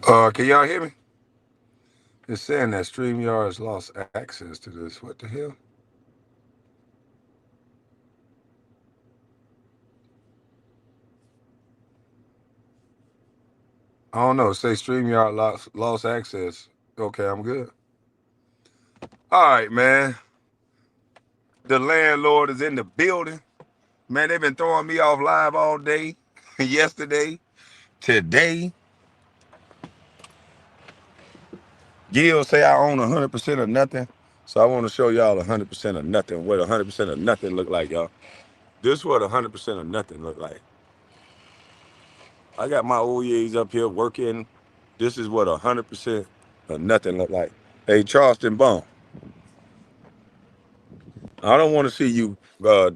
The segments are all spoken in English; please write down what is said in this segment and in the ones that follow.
Can y'all hear me? It's saying that StreamYard's lost access to this. What the hell? I don't know. Say StreamYard lost access. Okay, I'm good. All right, man. The landlord is in the building. Man, they've been throwing me off live all day. Yesterday, today. Gil say I own 100% of nothing. So I want to show y'all 100% of nothing. What 100% of nothing look like, y'all. This is what 100% of nothing look like. I got my OEAs up here working. This is what 100% of nothing look like. Hey, Charleston Bone, I don't want to see you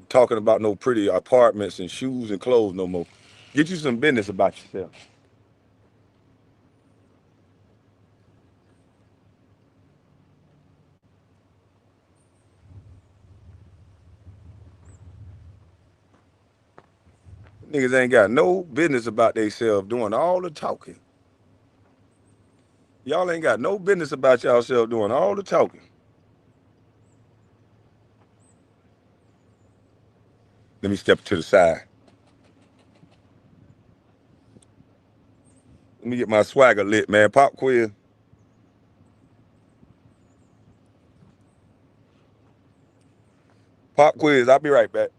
talking about no pretty apartments and shoes and clothes no more. Get you some business about yourself. Niggas ain't got no business about themselves doing all the talking. Y'all ain't got no business about yourself doing all the talking. Let me step to the side. Let me get my swagger lit, man. Pop quiz. Pop quiz. I'll be right back.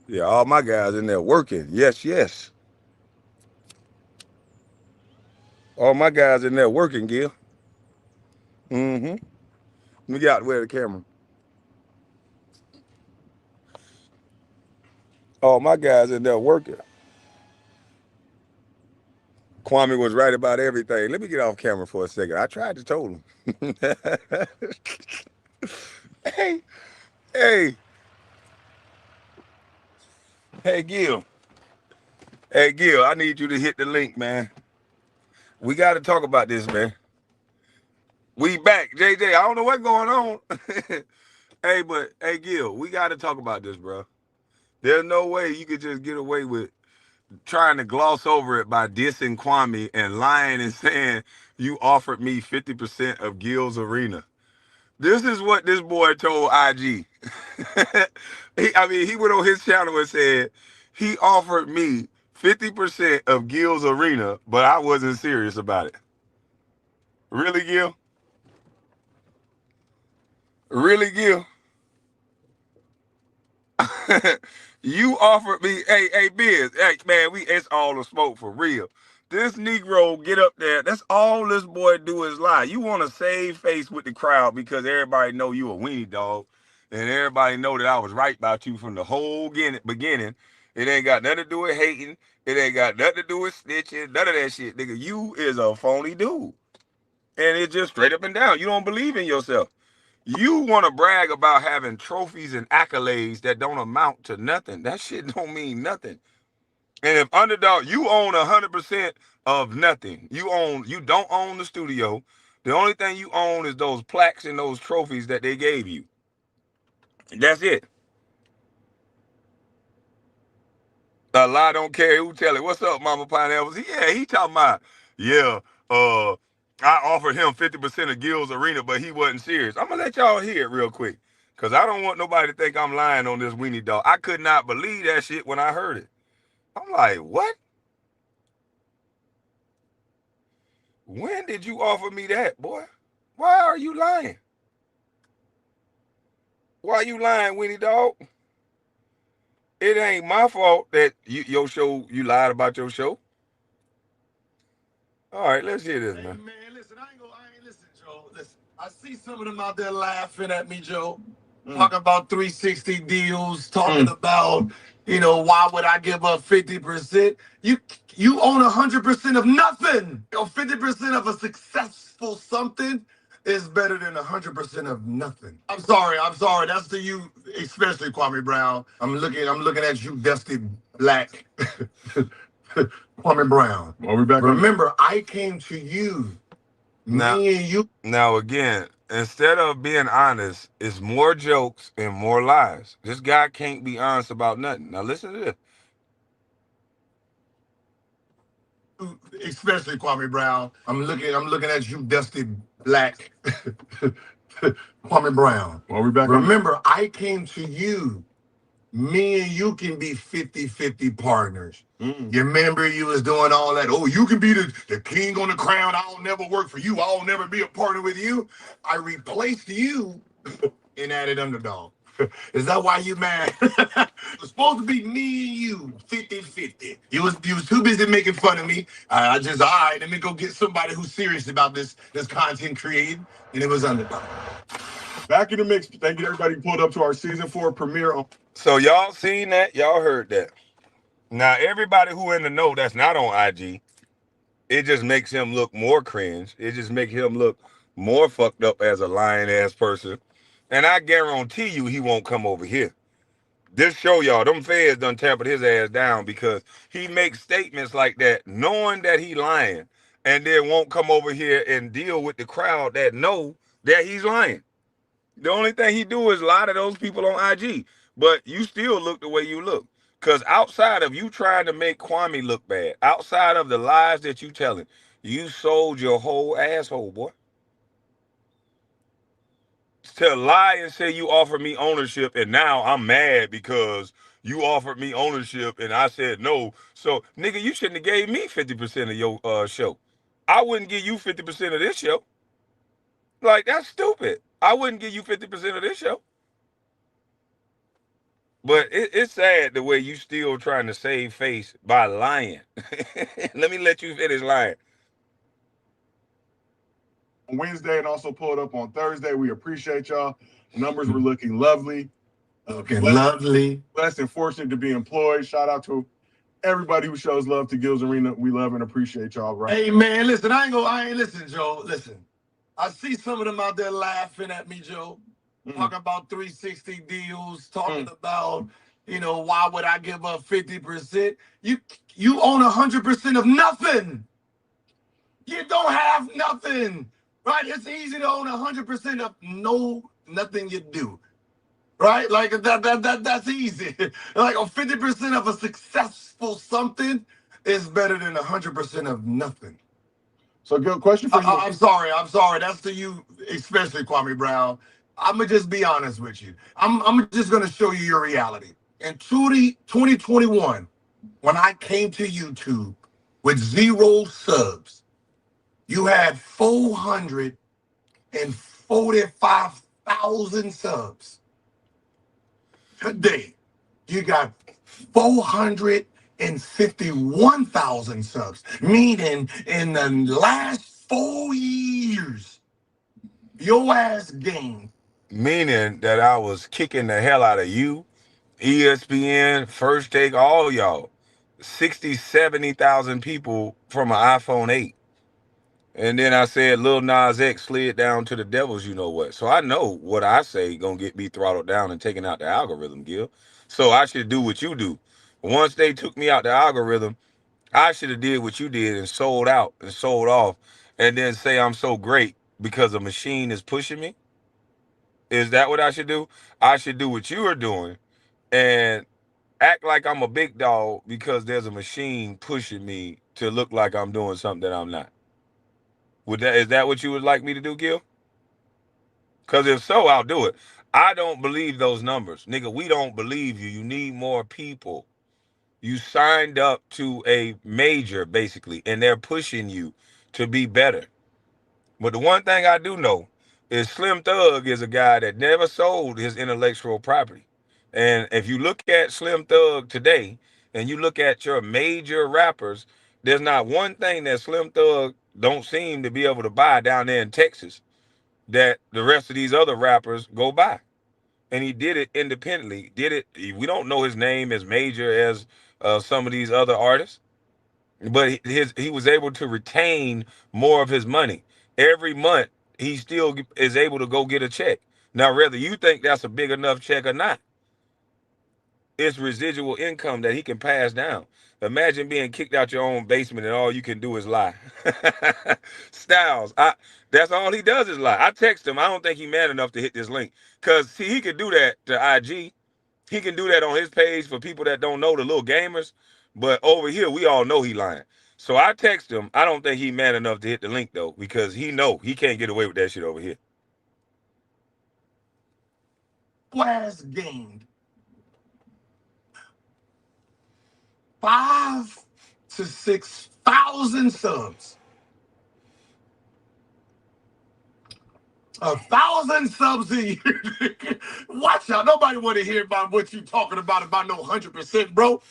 Yeah, all my guys in there working. Yes, yes. All my guys in there working, Gil. Mm-hmm. Let me get out the way of the camera. All my guys in there working. Kwame was right about everything. Let me get off camera for a second. I tried to tell him. hey, hey, hey, Gil. Hey, Gil, I need you to hit the link, man. We got to talk about this, man. We back. JJ, I don't know what's going on. Hey, Gil, we got to talk about this, bro. There's no way you could just get away with trying to gloss over it by dissing Kwame and lying and saying you offered me 50% of Gil's arena. This is what this boy told IG. He went on his channel and said he offered me 50% of Gil's arena, but I wasn't serious about it. Really, Gil? Really, Gil? You offered me, hey, Biz, hey, man, it's all the smoke for real. This Negro get up there. That's all this boy do is lie. You want to save face with the crowd because everybody know you a weenie dog, and everybody know that I was right about you from the whole beginning. It ain't got nothing to do with hating. It ain't got nothing to do with snitching. None of that shit, nigga. You is a phony dude, and it's just straight up and down. You don't believe in yourself. You want to brag about having trophies and accolades that don't amount to nothing. That shit don't mean nothing. And if underdog, you own 100% of nothing. You don't own the studio. The only thing you own is those plaques and those trophies that they gave you. That's it. A lie don't care who tell it. What's up, Mama Pineapples? Yeah, he talking about, yeah, I offered him 50% of Gil's arena, but he wasn't serious. I'm gonna let y'all hear it real quick. Cause I don't want nobody to think I'm lying on this weenie dog. I could not believe that shit when I heard it. I'm like, what? When did you offer me that, boy? Why are you lying? Why are you lying, weenie dog? It ain't my fault that your show, you lied about your show. All right, let's hear this, Hey man. man, listen, I ain't listen, Joe. Listen, I see some of them out there laughing at me, Joe. Talking about 360 deals, talking about, why would I give up 50%? You own 100% of nothing. 50% of a successful something is better than 100% of nothing. I'm sorry. That's to you, especially Kwame Brown. I'm looking at you, dusty black. Kwame Brown. Are we back? Remember, I came to you. Now, Me and you. now again, instead of being honest, it's more jokes and more lies. This guy can't be honest about nothing. Now listen to this. Especially Kwame Brown. I'm looking at you, dusty black. Kwame Brown. Are we back? Remember, I came to you. Me and you can be 50-50 partners. You remember you was doing all that. Oh, you can be the king on the crown. I'll never work for you. I'll never be a partner with you. I replaced you and added underdog. Is that why you mad? It was supposed to be me and you, 50-50. You was too busy making fun of me. I just, all right, let me go get somebody who's serious about this content creating. And it was underdog. Back in the mix. Thank you to everybody who pulled up to our season 4 premiere. So y'all seen that? Y'all heard that? Now everybody who in the know that's not on IG, it just makes him look more cringe. It just makes him look more fucked up as a lying ass person. And I guarantee you he won't come over here. This show, y'all, them feds done tampered his ass down because he makes statements like that, knowing that he lying, and then won't come over here and deal with the crowd that know that he's lying. The only thing he do is lie to those people on IG. But you still look the way you look. Because outside of you trying to make Kwame look bad, outside of the lies that you telling, you sold your whole asshole, boy. To lie and say you offered me ownership and now I'm mad because you offered me ownership and I said no. So, nigga, you shouldn't have gave me 50% of your show. I wouldn't give you 50% of this show. Like, that's stupid. I wouldn't give you 50% of this show. But it's sad the way you still trying to save face by lying. Let me let you finish lying. Wednesday and also pulled up on Thursday. We appreciate y'all. Numbers were looking lovely. Okay, lovely. Blessed and fortunate to be employed. Shout out to everybody who shows love to Gills Arena. We love and appreciate y'all, bro. Hey man, listen, I ain't listen, Joe. Listen. I see some of them out there laughing at me, Joe. Talking about 360 deals, talking about, why would I give up 50%? You own 100% of nothing. You don't have nothing. Right? It's easy to own 100% of nothing you do. Right? Like that's easy. Like 50% of a successful something is better than 100% of nothing. So, good question for you. I'm sorry. That's to you, especially Kwame Brown. I'm gonna just be honest with you. I'm just gonna show you your reality. In 2021, when I came to YouTube with 0 subs, you had 445,000 subs. Today, you got 451,000 subs, meaning in the last 4 years, your ass gained. Meaning that I was kicking the hell out of you, ESPN, First Take, all y'all. 60, 70,000 people from an iPhone 8. And then I said Lil Nas X slid down to the devil's you know what. So I know what I say gonna get me throttled down and taken out the algorithm, Gil. So I should do what you do. Once they took me out the algorithm, I should have did what you did and sold out and sold off and then say I'm so great because a machine is pushing me. Is that what I should do? I should do what you are doing and act like I'm a big dog because there's a machine pushing me to look like I'm doing something that I'm not. Is that what you would like me to do, Gil? Because if so, I'll do it. I don't believe those numbers. Nigga, we don't believe you. You need more people. You signed up to a major, basically, and they're pushing you to be better. But the one thing I do know is Slim Thug is a guy that never sold his intellectual property. And if you look at Slim Thug today, and you look at your major rappers, there's not one thing that Slim Thug don't seem to be able to buy down there in Texas that the rest of these other rappers go by. And he did it independently. Did it? We don't know his name as major as some of these other artists, but he was able to retain more of his money every month. He still is able to go get a check. Now, whether you think that's a big enough check or not, it's residual income that he can pass down. Imagine being kicked out your own basement and all you can do is lie. Styles, that's all he does is lie. I text him. I don't think he's man enough to hit this link. Cause see, he can do that to IG. He can do that on his page for people that don't know, the little gamers. But over here, we all know he lying. So I text him. I don't think he man enough to hit the link though, because he know he can't get away with that shit over here. Has gained 5 to 6 thousand subs. 1,000 subs a year. Watch out. Nobody want to hear about what you talking about no 100%, bro.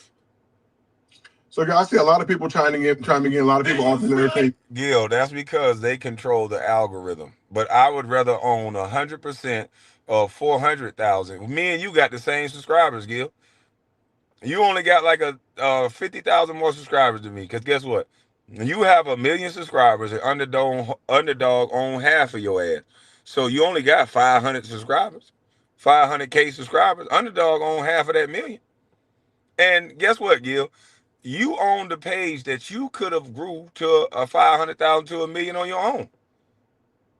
So I see a lot of people trying to get a lot of people off their page. Gil, that's because they control the algorithm. But I would rather own 100% of 400,000. Me and you got the same subscribers, Gil. You only got like a 50,000 more subscribers than me. Cause guess what? You have 1 million subscribers, and underdog own half of your ass. So you only got 500 subscribers, 500K subscribers. Underdog own half of that million. And guess what, Gil? You own the page that you could have grew to a 500,000 to 1 million on your own.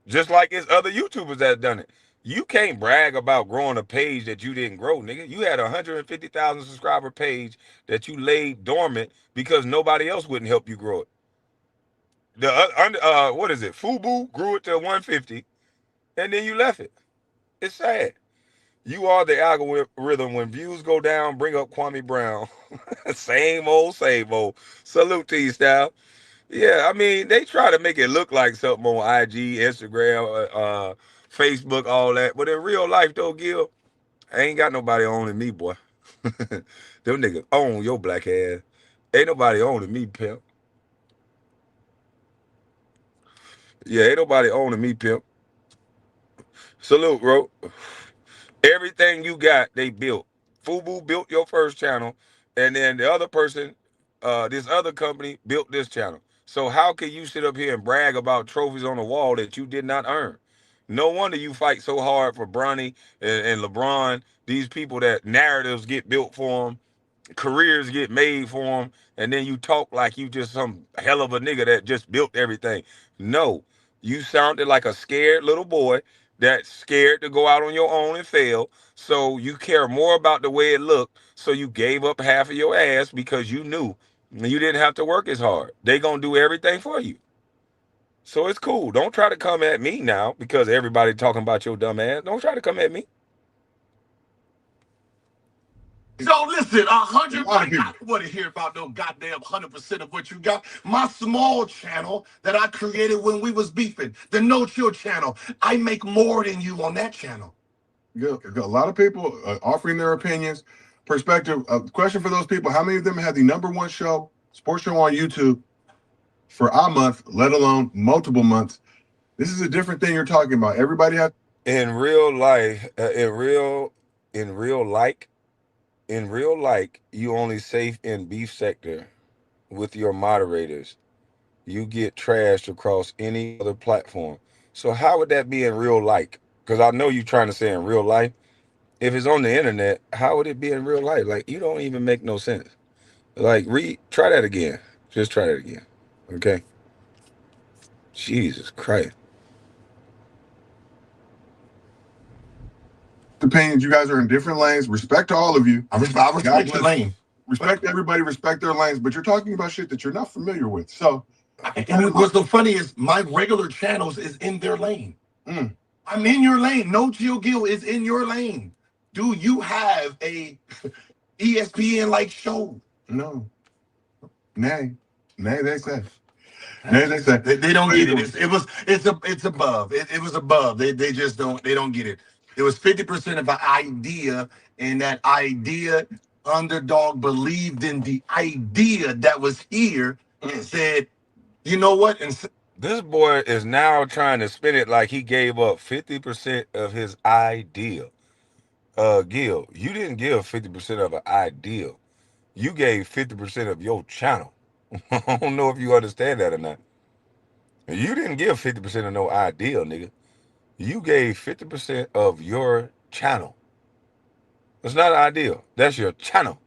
Just like it's other YouTubers that done it. You can't brag about growing a page that you didn't grow, nigga. You had a 150,000 subscriber page that you laid dormant because nobody else wouldn't help you grow it. The what is it? Fubu grew it to 150, and then you left it. It's sad. You are the algorithm. When views go down, bring up Kwame Brown. Same old, same old. Salute to you, style. Yeah, I mean, they try to make it look like something on IG, Instagram, Facebook, all that. But in real life, though, Gil, I ain't got nobody owning me, boy. Them niggas own your black ass. Ain't nobody owning me, pimp. Yeah, ain't nobody owning me, pimp. Salute, bro. Everything you got, they built. Fubu built your first channel, and then the other person, this other company, built this channel. So how can you sit up here and brag about trophies on the wall that you did not earn? No wonder you fight so hard for Bronny and LeBron. These people that narratives get built for them, careers get made for them, and then you talk like you just some hell of a nigga that just built everything. No, you sounded like a scared little boy that's scared to go out on your own and fail. So you care more about the way it looked. So you gave up half of your ass because you knew you didn't have to work as hard. They gonna do everything for you. So it's cool. Don't try to come at me now because everybody talking about your dumb ass. Don't try to come at me. So listen, 100. I don't want to hear about no goddamn 100% of what you got. My small channel that I created when we was beefing, the No Chill channel, I make more than you on that channel. Good. A lot of people offering their opinions, perspective. Question for those people: how many of them had the #1 show, sports show on YouTube for a month, let alone multiple months? This is a different thing you're talking about. Everybody has In real life, in real like in real life, you only safe in beef sector with your moderators. You get trashed across any other platform. So how would that be in real life? Because I know you're trying to say in real life. If it's on the internet, how would it be in real life? Like you don't even make no sense. Like try that again. Just try that again. Okay. Jesus Christ. opinions. You guys are in different lanes. Respect to all of you. I respect your lane. Respect everybody. Respect their lanes. But you're talking about shit that you're not familiar with. So, and what's so funny is my regular channels is in their lane. I'm in your lane. No Chill Gill is in your lane. Do you have a ESPN like show? No. Nay. They said. They don't get it. It's above. It was above. They just don't get it. It was 50% of an idea And that idea, Underdog believed in the idea that was here and said, you know what? And This boy is now trying to spin it like he gave up 50% of his ideal. Gil, you didn't give 50% of an ideal. You gave 50% of your channel. I don't know if you understand that or not. You didn't give 50% of no ideal, nigga. You gave 50% of your channel. It's not ideal. That's your channel.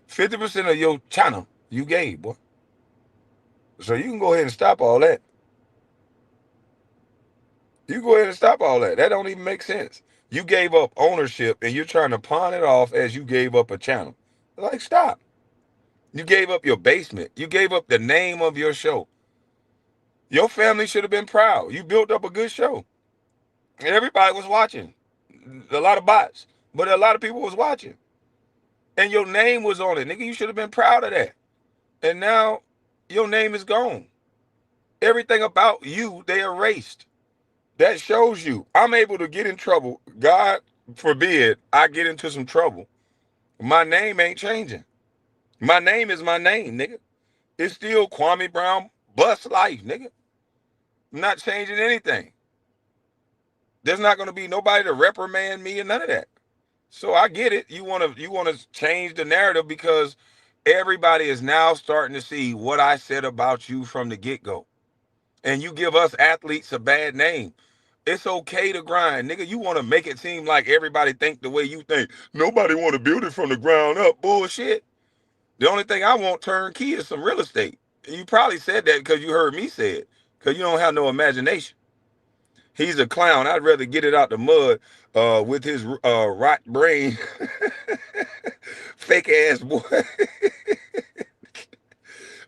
50% of your channel you gave, boy. So you can go ahead and stop all that. You go ahead and stop all that. That don't even make sense. You gave up ownership and you're trying to pawn it off as you gave up a channel. Like, stop. You gave up your basement. You gave up the name of your show. Your family should have been proud. You built up a good show. Everybody was watching. A lot of bots, but a lot of people was watching. And your name was on it. Nigga, you should have been proud of that. And now your name is gone. Everything about you, they erased. That shows you I'm able to get in trouble. God forbid I get into some trouble. My name ain't changing. My name is my name, nigga. It's still Kwame Brown Bust Life, nigga. I'm not changing anything. There's not gonna be nobody to reprimand me and none of that. So I get it. You wanna change the narrative because everybody is now starting to see what I said about you from the get-go. And you give us athletes a bad name. It's okay to grind, nigga. You want to make it seem like everybody think the way you think. Nobody want to build it from the ground up. Bullshit. The only thing I want turnkey is some real estate. And you probably said that because you heard me say it. Because you don't have no imagination. He's a clown. I'd rather get it out the mud with his rot brain, fake ass boy.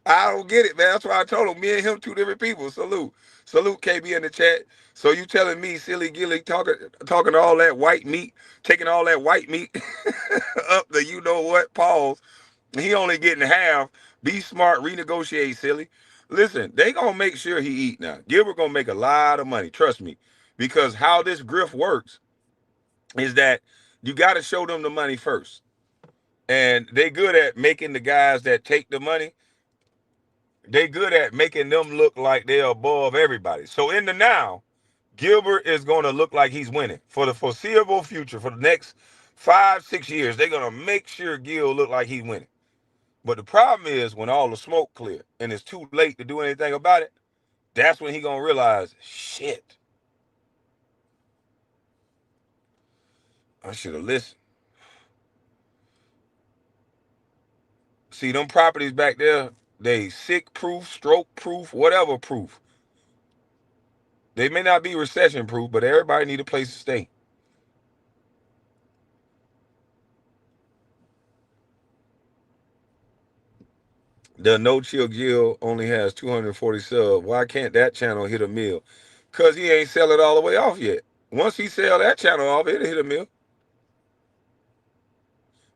I don't get it, man. That's why I told him, me and him, two different people. Salute. Salute KB in the chat. So you telling me, silly gilly, talking all that white meat, taking all that white meat up the you know what, pause. He only getting half. Be smart, renegotiate, silly. Listen, they gonna make sure he eat now. Gilbert gonna make a lot of money, trust me. Because how this grift works is that you gotta show them the money first. And they good at making the guys that take the money, they good at making them look like they're above everybody. So in the now, Gilbert is going to look like he's winning for the foreseeable future. For the next 5, 6 years, they're going to make sure Gil look like he's winning. But the problem is when all the smoke clear and it's too late to do anything about it, that's when he going to realize, shit, I should have listened. See, them properties back there, they sick proof, stroke proof, whatever proof. They may not be recession proof, but everybody need a place to stay. The No Chill Gill only has 240 subs. Why can't that channel hit a mill? Because he ain't sell it all the way off yet. Once he sell that channel off, it'll hit a mill.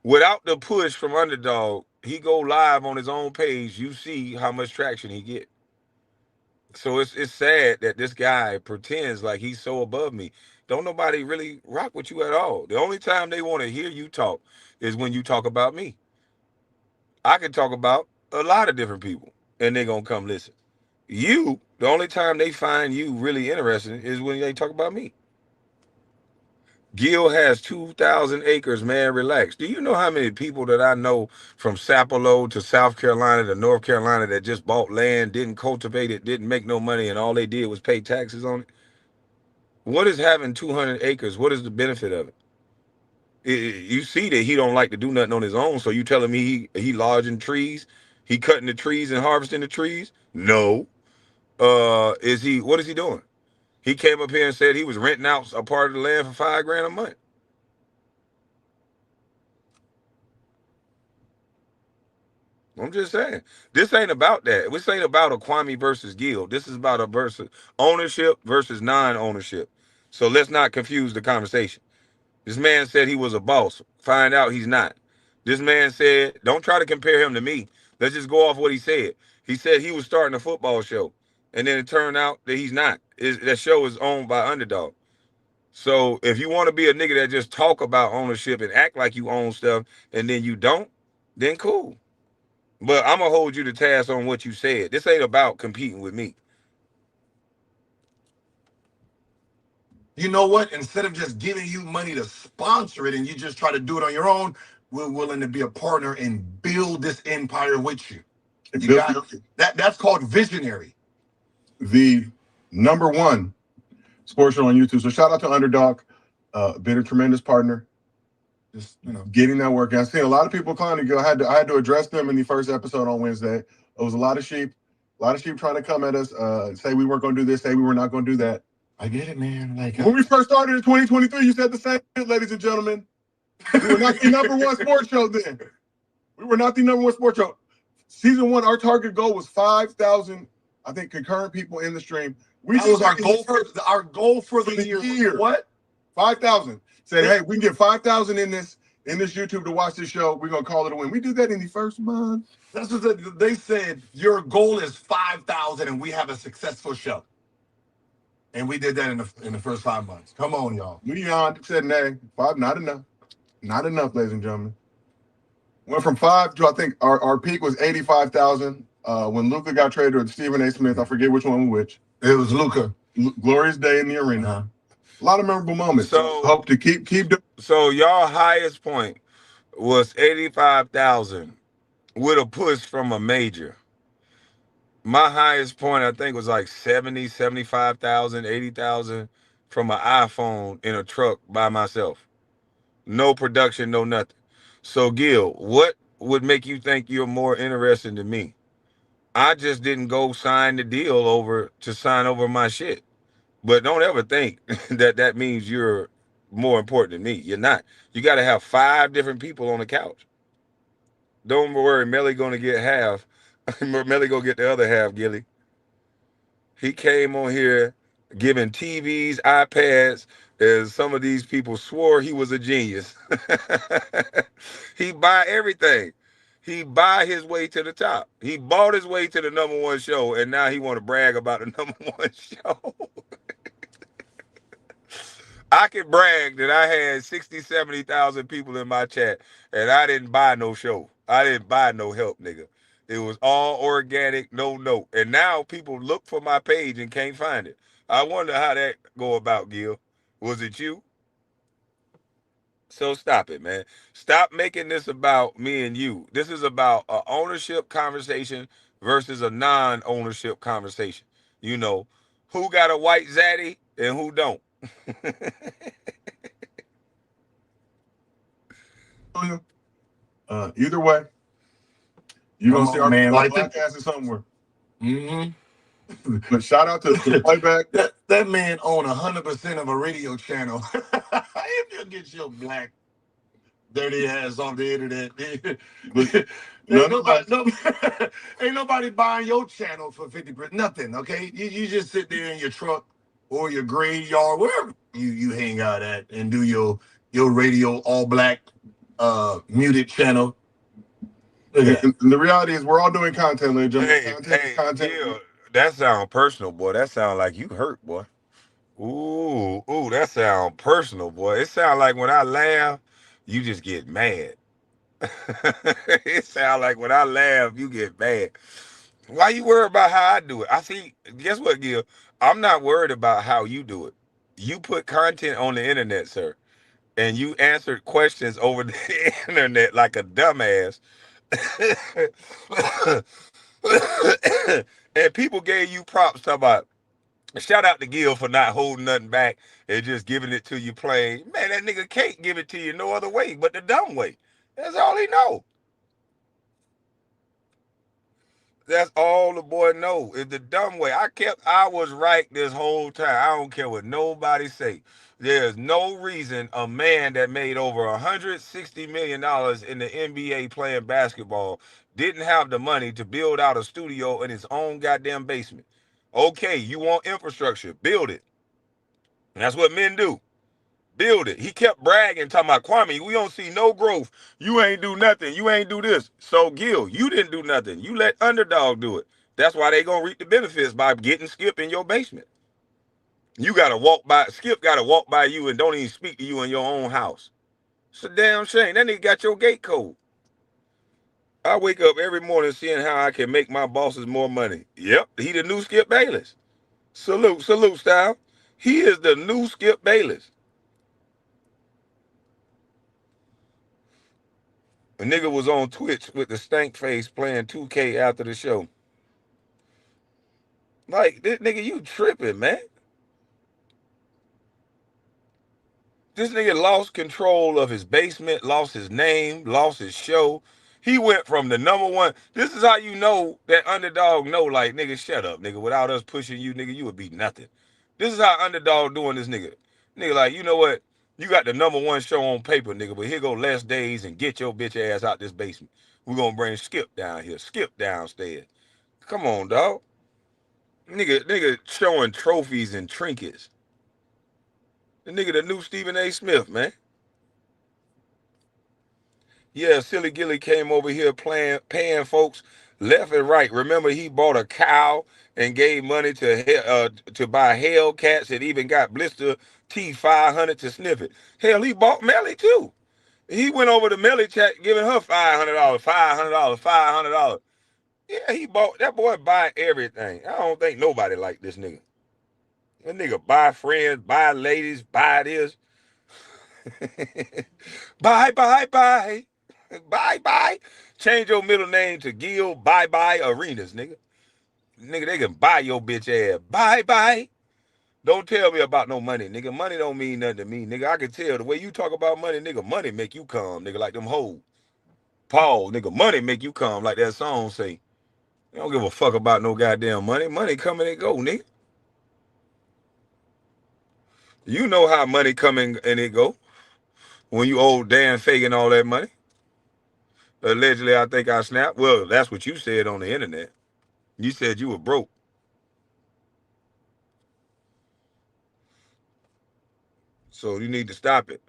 Without the push from Underdog, he go live on his own page. You see how much traction he get. So it's sad that this guy pretends like he's so above me. Don't nobody really rock with you at all. The only time they want to hear you talk is when you talk about me. I can talk about a lot of different people, and they're gonna come listen. You, the only time they find you really interesting is when they talk about me. Gil has 2,000 acres, man. Relax. Do you know how many people that I know from Sapelo to South Carolina to North Carolina that just bought land, didn't cultivate it, didn't make no money, and all they did was pay taxes on it? What is having 200 acres? What is the benefit of it? You see that he don't like to do nothing on his own. So you telling me he lodging trees, he cutting the trees and harvesting the trees? No. Is he? What is he doing? He came up here and said he was renting out a part of the land for $5 grand a month. I'm just saying, this ain't about that. This ain't about a Kwame versus Gil. This is about a versus ownership versus non-ownership. So let's not confuse the conversation. This man said he was a boss. Find out he's not. This man said, don't try to compare him to me. Let's just go off what he said. He said he was starting a football show, and then it turned out that he's not. That show is owned by Underdog. So if you want to be a nigga that just talk about ownership and act like you own stuff and then you don't, then cool. But I'm gonna hold you to task on what you said. This ain't about competing with me. You know what? Instead of just giving you money to sponsor it and you just try to do it on your own, we're willing to be a partner and build this empire with you. You got that. That's called visionary. The number one sports show on YouTube. So shout out to Underdog, been a tremendous partner. Just getting that work. I've seen a lot of people kind of go. I had to address them in the first episode on Wednesday. It was a lot of sheep trying to come at us, say we weren't going to do this, say we were not going to do that. I get it, man. Like when we first started in 2023, you said the same thing, ladies and gentlemen. We were not the number one sports show then. We were not the number one sports show. Season 1, our target goal was 5,000, I think, concurrent people in the stream. That was our goal for the year. What? 5,000. Said, hey, we can get 5,000 in this YouTube to watch this show. We're gonna call it a win. We did that in the first month. That's what they said. Your goal is 5,000, and we have a successful show. And we did that in the first 5 months. Come on, y'all. Leon said, nay, 5, not enough. Not enough, ladies and gentlemen. Went from 5 to, I think, our peak was 85,000. When Luca got traded with Stephen A. Smith, I forget which one was which. It was Luca. Glorious day in the arena. Uh-huh. A lot of memorable moments. So hope to keep doing. So y'all highest point was 85,000 with a push from a major. My highest point, I think, was like 70, 75,000, 80,000 from an iPhone in a truck by myself. No production, no nothing. So, Gil, what would make you think you're more interesting than me? I just didn't go sign the deal over to sign over my shit. But don't ever think that means you're more important than me. You're not. You got to have 5 different people on the couch. Don't worry, Melly gonna get half. Melly gonna get the other half, Gilly. He came on here giving TVs, iPads, as some of these people swore he was a genius. He buy everything. He buy his way to the top. He bought his way to the number 1 show, and now he want to brag about the number 1 show. I can brag that I had 60, 70,000 people in my chat, and I didn't buy no show. I didn't buy no help, nigga. It was all organic, no note. And now people look for my page and can't find it. I wonder how that go about, Gil. Was it you? So stop it, man. Stop making this about me and you. This is about a ownership conversation versus a non-ownership conversation. You know, who got a white zaddy and who don't. Either way, you're gonna see our black asses somewhere. Mm-hmm. But shout out to the playback. That man own 100% of a radio channel. If you get your black dirty ass off the internet, ain't nobody buying your channel for 50%. Nothing. Okay, you just sit there in your truck or your graveyard, wherever you hang out at, and do your radio all black muted channel. And the reality is, we're all doing content, ladies and gentlemen. Content. Yeah, that sound personal, boy. That sound like you hurt, boy. Ooh, that sound personal, boy. It sound like when I laugh, you just get mad. It sound like when I laugh, you get mad. Why you worried about how I do it? I see. Guess what, Gil? I'm not worried about how you do it. You put content on the internet, sir, and you answered questions over the internet like a dumbass. And people gave you props. Talking about, shout out to Gil for not holding nothing back and just giving it to you plain. Man, that nigga can't give it to you no other way but the dumb way. That's all he know. That's all the boy know is the dumb way. I was right this whole time. I don't care what nobody say. There's no reason a man that made over $160 million in the NBA playing basketball didn't have the money to build out a studio in his own goddamn basement. Okay, you want infrastructure, build it. And that's what men do. Build it. He kept bragging, talking about, Kwame, we don't see no growth. You ain't do nothing. You ain't do this. So, Gil, you didn't do nothing. You let Underdog do it. That's why they gonna reap the benefits by getting Skip in your basement. You gotta walk by. Skip gotta walk by you and don't even speak to you in your own house. It's a damn shame. That nigga got your gate code. I wake up every morning seeing how I can make my bosses more money. Yep, he the new Skip Bayless. Salute, salute, style. He is the new Skip Bayless. A nigga was on Twitch with the stank face playing 2K after the show. Like, this nigga, you tripping, man. This nigga lost control of his basement, lost his name, lost his show. He went from the number one. This is how you know that underdog know, like, nigga, shut up, nigga. Without us pushing you, nigga, you would be nothing. This is how underdog doing this nigga. Nigga, like, you know what? You got the number one show on paper, nigga, but here go less days and get your bitch ass out this basement. We're gonna bring Skip down here. Skip downstairs. Come on, dog. Nigga showing trophies and trinkets. The nigga the new Stephen A. Smith, man. Yeah, Silly Gilly came over here paying folks left and right. Remember, he bought a cow and gave money to buy Hellcats and even got Blister T 500 to sniff it. Hell, he bought Melly too. He went over to Melly chat giving her $500, $500, $500. Yeah, he bought that boy buy everything. I don't think nobody like this nigga. That nigga buy friends, buy ladies, buy this. Bye, bye, bye. Bye, bye. Change your middle name to Gil Bye Bye Arenas, nigga. Nigga, they can buy your bitch ass. Bye, bye. Don't tell me about no money, nigga. Money don't mean nothing to me, nigga. I can tell the way you talk about money, nigga. Money make you come, nigga, like them hoes. Paul, nigga, money make you come, like that song say. I don't give a fuck about no goddamn money. Money come and it go, nigga. You know how money come and it go when you owe Dan Fagan all that money. Allegedly, I think I snapped. Well, that's what you said on the internet. You said you were broke. So you need to stop it.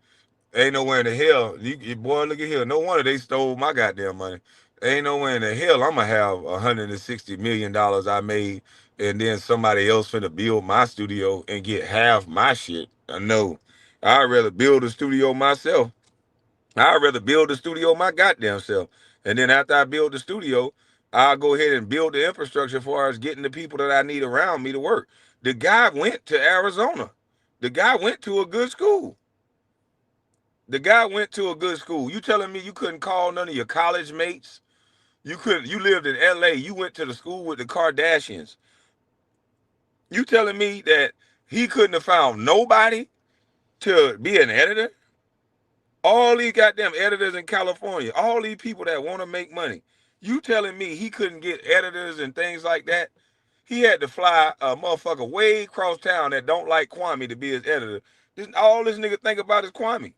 Ain't nowhere in the hell. Boy, look at here. No wonder they stole my goddamn money. Ain't nowhere in the hell I'm going to have $160 million I made and then somebody else finna build my studio and get half my shit. No. I'd rather build a studio myself. I'd rather build the studio my goddamn self. And then after I build the studio, I'll go ahead and build the infrastructure as far as getting the people that I need around me to work. The guy went to Arizona. The guy went to a good school. The guy went to a good school. You telling me you couldn't call none of your college mates? You couldn't. You lived in LA. You went to the school with the Kardashians. You telling me that he couldn't have found nobody to be an editor? All these goddamn editors in California, all these people that want to make money. You telling me he couldn't get editors and things like that? He had to fly a motherfucker way across town that don't like Kwame to be his editor. All this nigga think about is Kwame.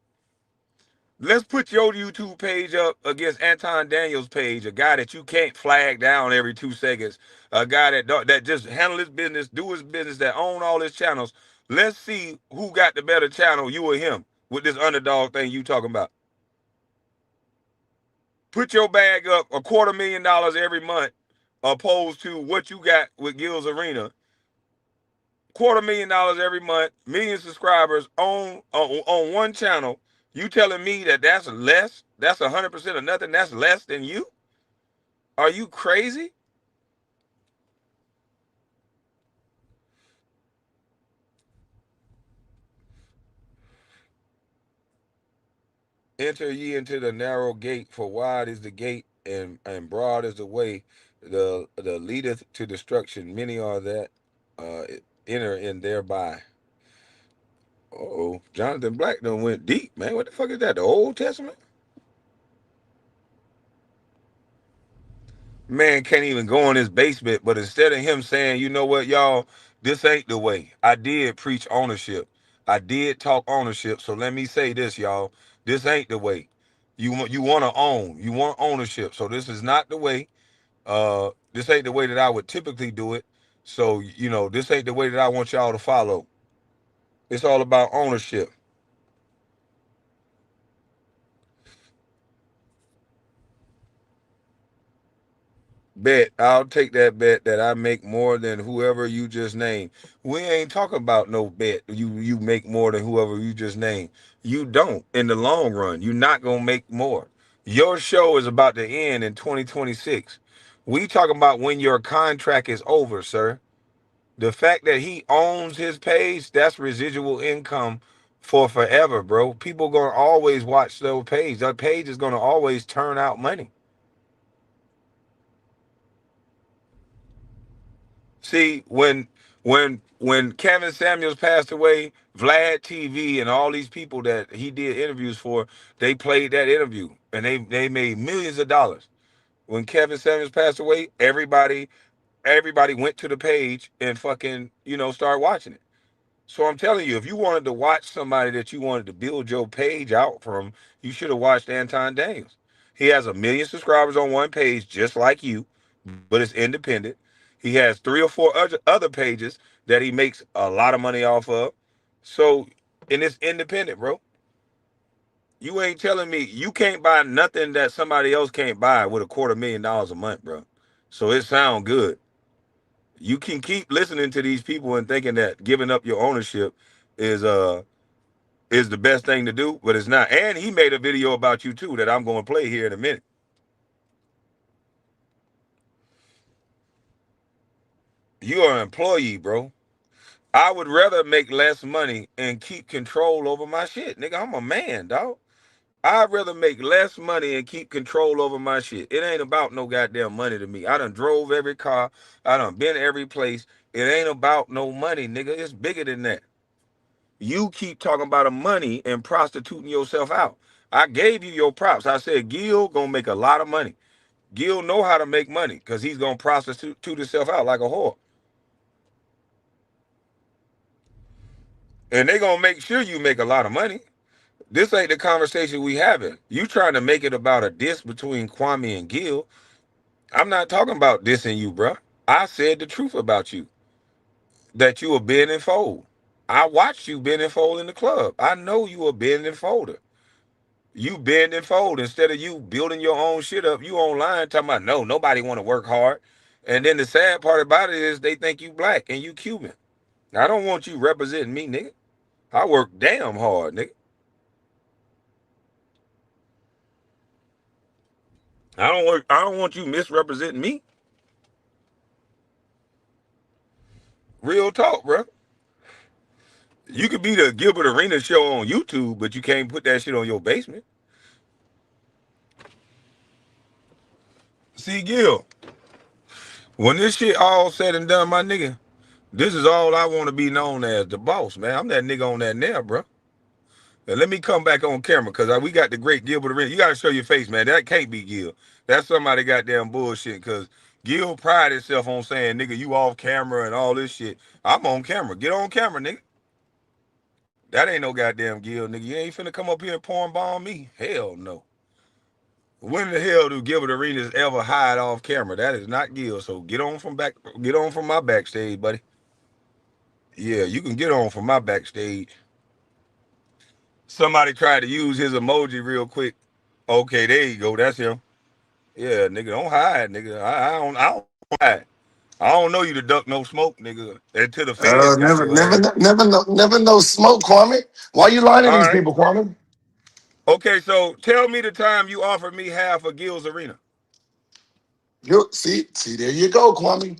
Let's put your YouTube page up against Anton Daniels' page, a guy that you can't flag down every 2 seconds, a guy that just handle his business, do his business, that own all his channels. Let's see who got the better channel, you or him, with this underdog thing you talking about. Put your bag up $250,000 every month, opposed to what you got with Gil's Arena. $250,000 every month, million subscribers on one channel. You telling me that that's less? That's 100% of nothing. That's less than you? Are you crazy? Enter ye into the narrow gate, for wide is the gate and broad is the way the leadeth to destruction. Many are that uh, enter in thereby. Oh, Jonathan Black done went deep, man. What the fuck is that? The Old Testament? Man can't even go in his basement, but instead of him saying, you know what, y'all, this ain't the way. I did preach ownership. I did talk ownership. So let me say this, y'all. This ain't the way. You want to own. You want ownership. So this is not the way. This ain't the way that I would typically do it. So, this ain't the way that I want y'all to follow. It's all about ownership. Bet. I'll take that bet that I make more than whoever you just named. We ain't talking about no bet. You make more than whoever you just named. You don't in the long run. You're not gonna make more. Your show is about to end in 2026. We talking about when your contract is over, sir. The fact that he owns his page, that's residual income for forever, bro. People gonna always watch those page. That page is gonna always turn out money. See, when Kevin Samuels passed away, Vlad TV and all these people that he did interviews for, they played that interview and they made millions of dollars. When Kevin Samuels passed away, everybody went to the page and fucking, start watching it. So I'm telling you, if you wanted to watch somebody that you wanted to build your page out from, you should have watched Anton Daniels. He has 1 million subscribers on one page, just like you, but it's independent. He has 3 or 4 other pages that he makes a lot of money off of. So, and it's independent, bro. You ain't telling me you can't buy nothing that somebody else can't buy with $250,000 a month, bro. So it sound good. You can keep listening to these people and thinking that giving up your ownership is uh is the best thing to do, but it's not. And he made a video about you too that I'm going to play here in a minute. You are an employee, bro. I would rather make less money and keep control over my shit. Nigga, I'm a man, dog. I'd rather make less money and keep control over my shit. It ain't about no goddamn money to me. I done drove every car. I done been every place. It ain't about no money, nigga. It's bigger than that. You keep talking about a money and prostituting yourself out. I gave you your props. I said Gil gonna make a lot of money. Gil know how to make money because he's gonna prostitute himself out like a whore. And they gonna make sure you make a lot of money. This ain't the conversation we having. You trying to make it about a diss between Kwame and Gil. I'm not talking about dissing you, bro. I said the truth about you. That you a bend and fold. I watched you bend and fold in the club. I know you a bend and folder. You bend and fold instead of you building your own shit up. You online talking about no, nobody want to work hard. And then the sad part about it is they think you black and you Cuban. I don't want you representing me, nigga. I work damn hard, nigga. I don't want you misrepresenting me. Real talk, bro. You could be the Gilbert Arena show on YouTube, but you can't put that shit on your basement. See, Gil, when this shit all said and done, my nigga, this is all I want to be known as, the boss, man. I'm that nigga on that nail, bro. And let me come back on camera because we got the great Gilbert Arenas. You got to show your face, man. That can't be Gil. That's somebody goddamn bullshit because Gil pride himself on saying, nigga, you off camera and all this shit. I'm on camera. Get on camera, nigga. That ain't no goddamn Gil, nigga. You ain't finna come up here and porn bomb me. Hell no. When the hell do Gilbert Arenas ever hide off camera? That is not Gil. So get on from my backstage, buddy. Yeah, you can get on from my backstage. Somebody tried to use his emoji real quick. Okay, there you go. That's him. Yeah, nigga, don't hide, nigga. I don't hide. I don't know you to duck no smoke, nigga. Until the feds got Never, your ass. never no smoke, Kwame. Why you lying to All these right. people, Kwame? Okay, so tell me the time you offered me half of Gil's arena. You see, there you go, Kwame.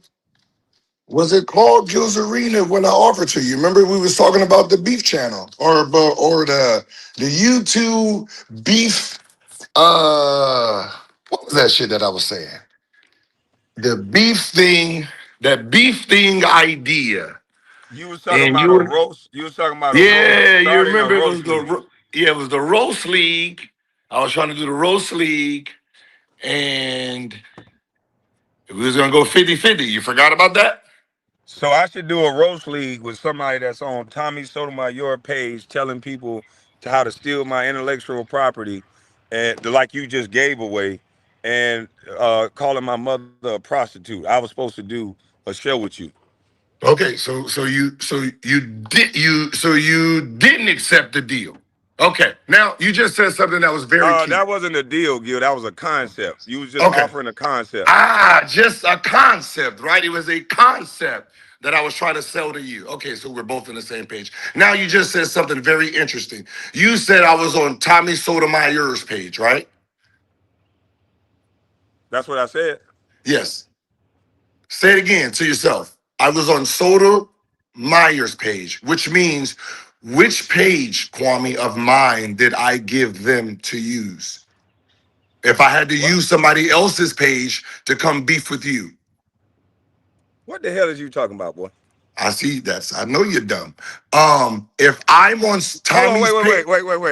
Was it called Jules Arena when I offered to you? Remember we was talking about the beef channel or the YouTube beef what was that shit that I was saying? The beef thing, that beef thing idea. You was talking And about you a were roast. You was talking about a roast, yeah, you starting a remember roast league. it was the roast league. I was trying to do the roast league and we was gonna go 50-50. You forgot about that? So I should do a roast league with somebody that's on Tommy Sotomayor page telling people how to steal my intellectual property and like you just gave away and calling my mother a prostitute. I was supposed to do a show with you. Okay, so you didn't accept the deal. Okay. Now you just said something that was very key. That wasn't a deal, Gil. That was a concept. You was just Okay. offering a concept. Just a concept, right? It was a concept that I was trying to sell to you. Okay, so we're both on the same page. Now you just said something very interesting. You said I was on Tommy Sotomayor's page, right? That's what I said. Yes. Say it again to yourself. I was on Sotomayor's page, which means which page, Kwame, of mine did I give them to use? If I had to What? use somebody else's page to come beef with you, What the hell is you talking about, boy? I see that's. I know you're dumb. If I'm on Hold on, Tommy's page,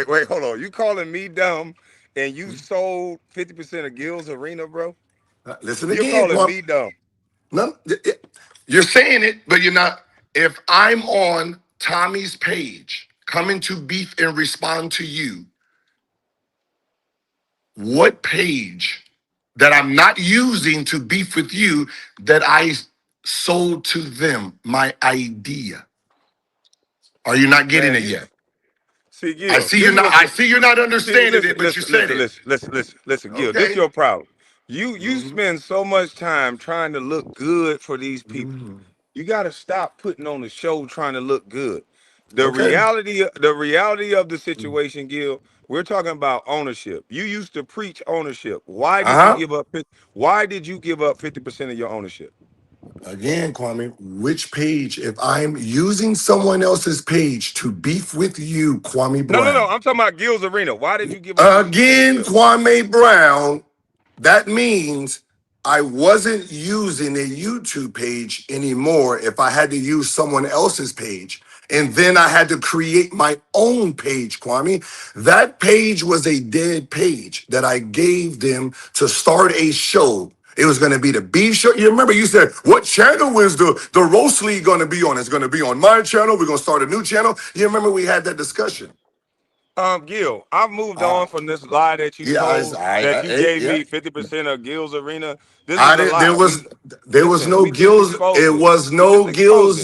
wait. Hold on. You calling me dumb and you sold 50% of Gil's Arena, bro? listen You're again, calling Kwame. me dumb. No, you're saying it, but you're not. If I'm on Tommy's page, coming to beef and respond to you, what page that I'm not using to beef with you that I sold to them my idea? Are you not getting Man, it you yet? see, I Gil, see this you're is not. what I you see you're not see. understanding it, but you said it. Listen, Gil. This Okay. your problem. You Mhm. spend so much time trying to look good for these people. Mhm. You got to stop putting on the show trying to look good. Okay. The reality of the situation, Gil, we're talking about ownership. You used to preach ownership. Why Uh did you huh. give up? Why did you give up 50% of your ownership? Again, Kwame, which page? If I'm using someone else's page to beef with you, Kwame No. Brown. I'm talking about Gil's Arena. Why did you give up 50% of Again, Gil? Kwame Brown. That means I wasn't using a YouTube page anymore if I had to use someone else's page. And then I had to create my own page, Kwame. That page was a dead page that I gave them to start a show. It was going to be the beef show. You remember you said, what channel is the roast league going to be on? It's going to be on my channel. We're going to start a new channel. You remember we had that discussion. Gil, I've moved Uh, on from this lie that you yeah, told that you gave yeah. me 50% of Gil's Arena. This is I a did. lie. We There was listen. no We just Gills. exposed It it. was We just no exposed Gills. it.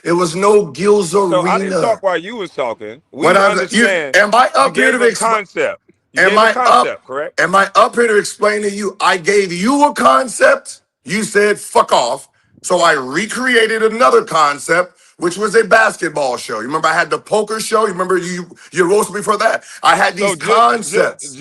It was no Gills So I didn't arena. talk while you was talking. What We I you understand. am I You up here gave to a explain? concept. You Am gave a I up? concept, correct? Am I up here to explain to you? I gave you a concept. You said fuck off. So I recreated another concept, which was a basketball show. You remember I had the poker show. You remember you roasted me for that. I had So these concepts.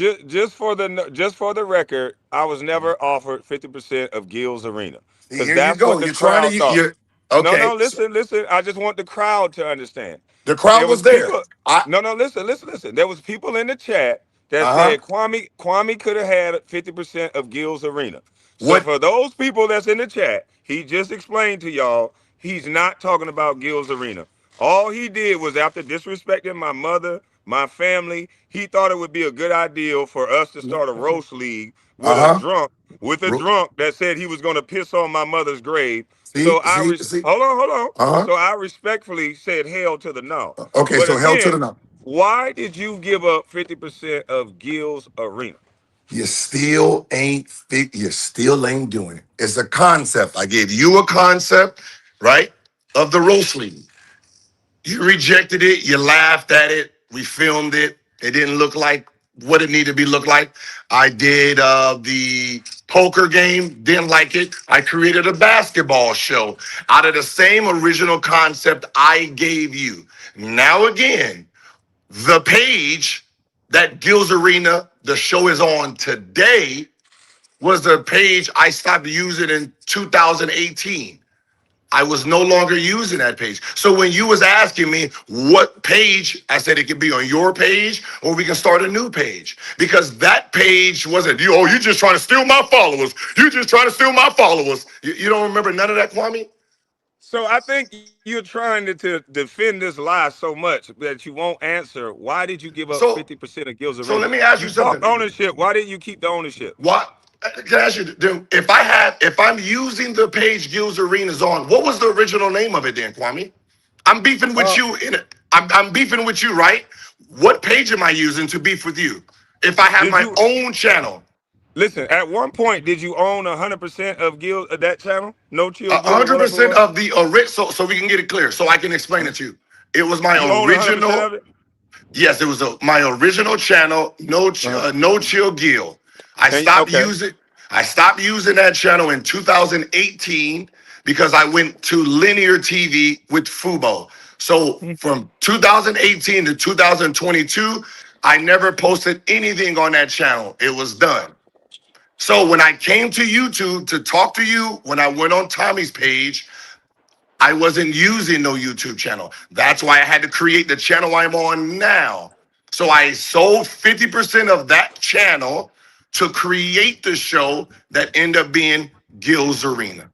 just for the record, I was never offered 50% of Gil's Arena because Here you that's what go. the You're trying to crowd thought. you're No, okay. So listen. I just want the crowd to understand. the crowd There was was there. people. I No, listen. There was people in the chat that uh-huh. said Kwame could have had 50% of Gil's Arena. So What for those people that's in the chat, he just explained to y'all he's not talking about Gil's Arena. All he did was after disrespecting my mother, my family, he thought it would be a good idea for us to start a roast league uh-huh. with a drunk that said he was going to piss on my mother's grave. See, see, see. Hold on. Uh-huh. So I respectfully said hell to the no. Okay, But so hell to the again, no. why did you give up 50% of Gil's Arena? You still ain't doing it. It's a concept. I gave you a concept, right? Of the roast league. You rejected it, you laughed at it, we filmed it. It didn't look like what it needed to be look like. I did the poker game, didn't like it. I created a basketball show out of the same original concept I gave you. Now again, the page that Gills Arena, the show is on today, was the page I stopped using in 2018. I was no longer using that page. So when you was asking me what page, I said it could be on your page or we can start a new page. Because that page wasn't, you just trying to steal my followers. You just trying to steal my followers. You don't remember none of that, Kwame? So I think you're trying to defend this lie so much that you won't answer. Why did you give up So 50% of Gil's so Arena? let me ask You you talked something. ownership. Why didn't you keep the ownership? What can I ask you, dude, if I'm using the page Gills Arenas on, what was the original name of it then, Kwame? I'm beefing with Uh, you in it. I'm beefing with you, right? What page am I using to beef with you? If I have did my you own channel, listen? At one point, did you own 100% of Gil that channel? No Chill Gil or whatever it 100% was. of the original, so we can get it clear, so I can explain it to you. It was my You own 100% original. of it. Yes, it was my original channel, Uh-huh. no chill Gil. I And stopped okay. using I stopped using that channel in 2018 because I went to linear TV with Fubo. So from 2018 to 2022, I never posted anything on that channel. It was done. So when I came to YouTube to talk to you, when I went on Tommy's page, I wasn't using no YouTube channel. That's why I had to create the channel I'm on now. So I sold 50% of that channel to create the show that ended up being Gil's Arena.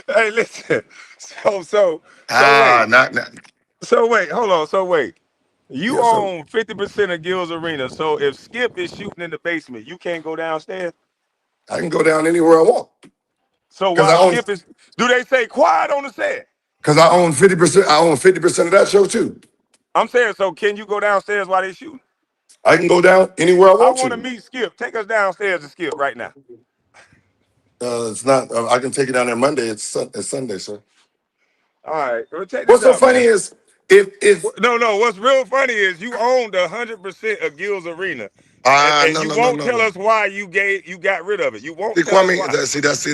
Hey, listen. So Ah, wait. not So wait. Hold on. So wait. You yeah. So own 50% of Gil's Arena. So if Skip is shooting in the basement, you can't go downstairs. I can go down anywhere I want So because while Skip is, do they say quiet on the set? I own 50%. I own 50% of that show too. I'm saying, so can you go downstairs while they shooting? I can go down anywhere I I want want to to. meet Skip. Take us downstairs to Skip right now. It's not. I can take it down there Monday. It's Sunday, sir. All right. Well, check this What's so out, funny man. is if No, no. What's real funny is you owned 100% of Gil's Arena, and no you no no won't no tell no. us why you got rid of it. You won't See, tell us Kwame, why.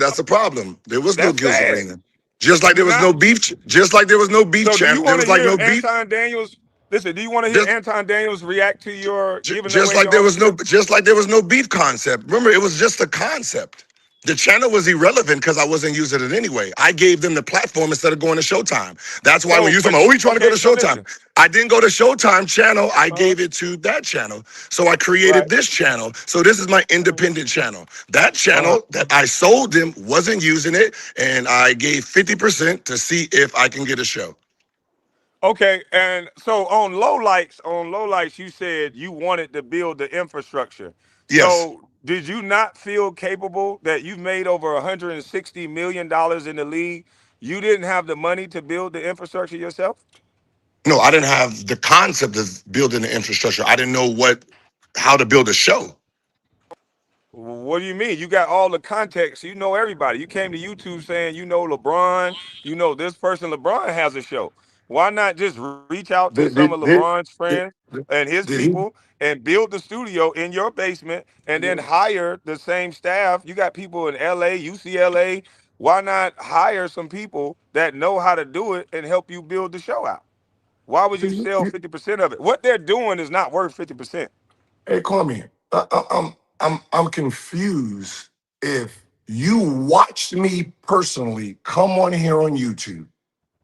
that's the problem. There was no That's Gills sad. Arena. Just like there You was not. no beef. Just like there was no beef So do you channel. There want was to like hear no beef. Anton Daniels? Listen, do you want to hear Just Anton Daniels react to your giving just away like your there was no ownership? just like there was no beef concept. Remember, it was just a concept. The channel was irrelevant because I wasn't using it anyway. I gave them the platform instead of going to Showtime. That's why when So, you talking but about, oh, you trying to go to okay. So Showtime? listen. I didn't go to Showtime channel. I Uh huh. gave it to that channel. So I created Right. this channel. So this is my Uh independent channel. That huh. channel that I sold them wasn't using it, and I gave 50% to see if I can get a show. Okay, and so on low lights, you said you wanted to build the infrastructure. Yes. So did you not feel capable that you made over $160 million in the league? You didn't have the money to build the infrastructure yourself? No, I didn't have the concept of building the infrastructure. I didn't know how to build a show. What do you mean? You got all the context. You know everybody. You came to YouTube saying you know LeBron, you know this person. LeBron has a show. Why not just reach out to Did some of did did LeBron's did, friends and his did he? people and build the studio in your basement and then hire the same staff? You got people in LA, UCLA. Why not hire some people that know how to do it and help you build the show out? Why would you sell 50% of it? What they're doing is not worth 50%. Hey, Kwame, I'm confused. If you watched me personally come on here on YouTube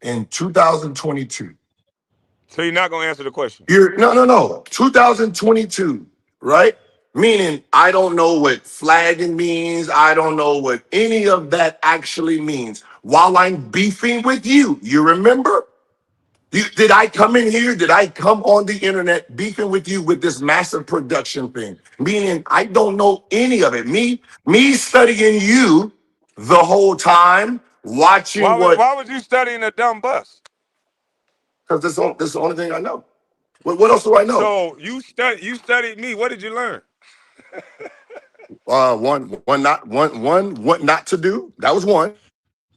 in 2022, So you're not gonna answer the question. you're no 2022, right? Meaning I don't know what flagging means. I don't know what any of that actually means. While I'm beefing with you, you remember? Did I come in here? Did I come on the internet beefing with you with this massive production thing? Meaning I don't know any of it. Me studying you the whole time, watching what, Why was you studying a dumb bus? because this the only thing I know. What else do I know? So you studied me. What did you learn? What not to do. That was one.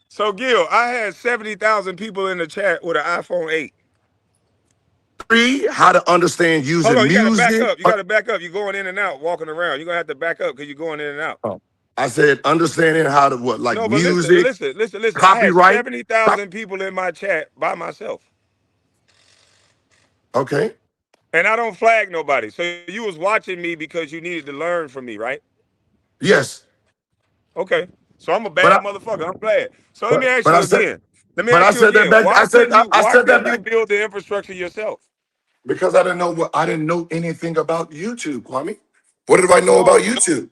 So Gil, I had 70,000 people in the chat with an iPhone 8. Three, how to understand Hold on, using you gotta back music. up. You gotta back up. You're going in and out, walking around. You're gonna have to back up because you're going in and out. I said understanding how to what, like No, but listen, music, listen, listen, listen. I had copyright. Cop- 70,000 people in my chat by myself. okay. And I don't flag nobody. So you was watching me because you needed to learn from me, right? Yes. Okay. So I'm a But bad I motherfucker. I'm glad. So let me but ask but you I said again. Let me but I ask you said that again. back. I Why said that couldn't you back build the infrastructure yourself? because I didn't know anything about YouTube, Kwame. What did I know about So YouTube?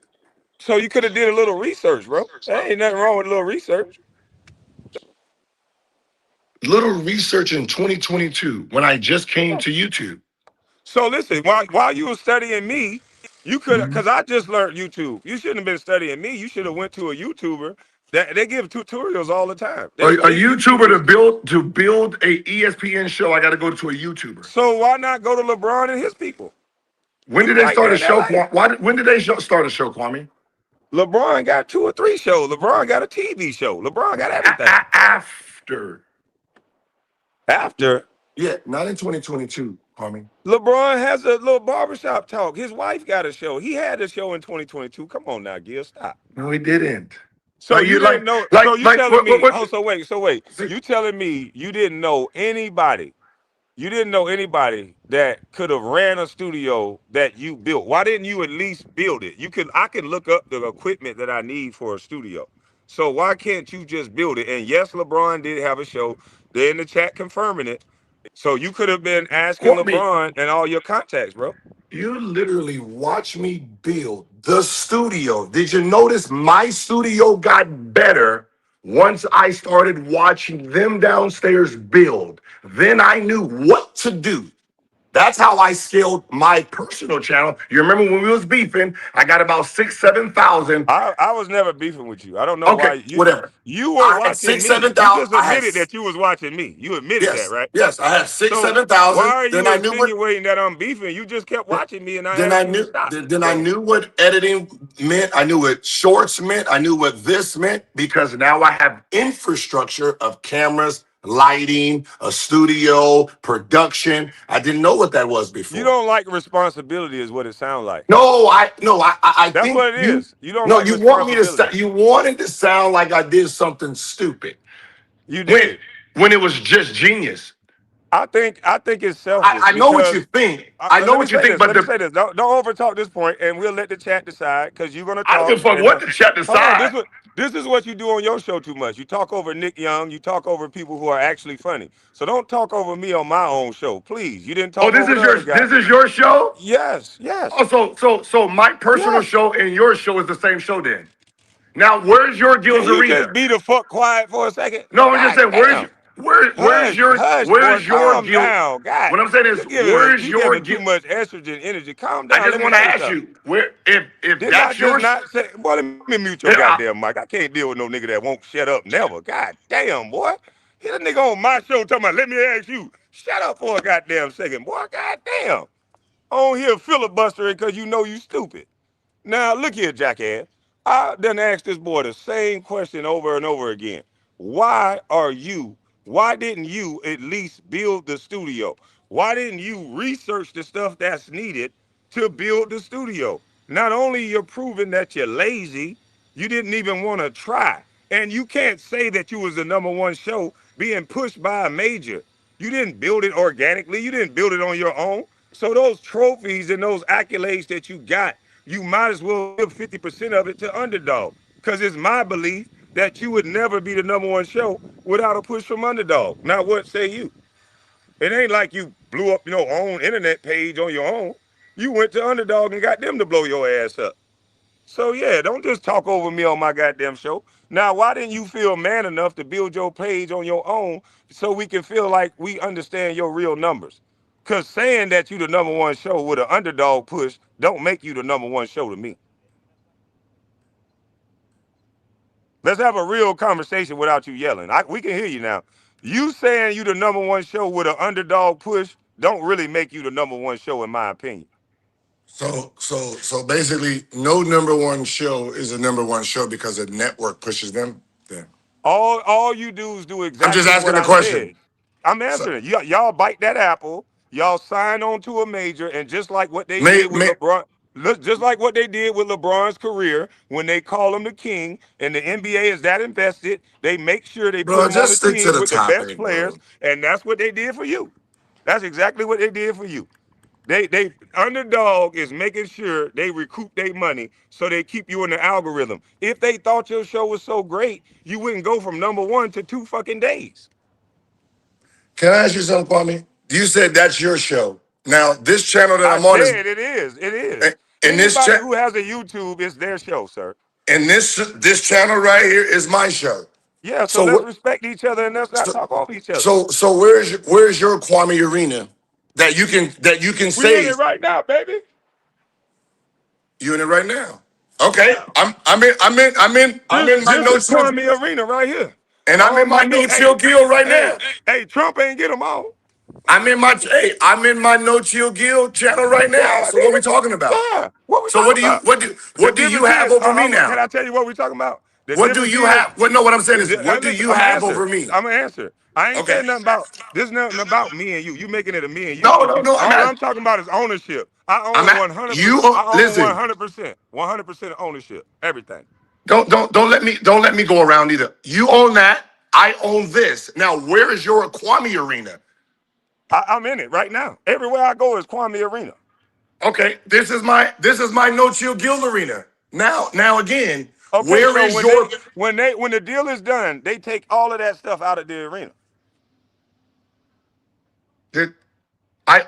so you could have did a little research, bro. There ain't nothing wrong with a little research. Little research in 2022 when I just came to YouTube. So listen, while you were studying me, you could because I just learned YouTube. You shouldn't have been studying me. You should have went to a YouTuber that they give tutorials all the time. There's A big YouTuber YouTubers. to build a ESPN show, I got to go to a YouTuber. So why not go to LeBron and his people? When You did they right start there a in show? LA. When did they start a show, Kwame? LeBron got 2 or 3 shows. LeBron got a TV show. LeBron got everything. After. After Yeah, not in 2022, Kwame. LeBron has a little barbershop talk. His wife got a show. He had a show in 2022. Come on now, Gil, stop. No, he didn't. So Like you you didn't like know. So like you like telling me? what Oh, so wait. see, You telling me you didn't know anybody? You didn't know anybody that could have ran a studio that you built. Why didn't you at least build it? You could. I can look up the equipment that I need for a studio. So why can't you just build it? And yes, LeBron did have a show. They're in the chat confirming it. So you could have been asking Kwame, LeBron and all your contacts, bro. you literally watch me build the studio. Did you notice my studio got better once I started watching them downstairs build? Then I knew what to do. That's how I scaled my personal channel. You remember when we was beefing? I got about 6, 7 thousand. I was never beefing with you. I don't know Okay, why whatever. you were I had watching six, me. seven You thousand. just I had admitted that you was watching me. You admitted that, yes, right? yes. I had six, So seven why thousand. are Then you I knew what. insinuating that I'm beefing? You just kept watching me, and I Then asked I you to knew. stop. Then I So knew what editing meant. I knew what shorts meant. I knew what this meant because now I have infrastructure of cameras, lighting, a studio, production. I didn't know what that was you before. don't like responsibility, is what it sounds like. No, I That's think what it you. is. You don't No, like you want me to. responsibility. You wanted to sound like I did something stupid You when did. when it was just genius. I think it's I selfish know what because you think. I know let me what you say think, this. but Let me say this. Don't overtalk this point, and we'll let the chat decide because you're gonna I don't talk. give a fuck And what the chat hold on, decide. this is what you do on your show too much. You talk over Nick Young. You talk over people who are actually funny. So don't talk over me on my own show, please. You didn't Oh, talk over the other guy. this is your show. Yes, yes, Oh, so my personal yes. show and your show is the same show then. Now, where's your Can Gills you just Arena? be the fuck quiet for a second? No, I'm just God saying, damn. where's Hush, your hush, boy. Calm Gil? down. God, What I'm saying is, where's you your giving too Gil? much estrogen energy. Calm I down. just Let me want to say ask something. you, where if Didn't I that's just your not say, boy, let me mute your yeah, goddamn mic. I can't deal with no nigga that won't shut up never. God damn, boy. Hit a nigga on my show talking about, let me ask you. Shut up for a goddamn second, boy. God damn. On here filibustering because you know you stupid. Now, look here, jackass. I done asked this boy the same question over and over again. Why are you, why didn't you at least build the studio? Why didn't you research the stuff that's needed to build the studio? Not only you're proving that you're lazy, you didn't even want to try. And you can't say that you was the number one show being pushed by a major. You didn't build it organically. You didn't build it on your own. So those trophies and those accolades that you got, you might as well give 50% of it to Underdog. Because it's my belief that you would never be the number one show without a push from Underdog. Now, what say you? It ain't like you blew up your own internet page on your own. You went to Underdog and got them to blow your ass up. So yeah, don't just talk over me on my goddamn show. Now, why didn't you feel man enough to build your page on your own so we can feel like we understand your real numbers? Cause saying that you the number one show with an underdog push don't make you the number one show to me. Let's have a real conversation without you yelling. We can hear you now. You saying you the number one show with an underdog push don't really make you the number one show in my opinion. so basically, no number one show is a number one show because the network pushes them. Then All you dudes do I'm just exactly what asking the I question. said. I'm So, answering it. Y'all bite that apple. Y'all sign on to a major, and just like what they may did with may LeBron, just like what they did with LeBron's career, when they call him the king, and the NBA is that invested, they make sure they put bro, him on the just stick to team the with the best topic, players, bro. and that's what they did for you. That's exactly what they did for you. They underdog is making sure they recoup their money so they keep you in the algorithm. If they thought your show was so great, you wouldn't go from number one to 2 fucking days. Can I ask you something, Kwame? You said that's your show. Now, this channel that I I'm on is said it is. It is. in this Anybody chat. who has a YouTube, it's their show, sir. And this channel right here is my show. Yeah, so So let's what? respect each other and let's not So talk over each other. so where's your Kwame Arena that you can We in say it right now, baby. you in it right now? Okay, Yeah. I'm in my This no is chill, Kwame Arena right here. and I'm All in my my no no chill hey, guild right hey, now. hey, Trump ain't get them all. I'm in my no chill guild channel right now. Yeah, So what nigga. we talking about? Yeah. What we So talking about? The what do you difference have is, over me can now? I tell you what we talking about? The What do difference you is, have? What? No, what I'm saying is, what do listen, you I'm gonna have answer. over me? I'm gonna answer. I ain't Okay. saying nothing about this. Nothing about me and you. You making it a me and you. No, no, no. I'm All at. I'm talking about is ownership. I I'm own at. 100%. You I own listen. 100%. 100% ownership. Everything. Don't let me go around either. You own that. I own this. Now, where is your Kwame arena? I'm in it right now. Everywhere I go is Kwame Arena. Okay, this is my no chill guild arena. Now again, Okay, where so is your? when the deal is done, they take all of that stuff out of the arena. Did I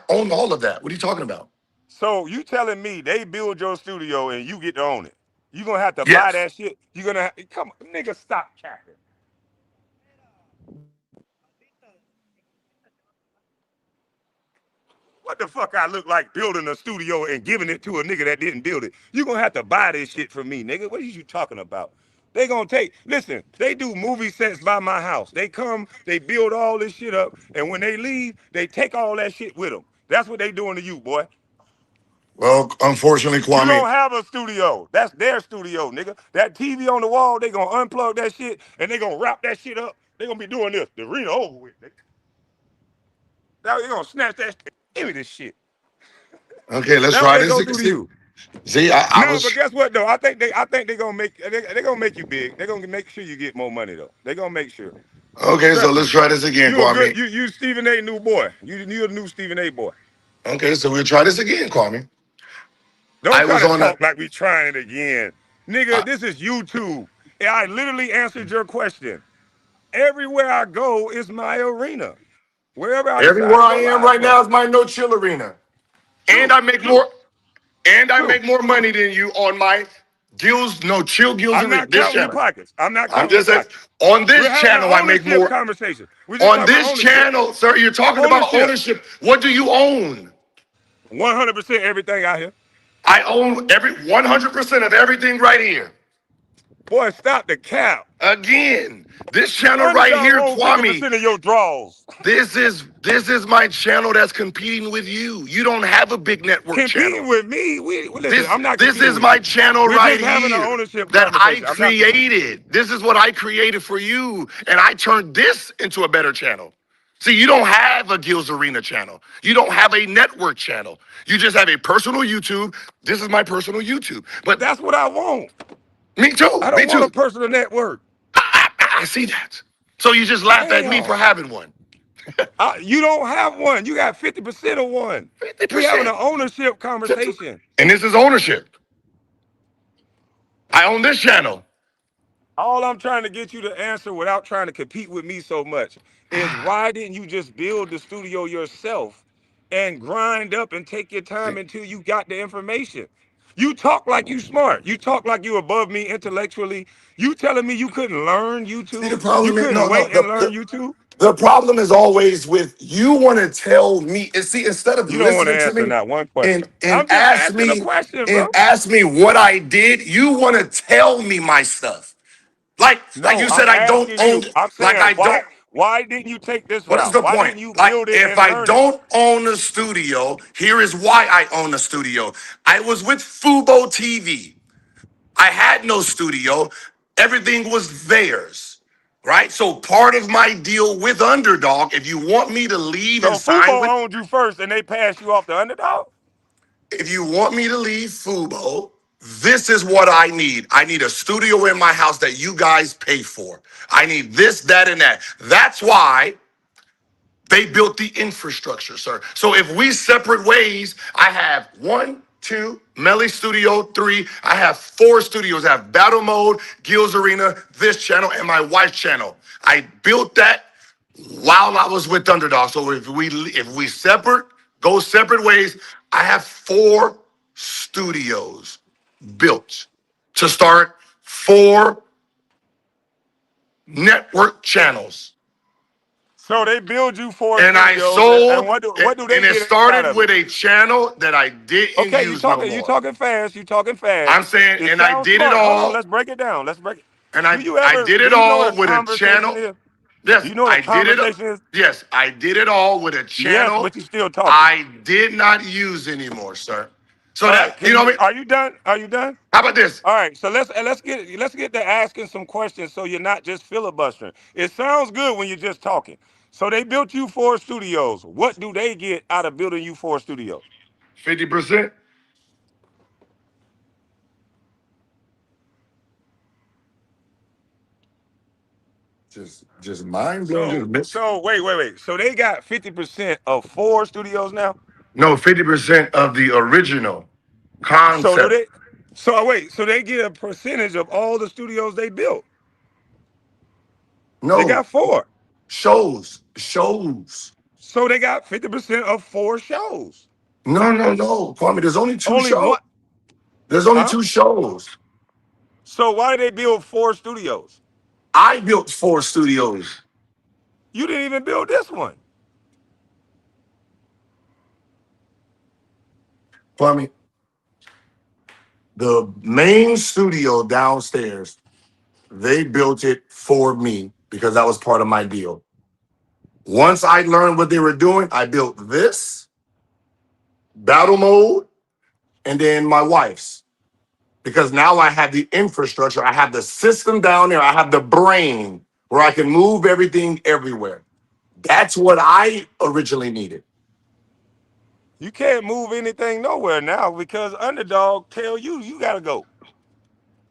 own all of that? What are you talking about? So you telling me they build your studio and you get to own it? You gonna have to buy Yes. that shit. You gonna come, nigga, stop capping. What the fuck I look like building a studio and giving it to a nigga that didn't build it? You gonna have to buy this shit from me, nigga. What are you talking about? They gonna take, listen, they do movie sets by my house. They come, they build all this shit up, and when they leave, they take all that shit with them. That's what they doing to you, boy. Well, unfortunately, You Kwame. don't have a studio. That's their studio, nigga. That TV on the wall, they gonna unplug that shit and they gonna wrap that shit up. They gonna be doing this. The arena over with, nigga. Now they gonna snatch that shit. Give me this shit. Okay, let's That's what try they this. gonna do to See, you. see, I No, but was guess what though? I think they gonna make you big. They gonna make sure you get more money though. They gonna make sure. okay. So Trust let's me. try this again, You a good Kwame. you Stephen A. new boy. You a new Stephen A. boy. Okay, so we'll try this again, Kwame. Don't I try was to on a. talk like we trying it again. Nigga, this is YouTube. And I literally answered your question. Everywhere I go is my arena. Wherever I decide Everywhere to I go am live right from. now is my no chill arena, and True, I make more. And I true. make more money than you on my Gills, no chill Gills I'm arena. not This counting your channel. pockets. I'm not I'm counting your just saying, pockets. on We're this having an channel, I make ownership more. conversation. We're just On talking about this ownership. channel, sir, you're talking about Ownership. ownership. What do you own? 100% everything out here. I own every 100% of everything right here. Boy, stop the cap. Again, this channel right Underdog here, own Kwame. 50% of your draws. This is my channel that's competing with you. You don't have a big network channel. Competing with me. Listen, I'm not This competing is with my you. channel We're right just having an here ownership that I conversation. I'm not competing. created. This is what I created for you, and I turned this into a better channel. See, you don't have a Gills Arena channel. You don't have a network channel. You just have a personal YouTube. This is my personal YouTube. But That's what I want. me too. I Me don't want a too. personal network. I see that. So you just laugh at me Damn. for having one. You don't have one. You got 50% of one. We having an 50%. ownership conversation. And this is ownership. I own this channel. All I'm trying to get you to answer without trying to compete with me so much is why didn't you just build the studio yourself and grind up and take your time See, until you got the information? You talk like you smart. You talk like you above me intellectually. You telling me you couldn't learn the YouTube? You problem is couldn't no, no. wait and learn YouTube? The problem is always with you want to tell me and see instead of You don't want to listening to answer me not one and question. and I'm just ask asking a me question, and bro. ask me what I did, you want to tell me my stuff. Like No, you I'm said I don't asking own you. I'm like saying I don't. why didn't you take this What is route? the Why point? didn't you Like build it if and I learn it? don't own a studio, here is why I own a studio. I was with Fubo TV. I had no studio. Everything was theirs. Right? So part of my deal with Underdog, if you want me to leave and So sign Fubo with owned you first and they passed you off the underdog? if you want me to leave Fubo, this is what I need. I need a studio in my house that you guys pay for. I need this, that, and that. That's why they built the infrastructure, sir. So if we separate ways, I have one, two, Melly Studio, three. I have four studios. I have Battle Mode, Gills Arena, this channel, and my wife's channel. I built that while I was with Underdog. So if we go separate ways, I have four studios built to start four network channels. So they build you four And I studios and sold, what do they and it get out started of it? with a channel that I didn't Okay, use no you more. talking fast, you talking fast. I'm saying, It and I sounds did it smart. Hold on, all, let's break it down. Let's break it. and I did Do it you know what all a with a conversation channel. is? Do Yes, you know what a I did it. conversation is? Yes, I did it all with a Yes, channel but you still talking. I did not use anymore, sir. So All that right, you can know what I you? mean? Are you done? Are you done? How about this? All right, so let's get to asking some questions so you're not just filibustering. It sounds good when you're just talking. So they built you 4 studios. What do they get out of building you 4 studios? 50%. Just mind blowing. So Just miss. so wait. So they got 50% of 4 studios now. No, 50% of the original So do concept. they? So wait. So they get a percentage of all the studios they built. They No got four. shows. So they got 50% of 4 shows. No, Kwame. There's only two Only shows. one, There's only huh? two shows. So why did they build 4 studios? I built 4 studios, You didn't even build this one. Kwame. The main studio downstairs, they built it for me because that was part of my deal. Once I learned what they were doing, I built this battle mode and then my wife's. Because now I have the infrastructure, I have the system down there, I have the brain where I can move everything everywhere. That's what I originally needed. You can't move anything nowhere now because underdog tell you you gotta go.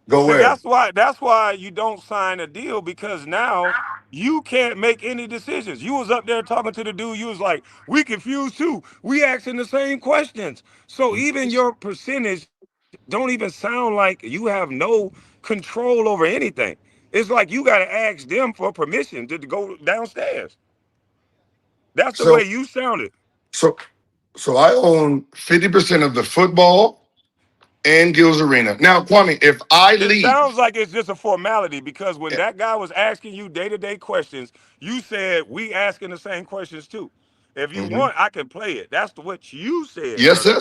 Go See, where? that's why you don't sign a deal because now you can't make any decisions. You was up there talking to the dude. You was like, "We confused too. We asking the same questions." So even your percentage don't even sound like you have no control over anything. It's like you got to ask them for permission to go downstairs. That's the way So you sounded. so so I own 50% of the football and Gills Arena. Now, Kwame, if I It sounds leave, like it's just a formality because when that guy was asking you day-to-day questions, you said we asking the same questions too. If you Mhm. want, I can play it. That's what you said, Yes, brother.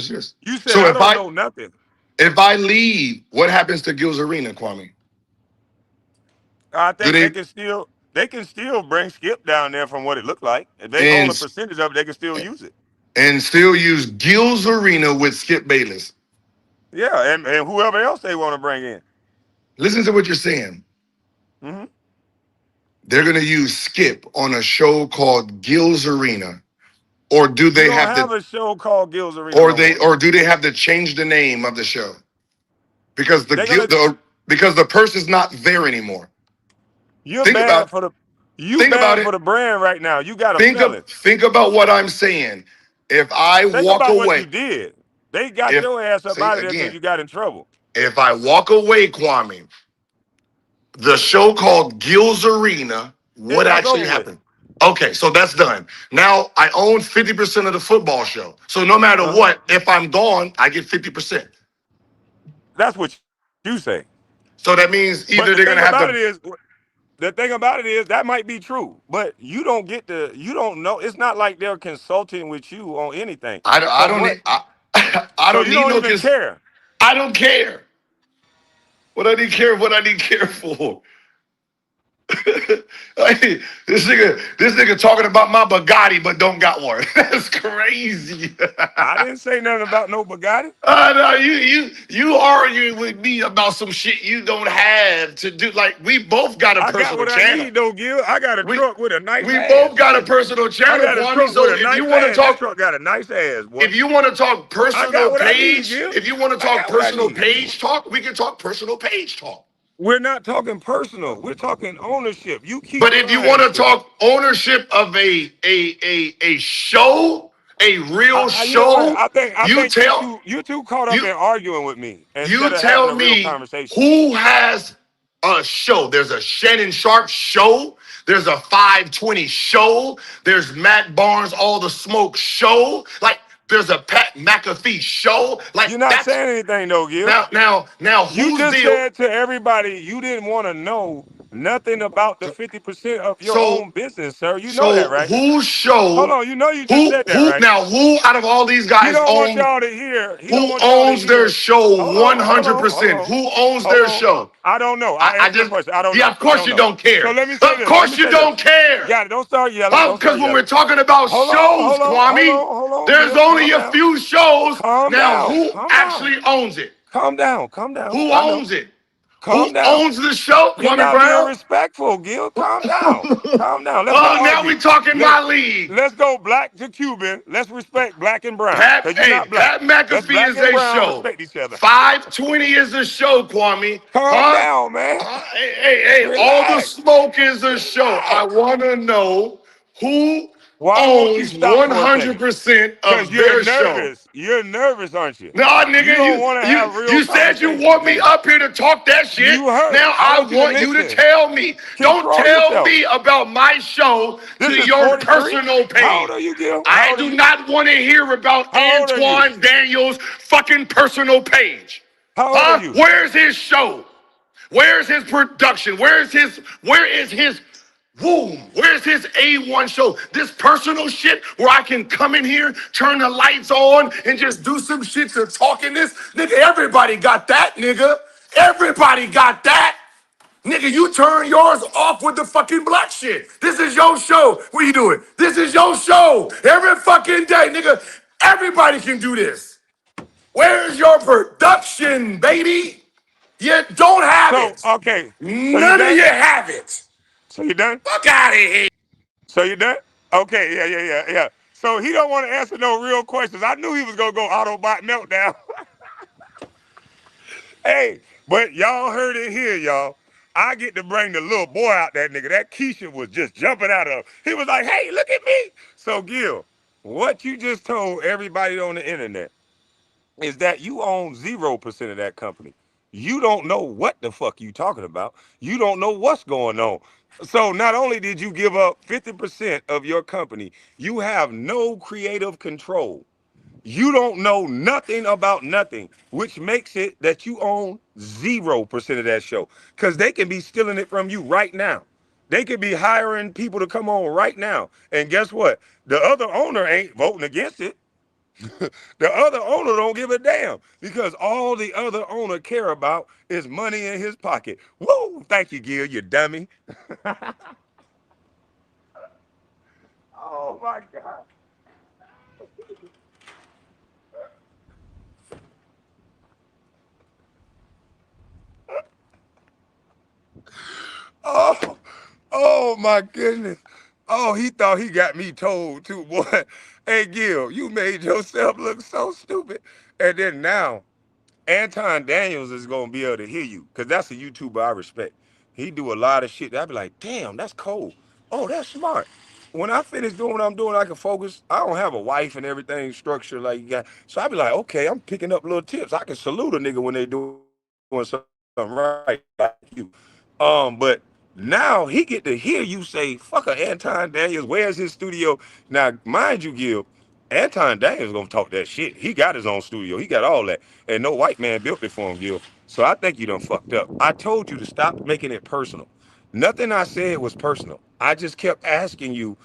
yes. You said So I don't know nothing. if I leave, what happens to Gills Arena, Kwame? I Do think they they can still bring Skip down there from what it looked like. If they own a and percentage of it, they can still use it. and still use Gills Arena with Skip Bayless? Yeah, and whoever else they want to bring in. Listen to what you're saying. Hmm. They're gonna use Skip on a show called Gills Arena, or do You they don't have to, have a show called Gills Arena no more. or do they have to change the name of the show because They're gonna. because the person's not there anymore? You're Think about bad for the. You think about bad it. for the brand right now. You got a felon. Think about what I'm saying. If I Think walk about what you away, did. They got if your ass up say out of there because again, you got in trouble. if I walk away, Kwame, the show called Gills Arena, what That's actually over with. happened? Okay, so that's done. Now I own 50% of the football show. So no matter Uh-huh. what, if I'm gone, I get 50%. That's what you say. So that means But either they're gonna have to. the thing about it is that might be true, but you don't know. It's not like they're consulting with you on anything. I From don't what? need. I So don't you need don't no. even care. I don't care. What I need care. What I need care for. Hey, this nigga talking about my Bugatti, but don't got one. That's crazy. I didn't say nothing about no Bugatti. No, you arguing with me about some shit you don't have to do. Like we both got a I got personal what I channel. need though, Gil. I got a We truck with a nice we both ass. got a personal I channel, got a Kwame. truck with So a nice ass. That truck got a nice ass, boy. if you want to talk I got personal what I need, page, Gil. if you want to I talk got what I personal need. page talk, we can talk personal page talk. We're not talking personal. We're talking ownership. You keep But if you want trying to to. talk ownership of a show, a real You know what? show, I you think tell you're too caught up you in arguing with me you instead of having tell a real me conversation. who has a show. There's a Shannon Sharp show. There's a 520 show. There's Matt Barnes All the Smoke show. Like there's a Pat McAfee show. Like You're not that's saying anything though, Gil. now You whose just deal? said to everybody you didn't want to know nothing about the 50% of your So own business, sir. You know that, so right? whose Hold show? on. You know you just said that, right? Who out of all these He guys don't want own? y'all to hear. He don't Who want y'all to owns their hear. show Hold one on, hold hundred on, hold percent? on, Who owns hold their on. show? I don't know. I I answered your just question. I don't yeah, know. of I course don't you know. don't So care. let me say Of this. Let course me you say this. don't care. Yeah, don't start yelling. Oh, Don't because start when yelling. we're talking about shows, Kwame, Hold on, there's Gil. only a few shows. Calm Now, down. who Calm down. actually owns it? Calm down. Calm down. Who I know. owns it? Who Calm down. owns the show? You're Kwame not being Brown? respectful, Gil. Calm down. Calm down. Let's not Oh, now argue. we talking Let, my league. let's go black to Cuban. Let's respect black and brown. Because you're not black. Pat Let's McAfee black is and a brown show. respect each other. 520 is a show, Kwame. Calm Huh? down, man. Hey, all the Relax. smoke is a show. I Relax. want to know who Why won't you owns stop for a second? 100% Because of their show. You're nervous, aren't you? Nah, You nigga, don't want to have real you said you conversations, want me do you? up here to talk that shit. You hurt. Now I I want you to want you to listen. tell me. Don't Control tell yourself. me about my show This to is your 43. personal How old page. are you, Gil? How I old are do you? not want to hear about How old are you? Antoine Daniels' fucking personal page. How old are Huh? you? Where's his show? Where's his production? Where is his boom? Where's his A1 show? This personal shit where I can come in here, turn the lights on, and just do some shit to talk in this? Nigga, everybody got that, nigga. Everybody got that. Nigga, you turn yours off with the fucking black shit. This is your show. What are you doing? This is your show. Every fucking day, nigga. Everybody can do this. Where's your production, baby? You don't have So, it. okay. So you None of done? you have it. So you done? Fuck out of here. So you done? Okay, yeah. So he don't want to answer no real questions. I knew he was gonna go Autobot meltdown. Hey, but y'all heard it here, y'all. I get to bring the little boy out that nigga. That Keisha was just jumping out of. He was like, hey, look at me. So Gil, what you just told everybody on the internet is that you own 0% of that company. You don't know what the fuck you talking about. You don't know what's going on. So not only did you give up 50% of your company, you have no creative control. You don't know nothing about nothing, which makes it that you own 0% of that show. Because they can be stealing it from you right now. They could be hiring people to come on right now. And guess what? The other owner ain't voting against it. The other owner don't give a damn because all the other owner care about is money in his pocket. Woo! Thank you, Gil, you dummy. Oh my God. Oh, oh my goodness. Oh, he thought he got me told too, boy. Hey, Gil, you made yourself look so stupid. And then now, Anton Daniels is gonna be able to hear you, cause that's a YouTuber I respect. He do a lot of shit. I'd be like, damn, that's cold. Oh, that's smart. When I finish doing what I'm doing, I can focus. I don't have a wife and everything structured like you got. So I'd be like, okay, I'm picking up little tips. I can salute a nigga when they doing something right like you. But now he get to hear you say, fuck a Anton Daniels, where's his studio? Now, mind you, Gil, Anton Daniels gonna talk that shit. He got his own studio. He got all that. And no white man built it for him, Gil. So I think you done fucked up. I told you to stop making it personal. Nothing I said was personal. I just kept asking you,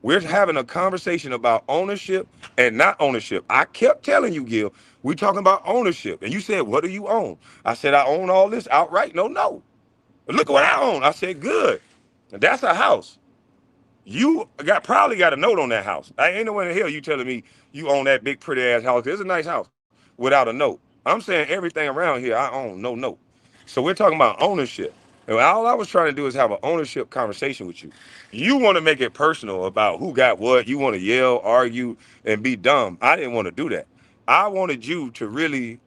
we're having a conversation about ownership and not ownership. I kept telling you, Gil, we're talking about ownership. And you said, what do you own? I said, I own all this outright. No. Look what I own. I said, good. That's a house. You probably got a note on that house. I ain't no in the hell you telling me you own that big pretty ass house. It's a nice house without a note. I'm saying everything around here I own, no note. So we're talking about ownership. And all I was trying to do is have an ownership conversation with you. You want to make it personal about who got what. You want to yell, argue, and be dumb. I didn't want to do that. I wanted you to really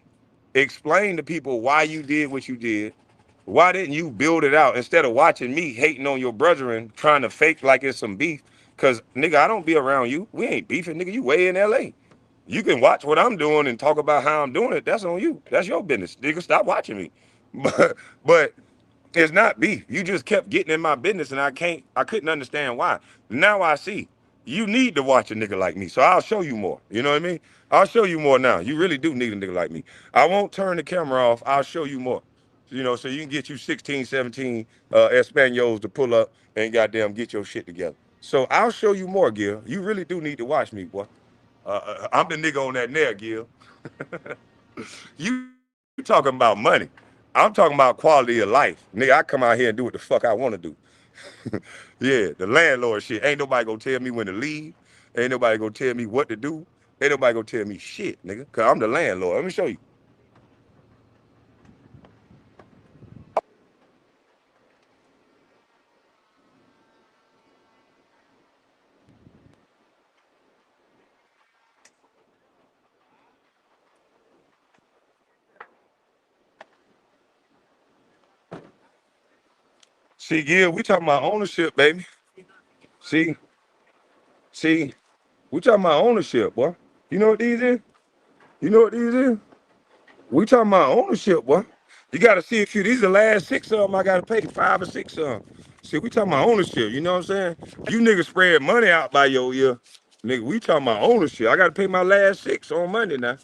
explain to people why you did what you did. Why didn't you build it out instead of watching me hating on your brethren trying to fake like it's some beef? Cause nigga, I don't be around you. We ain't beefing, nigga. You way in LA. You can watch what I'm doing and talk about how I'm doing it. That's on you. That's your business. Nigga, stop watching me. But it's not beef. You just kept getting in my business and I couldn't understand why. Now I see. You need to watch a nigga like me. So I'll show you more. You know what I mean? I'll show you more now. You really do need a nigga like me. I won't turn the camera off. I'll show you more. So you can get you 16, 17 Espanols to pull up and goddamn get your shit together. So I'll show you more, Gil. You really do need to watch me, boy. I'm the nigga on that nair, Gil. You talking about money. I'm talking about quality of life. Nigga, I come out here and do what the fuck I want to do. Yeah, the landlord shit. Ain't nobody gonna tell me when to leave. Ain't nobody gonna tell me what to do. Ain't nobody gonna tell me shit, nigga, cause I'm the landlord. Let me show you. See, yeah, we talking about ownership, baby. See, see, we talking about ownership, boy. You know what these is? You know what these is? We talking about ownership, boy. You got to see a few. These are the last six of them I got to pay, 5 or 6 of them. See, we talking about ownership. You know what I'm saying? You niggas spread money out by your ear. Nigga, we talking about ownership. I got to pay my last 6 on Monday now.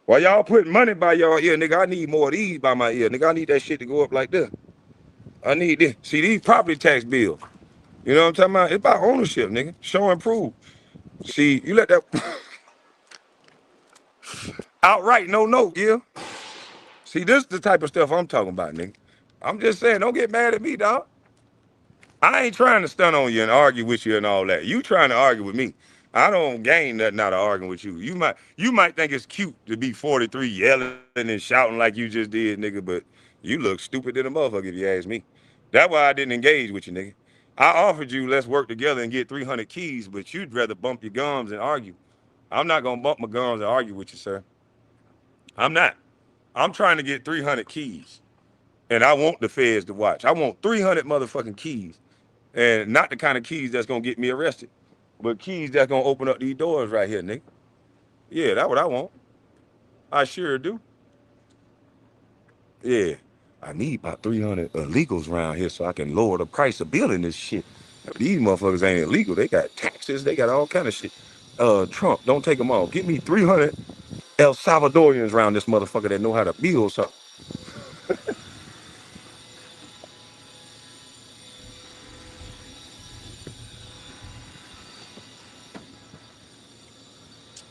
While y'all putting money by y'all ear, nigga, I need more of these by my ear. Nigga, I need that shit to go up like this. I need this. See, these property tax bills. You know what I'm talking about? It's about ownership, nigga. Show and prove. See, you let that outright no, yeah. See, this is the type of stuff I'm talking about, nigga. I'm just saying, don't get mad at me, dog. I ain't trying to stun on you and argue with you and all that. You trying to argue with me. I don't gain nothing out of arguing with you. You might think it's cute to be 43 yelling and shouting like you just did, nigga, but you look stupid than a motherfucker if you ask me. That's why I didn't engage with you, nigga. I offered you let's work together and get 300 keys, but you'd rather bump your gums and argue. I'm not gonna bump my gums and argue with you, sir. I'm not. I'm trying to get 300 keys. And I want the feds to watch. I want 300 motherfucking keys. And not the kind of keys that's gonna get me arrested, but keys that's gonna open up these doors right here, nigga. Yeah, that's what I want. I sure do. Yeah. I need about 300 illegals around here so I can lower the price of building this shit. These motherfuckers ain't illegal. They got taxes. They got all kind of shit. Trump, don't take them all. Give me 300 El Salvadorians around this motherfucker that know how to build something.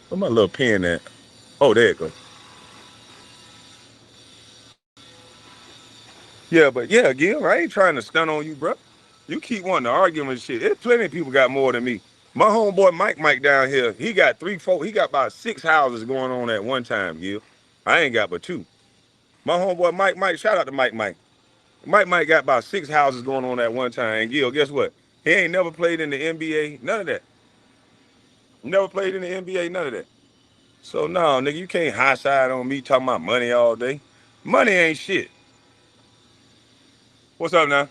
Where my little pen at? Oh, there it goes. Yeah, but yeah, Gil, I ain't trying to stun on you, bro. You keep wanting to argue and shit. There's plenty of people got more than me. My homeboy Mike down here, he got 3, 4, he got about 6 houses going on at one time, Gil. I ain't got but 2. My homeboy Mike, shout out to Mike. Mike got about 6 houses going on at one time. And Gil, guess what? He ain't never played in the NBA, none of that. Never played in the NBA, none of that. So no, nigga, you can't high side on me talking about money all day. Money ain't shit. What's up now?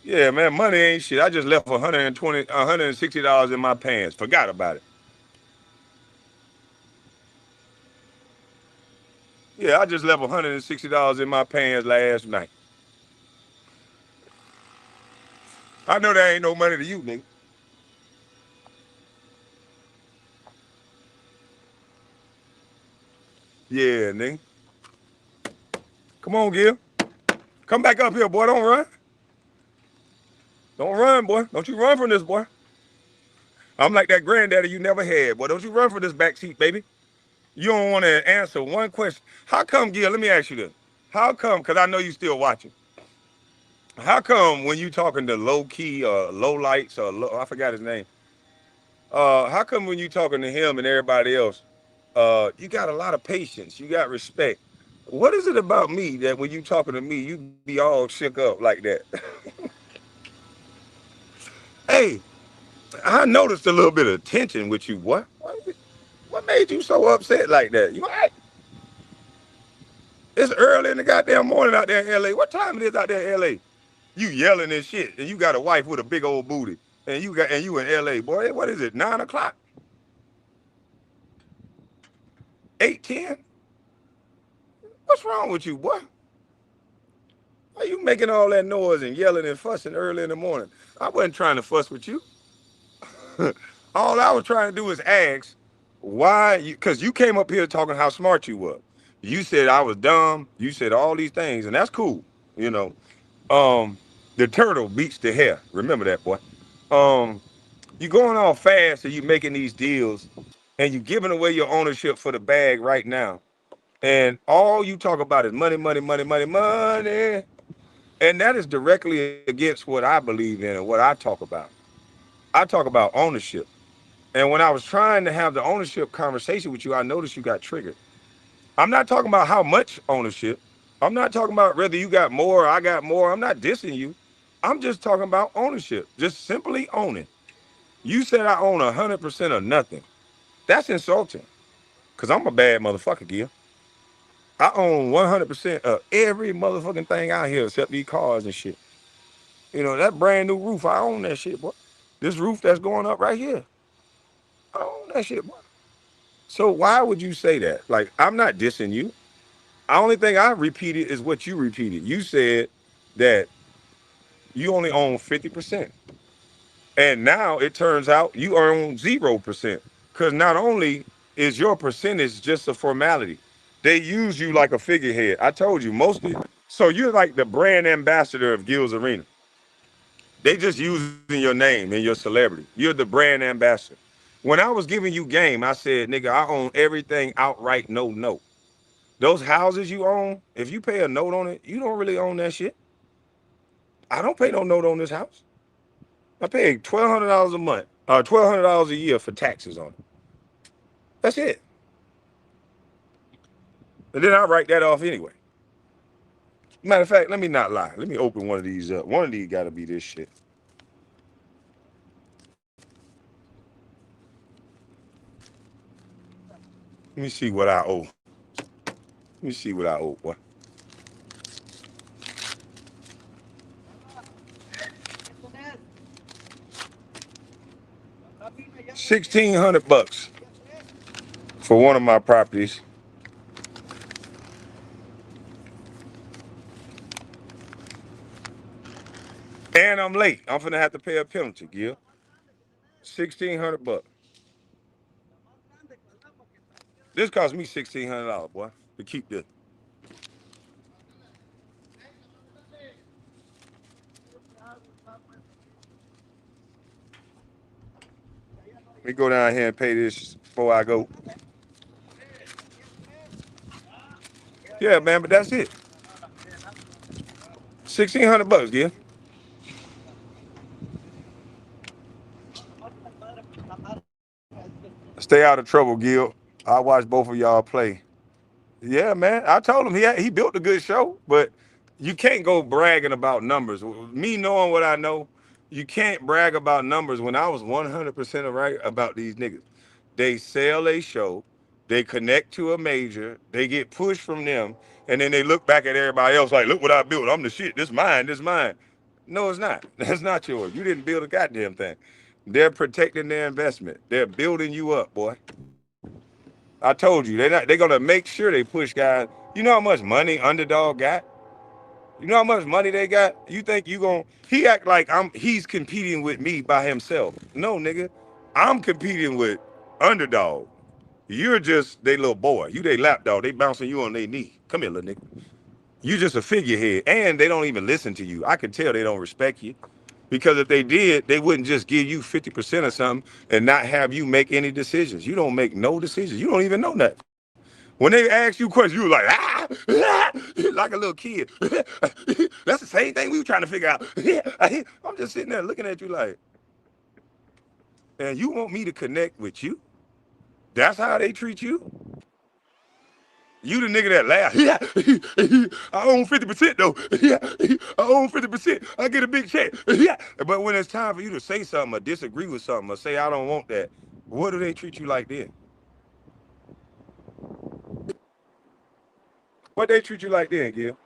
Yeah, man, money ain't shit. I just left 120, $160 in my pants. Forgot about it. Yeah, I just left $160 in my pants last night. I know that ain't no money to you, nigga. Yeah, nigga. Come on, Gil. Come back up here, boy. Don't run. Don't run, boy. Don't you run from this, boy. I'm like that granddaddy you never had, boy. Don't you run from this back seat, baby. You don't want to answer one question. How come, Gil? Let me ask you this. How come? Because I know you still watching. How come when you talking to low key or low lights or I forgot his name? How come when you talking to him and everybody else, you got a lot of patience, you got respect? What is it about me that when you talking to me, you be all shook up like that? Hey, I noticed a little bit of tension with you, boy. What made you so upset like that? You all right? It's early in the goddamn morning out there in LA. What time it is out there in LA? You yelling and shit, and you got a wife with a big old booty, and you in LA, boy. What is it? 9 o'clock? 8:10? What's wrong with you, boy? Why you making all that noise and yelling and fussing early in the morning? I wasn't trying to fuss with you. All I was trying to do is ask why you, because you came up here talking how smart you were. You said I was dumb. You said all these things, and that's cool. You know, um, the turtle beats the hare. Remember that, boy. Um, you going all fast and you making these deals, and you giving away your ownership for the bag right now. And all you talk about is money, money, money, money, money. And that is directly against what I believe in and what I talk about. I talk about ownership. And when I was trying to have the ownership conversation with you, I noticed you got triggered. I'm not talking about how much ownership. I'm not talking about whether you got more or I got more. I'm not dissing you. I'm just talking about ownership. Just simply owning. You said I own 100% of nothing. That's insulting. Cause I'm a bad motherfucker, Gil. I own 100% of every motherfucking thing out here except these cars and shit. That brand new roof, I own that shit, boy. This roof that's going up right here, I own that shit, boy. So why would you say that? Like, I'm not dissing you. The only thing I repeated is what you repeated. You said that you only own 50%. And now it turns out you own 0%. Because not only is your percentage just a formality, they use you like a figurehead. I told you, mostly. So you're like the brand ambassador of Gil's Arena. They just using your name and your celebrity. You're the brand ambassador. When I was giving you game, I said, nigga, I own everything outright, no note. Those houses you own, if you pay a note on it, you don't really own that shit. I don't pay no note on this house. I pay $1,200 a month, $1,200 a year for taxes on it. That's it. And then I write that off anyway. Matter of fact, let me not lie. Let me open one of these up. One of these got to be this shit. Let me see what I owe. Let me see what I owe, boy. 1,600 bucks for one of my properties. And I'm late. I'm finna have to pay a penalty, Gil. 1,600 bucks. This cost me $1,600, boy, to keep this. Let me go down here and pay this before I go. Yeah, man, but that's it. 1,600 bucks, Gil. Stay out of trouble, Gil. I watch both of y'all play. Yeah, man. I told him he built a good show, but you can't go bragging about numbers. Me knowing what I know, you can't brag about numbers when I was 100% right about these niggas. They sell a show, they connect to a major, they get pushed from them, and then they look back at everybody else like, look what I built. I'm the shit. This mine, this mine. No, it's not. That's not yours. You didn't build a goddamn thing. They're protecting their investment. They're building you up, boy. I told you, they're gonna make sure they push guys. You know how much money Underdog got? You know how much money they got? You think he act like he's competing with me by himself. No, nigga. I'm competing with Underdog. You're just they little boy. You they lapdog. They bouncing you on their knee. Come here, little nigga. You just a figurehead. And they don't even listen to you. I can tell they don't respect you. Because if they did, they wouldn't just give you 50% of something and not have you make any decisions. You don't make no decisions. You don't even know nothing. When they ask you questions, you were like, like a little kid. That's the same thing we were trying to figure out. I'm just sitting there looking at you like, and you want me to connect with you? That's how they treat you? You the nigga that laugh. I own 50% though. I own 50%. I get a big check. But when it's time for you to say something or disagree with something or say I don't want that, what do they treat you like then? What they treat you like then, Gil?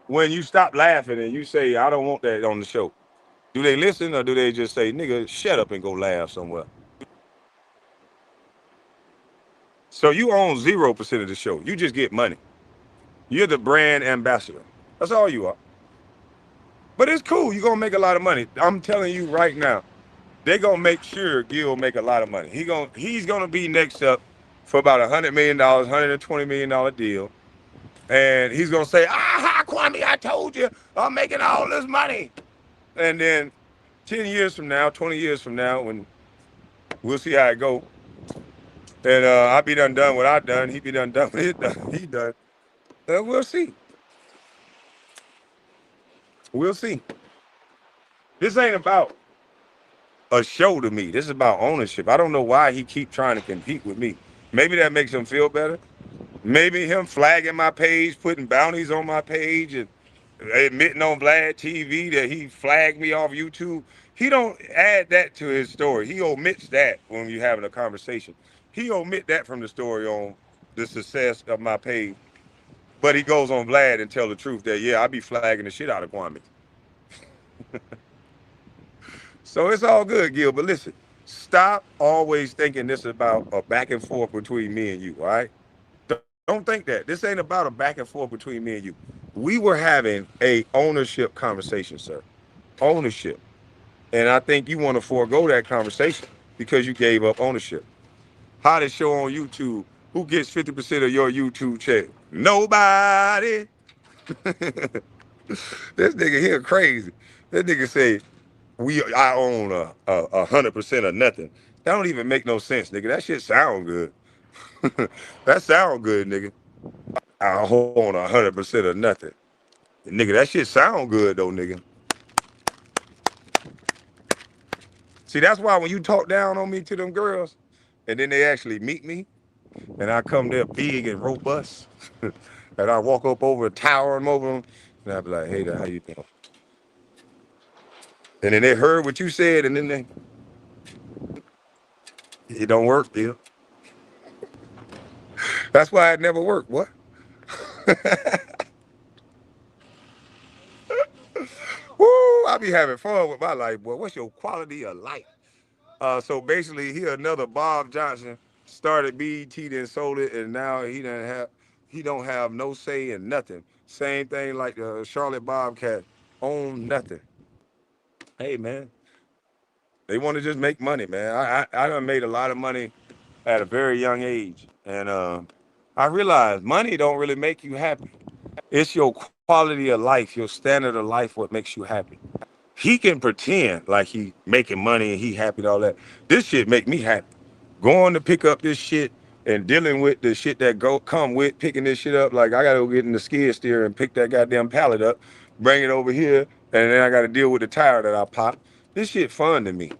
When you stop laughing and you say I don't want that on the show, do they listen or do they just say, nigga, shut up and go laugh somewhere? So you own 0% of the show. You just get money. You're the brand ambassador. That's all you are. But it's cool. You're gonna make a lot of money. I'm telling you right now, they're gonna make sure Gil make a lot of money. He's gonna be next up for about $100 million, $120 million deal. And he's gonna say, Kwame, I told you I'm making all this money. And then 10 years from now, 20 years from now, when we'll see how it go. And I be done what I done. He be done what he done. We'll see. We'll see. This ain't about a show to me. This is about ownership. I don't know why he keep trying to compete with me. Maybe that makes him feel better. Maybe him flagging my page, putting bounties on my page, and admitting on Vlad TV that he flagged me off YouTube. He don't add that to his story. He omits that when you're having a conversation. He omit that from the story on the success of my page. But he goes on Vlad and tell the truth that, yeah, I be flagging the shit out of Kwame. So it's all good, Gil. But listen, stop always thinking this is about a back and forth between me and you, all right? Don't think that. This ain't about a back and forth between me and you. We were having a ownership conversation, sir. Ownership. And I think you want to forego that conversation because you gave up ownership. Hottest show on YouTube. Who gets 50% of your YouTube check? Nobody. This nigga here crazy. This nigga say I own 100% of nothing. That don't even make no sense, nigga. That shit sound good. That sound good, nigga. I own 100% of nothing. Nigga, that shit sound good though, nigga. See, that's why when you talk down on me to them girls, and then they actually meet me, and I come there big and robust, and I walk up over, tower them over them, and I be like, hey, how you doing? And then they heard what you said, and then it don't work, deal. That's why it never worked. What? Woo! I be having fun with my life, boy. What's your quality of life? So basically, he another Bob Johnson started BET, then sold it, and now he don't have no say in nothing. Same thing like the Charlotte Bobcat own nothing. Hey man, they want to just make money, man. I done made a lot of money at a very young age, and I realized money don't really make you happy. It's your quality of life, your standard of life, what makes you happy. He can pretend like he making money and he happy and all that. This shit make me happy. Going to pick up this shit and dealing with the shit that go come with picking this shit up. Like I gotta go get in the skid steer and pick that goddamn pallet up, bring it over here, and then I gotta deal with the tire that I popped. This shit fun to me.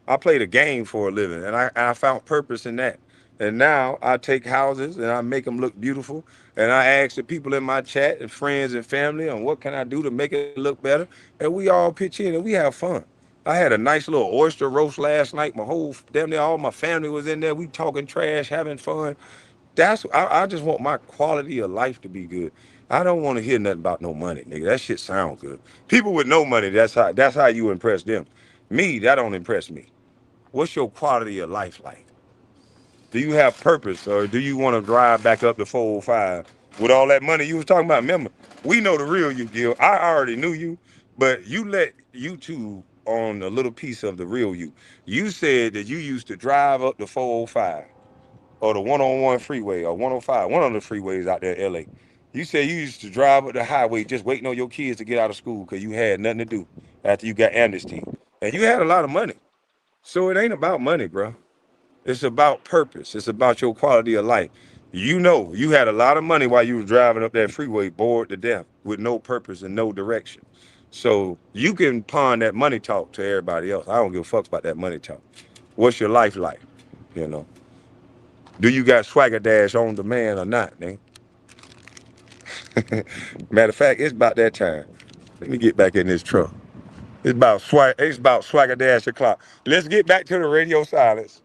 I played a game for a living, and I found purpose in that. And now I take houses and I make them look beautiful. And I ask the people in my chat and friends and family on what can I do to make it look better. And we all pitch in and we have fun. I had a nice little oyster roast last night. My whole damn near all my family was in there. We talking trash, having fun. I just want my quality of life to be good. I don't want to hear nothing about no money, nigga. That shit sounds good. People with no money, that's how you impress them. Me, that don't impress me. What's your quality of life like? Do you have purpose, or do you want to drive back up to 405 with all that money you was talking about? Remember, we know the real you, Gil. I already knew you, but you let YouTube on a little piece of the real you. You said that you used to drive up the 405 or the 101 freeway or 105, one of the freeways out there in LA. You said you used to drive up the highway just waiting on your kids to get out of school because you had nothing to do after you got amnesty. And you had a lot of money. So it ain't about money, bro. It's about purpose. It's about your quality of life. You know, you had a lot of money while you was driving up that freeway, bored to death, with no purpose and no direction. So you can pawn that money talk to everybody else. I don't give a fuck about that money talk. What's your life like? You know, do you got swagger dash on demand or not, man? Matter of fact, it's about that time. Let me get back in this truck. It's about swagger dash o'clock. Let's get back to the radio silence.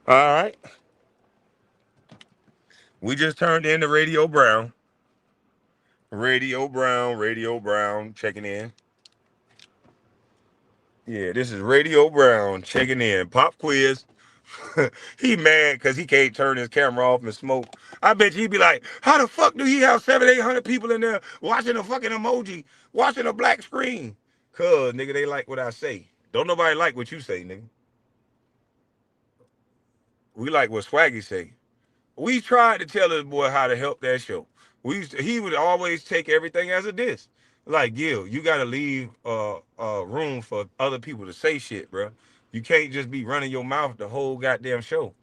All right. We just turned into Radio Brown. Radio Brown checking in. Yeah, this is Radio Brown checking in. Pop quiz. He mad because he can't turn his camera off and smoke. I bet you he'd be like, how the fuck do he have 800 people in there watching a fucking emoji, watching a black screen? Cuz, nigga, they like what I say. Don't nobody like what you say, nigga. We like what Swaggy say. We tried to tell this boy how to help that show. He would always take everything as a diss. Like, Gil, you gotta leave room for other people to say shit, bro. You can't just be running your mouth the whole goddamn show.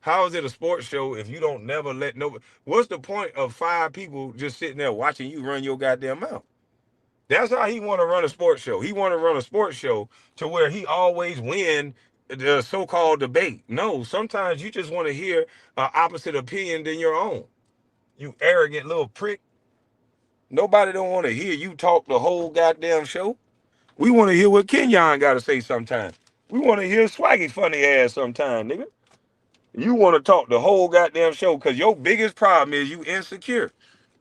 How is it a sports show if you don't never let nobody? What's the point of 5 people just sitting there watching you run your goddamn mouth? That's how he want to run a sports show. He want to run a sports show to where he always win the so-called debate. No, sometimes you just want to hear an opposite opinion than your own. You arrogant little prick. Nobody don't want to hear you talk the whole goddamn show. We want to hear what Kenyon got to say sometime. We want to hear Swaggy funny ass sometime, nigga. You want to talk the whole goddamn show because your biggest problem is you insecure.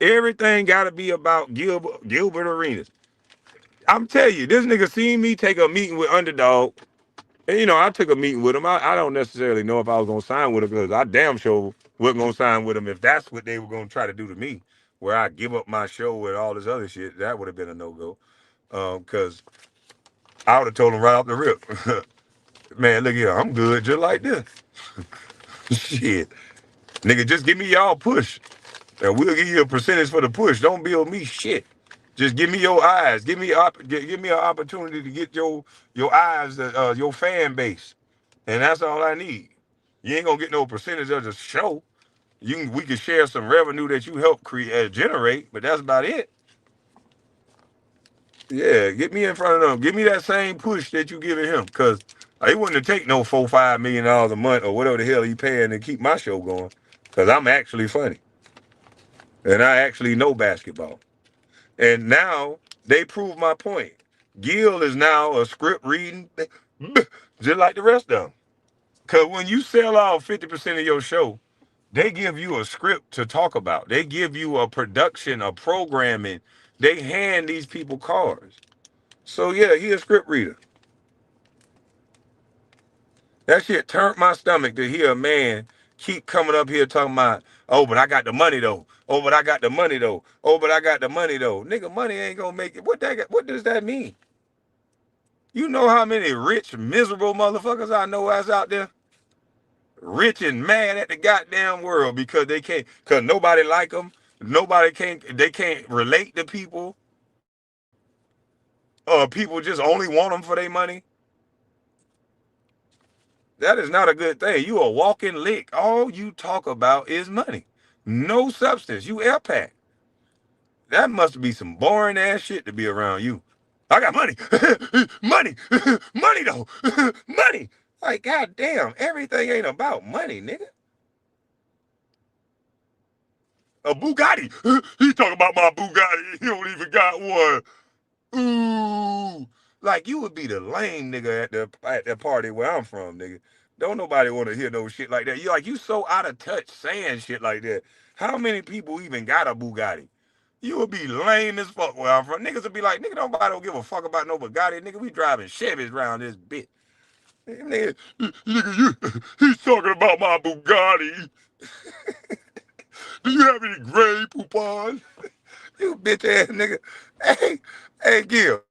Everything got to be about Gilbert Arenas. I'm telling you, this nigga seen me take a meeting with Underdog. And, I took a meeting with him. I don't necessarily know if I was going to sign with him because I damn sure wasn't going to sign with him if that's what they were going to try to do to me, where I give up my show and all this other shit. That would have been a no-go. Because I would have told him right off the rip. Man, look here, I'm good just like this. Shit. Nigga, just give me y'all push. And we'll give you a percentage for the push. Don't bill me shit. Just give me your eyes. Give me an opportunity to get your eyes, your fan base, and that's all I need. You ain't gonna get no percentage of the show. We can share some revenue that you help create generate, but that's about it. Yeah, get me in front of them. Give me that same push that you giving him, cause he wouldn't take no $4-5 million a month or whatever the hell he paying to keep my show going. Cause I'm actually funny, and I actually know basketball. And now they prove my point. Gil is now a script reading, just like the rest of them. Because when you sell out 50% of your show, they give you a script to talk about. They give you a production, a programming. They hand these people cards. So yeah, he a script reader. That shit turned my stomach to hear a man keep coming up here talking about, oh, but I got the money though. Oh, but I got the money though. Oh, but I got the money though. Nigga, money ain't gonna make it. What does that mean? You know how many rich, miserable motherfuckers I know that's out there? Rich and mad at the goddamn world because nobody like them. They can't relate to people. People just only want them for their money. That is not a good thing. You a walking lick. All you talk about is money. No substance. You air pack. That must be some boring ass shit to be around you. I got money. Money. Money though. Money. Like, goddamn, everything ain't about money, nigga. A Bugatti. He talking about my Bugatti. He don't even got one. Ooh. Like, you would be the lame nigga at the party where I'm from, nigga. Don't nobody want to hear no shit like that. You so out of touch saying shit like that. How many people even got a Bugatti? You would be lame as fuck where I'm from. Niggas would be like, nigga, nobody don't give a fuck about no Bugatti. Nigga, we driving Chevys around this bitch. Nigga, he's talking about my Bugatti. Do you have any gray poupon? You bitch ass nigga. Hey, hey, Gil,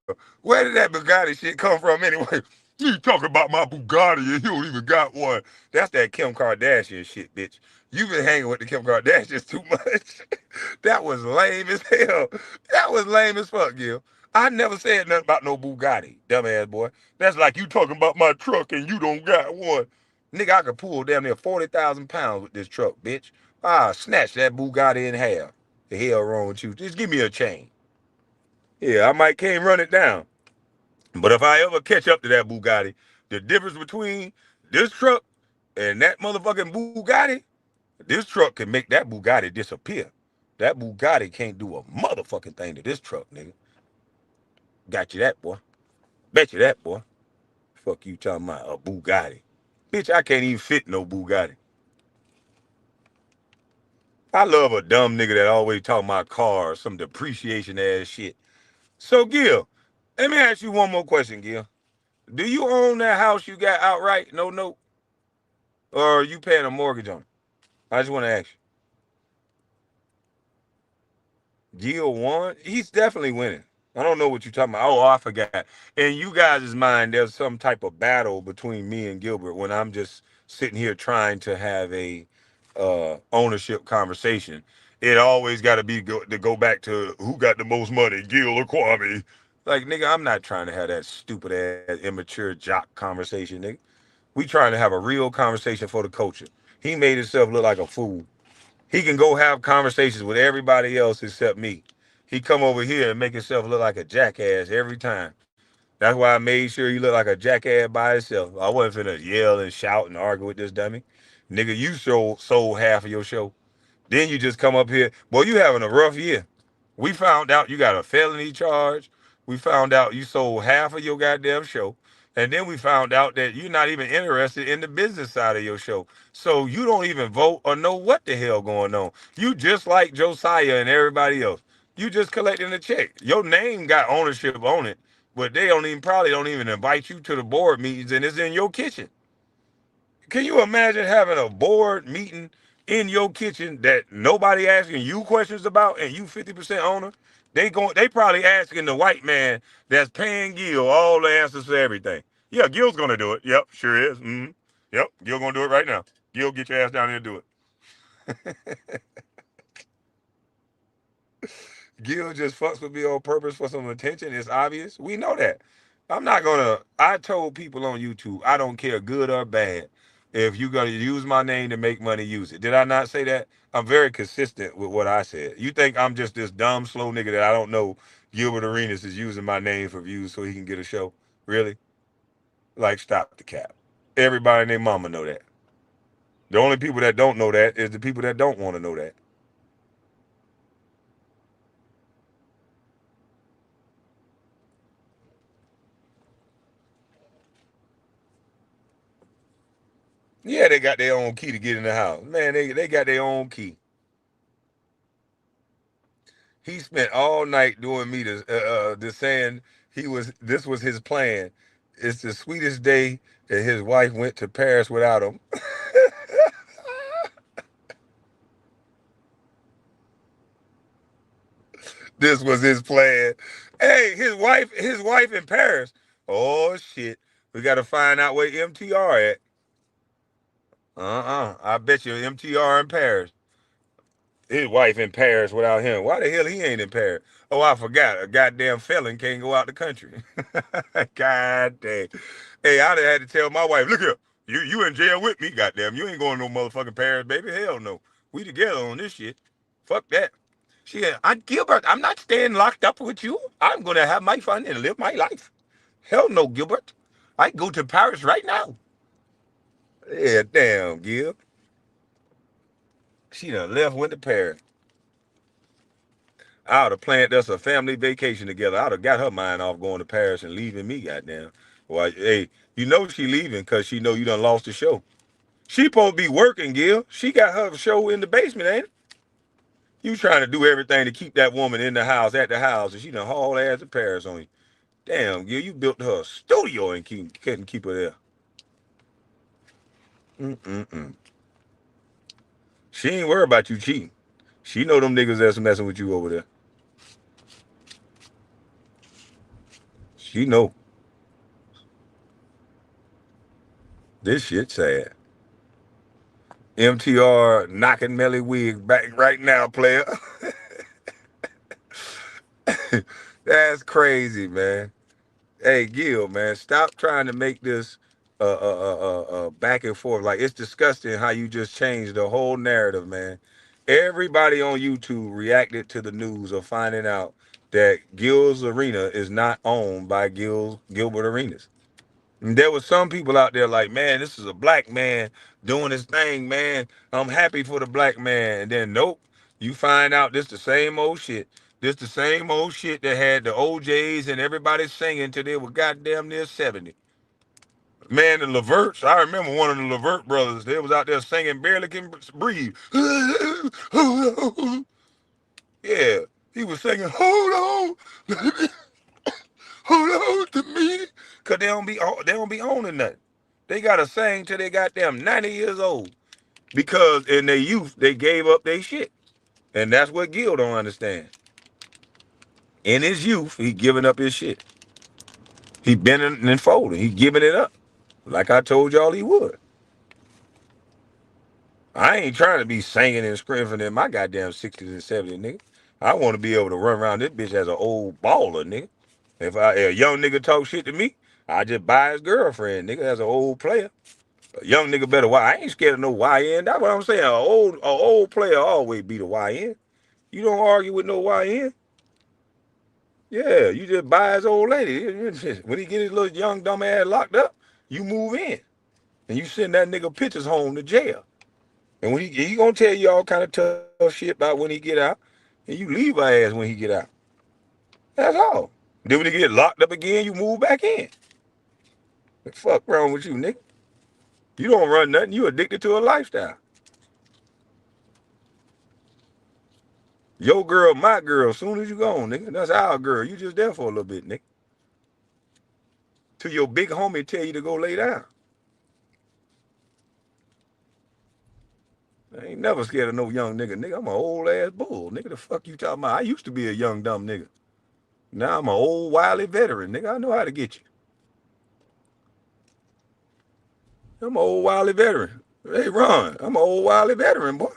where did that Bugatti shit come from anyway? You talking about my Bugatti and you don't even got one. That's that Kim Kardashian shit, bitch. You been hanging with the Kim Kardashians too much. That was lame as hell. That was lame as fuck, Gil. I never said nothing about no Bugatti, dumbass boy. That's like you talking about my truck and you don't got one. Nigga, I could pull down there 40,000 pounds with this truck, bitch. Snatch that Bugatti in half. The hell wrong with you? Just give me a chain. Yeah, I might can't run it down. But if I ever catch up to that Bugatti, the difference between this truck and that motherfucking Bugatti, this truck can make that Bugatti disappear. That Bugatti can't do a motherfucking thing to this truck, nigga. Got you that, boy. Bet you that, boy. Fuck you talking about a Bugatti. Bitch, I can't even fit no Bugatti. I love a dumb nigga that always talking about cars, some depreciation ass shit. So, Gil, let me ask you one more question, Gil. Do you own that house you got outright, no note? Or are you paying a mortgage on it? I just want to ask you. Gil won? He's definitely winning. I don't know what you're talking about. Oh, I forgot. In you guys' mind, there's some type of battle between me and Gilbert when I'm just sitting here trying to have a ownership conversation. It always got to be to go back to who got the most money, Gil or Kwame. Like, nigga, I'm not trying to have that stupid ass immature jock conversation, nigga. We trying to have a real conversation for the culture. He made himself look like a fool. He can go have conversations with everybody else except me. He come over here and make himself look like a jackass every time. That's why I made sure he looked like a jackass by himself. I wasn't finna yell and shout and argue with this dummy. Nigga, you sold half of your show. Then you just come up here. Boy, you having a rough year. We found out you got a felony charge. We found out you sold half of your goddamn show. And then we found out that you're not even interested in the business side of your show. So you don't even vote or know what the hell going on. You just like Josiah and everybody else. You just collecting a check. Your name got ownership on it, but they don't even probably don't even invite you to the board meetings and it's in your kitchen. Can you imagine having a board meeting in your kitchen that nobody asking you questions about and you 50% owner? They probably asking the white man that's paying Gil all the answers to everything. Yeah, Gil's gonna do it. Yep, sure is. Yep, Gil gonna do it right now. Gil, get your ass down here and do it. Gil just fucks with me on purpose for some attention. It's obvious. We know that. I told people on YouTube, I don't care good or bad. If you're gonna use my name to make money, use it. Did I not say that? I'm very consistent with what I said. You think I'm just this dumb, slow nigga that I don't know Gilbert Arenas is using my name for views so he can get a show? Really? Like, stop the cap. Everybody and their mama know that. The only people that don't know that is the people that don't want to know that. Yeah, they got their own key to get in the house. Man, they got their own key. He spent all night doing me this saying this was his plan. It's the sweetest day that his wife went to Paris without him. This was his plan. Hey, his wife in Paris. Oh shit. We gotta find out where MTR at. I bet you MTR in Paris. His wife in Paris without him. Why the hell he ain't in Paris? Oh, I forgot. A goddamn felon can't go out the country. God damn. Hey, I'd have had to tell my wife, look here, you in jail with me, goddamn. You ain't going to no motherfucking Paris, baby. Hell no. We together on this shit. Fuck that. She said, Gilbert, I'm not staying locked up with you. I'm gonna have my fun and live my life. Hell no, Gilbert. I go to Paris right now. Yeah, damn, Gil. She done left, went to Paris. I would have planned us a family vacation together. I'd have got her mind off going to Paris and leaving me, goddamn. Well, hey, you know she leaving because she know you done lost the show. She supposed to be working, Gil. She got her show in the basement, ain't it? You trying to do everything to keep that woman in the house, at the house, and she done hauled ass to Paris on you. Damn, Gil, you built her a studio and couldn't keep her there. Mm-mm-mm. She ain't worried about you cheating. She know them niggas that's messing with you over there. She know. This shit sad. MTR knocking Melly Wig back right now, player. That's crazy, man. Hey, Gil, man, stop trying to make this back and forth. Like, it's disgusting how you just changed the whole narrative, man. Everybody on YouTube reacted to the news of finding out that Gil's Arena is not owned by Gilbert Arenas. And there was some people out there like, man, this is a black man doing his thing, man. I'm happy for the black man. And then nope, you find out this the same old shit. This the same old shit that had the OJs and everybody singing till they were goddamn near 70. Man, the Leverts, I remember one of the Levert brothers, they was out there singing Barely Can Breathe. Yeah, he was singing, hold on, hold on to me. Cause they don't be owning nothing. They gotta sing till they goddamn 90 years old. Because in their youth, they gave up their shit. And that's what Gil don't understand. In his youth, he giving up his shit. He bending and folding. He giving it up. Like I told y'all he would. I ain't trying to be singing and screaming in my goddamn 60s and 70s, nigga. I want to be able to run around this bitch as an old baller, nigga. If a young nigga talk shit to me, I just buy his girlfriend, nigga, as an old player. A young nigga better. I ain't scared of no YN. That's what I'm saying. A old player always be the YN. You don't argue with no YN. Yeah, you just buy his old lady. When he get his little young dumb ass locked up, you move in and you send that nigga pictures home to jail. And when he gonna tell you all kind of tough shit about when he get out, and you leave her ass when he get out. That's all. Then when he get locked up again, you move back in. The fuck wrong with you, nigga? You don't run nothing. You addicted to a lifestyle. Your girl, my girl. Soon as you gone, nigga, that's our girl. You just there for a little bit, nigga. Till your big homie tell you to go lay down. I ain't never scared of no young nigga. Nigga, I'm an old ass bull. Nigga, the fuck you talking about? I used to be a young dumb nigga. Now I'm an old wily veteran. Nigga, I know how to get you. I'm an old wily veteran. Hey, Ron, I'm an old wily veteran, boy.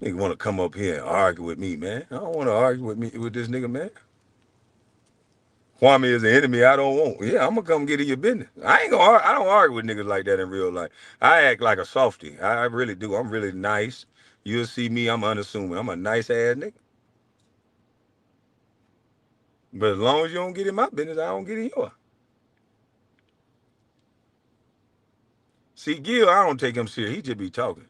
Nigga want to come up here and argue with me, man. I don't want to argue with this nigga, man. Kwame is an enemy I don't want. Yeah, I'm gonna come get in your business. I ain't gonna. I don't argue with niggas like that in real life. I act like a softie. I really do. I'm really nice. You'll see me. I'm unassuming. I'm a nice ass nigga. But as long as you don't get in my business, I don't get in yours. See, Gil, I don't take him serious. He just be talking.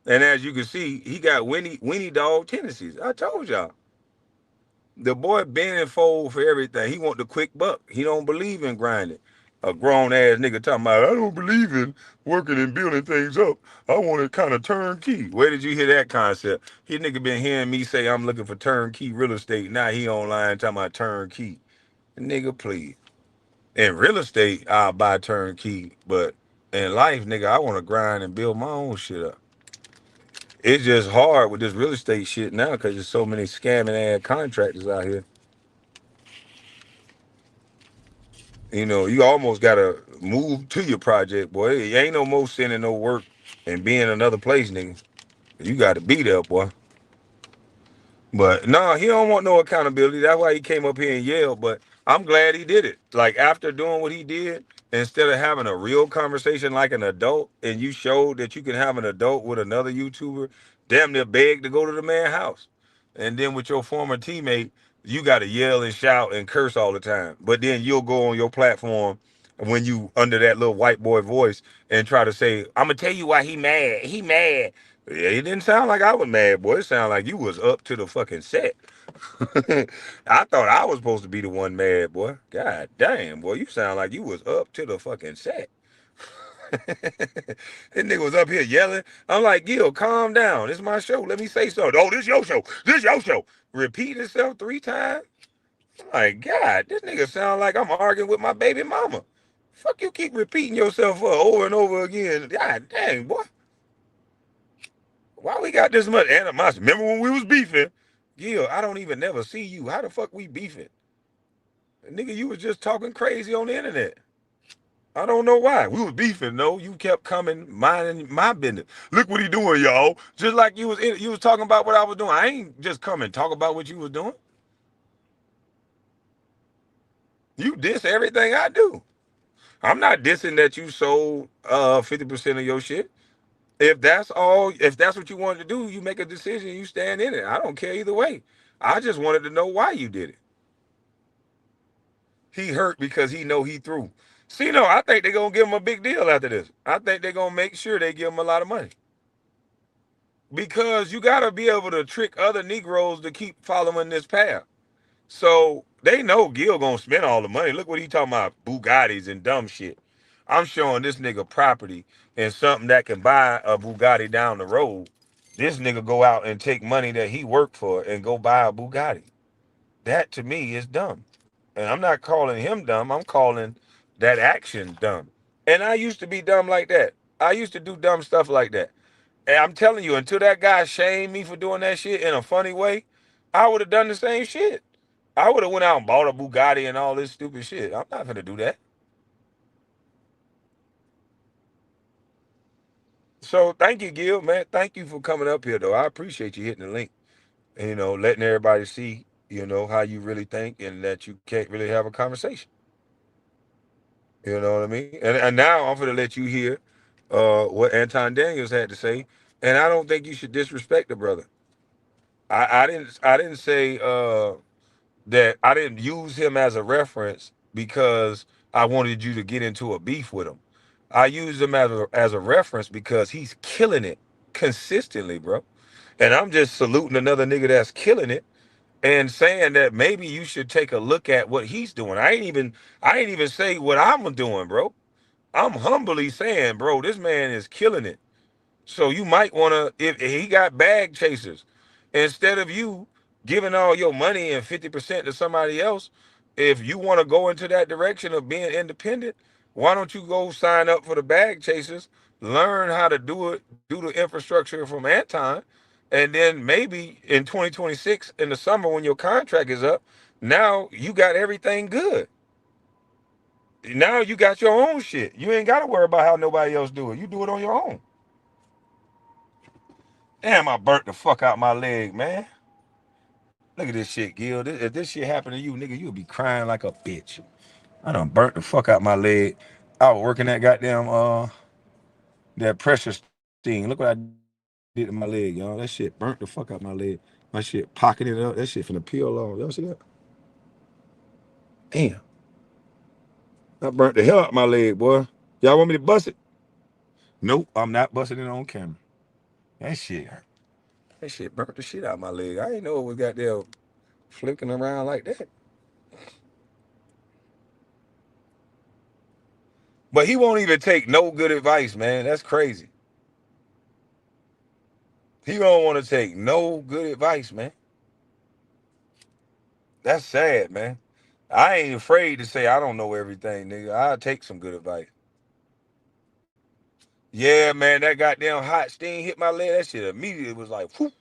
And as you can see, he got Winnie dog tendencies. I told y'all. The boy bend and fold for everything. He want the quick buck. He don't believe in grinding. A grown ass nigga talking about, I don't believe in working and building things up. I want it kind of turnkey. Where did you hear that concept? He nigga been hearing me say I'm looking for turnkey real estate. Now he online talking about turnkey. Nigga, please. In real estate, I'll buy turnkey, but in life, nigga, I want to grind and build my own shit up. It's just hard with this real estate shit now because there's so many scamming ass contractors out here. You know, you almost gotta move to your project, boy. It ain't no more sending no work and being another place, nigga. You gotta be there, boy. But no, he don't want no accountability. That's why he came up here and yelled. But I'm glad he did it. Like after doing what he did, instead of having a real conversation like an adult, and you showed that you can have an adult with another YouTuber, damn near beg to go to the man's house. And then with your former teammate, you gotta yell and shout and curse all the time. But then you'll go on your platform when you under that little white boy voice and try to say, I'm gonna tell you why he mad. He mad. Yeah, it didn't sound like I was mad, boy. It sounded like you was up to the fucking set. I thought I was supposed to be the one mad, boy. God damn, boy. You sound like you was up to the fucking set. This nigga was up here yelling. I'm like, Gil, calm down. This is my show. Let me say something. Oh, this your show. This your show. Repeat itself 3 times. I'm like, God, this nigga sound like I'm arguing with my baby mama. Fuck you keep repeating yourself over and over again. God dang, boy. Why we got this much animosity? Remember when we was beefing? Gil, I don't even never see you. How the fuck we beefing? Nigga, you was just talking crazy on the internet. I don't know why. We was beefing, no. You kept coming, minding my business. Look what he doing, y'all. Just like you was talking about what I was doing. I ain't just come and talk about what you was doing. You diss everything I do. I'm not dissing that you sold 50% of your shit. If that's all, if that's what you wanted to do, you make a decision, you stand in it. I don't care either way. I just wanted to know why you did it. He hurt because he know he threw. See, no, I think they're gonna give him a big deal after this. I think they're gonna make sure they give him a lot of money. Because you gotta be able to trick other Negroes to keep following this path. So they know Gil gonna spend all the money. Look what he talking about, Bugattis and dumb shit. I'm showing this nigga property and something that can buy a Bugatti down the road. This nigga go out and take money that he worked for and go buy a Bugatti. That to me is dumb. And I'm not calling him dumb. I'm calling that action dumb. And I used to be dumb like that. I used to do dumb stuff like that. And I'm telling you, until that guy shamed me for doing that shit in a funny way, I would have done the same shit. I would have went out and bought a Bugatti and all this stupid shit. I'm not gonna do that. So thank you, Gil, man. Thank you for coming up here, though. I appreciate you hitting the link. And, letting everybody see, how you really think and that you can't really have a conversation. You know what I mean? And now I'm gonna let you hear what Anton Daniels had to say. And I don't think you should disrespect the brother. I didn't say that I didn't use him as a reference because I wanted you to get into a beef with him. I used him as a reference because he's killing it consistently, bro. And I'm just saluting another nigga that's killing it and saying that maybe you should take a look at what he's doing. I ain't even say what I'm doing, bro. I'm humbly saying, bro, this man is killing it. So you might want to, if he got bag chasers, instead of you giving all your money and 50% to somebody else, if you want to go into that direction of being independent, why don't you go sign up for the bag chasers, learn how to do it, do the infrastructure from Anton, and then maybe in 2026 in the summer when your contract is up, now you got everything good. Now you got your own shit. You ain't got to worry about how nobody else do it. You do it on your own. Damn, I burnt the fuck out my leg, man. Look at this shit, Gil. If this shit happened to you, nigga, you'll be crying like a bitch. I done burnt the fuck out my leg. I was working that goddamn that pressure steam. Look what I did to my leg, y'all. That shit burnt the fuck out my leg. My shit pocketed it up. That shit finna peel off. Y'all see that? Damn. I burnt the hell out my leg, boy. Y'all want me to bust it? Nope, I'm not busting it on camera. That shit, that shit burnt the shit out of my leg. I didn't know it was goddamn flicking around like that. But he won't even take no good advice, man. That's crazy. He don't want to take no good advice, man. That's sad, man. I ain't afraid to say I don't know everything, nigga. I'll take some good advice. Yeah, man, that goddamn hot steam hit my leg. That shit immediately was like, whoop.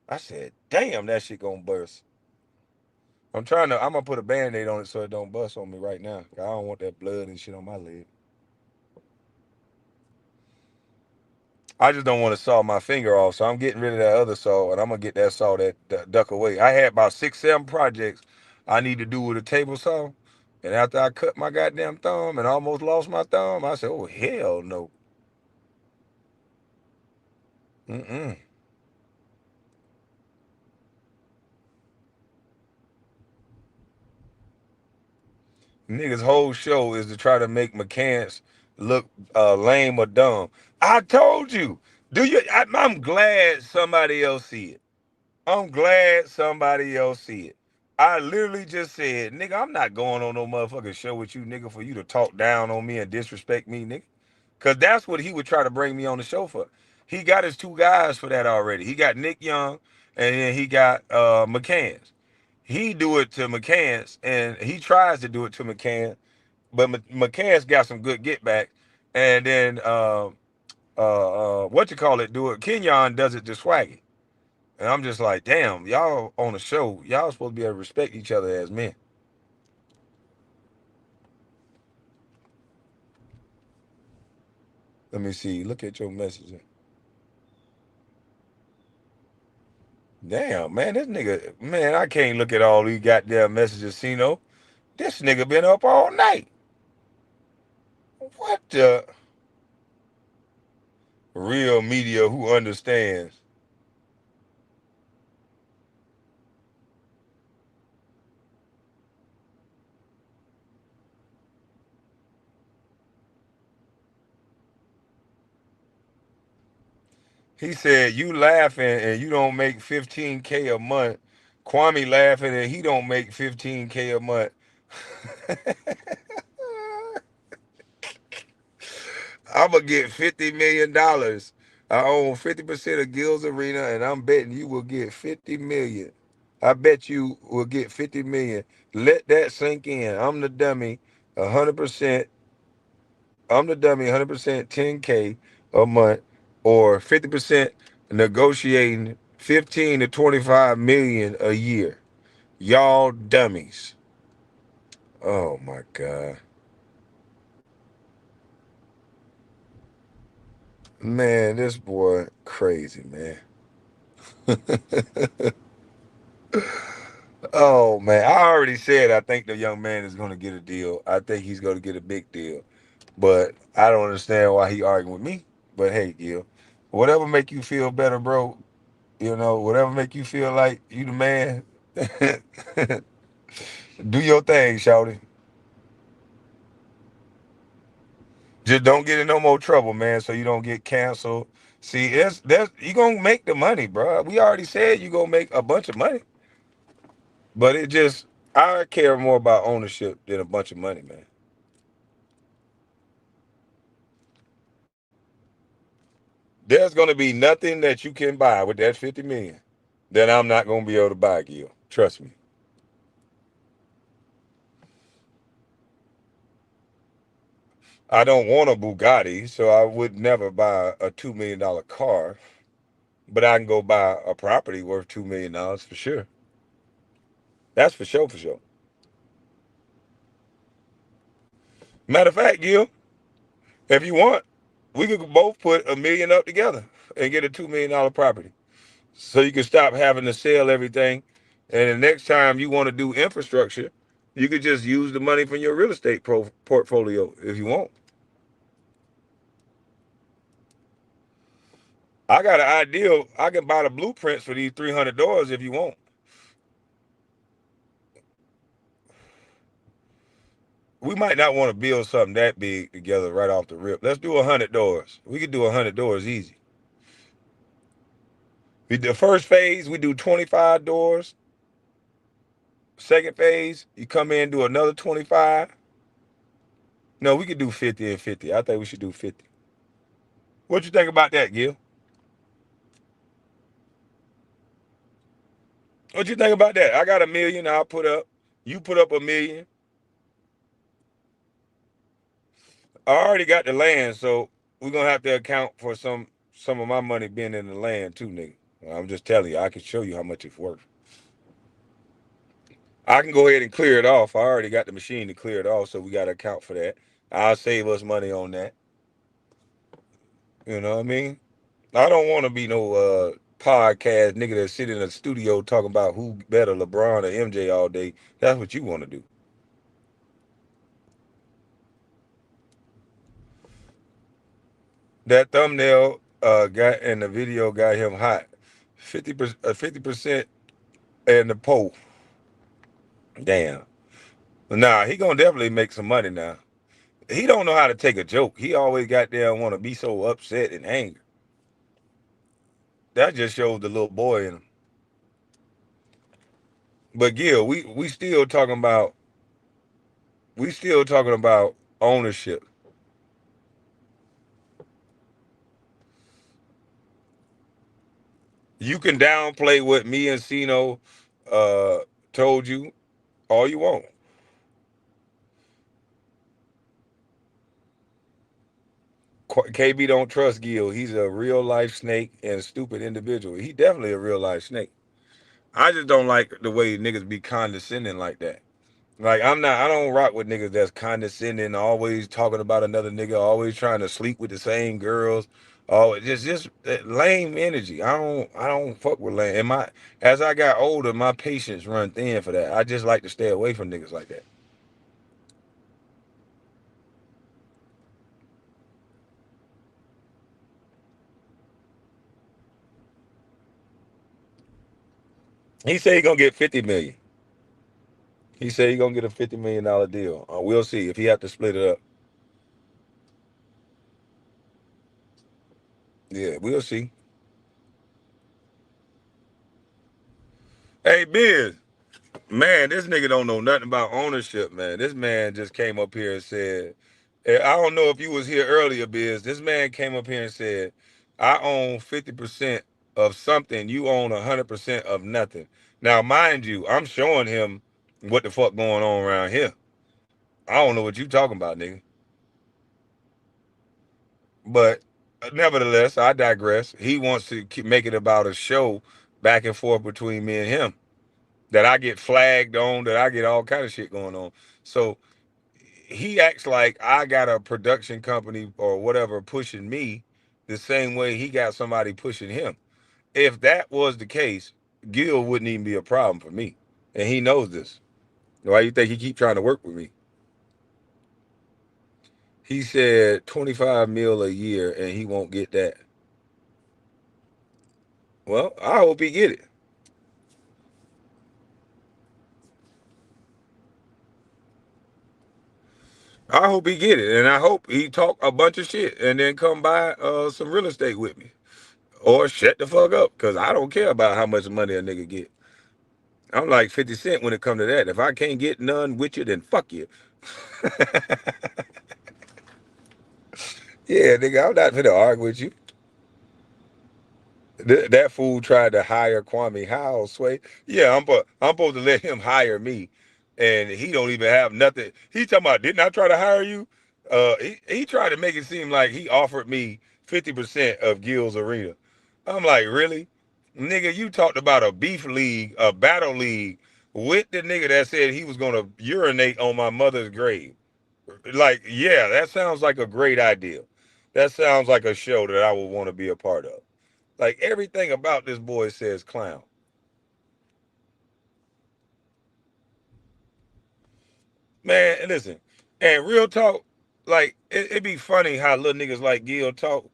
I said, damn, that shit gonna burst. I'm gonna put a band-aid on it so it don't bust on me right now. I don't want that blood and shit on my leg. I just don't want to saw my finger off, so I'm getting rid of that other saw, and I'm gonna get that saw that duck away. I had about 6, 7 projects I need to do with a table saw, and after I cut my goddamn thumb and almost lost my thumb, I said, "Oh hell no, mm-mm." Niggas' whole show is to try to make mechanics look lame or dumb. I told you. Do you? I'm glad somebody else see it. I'm glad somebody else see it. I literally just said, nigga, I'm not going on no motherfucking show with you, nigga, for you to talk down on me and disrespect me, nigga. Cause that's what he would try to bring me on the show for. He got his two guys for that already. He got Nick Young and then he got McCann's. He do it to McCann's and he tries to do it to McCann, but McCann's got some good get back. And then what you call it, do it. Kenyon does it to Swaggy. And I'm just like, damn, y'all on the show, y'all supposed to be able to respect each other as men. Let me see. Look at your messaging. Damn, man, this nigga, man, I can't look at all these goddamn messages, Sino. This nigga been up all night. What the real media who understands? He said, you laughing and you don't make 15K a month. Kwame laughing and he don't make 15K a month. I'm gonna get $50 million. I own 50% of Gil's Arena, and I'm betting you will get 50 million. I bet you will get 50 million. Let that sink in. I'm the dummy, 100%. I'm the dummy, 100%, 10K a month, or 50% negotiating 15 to 25 million a year. Y'all dummies. Oh my God, man, this boy crazy, man. Oh man, I already said I think the young man is going to get a deal. I think he's going to get a big deal. But I don't understand why he arguing with me. But hey, Gil, whatever make you feel better, bro. Whatever make you feel like you the man. Do your thing, shawty. Just don't get in no more trouble, man, so you don't get canceled. See, it's that's you gonna make the money, bro. We already said you gonna make a bunch of money, but it just I care more about ownership than a bunch of money, man. There's gonna be nothing that you can buy with that 50 million that I'm not gonna be able to buy, Gil. Trust me. I don't want a Bugatti, so I would never buy a $2 million car, but I can go buy a property worth $2 million for sure. That's for sure, for sure. Matter of fact, Gil, if you want, we could both put a million up together and get a $2 million property. So you can stop having to sell everything. And the next time you want to do infrastructure, you could just use the money from your real estate portfolio if you want. I got an idea. I can buy the blueprints for these 300 doors if you want. We might not want to build something that big together right off the rip. Let's do 100 doors. We could do 100 doors easy. The first phase, we do 25 doors. Second phase, you come in, do another 25. No, we could do 50 and 50. I think we should do 50. What you think about that, Gil? What you think about that? I got a million I'll put up. You put up a million. I already got the land, so we're gonna have to account for some of my money being in the land too, nigga. I'm just telling you, I can show you how much it's worth. I can go ahead and clear it off. I already got the machine to clear it off, so we gotta account for that. I'll save us money on that. You know what I mean? I don't want to be no podcast nigga that sit in a studio talking about who better, LeBron or MJ all day. That's what you want to do. That thumbnail got and the video got him hot. 50%, 50% in the poll. Damn. Nah, he gonna definitely make some money now. He don't know how to take a joke. He always got there and want to be so upset and angry. That just shows the little boy in him. But Gil, we still talking about ownership. You can downplay what me and Sino uh told you all you want. KB don't trust Gil. He's a real life snake and a stupid individual. He definitely a real life snake. I just don't like the way niggas be condescending like that. Like I don't rock with niggas that's condescending, always talking about another nigga, always trying to sleep with the same girls. Oh, just lame energy. I don't fuck with lame. And as I got older, my patience run thin for that. I just like to stay away from niggas like that. He said he gonna get 50 million. He said he gonna get a $50 million deal. We'll see if he have to split it up. Yeah, we'll see. Hey, Biz, man, this nigga don't know nothing about ownership, man. This man just came up here and said, I don't know if you was here earlier, Biz. This man came up here and said, I own 50% of something. You own 100% of nothing. Now, mind you, I'm showing him what the fuck going on around here. I don't know what you talking about, nigga. But nevertheless, I digress. He wants to make it about a show back and forth between me and him that I get flagged on, that I get all kind of shit going on. So he acts like I got a production company or whatever pushing me the same way he got somebody pushing him. If that was the case, Gil wouldn't even be a problem for me. and he knows this. Why you think he keep trying to work with me? He said 25 mil a year, and he won't get that. Well, I hope he get it. I hope he get it, and I hope he talk a bunch of shit and then come buy some real estate with me, or shut the fuck up, cause I don't care about how much money a nigga get. I'm like 50 Cent when it come to that. If I can't get none with you, then fuck you. Yeah, nigga, I'm not finna argue with you. That fool tried to hire Kwame. How, Sway? Yeah, I'm supposed to let him hire me, and he don't even have nothing. He talking about, didn't I try to hire you? He tried to make it seem like he offered me 50% of Gil's arena. I'm like, really? Nigga, you talked about a beef league, a battle league with the nigga that said he was gonna urinate on my mother's grave. Like, yeah, that sounds like a great idea. That sounds like a show that I would want to be a part of. Like everything about this boy says clown. Man, listen, and real talk, like it be funny how little niggas like Gil talk,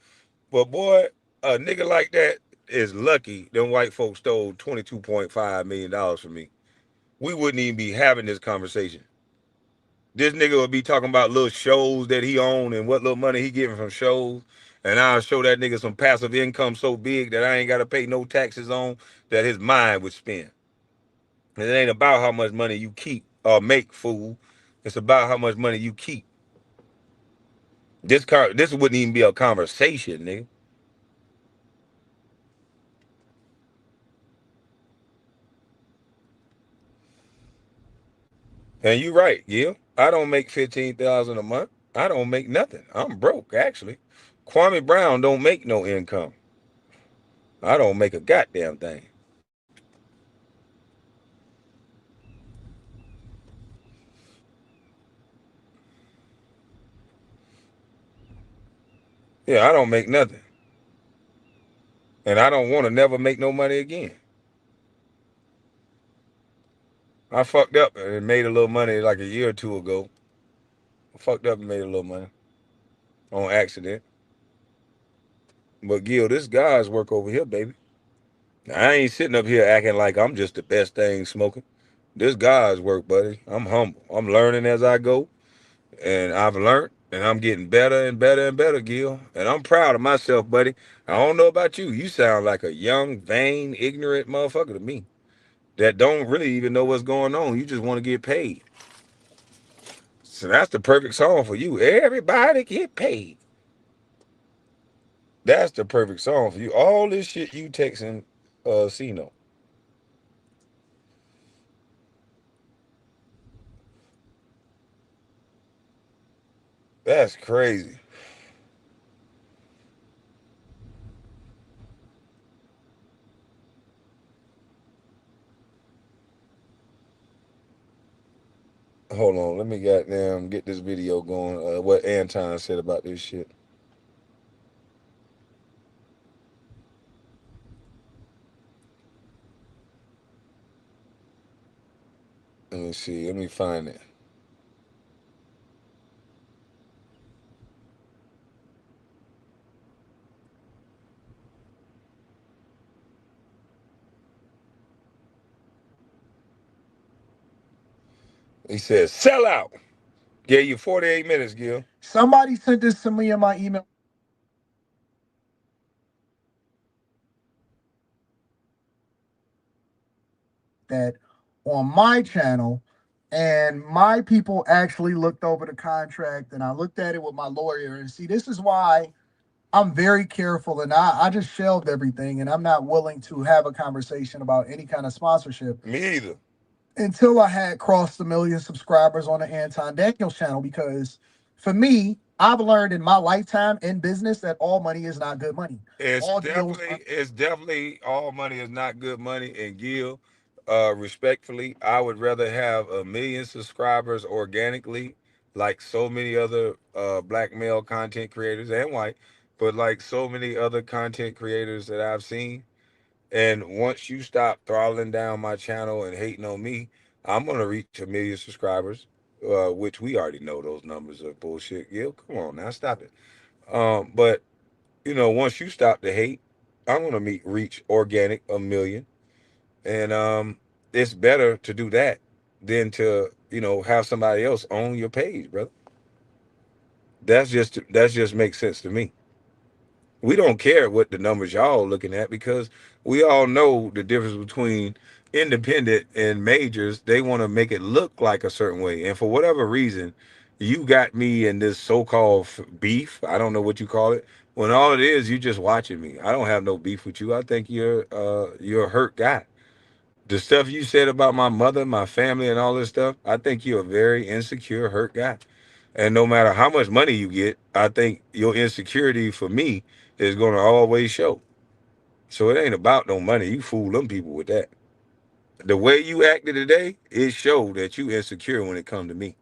but boy, a nigga like that is lucky them white folks stole $22.5 million from me. We wouldn't even be having this conversation. This nigga would be talking about little shows that he own and what little money he getting from shows. And I'll show that nigga some passive income so big that I ain't gotta pay no taxes on that his mind would spin. It ain't about how much money you keep or make, fool. It's about how much money you keep. This wouldn't even be a conversation, nigga. And you right, Gil. I don't make 15,000 a month. I don't make nothing. I'm broke, actually. Kwame Brown don't make no income. I don't make a goddamn thing. Yeah, I don't make nothing. And I don't want to never make no money again. I fucked up and made a little money like a year or two ago. I fucked up and made a little money on accident. But Gil, this guy's work over here, baby. I ain't sitting up here acting like I'm just the best thing smoking. This guy's work, buddy. I'm humble. I'm learning as I go, and I've learned, and I'm getting better and better and better, Gil. And I'm proud of myself, buddy. I don't know about you. You sound like a young, vain, ignorant motherfucker to me that don't really even know what's going on. You just want to get paid. So that's the perfect song for you. Everybody get paid. That's the perfect song for you. All this shit you texting Cino. That's crazy. Hold on, let me goddamn get this video going. What Anton said about this shit. Let me see. Let me find it. He says, "Sell out." Gave you 48 minutes, Gil. Somebody sent this to me in my email that on my channel, and my people actually looked over the contract, and I looked at it with my lawyer. And see, this is why I'm very careful, and I just shelved everything, and I'm not willing to have a conversation about any kind of sponsorship Me either. until I had crossed the million subscribers on the Anton Daniels channel. Because for me, I've learned in my lifetime in business that all money is not good money. All deals are It's definitely all money is not good money. And Gil, respectfully, I would rather have a million subscribers organically, like so many other black male content creators and white, but like so many other content creators that I've seen. And once you stop throttling down my channel and hating on me, I'm gonna reach 1 million subscribers, which we already know those numbers are bullshit. Gil, come on now, stop it. But once you stop the hate, I'm gonna reach organic 1 million, and it's better to do that than to have somebody else own your page, brother. That's just makes sense to me. We don't care what the numbers y'all looking at because we all know the difference between independent and majors. They want to make it look like a certain way, and for whatever reason, you got me in this so-called beef. I don't know what you call it. When all it is, you just watching me. I don't have no beef with you. I think you're a hurt guy. The stuff you said about my mother, my family, and all this stuff, I think you're a very insecure, hurt guy. And no matter how much money you get, I think your insecurity for me is going to always show. So it ain't about no money. You fool them people with that. The way you acted today, it showed that you insecure when it come to me.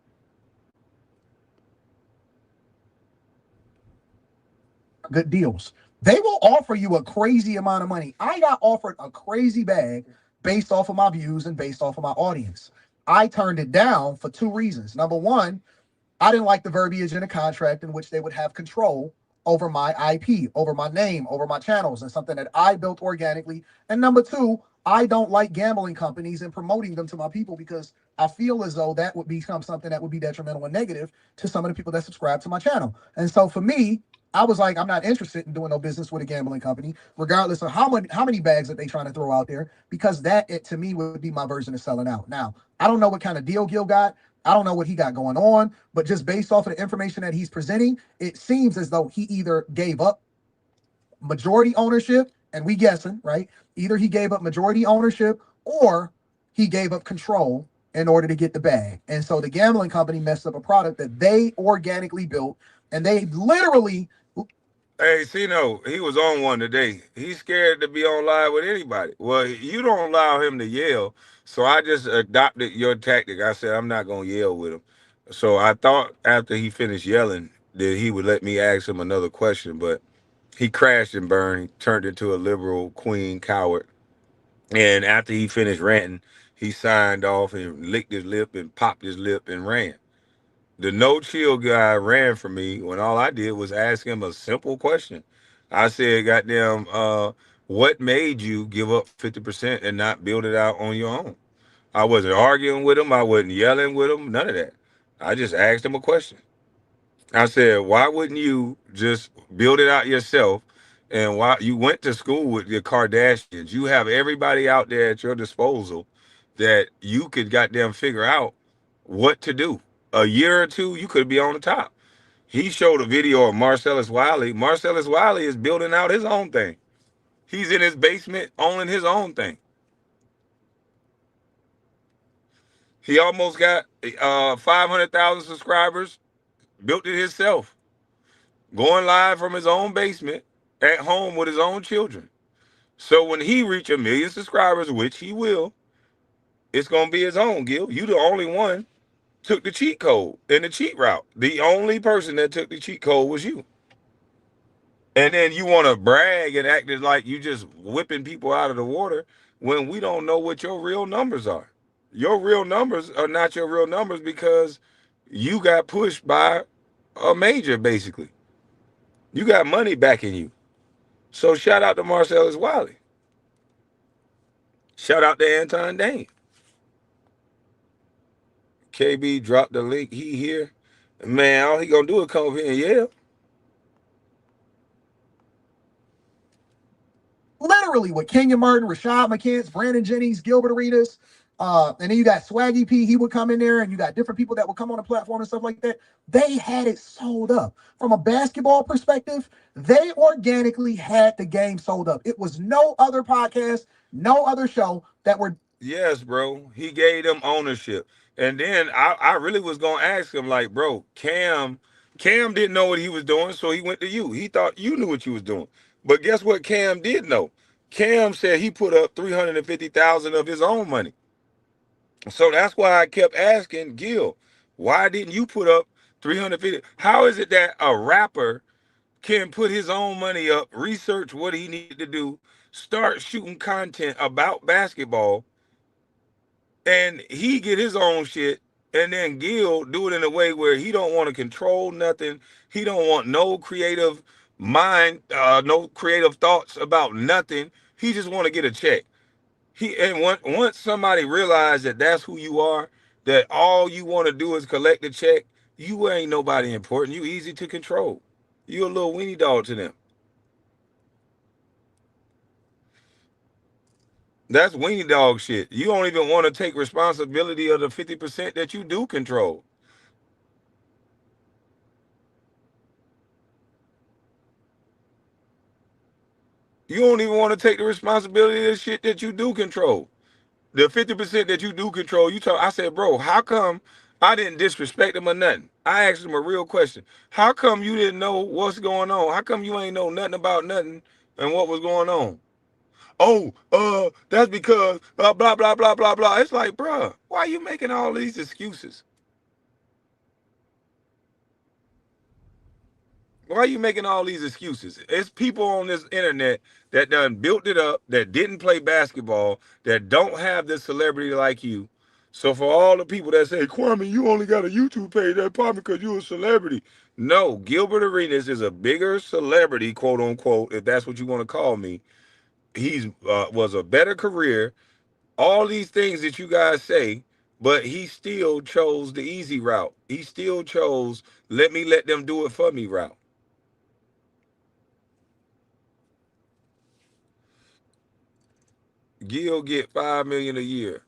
Good deals. They will offer you a crazy amount of money. I got offered a crazy bag based off of my views and based off of my audience. I turned it down for two reasons. Number one, I didn't like the verbiage in a contract in which they would have control over my IP, over my name, over my channels, and something that I built organically. And number two, I don't like gambling companies and promoting them to my people because I feel as though that would become something that would be detrimental and negative to some of the people that subscribe to my channel. And so for me, I was like, I'm not interested in doing no business with a gambling company, regardless of how many bags that they trying to throw out there, because that it, to me would be my version of selling out. Now, I don't know what kind of deal Gil got. I don't know what he got going on, but just based off of the information that he's presenting, it seems as though he either gave up majority ownership, and we guessing, right? Either he gave up majority ownership or he gave up control in order to get the bag. And so the gambling company messed up a product that they organically built, and they literally. Hey, Cino, he was on one today. He's scared to be on live with anybody. Well, you don't allow him to yell, so I just adopted your tactic. I said I'm not gonna yell with him. So I thought after he finished yelling that he would let me ask him another question, but he crashed and burned. He turned into a liberal queen coward. And after he finished ranting, he signed off and licked his lip and popped his lip and ran. The no chill guy ran from me when all I did was ask him a simple question. I said, goddamn, what made you give up 50% and not build it out on your own? I wasn't arguing with him. I wasn't yelling with him. None of that. I just asked him a question. I said, why wouldn't you just build it out yourself? And why you went to school with your Kardashians? You have everybody out there at your disposal that you could goddamn figure out what to do. A year or two, you could be on the top. He showed a video of Marcellus Wiley. Marcellus Wiley is building out his own thing. He's in his basement owning his own thing. He almost got 500,000 subscribers, built it himself, going live from his own basement at home with his own children. So when he reach 1 million subscribers, which he will, it's gonna be his own, Gil. You the only one took the cheat code and the cheat route. The only person that took the cheat code was you. And then you want to brag and act as like you just whipping people out of the water when we don't know what your real numbers are. Your real numbers are not your real numbers because you got pushed by a major, basically. You got money backing you. So shout out to Marcellus Wiley. Shout out to Anton Dane. KB dropped the link. He here. Man, all he gonna do is come over here and yell. Literally with Kenyon Martin, Rashad McCants, Brandon Jennings, Gilbert Arenas, and then you got Swaggy P. He would come in there, and you got different people that would come on the platform and stuff like that. They had it sold up. From a basketball perspective, they organically had the game sold up. It was no other podcast, no other show that were. Yes, bro. He gave them ownership. And then I really was gonna ask him, like, bro, Cam didn't know what he was doing, so he went to you. He thought you knew what you was doing. But guess what Cam did know? Cam said he put up 350,000 of his own money. So that's why I kept asking Gil, why didn't you put up 350? How is it that a rapper can put his own money up, research what he needed to do, start shooting content about basketball, and he get his own shit, and then Gil do it in a way where he don't want to control nothing. He don't want no creative mind, no creative thoughts about nothing. He just want to get a check. Once somebody realize that that's who you are, that all you want to do is collect the check, you ain't nobody important. You easy to control. You a little weenie dog to them. That's weenie dog shit. You don't even want to take responsibility of the 50% that you do control. You don't even want to take the responsibility of the shit that you do control. The 50% that you do control, you talk. I said, bro, how come I didn't disrespect him or nothing? I asked him a real question. How come you didn't know what's going on? How come you ain't know nothing about nothing and what was going on? Oh, that's because blah blah blah blah blah. It's like, bruh, why are you making all these excuses? Why are you making all these excuses? It's people on this internet that done built it up, that didn't play basketball, that don't have this celebrity like you. So for all the people that say, Kwame, you only got a YouTube page, that's probably because you a celebrity. No, Gilbert Arenas is a bigger celebrity, quote unquote, if that's what you want to call me. He's was a better career. All these things that you guys say, but he still chose the easy route. He still chose let them do it for me route. Gil get 5 million a year,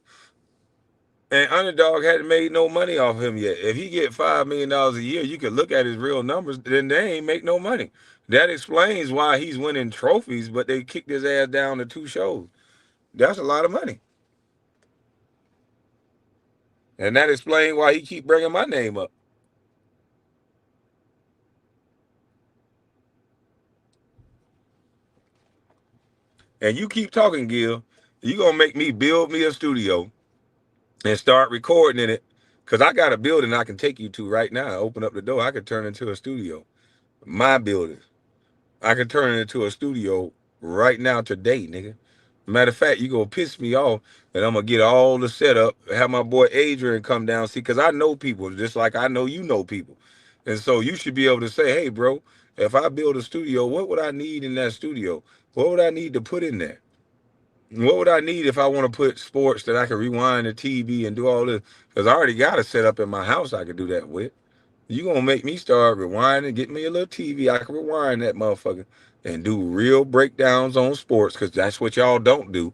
and Underdog hadn't made no money off him yet. If he get $5 million a year, you can look at his real numbers. Then they ain't make no money. That explains why he's winning trophies, but they kicked his ass down to 2 shows. That's a lot of money, and that explains why he keep bringing my name up. And you keep talking, Gil. You gonna make me build me a studio and start recording in it, cause I got a building I can take you to right now. Open up the door, I could turn into a studio. My building. I can turn it into a studio right now today, nigga. Matter of fact, you gonna piss me off, and I'm gonna get all the setup. Have my boy Adrian come down, see, cause I know people just like I know you know people, and so you should be able to say, hey, bro, if I build a studio, what would I need in that studio? What would I need to put in there? What would I need if I want to put sports that I can rewind the TV and do all this? Because I already got a setup in my house I could do that with. You gonna make me start rewinding, get me a little TV. I can rewind that motherfucker and do real breakdowns on sports, because that's what y'all don't do.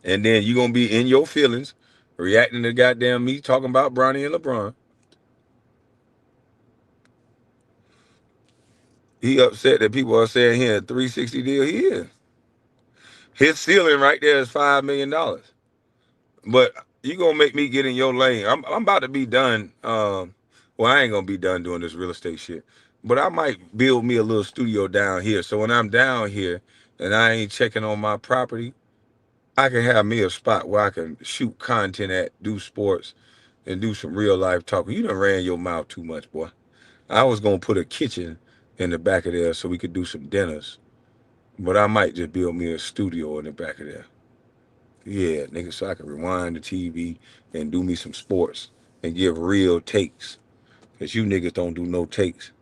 And then you gonna be in your feelings, reacting to goddamn me talking about Bronny and LeBron. He upset that people are saying he had a 360 deal. He is. His ceiling right there is $5 million. But you gonna make me get in your lane. I'm about to be done. Well, I ain't gonna be done doing this real estate shit. But I might build me a little studio down here. So when I'm down here and I ain't checking on my property, I can have me a spot where I can shoot content at, do sports, and do some real life talking. You done ran your mouth too much, boy. I was gonna put a kitchen in the back of there so we could do some dinners. But I might just build me a studio in the back of there. Yeah, nigga, so I can rewind the TV and do me some sports and give real takes. Cause you niggas don't do no takes.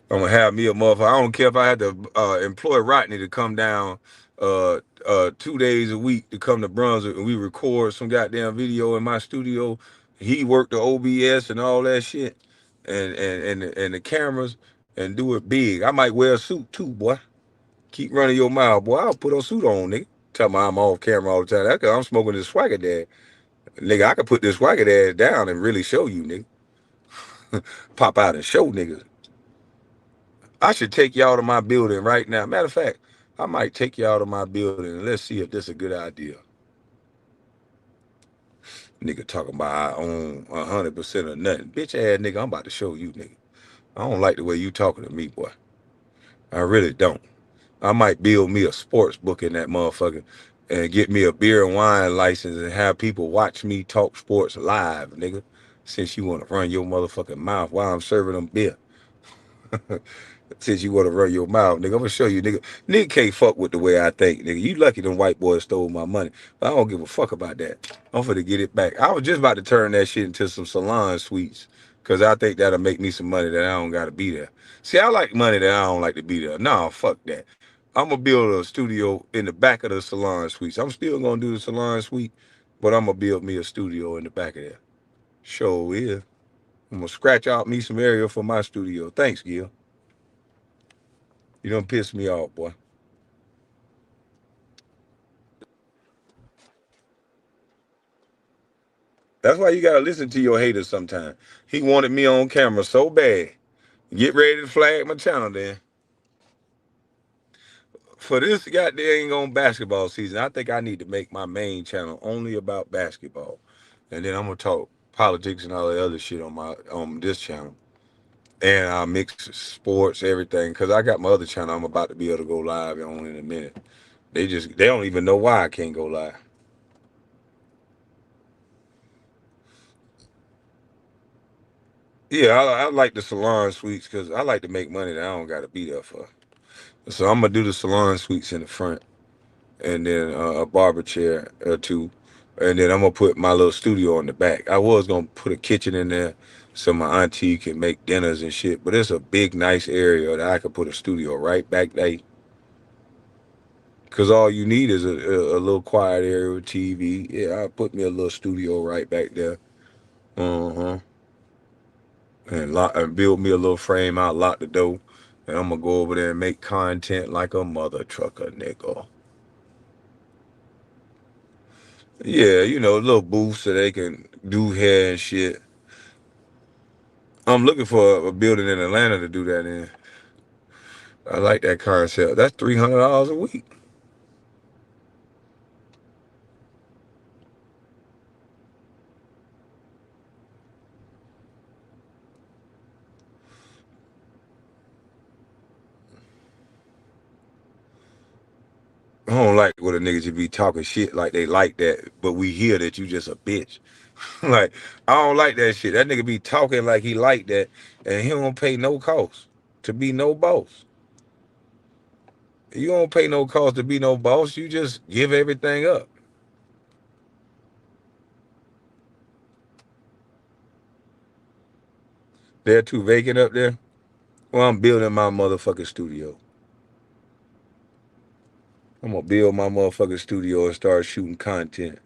I'm gonna have me a motherfucker. I don't care if I had to employ Rodney to come down 2 days a week to come to Brunswick and we record some goddamn video in my studio. He worked the OBS and all that shit and the cameras and do it big. I might wear a suit too, boy. Keep running your mouth, boy. I'll put a suit on, nigga. Tell me I'm off camera all the time. That's 'cause I'm smoking this swagger dad. Nigga, I could put this swagger dad down and really show you, nigga. Pop out and show niggas. I should take y'all to my building right now. Matter of fact, I might take y'all to my building and let's see if this is a good idea. Nigga talking about I own 100% of nothing. Bitch ass nigga, I'm about to show you, nigga. I don't like the way you talking to me, boy. I really don't. I might build me a sports book in that motherfucker and get me a beer and wine license and have people watch me talk sports live, nigga. Since you want to run your motherfucking mouth while I'm serving them beer. Since you want to run your mouth, nigga, I'm gonna show you, nigga. Nigga can't fuck with the way I think, nigga. You lucky them white boys stole my money, but I don't give a fuck about that. I'm finna get it back. I was just about to turn that shit into some salon suites, cause I think that'll make me some money that I don't gotta be there. See, I like money that I don't like to be there. Nah, fuck that. I'm gonna build a studio in the back of the salon suites. I'm still gonna do the salon suite, but I'm gonna build me a studio in the back of there. Sure is. I'm gonna scratch out me some area for my studio. Thanks, Gil. You don't piss me off, boy. That's why you gotta listen to your haters sometimes. He wanted me on camera so bad. Get ready to flag my channel then. For this goddamn on basketball season, I think I need to make my main channel only about basketball. And then I'm gonna talk politics and all the other shit on this channel. And I'll mix sports, everything. Cause I got my other channel I'm about to be able to go live on in a minute. They don't even know why I can't go live. Yeah, I like the salon suites because I like to make money that I don't got to be there for. So I'm gonna do the salon suites in the front, and then a barber chair or two, and then I'm gonna put my little studio in the back. I was gonna put a kitchen in there so my auntie can make dinners and shit, but it's a big, nice area that I could put a studio right back there. Cause all you need is a little quiet area with TV. Yeah, I put me a little studio right back there. Uh huh. And build me a little frame out, lock the door, and I'm gonna go over there and make content like a mother trucker, nigga. Yeah, a little booth so they can do hair and shit. I'm looking for a building in Atlanta to do that in. I like that concept. That's $300 a week. I don't like when the niggas just be talking shit like they like that, but we hear that you just a bitch. Like, I don't like that shit. That nigga be talking like he like that, and he don't pay no cost to be no boss. You don't pay no cost to be no boss. You just give everything up. They're too vacant up there. Well, I'm building my motherfucking studio. I'm gonna build my motherfucking studio and start shooting content.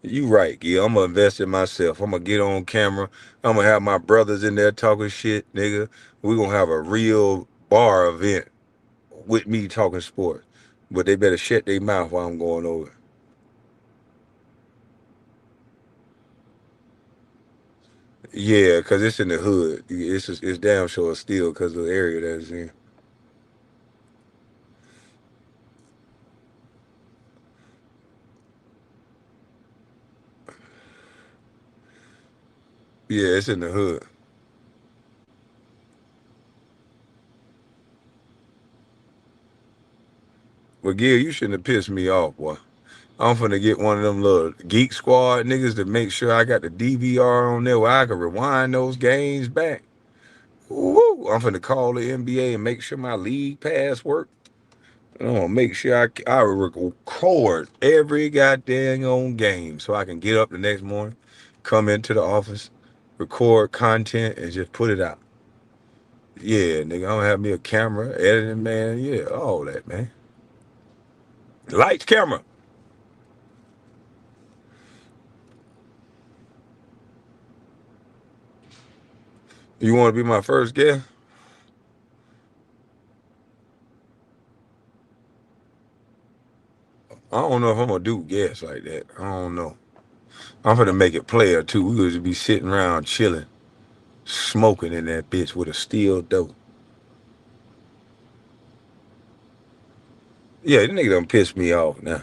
You right, Gil. I'm gonna invest in myself. I'm gonna get on camera. I'm gonna have my brothers in there talking shit, nigga. We gonna have a real bar event with me talking sports. But they better shut their mouth while I'm going over. Yeah, cause it's in the hood. It's damn sure still cause of the area that it's in. Yeah, it's in the hood. But Gil, you shouldn't have pissed me off, boy. I'm finna get one of them little Geek Squad niggas to make sure I got the DVR on there where I can rewind those games back. Woo! I'm finna call the NBA and make sure my league pass work. I'm gonna make sure I record every goddamn on game so I can get up the next morning, come into the office, record content, and just put it out. Yeah, nigga, I'm gonna have me a camera, editing, man. Yeah, all that, man. Lights, camera. You want to be my first guest? I don't know if I'm gonna do guests like that. I don't know. I'm gonna make it player too. We would just be sitting around chilling, smoking in that bitch with a steel dope. Yeah, this nigga done pissed me off now.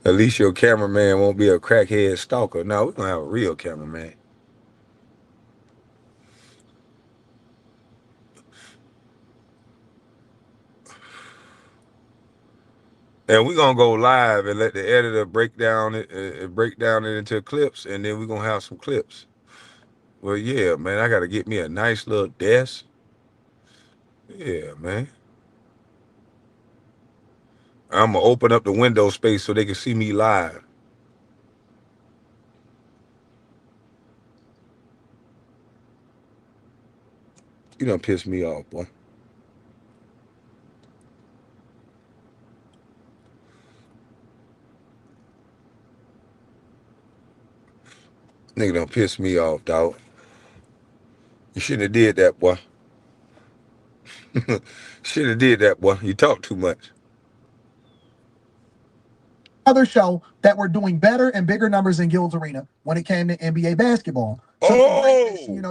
At least your cameraman won't be a crackhead stalker. No, we're gonna have a real cameraman. And we're gonna go live and let the editor break down it into clips, and then we're gonna have some clips. Well, yeah, man, I got to get me a nice little desk. Yeah, man. I'm gonna open up the window space so they can see me live. You done piss me off, boy. Nigga done piss me off, dog. You shouldn't have did that, boy. Shouldn't have did that, boy. You talk too much. Other show that were doing better and bigger numbers in Guilds Arena when it came to NBA basketball. Oh,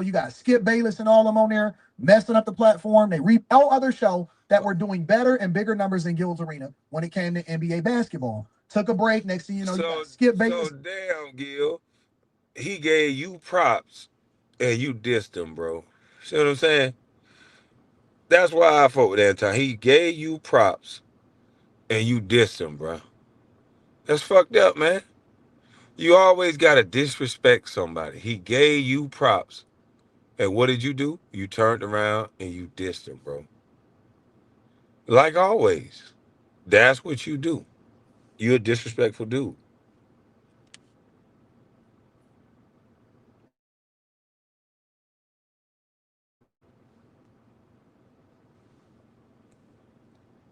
You got Skip Bayless and all them on there messing up the platform. No other show that were doing better and bigger numbers in Guilds Arena when it came to NBA basketball. Took a break. Next thing you know, you got Skip Bayless. so damn, Gil. He gave you props and you dissed him, bro. See what I'm saying? That's why I fought with that time. He gave you props and you dissed him, bro. That's fucked up, man. You always gotta disrespect somebody. He gave you props. And what did you do? You turned around and you dissed him, bro. Like always. That's what you do. You're a disrespectful dude.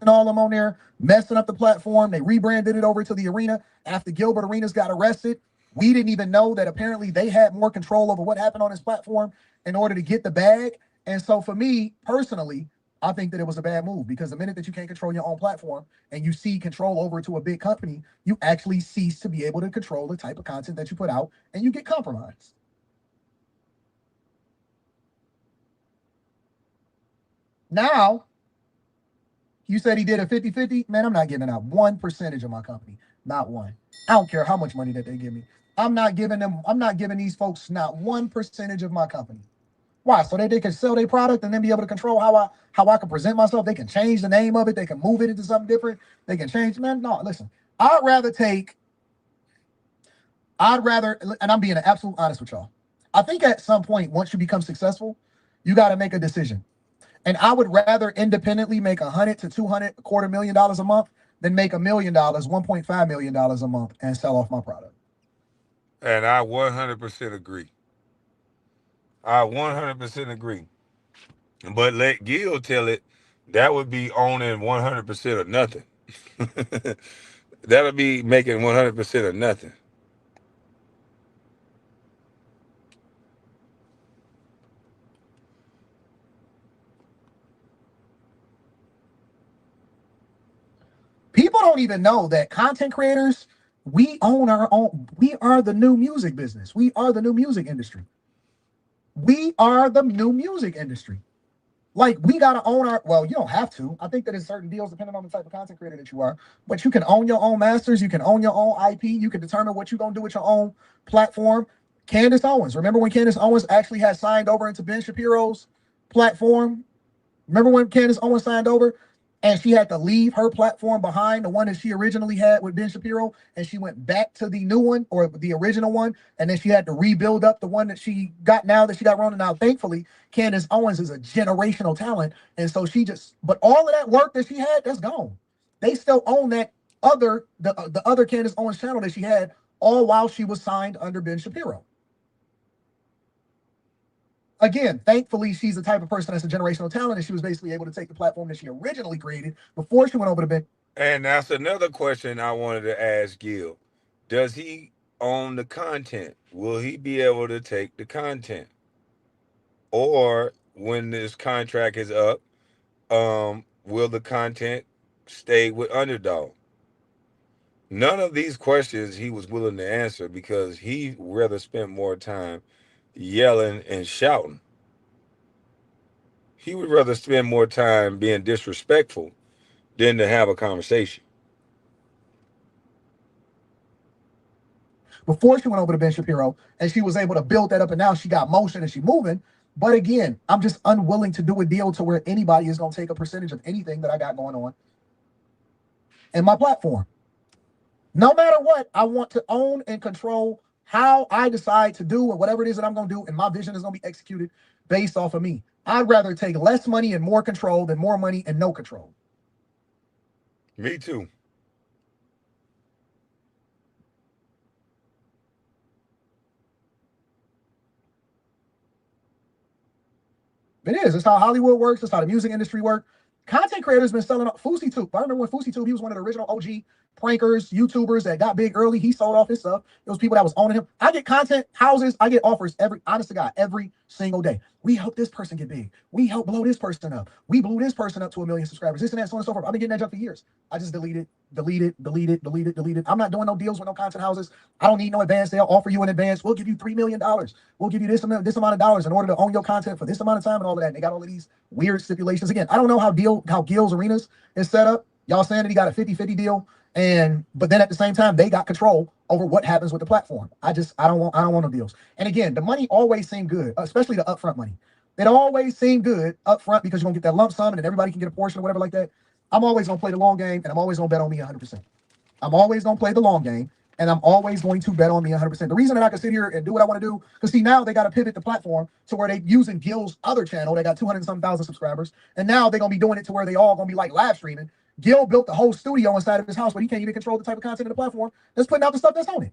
And all them on there messing up the platform. They rebranded it over to the arena after Gilbert Arenas got arrested. We didn't even know that apparently they had more control over what happened on his platform in order to get the bag. And so for me personally, I think that it was a bad move because the minute that you can't control your own platform and you see control over to a big company, you actually cease to be able to control the type of content that you put out and you get compromised. Now, you said he did a 50-50. Man, I'm not giving out 1% of my company. Not one. I don't care how much money that they give me. I'm not giving these folks not 1% of my company. Why? So that they can sell their product and then be able to control how I can present myself. They can change the name of it. They can move it into something different. They can change. Man, no, listen. I'd rather, and I'm being absolute honest with y'all. I think at some point, once you become successful, you got to make a decision. And I would rather independently make 100 to 200, $250,000 a month than make $1 million, $1.5 million a month and sell off my product. And I 100% agree. I 100% agree. But let Gil tell it, that would be owning 100% of nothing. That'll be making 100% of nothing. People don't even know that content creators, we own our own. We are the new music business. We are the new music industry. We are the new music industry. Like we gotta own our. Well, you don't have to. I think that in certain deals, depending on the type of content creator that you are, but you can own your own masters. You can own your own IP. You can determine what you're gonna do with your own platform. Candace Owens. Remember when Candace Owens actually had signed over into Ben Shapiro's platform? Remember when Candace Owens signed over and she had to leave her platform behind, the one that she originally had with Ben Shapiro, and she went back to the new one or the original one, and then she had to rebuild up the one that she got now that she got running. Now, thankfully, Candace Owens is a generational talent, and so but all of that work that she had, that's gone. They still own that the other Candace Owens channel that she had, all while she was signed under Ben Shapiro. Again, thankfully, she's the type of person that's a generational talent, and she was basically able to take the platform that she originally created before she went over to Ben. And that's another question I wanted to ask Gil. Does he own the content? Will he be able to take the content? Or when this contract is up, will the content stay with Underdog? None of these questions he was willing to answer because he rather spent more time yelling and shouting. He would rather spend more time being disrespectful than to have a conversation. Before she went over to Ben Shapiro, and she was able to build that up, and now she got motion and she moving. But again, I'm just unwilling to do a deal to where anybody is going to take a percentage of anything that I got going on in my platform. No matter what, I want to own and control how I decide to do or whatever it is that I'm going to do, and my vision is going to be executed based off of me. I'd rather take less money and more control than more money and no control. Me too. It is. It's how Hollywood works. It's how the music industry works. Content creators been selling off. Fousey Tube. I remember when Fousey Tube, he was one of the original OG prankers, YouTubers that got big early. He sold off his stuff. It was people that was owning him. I get content houses. I get offers honest to God, every single day. We help this person get big. We help blow this person up. We blew this person up to 1 million subscribers. This and that, so on and so forth. I've been getting that junk for years. I just delete it. I'm not doing no deals with no content houses. I don't need no advance. They'll offer you an advance. We'll give you $3 million. We'll give you this amount of dollars in order to own your content for this amount of time and all of that. And they got all of these weird stipulations. Again, I don't know how Gil's Arenas is set up. Y'all saying that he got a 50-50 deal, but then at the same time they got control over what happens with the platform. I don't want no deals. And again, the money always seemed good, especially the upfront money. It always seemed good upfront because you're gonna get that lump sum and then everybody can get a portion or whatever like that. I'm always gonna play the long game and I'm always gonna bet on me 100%. I'm always gonna play the long game and I'm always going to bet on me 100%. The reason that I can sit here and do what I want to do, because see, now they got to pivot the platform to where they using Gil's other channel. They got 200 and some thousand subscribers, and now they're gonna be doing it to where they all gonna be like live streaming. Gil built the whole studio inside of his house, but he can't even control the type of content in the platform that's putting out the stuff that's on it.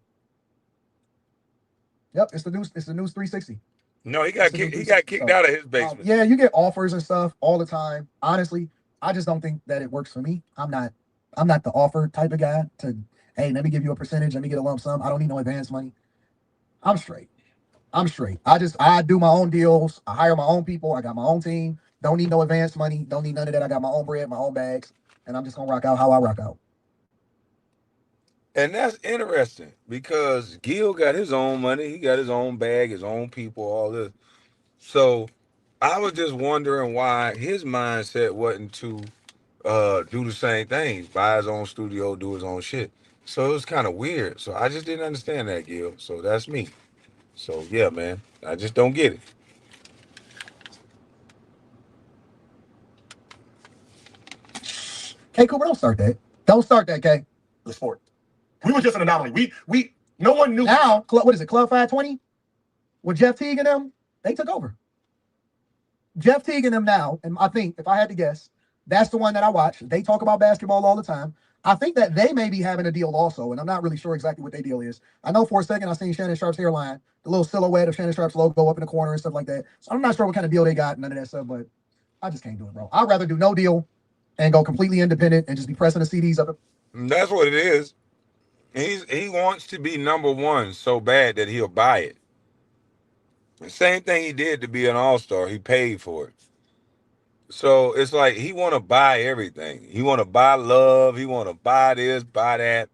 Yep, it's the news. It's the news 360. No, he got kicked. He got kicked out of his basement. Yeah, you get offers and stuff all the time. Honestly, I just don't think that it works for me. I'm not the offer type of guy to, hey, let me give you a percentage, let me get a lump sum. I don't need no advance money. I'm straight. I do my own deals. I hire my own people. I got my own team. Don't need no advance money. Don't need none of that. I got my own bread, my own bags, and I'm just gonna rock out how I rock out. And that's interesting because Gil got his own money. He got his own bag, his own people, all this. So I was just wondering why his mindset wasn't to do the same things, buy his own studio, do his own shit. So it was kind of weird. So I just didn't understand that, Gil. So that's me. So yeah, man, I just don't get it. Hey, Cooper, don't start that. Don't start that, K. The sport. We were just an anomaly. We no one knew. Now, what is it, Club 520? With Jeff Teague and them, they took over. Jeff Teague and them now, and I think, if I had to guess, that's the one that I watch. They talk about basketball all the time. I think that they may be having a deal also, and I'm not really sure exactly what their deal is. I know for a second I seen Shannon Sharp's hairline, the little silhouette of Shannon Sharp's logo up in the corner and stuff like that. So I'm not sure what kind of deal they got, none of that stuff, but I just can't do it, bro. I'd rather do no deal and go completely independent and just be pressing the CDs up. And that's what it is. He wants to be number one so bad that he'll buy it. The same thing he did to be an all-star. He paid for it. So it's like he want to buy everything. He want to buy love. He want to buy this, buy that.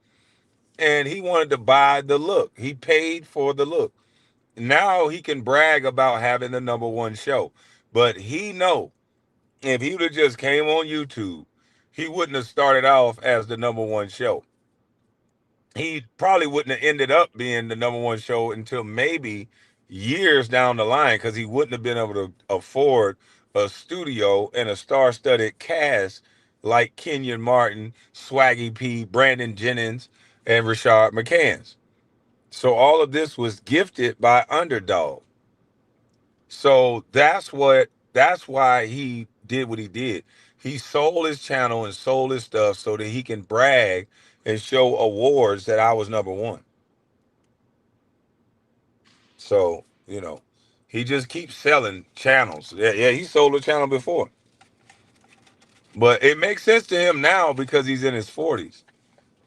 And he wanted to buy the look. He paid for the look. Now he can brag about having the number one show. But he know if he would have just came on YouTube, he wouldn't have started off as the number one show. He probably wouldn't have ended up being the number one show until maybe years down the line because he wouldn't have been able to afford a studio and a star-studded cast like Kenyon Martin, Swaggy P, Brandon Jennings, and Rashard McCants. So all of this was gifted by Underdog. So that's why he did what he did. He sold his channel and sold his stuff so that he can brag and show awards that I was number one. So, he just keeps selling channels. Yeah, he sold a channel before. But it makes sense to him now because he's in his 40s.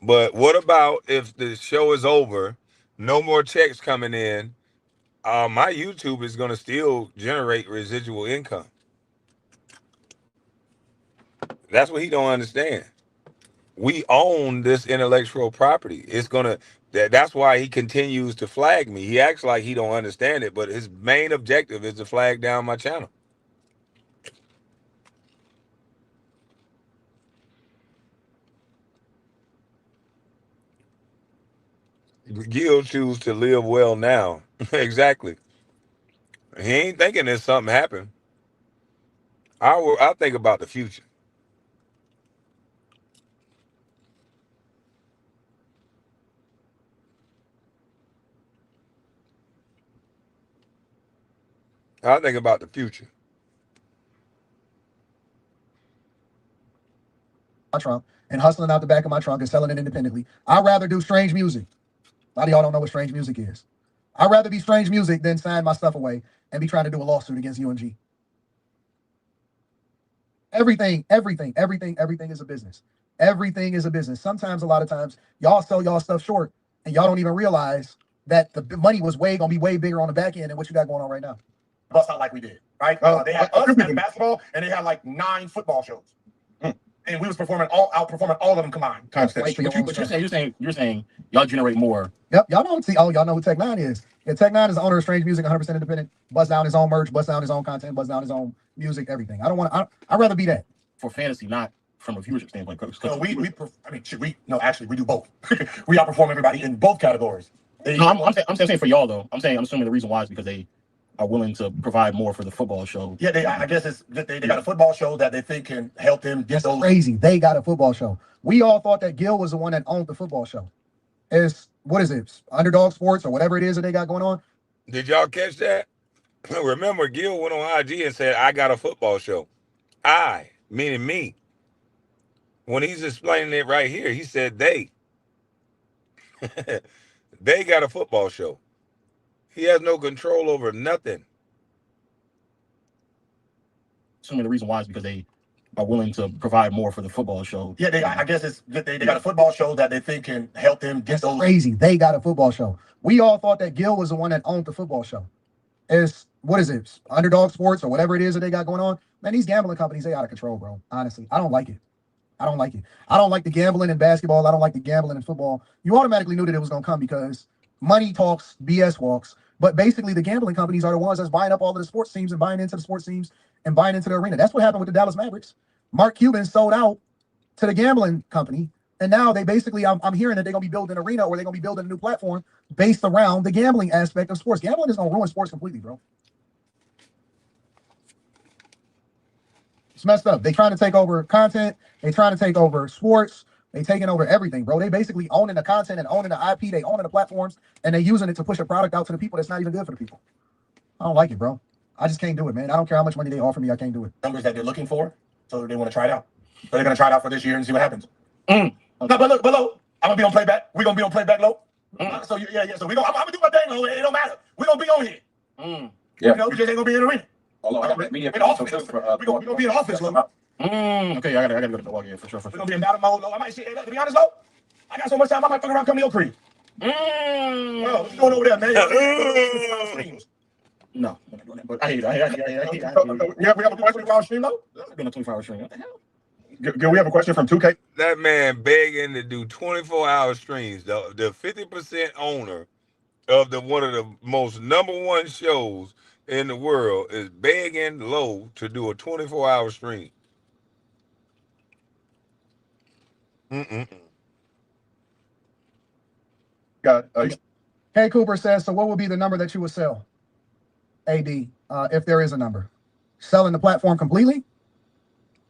But what about if the show is over, no more checks coming in? My YouTube is going to still generate residual income. That's what he don't understand. We own this intellectual property. That's why he continues to flag me. He acts like he don't understand it, but his main objective is to flag down my channel. Gil choose to live well now. Exactly. He ain't thinking there's something happen. I think about the future. I think about the future. My trunk and hustling out the back of my trunk and selling it independently. I'd rather do strange music. A lot of y'all don't know what strange music is. I'd rather be strange music than sign my stuff away and be trying to do a lawsuit against UMG. Everything is a business. Everything is a business. Sometimes, a lot of times, y'all sell y'all stuff short and y'all don't even realize that the money was gonna be way bigger on the back end than what you got going on right now. Bust out like we did, right? They had us at basketball, and they had like 9 football shows, and we was outperforming all of them combined. But you're saying y'all generate more. Yep, y'all know. Y'all know who Tech Nine is. Yeah, Tech Nine is the owner of Strange Music, 100% independent. Bust down his own merch, bust down his own content, bust down his own music, everything. I'd rather be that for fantasy, not from a viewership standpoint. No, we do both. We outperform everybody in both categories. I'm saying for y'all though. I'm assuming the reason why is because they are willing to provide more for the football show. Yeah, I guess it's they got a football show that they think can help them get those. Crazy. They got a football show. We all thought that Gil was the one that owned the football show. What is it? Underdog Sports or whatever it is that they got going on. Did y'all catch that? Remember, Gil went on IG and said, "I got a football show." I, meaning me. When he's explaining it right here, he said they. They got a football show. He has no control over nothing. Assuming the reason why is because they are willing to provide more for the football show. Yeah, I guess it's they got a football show that they think can help them get those. Crazy. They got a football show. We all thought that Gil was the one that owned the football show. What is it? Underdog Sports or whatever it is that they got going on. Man, these gambling companies, they out of control, bro. Honestly, I don't like it. I don't like the gambling in basketball. I don't like the gambling in football. You automatically knew that it was going to come because money talks, BS walks. But basically, the gambling companies are the ones that's buying up all of the sports teams and buying into the sports teams and buying into the arena. That's what happened with the Dallas Mavericks. Mark Cuban sold out to the gambling company. And now they basically, I'm hearing that they're going to be building an arena or they're going to be building a new platform based around the gambling aspect of sports. Gambling is going to ruin sports completely, bro. It's messed up. They trying to take over content. They trying to take over sports. They taking over everything, bro. They basically owning the content and owning the IP. They owning the platforms and they using it to push a product out to the people that's not even good for the people. I don't like it, bro. I just can't do it, man. I don't care how much money they offer me. I can't do it. Numbers that they're looking for, so they want to try it out. So they're gonna try it out for this year and see what happens. No, but look, below. I'm gonna be on playback. We're gonna be on playback low. So yeah. So I'm gonna do my thing low. It don't matter. We're gonna be on here. Yeah. You know, we just ain't gonna be in the arena. Although I got media in office. We're gonna be in office low. Okay, I gotta go to the log in for sure. We're gonna be in battle mode low. I might see. To be honest, low. I got so much time. I might fuck around come to your crib. Bro, what you doing over there, man? No, but I hate it. We have a question for our stream though. It's been a 24-hour stream. What the hell? Do we have a question from 2K? That man begging to do 24-hour streams. The 50% owner of one of the most #1 shows in the world is begging low to do a 24-hour stream. Hey Cooper says, so what would be the number that you would sell? AD, if there is a number. Selling the platform completely?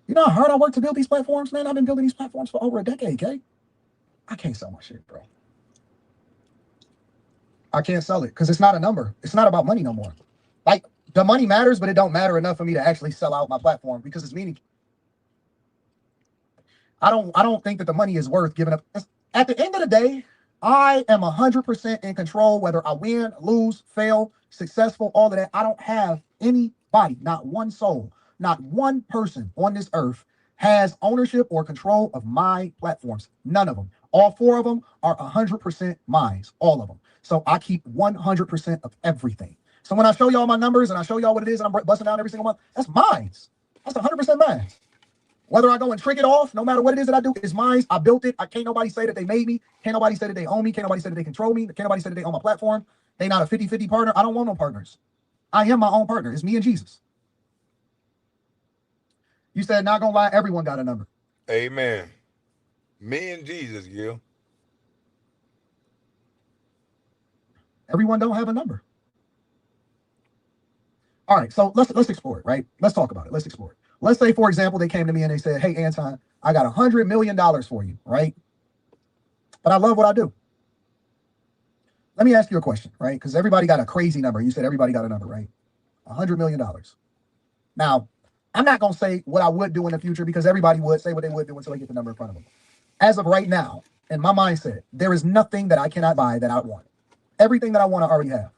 You know how hard I work to build these platforms, man? I've been building these platforms for over a decade, okay? I can't sell my shit, bro. I can't sell it because it's not a number. It's not about money no more. Like, the money matters, but it don't matter enough for me to actually sell out my platform because it's meaningful. I don't think that the money is worth giving up. At the end of the day, I am 100% in control, whether I win, lose, fail, successful, all of that. I don't have anybody, not one soul, not one person on this earth has ownership or control of my platforms. None of them. All 4 of them are 100% mine, all of them. So I keep 100% of everything. So when I show y'all my numbers and I show y'all what it is and I'm busting down every single month, that's mine. That's 100% mine. Whether I go and trick it off, no matter what it is that I do, it's mine. I built it. I can't nobody say that they made me. Can't nobody say that they own me. Can't nobody say that they control me. Can't nobody say that they own my platform. They not a 50-50 partner. I don't want no partners. I am my own partner. It's me and Jesus. You said, not gonna lie, everyone got a number. Amen. Me and Jesus, Gil. Everyone don't have a number. All right, so let's explore it, right? Let's talk about it. Let's explore it. Let's say, for example, they came to me and they said, hey, Anton, I got $100 million for you, right? But I love what I do. Let me ask you a question, right? Because everybody got a crazy number. You said everybody got a number, right? $100 million. Now, I'm not going to say what I would do in the future because everybody would say what they would do until they get the number in front of them. As of right now, in my mindset, there is nothing that I cannot buy that I want. Everything that I want, I already have.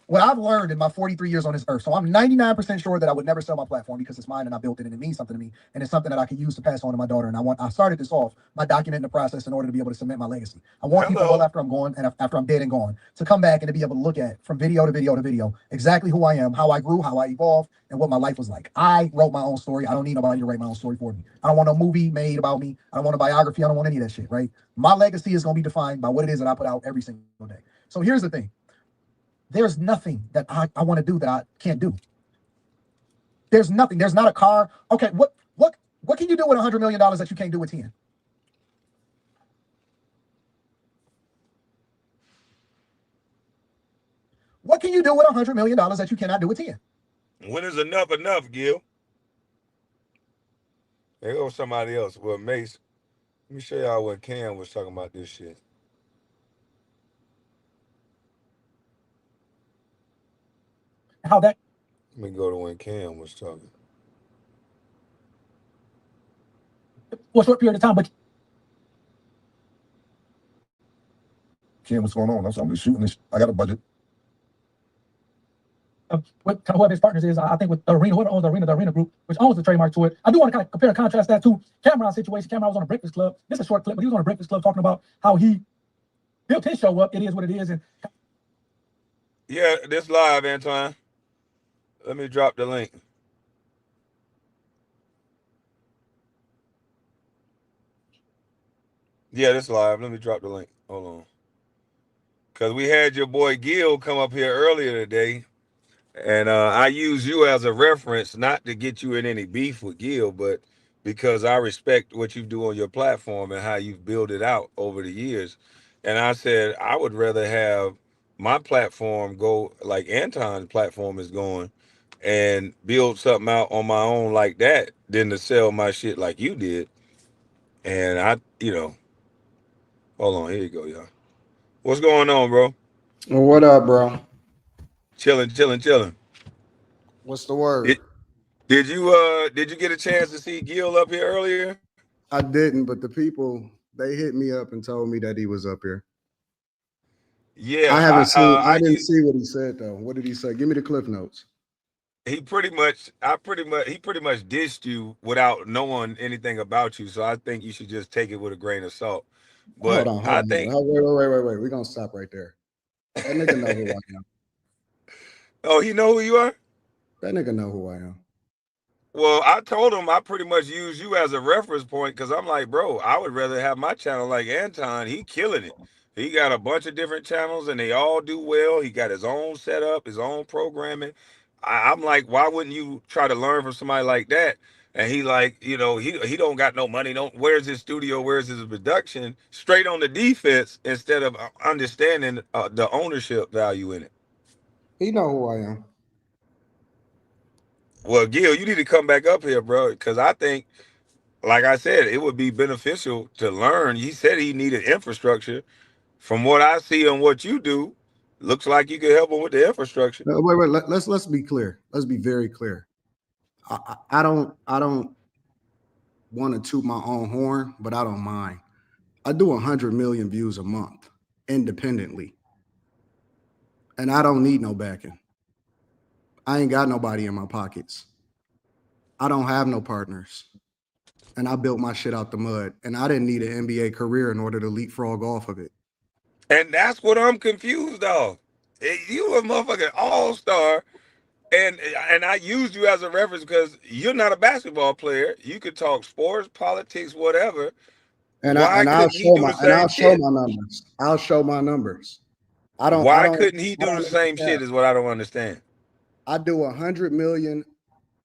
What I've learned in my 43 years on this earth, so I'm 99% sure that I would never sell my platform because it's mine and I built it and it means something to me and it's something that I can use to pass on to my daughter. And I started this off by documenting the process in order to be able to cement my legacy. I want people well after I'm gone and after I'm dead and gone to come back and to be able to look at from video to video to video exactly who I am, how I grew, how I evolved, and what my life was like. I wrote my own story. I don't need nobody to write my own story for me. I don't want a movie made about me. I don't want a biography. I don't want any of that shit, right? My legacy is going to be defined by what it is that I put out every single day. So here's the thing. There's nothing that I want to do that I can't do. There's nothing. There's not a car. Okay, what can you do with $100 million that you can't do with 10? What can you do with $100 million that you cannot do with 10? When is enough, Gil? There goes somebody else. Well, Mace, let me show y'all when Cam was talking about this shit. How that? Let me go to when Cam was talking. For a short period of time, but Ken, what's going on? I'm just shooting this. I got a budget. What kind of whoever his partners is, I think with the Arena, whoever owns the Arena Group, which owns the trademark to it. I do want to kind of compare and contrast that to Cameron's situation. Cameron was on a Breakfast Club. This is a short clip, but he was on a Breakfast Club talking about how he built his show up. It is what it is. And yeah, this live, Antoine. Let me drop the link. Yeah, this live. Let me drop the link. Hold on. Because we had your boy Gil come up here earlier today. And I use you as a reference, not to get you in any beef with Gil, but because I respect what you do on your platform and how you've built it out over the years. And I said, I would rather have my platform go like Anton's platform is going and build something out on my own like that than to sell my shit like you did. And hold on, here you go, y'all. What's going on, bro? What up, bro? Chilling. What's the word? Did you get a chance to see Gil up here earlier? I didn't, but the people they hit me up and told me that he was up here. Yeah, I haven't seen. I didn't see what he said though. What did he say? Give me the cliff notes. He pretty much dissed you without knowing anything about you. So I think you should just take it with a grain of salt. But Hold on. think. Wait. We're gonna stop right there. That nigga know who I am. Oh, he know who you are? That nigga know who I am. Well, I told him I pretty much use you as a reference point because I'm like, bro, I would rather have my channel like Anton. He killing it. He got a bunch of different channels and they all do well. He got his own setup, his own programming. I'm like, why wouldn't you try to learn from somebody like that? And he like, he don't got no money. Where's his studio? Where's his production? Straight on the defense instead of understanding the ownership value in it. He know who I am. Well, Gil, you need to come back up here, bro, because I think, like I said, it would be beneficial to learn. He said he needed infrastructure. From what I see and what you do, looks like you could help him with the infrastructure. Wait. Let's be clear. Let's be very clear. I don't want to toot my own horn, but I don't mind. I do 100 million views a month independently, and I don't need no backing. I ain't got nobody in my pockets. I don't have no partners. And I built my shit out the mud. And I didn't need an NBA career in order to leapfrog off of it. And that's what I'm confused of. You a motherfucking all-star. And I used you as a reference because you're not a basketball player. You could talk sports, politics, whatever. And I'll show my numbers. I'll show my numbers. Why couldn't he do the same shit is what I don't understand. I do 100 million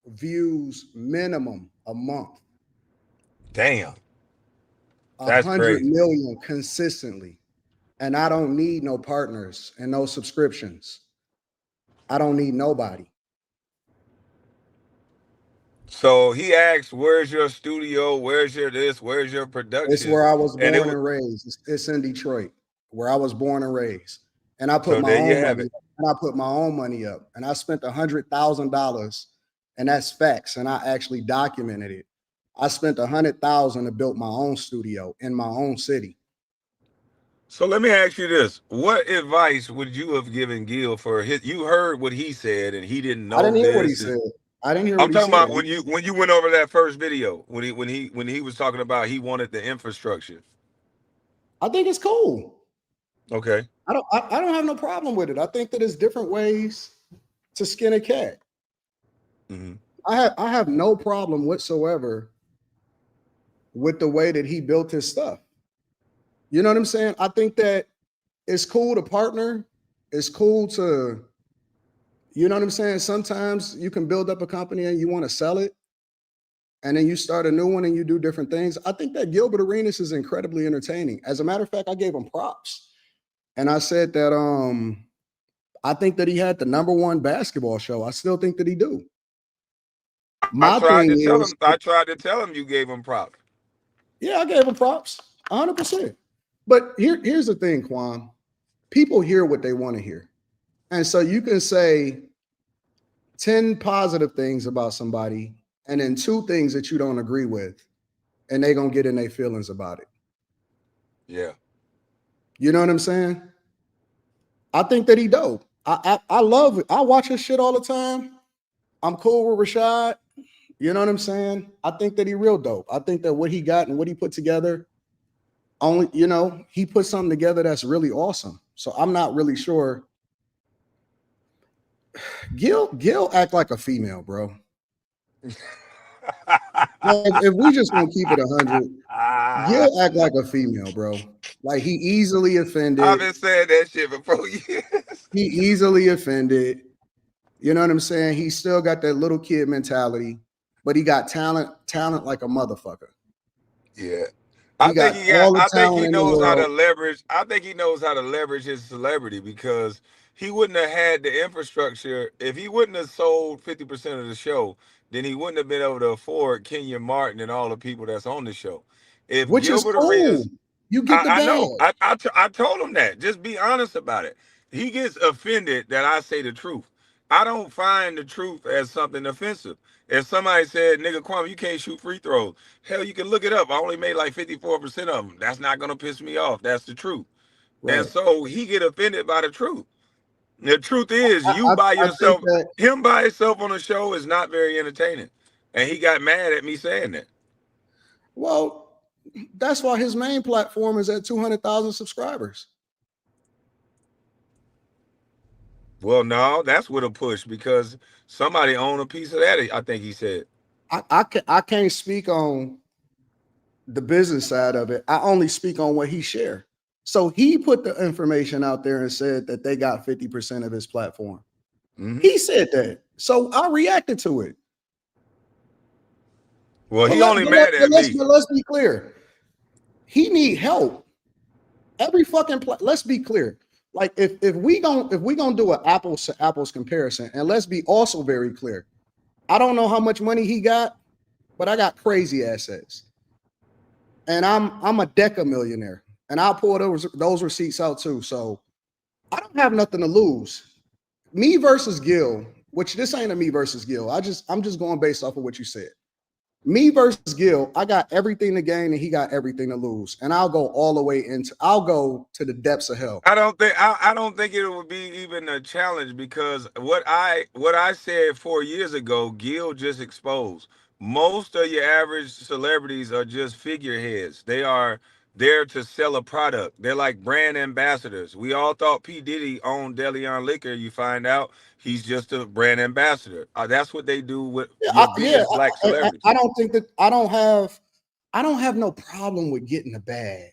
views minimum a month. Damn. That's 100 crazy. million consistently. And I don't need no partners and no subscriptions. I don't need nobody. So he asked, where's your studio? Where's your this? Where's your production? It's where I was born and raised. It's in Detroit, where I was born and raised. And I put my own money. and I put my own money up, and I spent $100,000, and that's facts, and I actually documented it. I spent $100,000 to build my own studio in my own city. So let me ask you this: what advice would you have given Gil for his? You heard what he said, and he didn't I know didn't hear what he this. said. I didn't hear I'm what he talking said. about when you went over that first video when he was talking about he wanted the infrastructure. I think it's cool. Okay. I don't have no problem with it. I think that there's different ways to skin a cat. Mm-hmm. I have no problem whatsoever with the way that he built his stuff. You know what I'm saying? I think that it's cool to partner. It's cool to, you know what I'm saying? Sometimes you can build up a company and you want to sell it, and then you start a new one and you do different things. I think that Gilbert Arenas is incredibly entertaining. As a matter of fact, I gave him props. And I said that I think that he had the #1 basketball show. I still think that he do. My thing is, I tried to tell him you gave him props. yeah, I gave him props 100%. But here's the thing, Kwame. People hear what they want to hear. And so you can say 10 positive things about somebody and then 2 things that you don't agree with, and they're going to get in their feelings about it. Yeah. You know what I'm saying? I think that he dope. I love it. I watch his shit all the time. I'm cool with Rashad. You know what I'm saying? I think that he real dope. I think that what he got and what he put together, only, you know, he put something together that's really awesome. So I'm not really sure. Gil act like a female, bro. If we just gonna keep it 100, Gil act like a female, bro. Like he easily I've offended. been saying that shit for 4 years. He easily offended. You know what I'm saying? He still got that little kid mentality, but he got talent like a motherfucker. Yeah. He got all the I think talent he in the knows how to world. leverage. I think he knows how to leverage his celebrity because he wouldn't have had the infrastructure if he wouldn't have sold 50% of the show. Then he wouldn't have been able to afford Kenya Martin and all the people that's on the show. If Which is Gilbert cool. Arenas, You get the I bag. know, I told him that. Just be honest about it. He gets offended that I say the truth. I don't find the truth as something offensive. If somebody said, "Nigga, Kwame, you can't shoot free throws," hell, you can look it up. I only made like 54% of them. That's not gonna piss me off. That's the truth. And Right. so he get offended by the truth. The truth is, I think that, him by himself on the show is not very entertaining. And he got mad at me saying that. well, that's why his main platform is at 200,000 subscribers. Well, no, that's with a push because somebody owned a piece of that. I think he said. I can't speak on the business side of it. I only speak on what he shared. So he put the information out there and said that they got 50% of his platform. Mm-hmm. He said that. So I reacted to it. Well, he only mad at me. Let's be clear. He need help. Every fucking let's be clear. Like if we gonna do an apples to apples comparison, and let's be also very clear. I don't know how much money he got, but I got crazy assets. And I'm a deca millionaire. And I'll pull those receipts out too. So I don't have nothing to lose. Me versus Gil, which this ain't a me versus Gil. I'm just going based off of what you said. Me versus Gil, I got everything to gain and he got everything to lose. And I'll go to the depths of hell. I don't think it would be even a challenge because what I said 4 years ago, Gil just exposed. Most of your average celebrities are just figureheads. They are there to sell a product. They're like brand ambassadors. We all thought P. Diddy owned DeLeon Liquor. You find out he's just a brand ambassador. That's what they do with your biggest black celebrities. I don't think that I don't have no problem with getting a bag.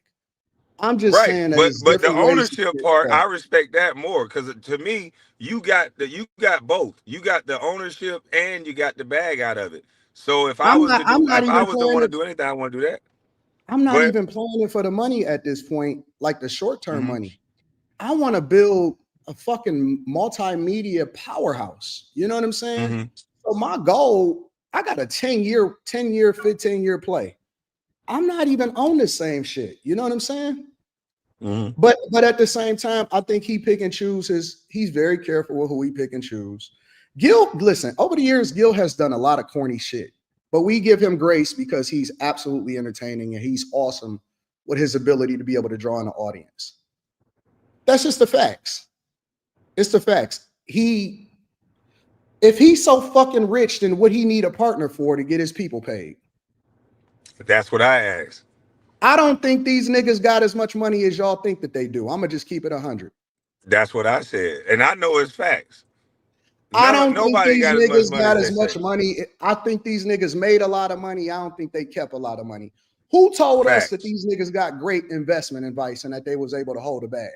I'm just Right, saying that but it's the different ways to ownership get part, stuff. I respect that more because to me, you got both. You got the ownership and you got the bag out of it. So if I was to do, I'm not if I even was to playing want to it. do anything, I want to do that. I'm not Go ahead. even playing it for the money at this point, like the short-term Mm-hmm. money. I want to build a fucking multimedia powerhouse. You know what I'm saying? Mm-hmm. So my goal, I got a 10-year, 15-year play. I'm not even on the same shit. You know what I'm saying? But at the same time, I think he pick and choose he's very careful with who he pick and choose. Gil, listen, over the years, Gil has done a lot of corny shit, but we give him grace because he's absolutely entertaining and he's awesome with his ability to be able to draw in the audience. That's just the facts. It's the facts. If he's so fucking rich, then what he need a partner for to get his people paid? That's what I asked. I don't think these niggas got as much money as y'all think that they do. I'm gonna just keep it 100. That's what I said, and I know it's facts. I don't think Nobody these got as much niggas money got as as they much say. money. I think these niggas made a lot of money. I don't think they kept a lot of money. Who told us that Facts. these niggas got great investment advice and that they was able to hold a bag?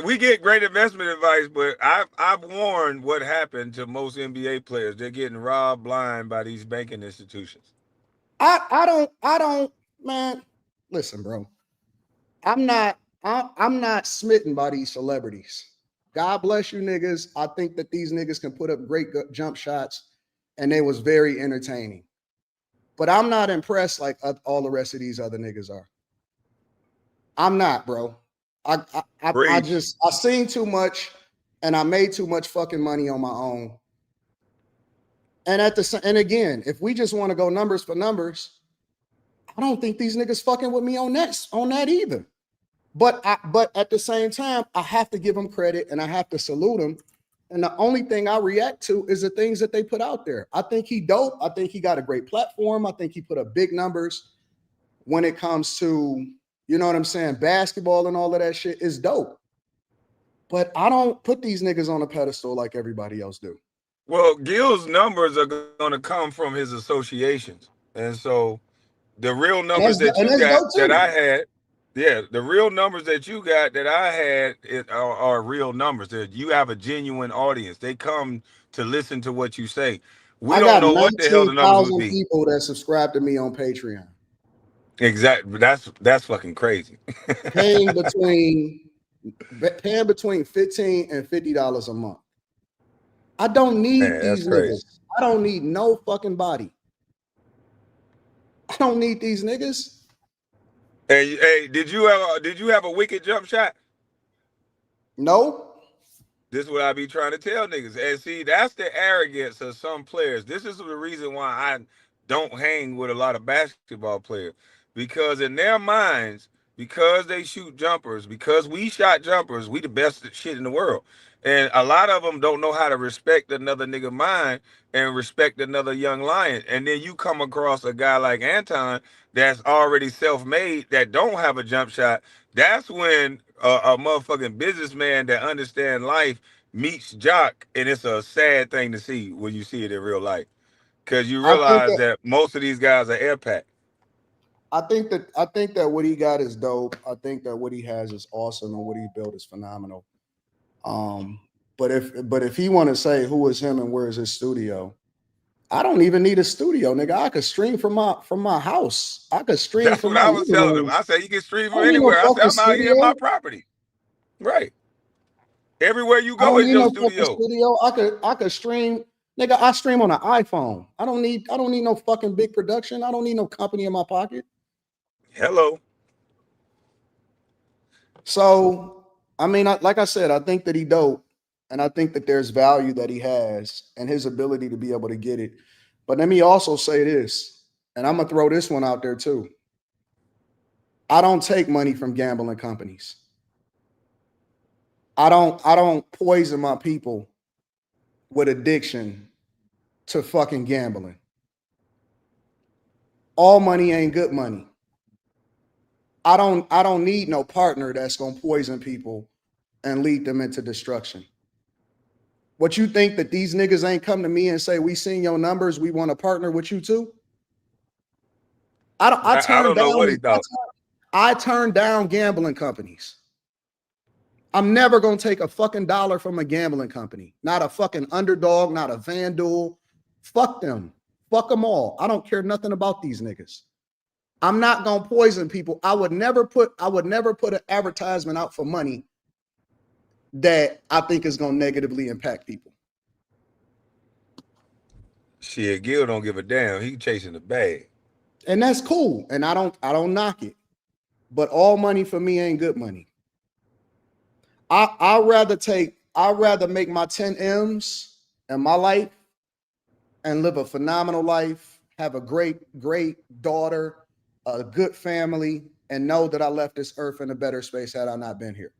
We get great investment advice, but I've warned what happened to most NBA players. They're getting robbed blind by these banking institutions. I don't, man. Listen, bro. I'm not smitten by these celebrities. God bless you niggas. I think that these niggas can put up great jump shots and they was very entertaining. But I'm not impressed like all the rest of these other niggas are. I'm not, bro. I Preach. just I seen too much and I made too much fucking money on my own. And again, if we just want to go numbers for numbers, I don't think these niggas fucking with me on that either. But at the same time, I have to give them credit and I have to salute them. And the only thing I react to is the things that they put out there. I think he dope. I think he got a great platform. I think he put up big numbers when it comes to, you know what I'm saying, basketball and all of that shit is dope. But I don't put these niggas on a pedestal like everybody else do. Well, Gil's numbers are going to come from his associations, and so the real numbers that And you that's got dope that too. I had, yeah, the real numbers that you got that I had are real numbers. That you have a genuine audience. They come to listen to what you say. We I don't got know what the hell the numbers would 19,000 be. people that subscribe to me on Patreon, Exactly. That's fucking crazy. paying between $15 and $50 a month. I don't need Man, that's these crazy. niggas. I don't need no fucking body. I don't need these niggas. Hey, did you have a wicked jump shot? No. This is what I be trying to tell niggas. And see, that's the arrogance of some players. This is the reason why I don't hang with a lot of basketball players. Because in their minds, because they shoot jumpers, because we shot jumpers, we the best shit in the world. And a lot of them don't know how to respect another nigga mind and respect another young lion. And then you come across a guy like Anton that's already self-made that don't have a jump shot. That's when a motherfucking businessman that understand life meets Jock, and it's a sad thing to see when you see it in real life, because you I think realize that that most of these guys are air pack. I think that what he got is dope. I think that what he has is awesome and what he built is phenomenal. But if he want to say who is him and where is his studio, I don't even need a studio, nigga. I could stream from my house. I could stream That's from what my I was living telling them. room. I said you can stream I from don't need no anywhere. I said fucking I'm out here at my studio. property. Right. Everywhere you I go don't is need your no fucking studio. studio. I could stream, nigga. I stream on an iPhone. I don't need no fucking big production. I don't need no company in my pocket. Hello. So I mean, like I said, I think that he dope, and I think that there's value that he has and his ability to be able to get it. But let me also say this, and I'm gonna throw this one out there too. I don't take money from gambling companies. I don't poison my people with addiction to fucking gambling. All money ain't good money. I don't need no partner that's gonna poison people and lead them into destruction. What you think that these niggas ain't come to me and say, we seen your numbers, we want to partner with you too? I I turned don't know down what he thought. I turned down gambling companies. I'm never gonna take a fucking dollar from a gambling company. Not a fucking Underdog, not a FanDuel. Fuck them. Fuck them all. I don't care nothing about these niggas. I'm not gonna poison people. I would never put an advertisement out for money that I think is gonna negatively impact people. Shit, Gil don't give a damn. He chasing the bag. And that's cool. And I don't knock it. but all money for me ain't good money. I'd rather make my 10 M's in my life and live a phenomenal life, have a great daughter, a good family, and know that I left this earth in a better space had I not been here,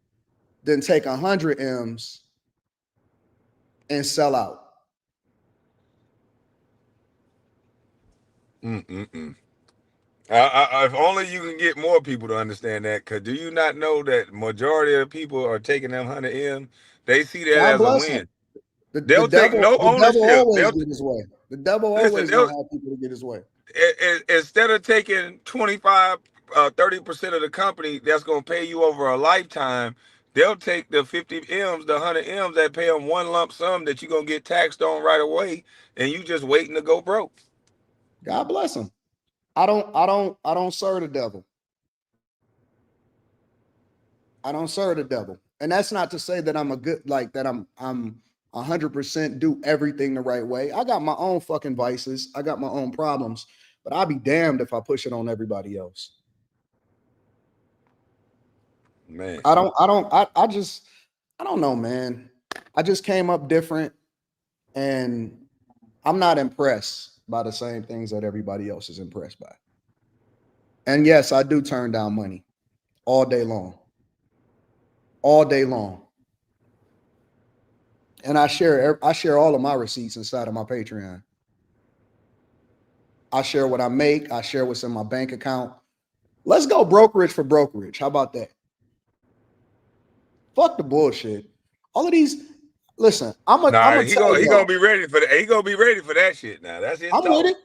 than take 100 M's and sell out. If only you can get more people to understand that. Because do you not know that majority of the people are taking them 100 M? They see that God as a bless him. win. The They'll take no devil ownership. always get his way. The devil Listen. always gonna have people to get his way. Instead of taking 25, 30% of the company that's gonna pay you over a lifetime, they'll take the 50 M's, the 100 M's that pay them one lump sum that you're gonna get taxed on right away, and you just waiting to go broke. God bless him. I don't serve the devil. I don't serve the devil. And that's not to say that I'm a good, like that I'm 100% do everything the right way. I got my own fucking vices. I got my own problems, but I'll be damned if I push it on everybody else. Man. I don't know, man. I just came up different and I'm not impressed by the same things that everybody else is impressed by. And yes, I do turn down money all day long. All day long. And I share all of my receipts inside of my Patreon. I share what I make. I share what's in my bank account. Let's go brokerage for brokerage. How about that? Fuck the bullshit. All of these. Listen, I'm gonna He tell gonna y'all. be ready for that. He gonna be ready for that shit now. That's his I'm talk. with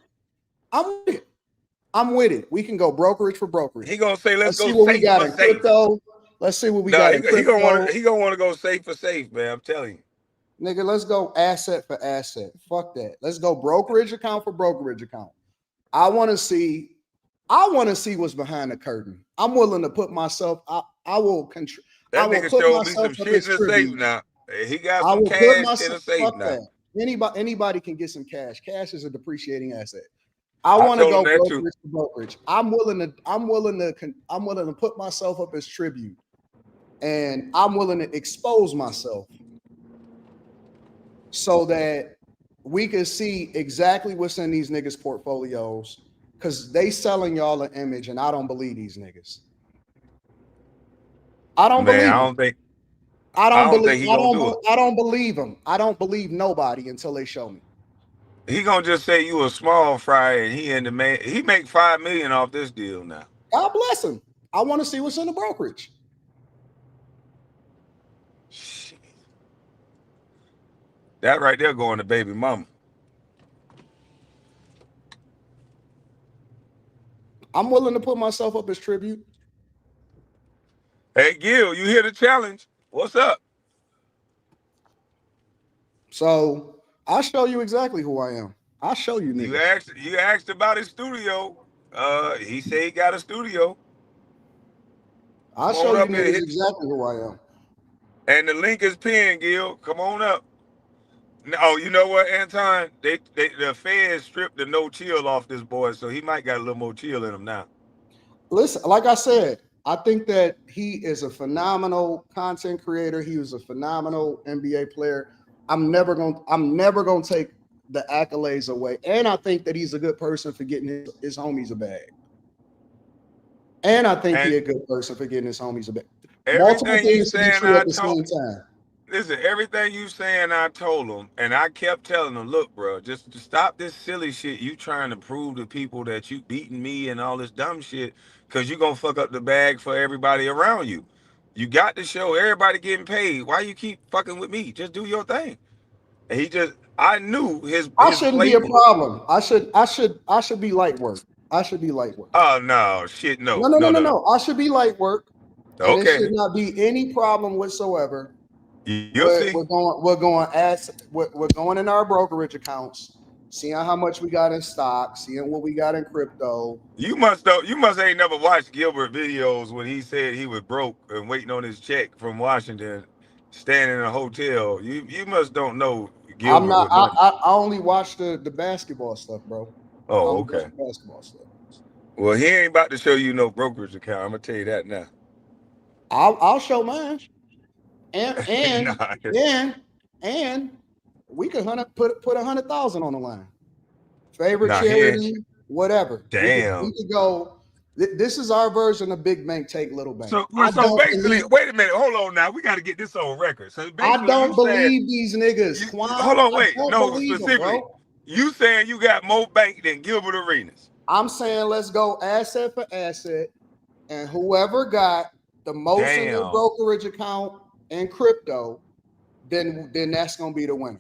it. I'm with it. We can go brokerage for brokerage. He gonna say, let's go see what we safe got for in safe. crypto. Let's see what we got in He crypto. gonna want to go safe for safe, man. I'm telling you. Nigga, let's go asset for asset. Fuck that. Let's go brokerage account for brokerage account. I want to see what's behind the curtain. I'm willing to put myself. I will control. That I will nigga put showed me myself some up shit as in the safe tribute. now. He got I some will put cash in myself. the safe Fuck now. that. Anybody can get some cash. Cash is a depreciating asset. I I want to told go him that brokerage too. to brokerage. I'm willing to put myself up as tribute, and I'm willing to expose myself so that we can see exactly what's in these niggas' portfolios, because they selling y'all an image, and I don't believe these niggas. I don't Man, believe I them. don't think I don't believe. he gonna do it. I don't believe them. I don't believe nobody until they show me. He gonna just say you a small fry and he in the man. He make $5 million off this deal now. God bless him. I want to see what's in the brokerage. Shit. That right there going to baby mama. I'm willing to put myself up as tribute. Hey Gil, you hear the challenge? What's up? So I'll show you exactly who I am. I'll show you niggas. You asked about his studio. He said he got a studio. I'll Come show on you up here. niggas exactly who I am. And the link is pinned, Gil. Come on up. Oh, you know what, Anton? The feds stripped the no chill off this boy, so he might got a little more chill in him now. Listen, like I said, I think that he is a phenomenal content creator. He was a phenomenal NBA player. I'm never gonna take the accolades away. And I think that he's a good person for getting his homies a bag. And I think he's a good person for getting his homies a bag. Multiple Everything you things to be saying, true at the same time. listen, everything you saying, I told him, and I kept telling him, look, bro, just to stop this silly shit. You trying to prove to people that you beating me and all this dumb shit, because you gonna fuck up the bag for everybody around you. You got to show everybody getting paid. Why you keep fucking with me? Just do your thing. And I knew his I shouldn't be a playbook. problem. I should be light work. I should be light work. Oh no, shit, no. No. I should be light work, and it should Okay, not be any problem whatsoever. you'll see. We're going in our brokerage accounts, seeing how much we got in stock, seeing what we got in crypto. You must ain't never watched Gilbert videos when he said he was broke and waiting on his check from Washington, standing in a hotel. You must don't know I'm Gilbert not. with nothing. I only watch the basketball stuff, bro. I Oh, only watch okay. the basketball stuff. Well, he ain't about to show you no brokerage account. I'm gonna tell you that now. I'll show mine. And Nah, and and we could put 100,000 on the line. Favorite nah, he ain't. charity, whatever. We Damn. could go. This is our version of big bank take little bank. So, well, so basically, wait a minute. Hold on now. We got to get this on record. So I basically, you don't said, believe these niggas, Kwame. hold on, I wait. don't No, believe them, specifically, bro. you saying you got more bank than Gilbert Arenas. I'm saying let's go asset for asset, and whoever got the most in their Damn. brokerage account and crypto, then that's gonna be the winner.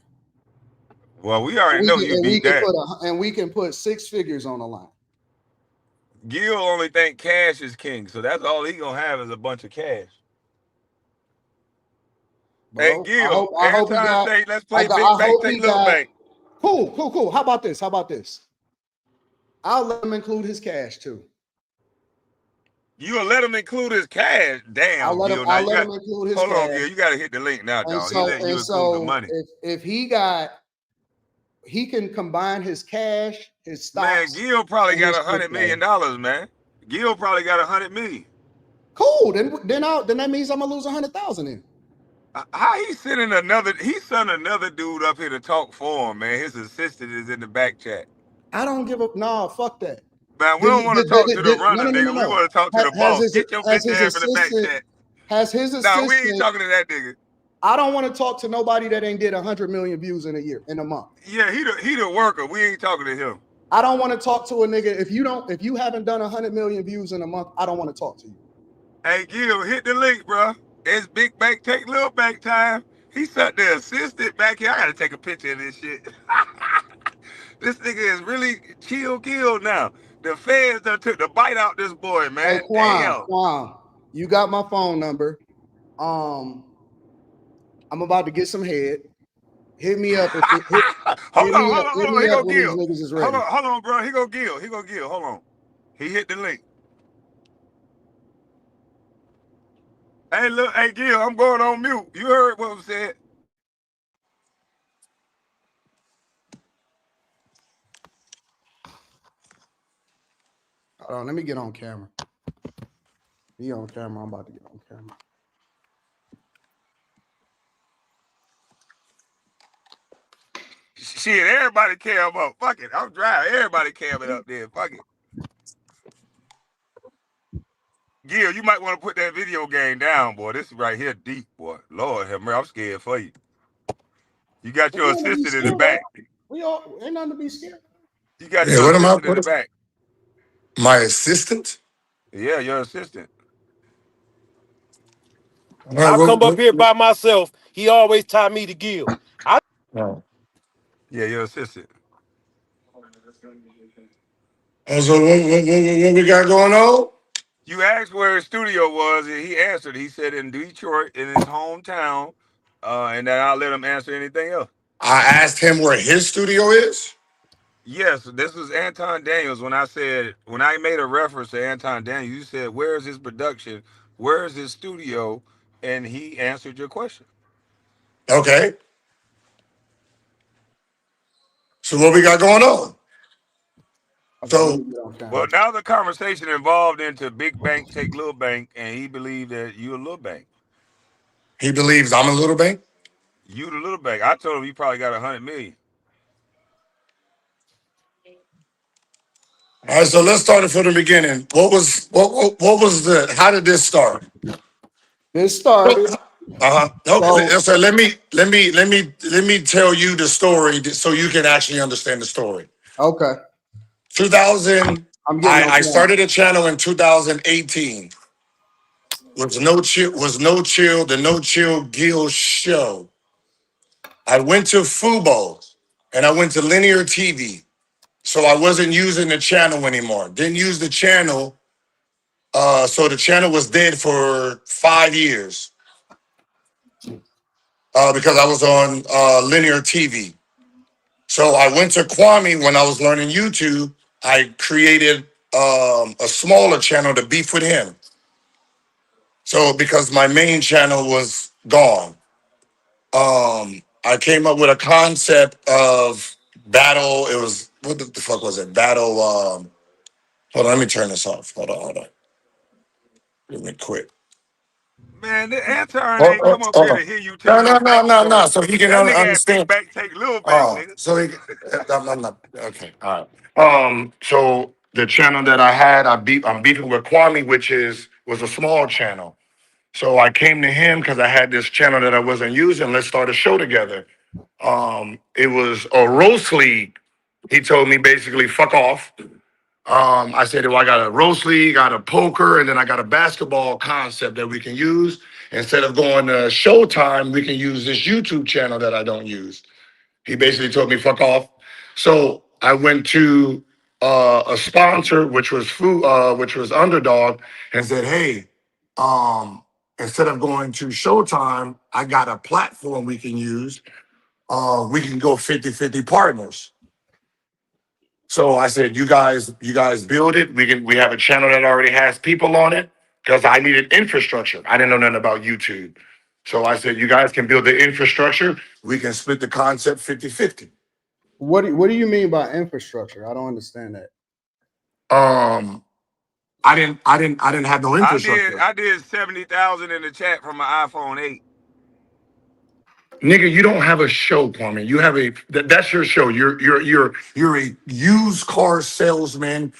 Well, we already know you beat that. We can put 6 figures on the line. Gil only think cash is king, so that's all he gonna have is a bunch of cash. Hey, Bro, Gil, I hope he Airtime got. say, let's I play big bank, hope he take little got. bank. Cool. How about this? I'll let him include his cash too. You'll let him include his cash. Damn, Gil. Now I'll you let got. him include his Hold on, cash. Gil. You got to hit the link now, And dog. He letting you include the money. if he got, he can combine his cash, his stocks. Man, Gil probably got his $100 million, man. Gil probably got 100 million. Cool. Then that means I'm gonna lose 100,000 in. How he sending another? He sent another dude up here to talk for him, man. His assistant is in the back chat. I don't give up. No, fuck that. Man, we don't want to talk to the runner, nigga. No. We want to talk to the boss. Get your bitch ass in the back chat. Has his assistant? No, we ain't talking to that nigga. I don't want to talk to nobody that ain't did 100 million views in a month. Yeah, he the worker. We ain't talking to him. I don't want to talk to a nigga if you haven't done 100 million views in a month. I don't want to talk to you. Hey, Gil, hit the link, bro. It's big bank take little bank time. He sent the assistant back here. I gotta take a picture of this shit. This nigga is really chill Gil now. The feds done took the bite out this boy, man. Hey, Kwame, you got my phone number. I'm about to get some head. Hit me up. Hold on. He go Gil. Niggas is ready. Hold on, bro. He go Gil. Hold on. He hit the link. Hey, look, hey Gil, I'm going on mute. You heard what was said. Hold on, let me get on camera. Be on camera. I'm about to get on camera. Shit, everybody cam up. Fuck it. I'm driving. Everybody camming up there. Fuck it. Gil, you might want to put that video game down, boy. This is right here deep, boy. Lord have mercy, I'm scared for you. You got your assistant in the back. We all ain't nothing to be scared. You got your assistant in the back. My assistant? Yeah, your assistant. I come up here by myself. He always tie me to Gil. Yeah, your assistant. So what we got going on? You asked where his studio was, and he answered. He said in Detroit, in his hometown, and that I'll let him answer anything else. I asked him where his studio is? Yes, this was Anton Daniels. When I made a reference to Anton Daniels, you said, where is his production? Where is his studio? And he answered your question. Okay. So what we got going on? Well, now the conversation evolved into big bank take little bank, and he believed that you a little bank. He believes I'm a little bank? You the little bank. I told him he probably got 100 million. All right, so let's start it from the beginning. What was how did this start? This started. Okay. So let me tell you the story so you can actually understand the story. Okay. 2000. I started a channel in 2018. Was no chill, the No Chill Gil show. I went to Fubo and I went to linear TV. So I wasn't using the channel anymore. Didn't use the channel. So the channel was dead for 5 years. Because I was on linear TV. So I went to Kwame when I was learning YouTube. I created a smaller channel to beef with him. So because my main channel was gone, I came up with a concept of battle. It was, what the fuck was it? Battle. Hold on, let me turn this off. Hold on. Let me quit. Man, the intern ain't come up here Hold on. to hear you tell your No. backstory. So he can That nigga had big understand. back, take little back, Oh, nigga. so he, I'm not, okay, all right. So the channel that I had, I'm beefing with Kwame, which was a small channel. So I came to him because I had this channel that I wasn't using. Let's start a show together. It was a roast league. He told me basically, fuck off. I said, well, I got a roast league, got a poker, and then I got a basketball concept that we can use. Instead of going to Showtime, we can use this YouTube channel that I don't use. He basically told me, fuck off. So I went to a sponsor, which was which was Underdog, and said, hey, instead of going to Showtime, I got a platform we can use. We can go 50-50 partners. So I said, you guys build it. We have a channel that already has people on it because I needed infrastructure. I didn't know nothing about YouTube. So I said, you guys can build the infrastructure. We can split the concept 50-50. What do you mean by infrastructure? I don't understand that. I didn't have no infrastructure. I did 70,000 in the chat from my iPhone 8. Nigga, you don't have a show, Kwame. You have that's your show. You're a used car salesman,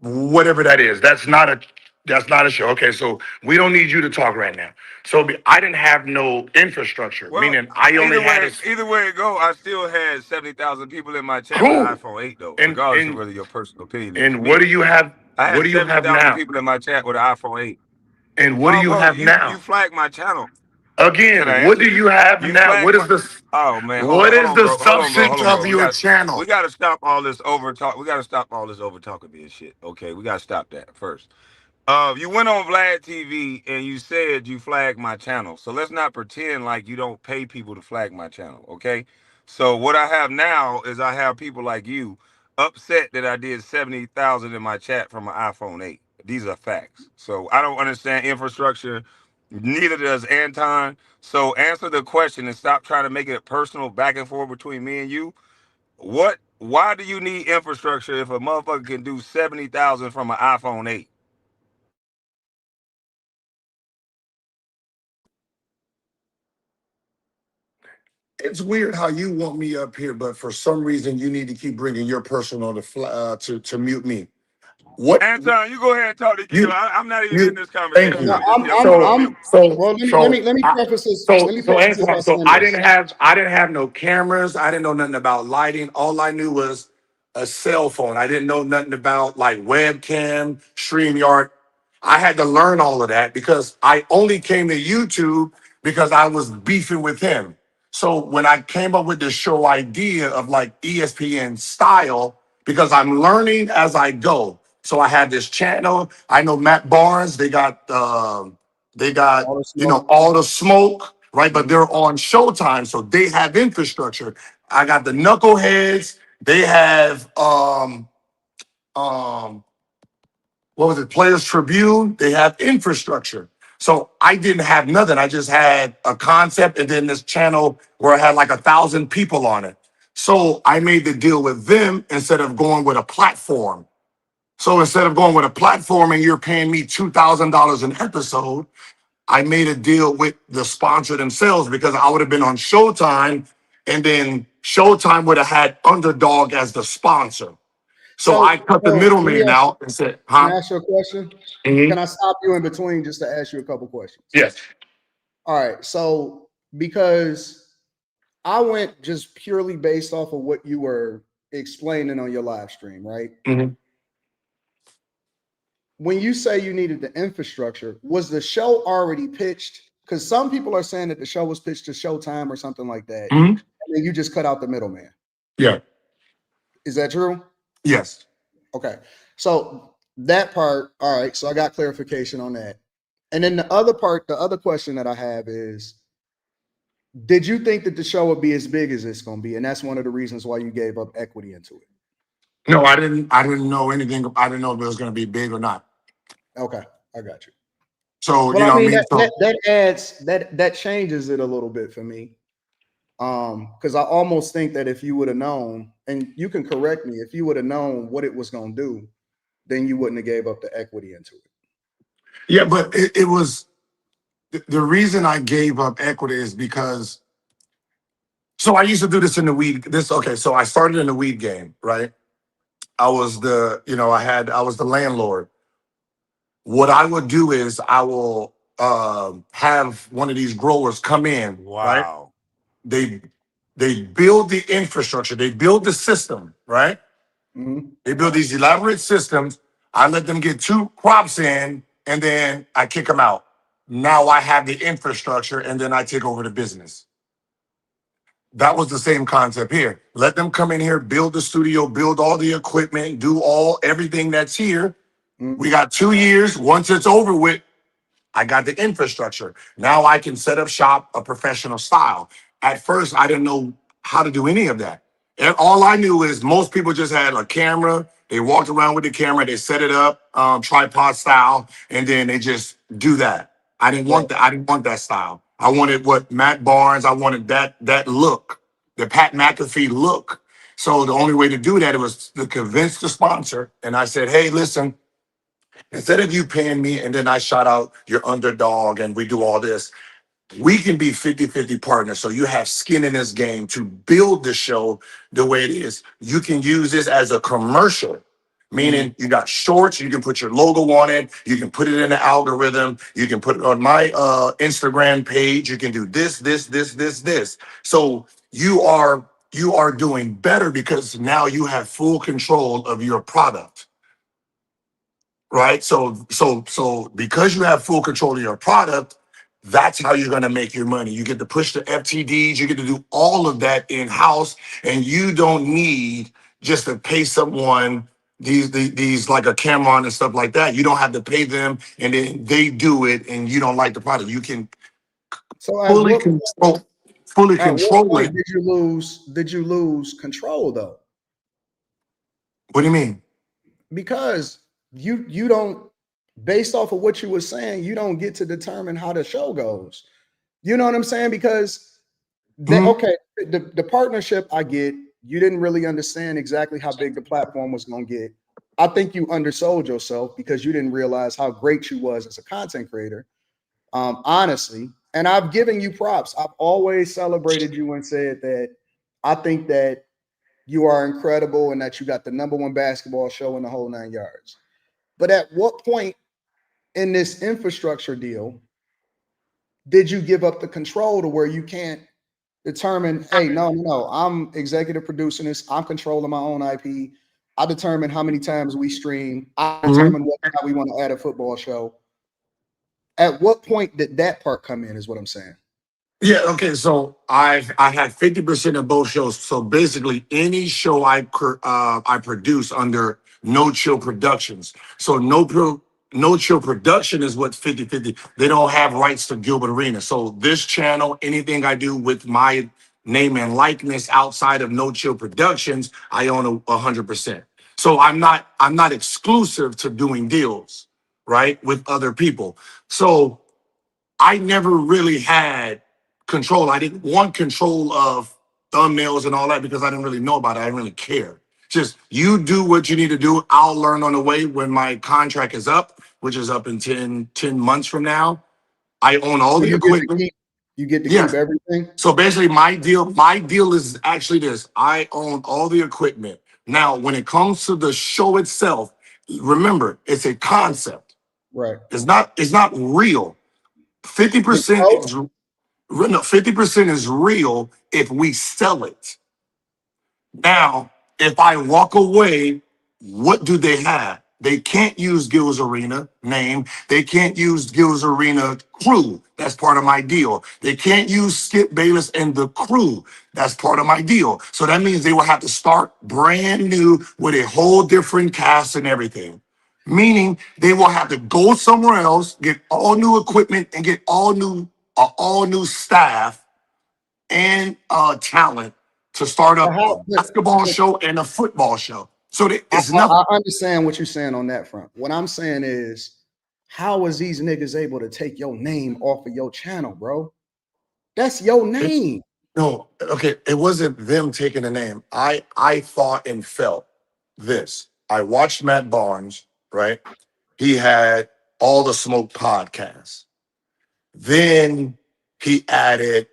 whatever that is. That's not a show. Okay, so we don't need you to talk right now. So I didn't have no infrastructure, Well, meaning I only had a either way it go, I still had 70,000 people in my chat with an cool. iPhone 8 though, And regardless of and whether your personal opinion is. To and what me, do you have? I What had do you have 70,000 now? people in my chat with an iPhone 8. And what do No, you bro, have you now? flagged my channel. Can I Again, what answer do you? you have You now? flagged my. Oh man, What is the hold on, bro, substance hold on, bro. of your channel? We got to stop all this over talk. We got to stop all this over talking being shit. Okay, we got to stop that first. You went on Vlad TV and you said you flagged my channel. So let's not pretend like you don't pay people to flag my channel, okay? So what I have now is I have people like you upset that I did 70,000 in my chat from my iPhone 8. These are facts. So I don't understand infrastructure. Neither does Anton. So answer the question and stop trying to make it personal back and forth between me and you. Why do you need infrastructure if a motherfucker can do 70,000 from an iPhone 8? It's weird how you want me up here, but for some reason you need to keep bringing your personal to mute me. What Anton, you go ahead and talk to Keto. you I'm not even in you? this Thank conversation. you. No, I'm just here. I'm going on So mute. so well, so let me I, preface this. so Let me so preface this by Antoine, so saying this. I didn't have no cameras. I didn't know nothing about lighting. All I knew was a cell phone. I didn't know nothing about like webcam, StreamYard. I had to learn all of that because I only came to YouTube because I was beefing with him. So when I came up with the show idea of like ESPN style, because I'm learning as I go. So I have this channel. I know Matt Barnes. They got All the smoke. all the smoke, right? But they're on Showtime, so they have infrastructure. I got the knuckleheads. They have um what was it, Players Tribune? They have infrastructure. So I didn't have nothing. I just had a concept and then this channel where I had like 1,000 people on it. So I made the deal with them instead of going with a platform. So instead of going with a platform and you're paying me $2,000 an episode, I made a deal with the sponsor themselves because I would have been on Showtime and then Showtime would have had Underdog as the sponsor. So I cut the Let me middleman ask, out and said, can I huh? ask you a question? Mhm. Can I stop you in between just to ask you a couple questions? Yes. All right. So because I went just purely based off of what you were explaining on your live stream, right? Mhm. When you say you needed the infrastructure, was the show already pitched? Because some people are saying that the show was pitched to Showtime or something like that, Mhm. and then you just cut out the middleman. Yeah. Is that true? Yes. Okay. So that part, all right. So I got clarification on that. And then the other part, the other question that I have is, did you think that the show would be as big as it's going to be? And that's one of the reasons why you gave up equity into it. No, I didn't. I didn't know anything. I didn't know if it was going to be big or not. Okay, I got you. So Well, you I know what I mean mean. So that adds that changes it a little bit for me. Because I almost think that if you would have known, and you can correct me, if you would have known what it was going to do, then you wouldn't have gave up the equity into it. Yeah, but it was the reason I gave up equity is because so I used to do this in the weed. So I started in the weed game, right? I was I was the landlord. What I would do is I will have one of these growers come in, right? Wow. They they build the infrastructure, they build the system, right? Mhm. They build these elaborate systems. I let them get 2 crops in, and then I kick them out. Now I have the infrastructure, and then I take over the business. That was the same concept here. Let them come in here, build the studio, build all the equipment, do everything that's here. Mhm. We got 2 years. Once it's over with, I got the infrastructure. Now I can set up shop a professional style. At first, I didn't know how to do any of that. And all I knew is most people just had a camera. They walked around with the camera. They set it up tripod style, and then they just do that. I didn't want that. I didn't want that style. I wanted what Matt Barnes. I wanted that look, the Pat McAfee look. So the only way to do that was to convince the sponsor. And I said, "Hey, listen, instead of you paying me and then I shout out your underdog and we do all this, we can be 50-50 partners. So you have skin in this game to build the show the way it is. You can use this as a commercial, meaning you got shorts, you can put your logo on it, you can put it in the algorithm, you can put it on my Instagram page, you can do this. So you are doing better because now you have full control of your product. Right. So because you have full control of your product, that's how you're going to make your money. You get to push the FTDs, you get to do all of that in house, and you don't need just to pay someone these like a camera and stuff like that. You don't have to pay them, and then they do it, and you don't like the product. You can So fully control at what it. point did you lose control though? What do you mean? Because you don't, based off of what you were saying, you don't get to determine how the show goes. You know what I'm saying? Because Mhm. okay, the partnership I get, you didn't really understand exactly how big the platform was going to get. I think you undersold yourself because you didn't realize how great you was as a content creator. Honestly, and I've given you props. I've always celebrated you and said that I think that you are incredible and that you got the #1 basketball show in the whole 9 yards. But at what point in this infrastructure deal did you give up the control to where you can't determine, hey, no, I'm executive producing this, I'm controlling my own IP. I determine how many times we stream, I Mhm. determine what time we want to add a football show. At what point did that part come in, is what I'm saying. Yeah, okay. So I had 50% of both shows. So basically any show I produce under No Chill Productions. So No Chill Production is what 50-50. They don't have rights to Gilbert Arena. So this channel, anything I do with my name and likeness outside of No Chill Productions, I own 100%. So I'm not exclusive to doing deals, right, with other people. So I never really had control. I didn't want control of thumbnails and all that because I didn't really know about it. I didn't really care. Just you do what you need to do. I'll learn on the way when my contract is up, which is up in 10 months from now. I own all So the equipment. you get to keep Yes. everything. So basically my deal is actually this. I own all the equipment. Now, when it comes to the show itself, remember, it's a concept. Right. It's not real. 50% Oh, is no, 50% is real if we sell it. Now, if I walk away, what do they have? They can't use Gil's Arena name. They can't use Gil's Arena crew. That's part of my deal. They can't use Skip Bayless and the crew. That's part of my deal. So that means they will have to start brand new with a whole different cast and everything. Meaning they will have to go somewhere else, get all new equipment, and get all new staff and talent to start but up a how? basketball show and a football show. So I, it's I nothing. I understand what you're saying on that front. What I'm saying is, how is these niggas able to take your name off of your channel, bro? That's your name. No, okay, it wasn't them taking the name. I thought and felt this. I watched Matt Barnes. right? He had All the Smoke podcast. Then he added,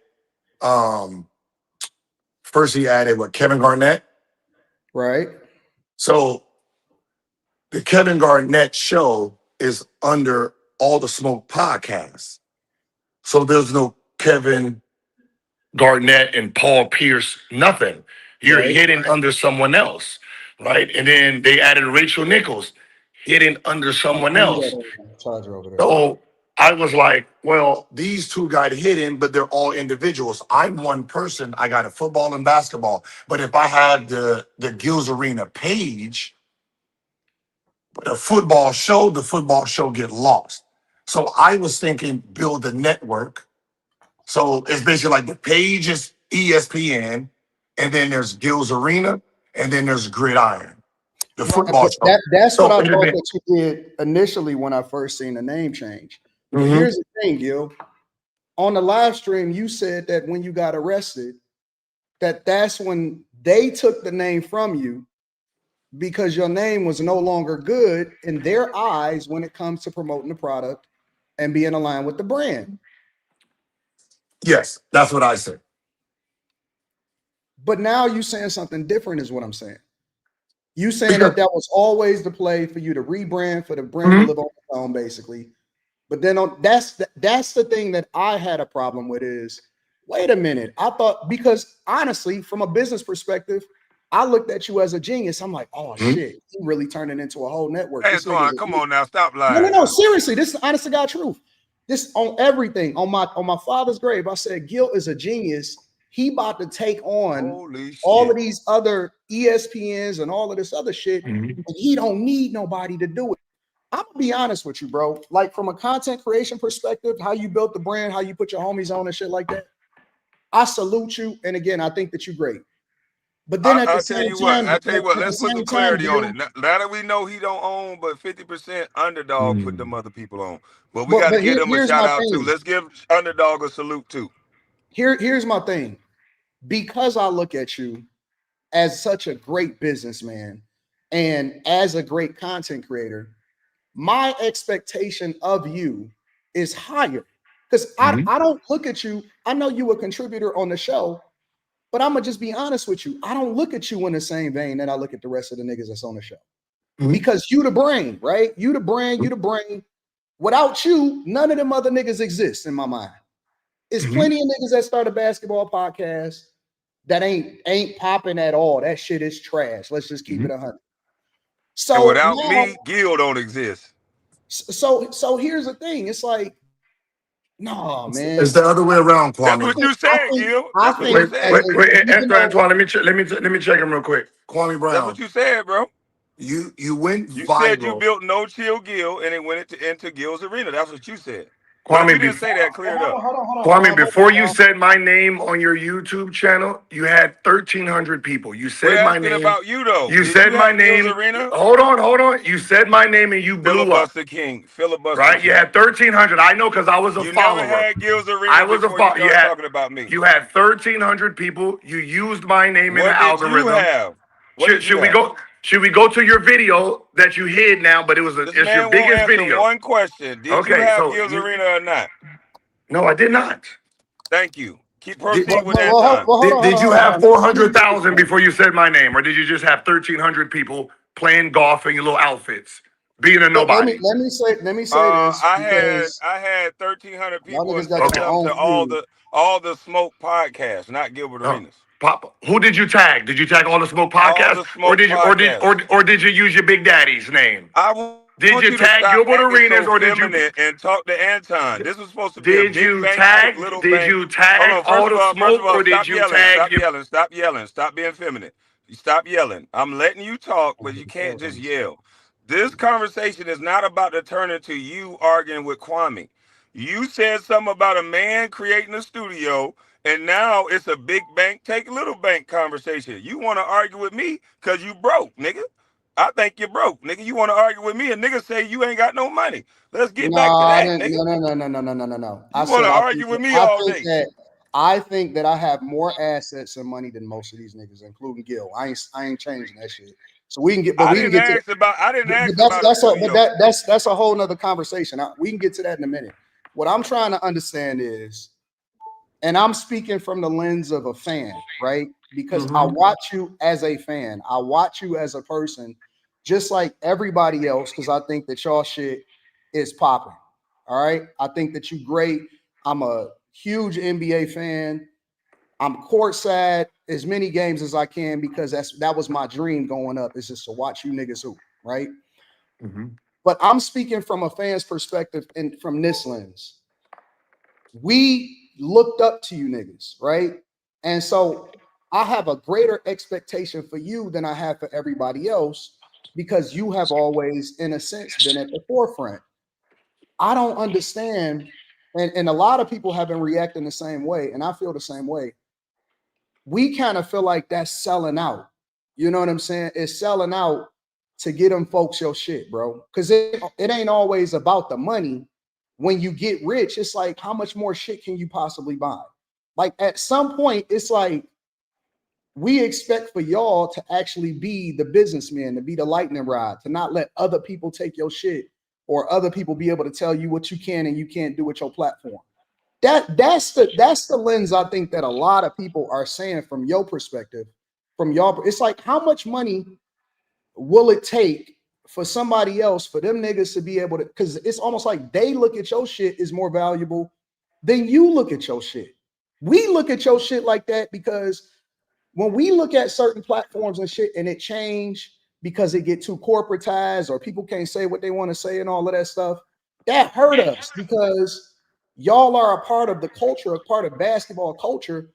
first he added Kevin Garnett. Right. So the Kevin Garnett show is under All the Smoke podcast. So there's no Kevin Garnett and Paul Pierce, nothing. You're Right. hidden under someone else, right? And then they added Rachel Nichols, hidden under someone else. Charger over there. So I was like, well, these two got hidden, but they're all individuals. I'm one person. I got a football and basketball. But if I had the Gills Arena page, the football show get lost. So I was thinking build a network. So it's basically like the page is ESPN, and then there's Gills Arena, and then there's Gridiron, the football show. That's So what I it'd thought been- that you did initially when I first seen the name change. But Mhm. here's the thing, Gil. On the live stream, you said that when you got arrested, that's when they took the name from you because your name was no longer good in their eyes when it comes to promoting the product and being aligned with the brand. Yes, that's what I said. But now you saying something different is what I'm saying. You saying that was always the play for you to rebrand, for the brand to live on its own, basically. But then that's the thing that I had a problem with is, wait a minute. I thought, because honestly, from a business perspective, I looked at you as a genius. I'm like, oh shit, he really turned it into a whole network. Hey, Antoine, come on now, stop lying. No, seriously, this is honest to God truth. This on everything, on my father's grave. I said, Gil is a genius. He about to take on all of these other ESPNs and all of this other shit, and he don't need nobody to do it. I'm gonna be honest with you, bro. Like from a content creation perspective, how you built the brand, how you put your homies on and shit like that. I salute you, and again, I think that you're great. But then I'll tell you what, let's put some clarity on it. Now that we know he don't own, but 50% Underdog put them other people on. But we got to give them a shout out too. Let's give Underdog a salute too. Here's my thing. Because I look at you as such a great businessman and as a great content creator, my expectation of you is higher. Because I don't look at you. I know you a contributor on the show, but I'm gonna just be honest with you. I don't look at you in the same vein that I look at the rest of the niggas that's on the show. Because you the brain, right? You the brain, you the brain. Without you, none of them other niggas exist in my mind. There's plenty of niggas that start a basketball podcast that ain't popping at all. That shit is trash. Let's just keep it 100. So and without now, me, Gil don't exist. So here's the thing. It's like, no, man. It's the other way around, Kwame. That's what you said, Gil. That's what you said. Wait, Antoine, let me check him real quick. Kwame Brown. That's what you said, bro. You went You viral. said you built No Chill Gil, and it went into Gil's Arena. That's what you said. Kwame, you didn't say that cleared up. Kwame, before you said my name on your YouTube channel, you had 1,300 people. You said my name. About you though. You said my name. Hold on. You said my name and you blew up. Filibuster right? King. You had 1,300. I know because I was a follower. You never had Gil's Arena. I was a follower. You had talking about me. You had 1,300 people. You used my name in the algorithm. What did you have? Should we go to your video that you hid now? But it's your biggest video. One question: did you have Gil's Arena or not? No, I did not. Thank you. Keep proceeding with that time. Did you have 400,000 before you said my name, or did you just have 1,300 people playing golf in your little outfits, being a nobody? Let me say this. I had 1,300 people to all the Smoke podcasts, not Gilbert Arenas. Papa, who did you tag? Did you tag All the Smoke podcasts, or did you use your Big Daddy's name? Did you tag Gilbert Arenas, or did you and talk to Anton? This was supposed to be did you tag All the Smoke, or did you tag? Stop yelling! Stop being feminine. You stop yelling. I'm letting you talk, but you can't just yell. This conversation is not about to turn into you arguing with Kwame. You said something about a man creating a studio, and now it's a big bank take little bank conversation. You want to argue with me because you broke, nigga. I think you're broke, nigga. You want to argue with me? A nigga say you ain't got no money. Let's get back to that, nigga. No. You want to argue with me all day? I think that I have more assets and money than most of these niggas, including Gil. I ain't changing that shit. So we can get, but I we can didn't get to. ask about. I didn't ask But about a studio. that's a whole nother conversation. We can get to that in a minute. What I'm trying to understand is, and I'm speaking from the lens of a fan, right? Because I watch you as a fan. I watch you as a person, just like everybody else, because I think that y'all shit is popping. All right. I think that you great. I'm a huge NBA fan. I'm courtside as many games as I can because that was my dream going up, is just to watch you niggas hoop, right? But I'm speaking from a fan's perspective and from this lens. We looked up to you niggas, right? And so I have a greater expectation for you than I have for everybody else because you have always, in a sense, been at the forefront. I don't understand, and a lot of people have been reacting the same way, and I feel the same way. We kind of feel like that's selling out. You know what I'm saying? It's selling out to get them folks your shit, bro. Because it ain't always about the money. When you get rich, it's like, how much more shit can you possibly buy? Like at some point, it's like we expect for y'all to actually be the businessman, to be the lightning rod, to not let other people take your shit or other people be able to tell you what you can and you can't do with your platform. That's the lens I think that a lot of people are saying from your perspective, from y'all. It's like, how much money will it take for somebody else, for them niggas to be able to, because it's almost like they look at your shit is more valuable than you look at your shit. We look at your shit like that because when we look at certain platforms and shit and it change because it get too corporatized or people can't say what they want to say and all of that stuff, that hurt us because y'all are a part of the culture, a part of basketball culture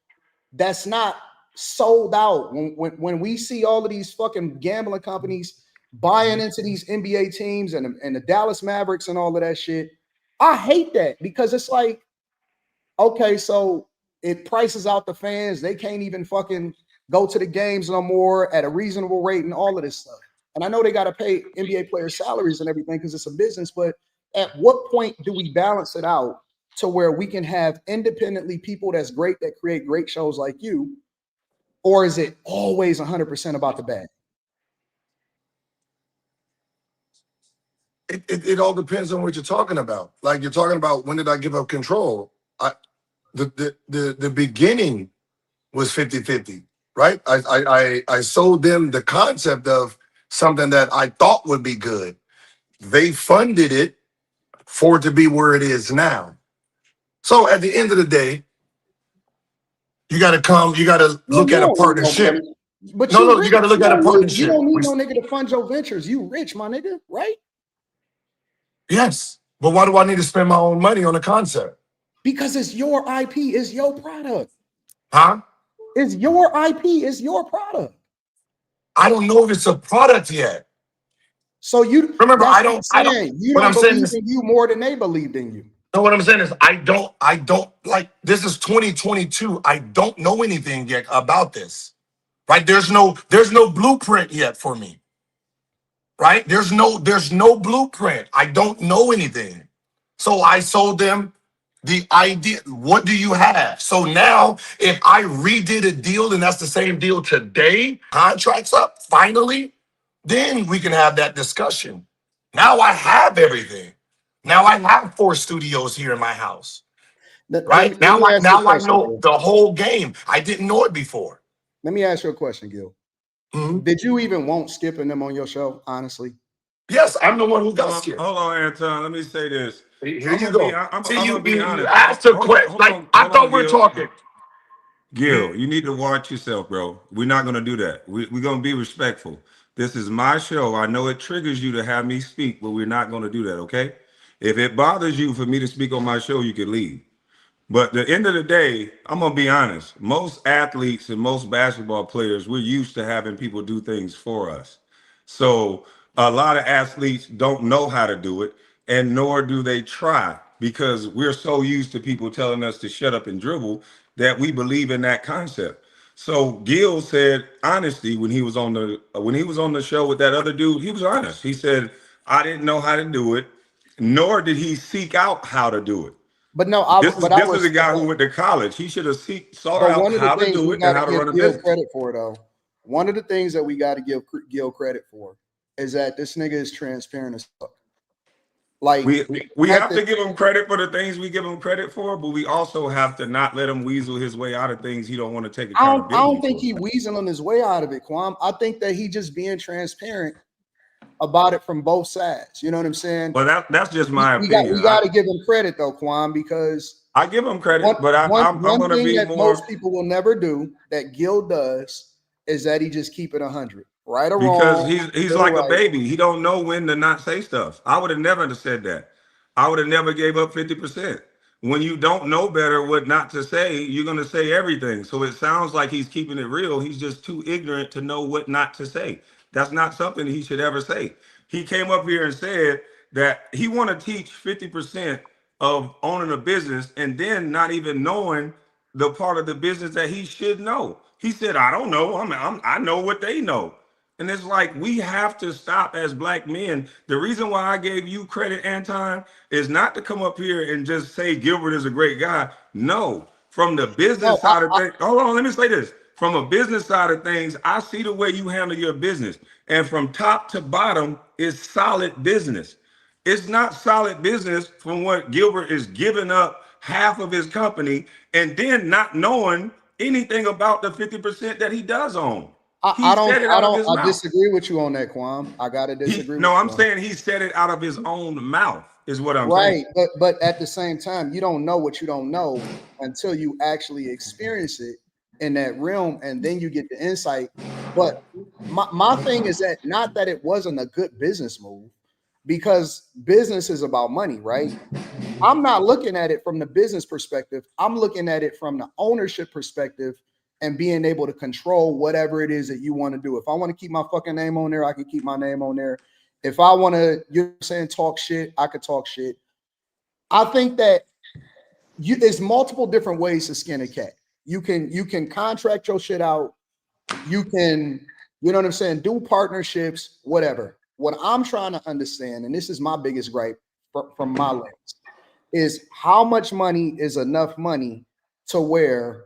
that's not sold out. When we see all of these fucking gambling companies buying into these NBA teams and the Dallas Mavericks and all of that shit, I hate that because it's like, okay, so it prices out the fans. They can't even fucking go to the games no more at a reasonable rate and all of this stuff. And I know they got to pay NBA players salaries and everything because it's a business, but at what point do we balance it out to where we can have independently people that's great, that create great shows like you, or is it always 100% about the bag? It all depends on what you're talking about. Like you're talking about, when did I give up control? The beginning was 50-50, right? I sold them the concept of something that I thought would be good. They funded it for it to be where it is now. So at the end of the day, you got to look at a don't need no partnership. money. But No, rich. you got to look at a You partnership. don't need no nigga to fund your ventures. You rich, my nigga, right? Yes. But why do I need to spend my own money on a concept? Because it's your IP, it's your product. Huh? It's your IP, it's your product. I don't know if it's a product yet. So you remember, that's I don't. you What don't I'm saying believe is, in you more than they believed in you. no, what I'm saying is, I don't like. This is 2022. I don't know anything yet about this. Right? There's no blueprint yet for me. Right? There's no blueprint. I don't know anything. So I sold them the idea. What do you have? So now, if I redid a deal and that's the same deal today, contracts up finally, then we can have that discussion. Now I have everything. Now I have 4 studios here in my house. Right? Let me ask you a Now I question, know Gil. the whole game. I didn't know it before. Let me ask you a question, Gil. Mhm. Did you even want Skip and them on your show, honestly? Yes, I'm the one who got Hold scared. on, Anton. Let me say this. Here I'm you gonna be. go. I'm See, gonna be you honest. asked a question. Hold Like, on, I hold thought on, we were Gil. talking. Gil, you need to watch yourself, bro. We're not gonna do that. We're gonna be respectful. This is my show. I know it triggers you to have me speak, but we're not gonna do that, okay? If it bothers you for me to speak on my show, you can leave. But at the end of the day, I'm gonna be honest. Most athletes and most basketball players, we're used to having people do things for us. So a lot of athletes don't know how to do it, and nor do they try because we're so used to people telling us to shut up and dribble that we believe in that concept. So Gil said honesty when he was on the show with that other dude, he was honest. He said, I didn't know how to do it, nor did he seek out how to do it. But no, This is a guy who went to college. He should have sought but out one of the how to things do we it and got to how to give run a Gil business. credit for, though, one of the things that we got to give Gil credit for is that this nigga is transparent as fuck. Like we have to give him credit for the things we give him credit for, but we also have to not let him weasel his way out of things he don't want to take I accountability don't think for. he weaseling his way out of it, Kwame. I think that he just being transparent about it from both sides. You know what I'm saying? Well, that's just my we opinion. got to give him credit though, Kwame, because I give him credit, but I'm one going to thing be that more, most people will never do that Gil does is that he just keep it 100, right or because wrong. he's Still like a right. baby. He don't know when to not say stuff. I would have never said that. I would have never gave up 50%. When you don't know better what not to say, you're going to say everything. So it sounds like he's keeping it real. He's just too ignorant to know what not to say. That's not something he should ever say. He came up here and said that he want to teach 50% of owning a business and then not even knowing the part of the business that he should know. He said, I don't know. I know what they know. And it's like we have to stop as black men. The reason why I gave you credit, Anton, is not to come up here and just say Gilbert is a great guy. No, from the No, business side of things. Hold on, let me say this. From a business side of things, I see the way you handle your business. And from top to bottom is solid business. It's not solid business from what Gilbert is giving up half of his company and then not knowing anything about the 50% that he does own. He said it out of his I mouth. disagree with you on that, Kwame. I gotta disagree with No, I'm you on that. saying he said it out of his own mouth, is what I'm saying. Right, but at the same time, you don't know what you don't know until you actually experience it in that realm, and then you get the insight. But my thing is that not that it wasn't a good business move, because business is about money, right? I'm not looking at it from the business perspective. I'm looking at it from the ownership perspective and being able to control whatever it is that you want to do. If I want to keep my fucking name on there, I can keep my name on there. If I want to, you know what I'm saying, talk shit, I could talk shit. I think that there's multiple different ways to skin a cat. You can contract your shit out. You can, you know what I'm saying, do partnerships, whatever. What I'm trying to understand, and this is my biggest gripe from my lens, is how much money is enough money to where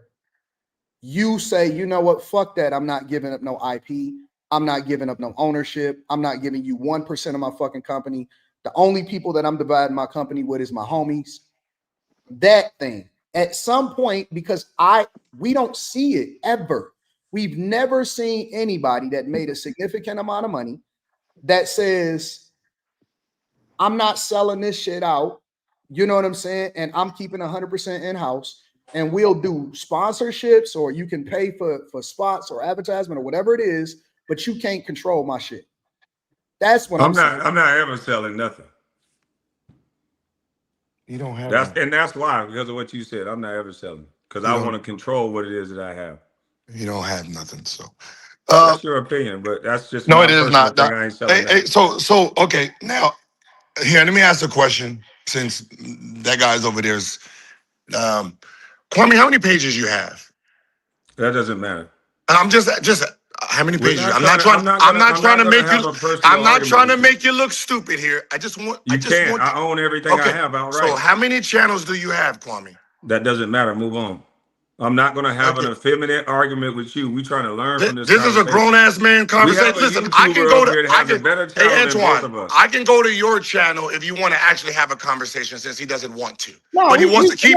you say, you know what, fuck that. I'm not giving up no IP. I'm not giving up no ownership. I'm not giving you 1% of my fucking company. The only people that I'm dividing my company with is my homies. That thing. At some point, because we don't see it ever. We've never seen anybody that made a significant amount of money that says, I'm not selling this shit out. You know what I'm saying? And I'm keeping 100% in-house. And we'll do sponsorships, or you can pay for spots or advertisement or whatever it is, but you can't control my shit. That's what I'm saying. I'm not ever selling nothing. You don't have That's why, because of what you said. I'm not ever selling. Because I want to control what it is that I have. you don't have nothing. So That's your opinion, but that's just no, my it is personal not. thing. I ain't selling nothing. So okay, now here, let me ask a question since that guy's over there's Kwame, how many pages you have? That doesn't matter. And I'm just how many We're pages? not trying to. I'm not trying to make you. have a personal I'm not argument trying to with you. make you look stupid here. I just You can't. want. I own everything I Okay. have So outright. how many channels do you have, Kwame? That doesn't matter. Move on. I'm not going to have an Okay. effeminate argument with you. We trying to learn from this This is a conversation. grown ass man We have conversation. a Listen, I can YouTuber go up to here that has a better Hey channel than both Antoine, of us. I can go to your channel if you want to actually have a conversation since he doesn't want to. No, But he wants to keep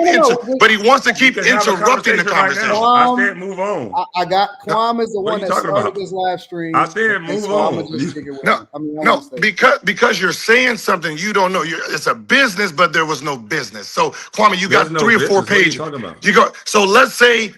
but he wants to You keep can have a interrupting the conversation right conversation. now. I said move on. I got Kwame is the What are one you that talking started about? this live stream. I said and move so I'm gonna on. just stick it with No, him. I mean, I'm no, gonna stay. because you're saying something you don't know. It's a business, but there was no business. So Kwame, you There's got no 3 or 4 business. What are you pages. talking about? You go. So let's say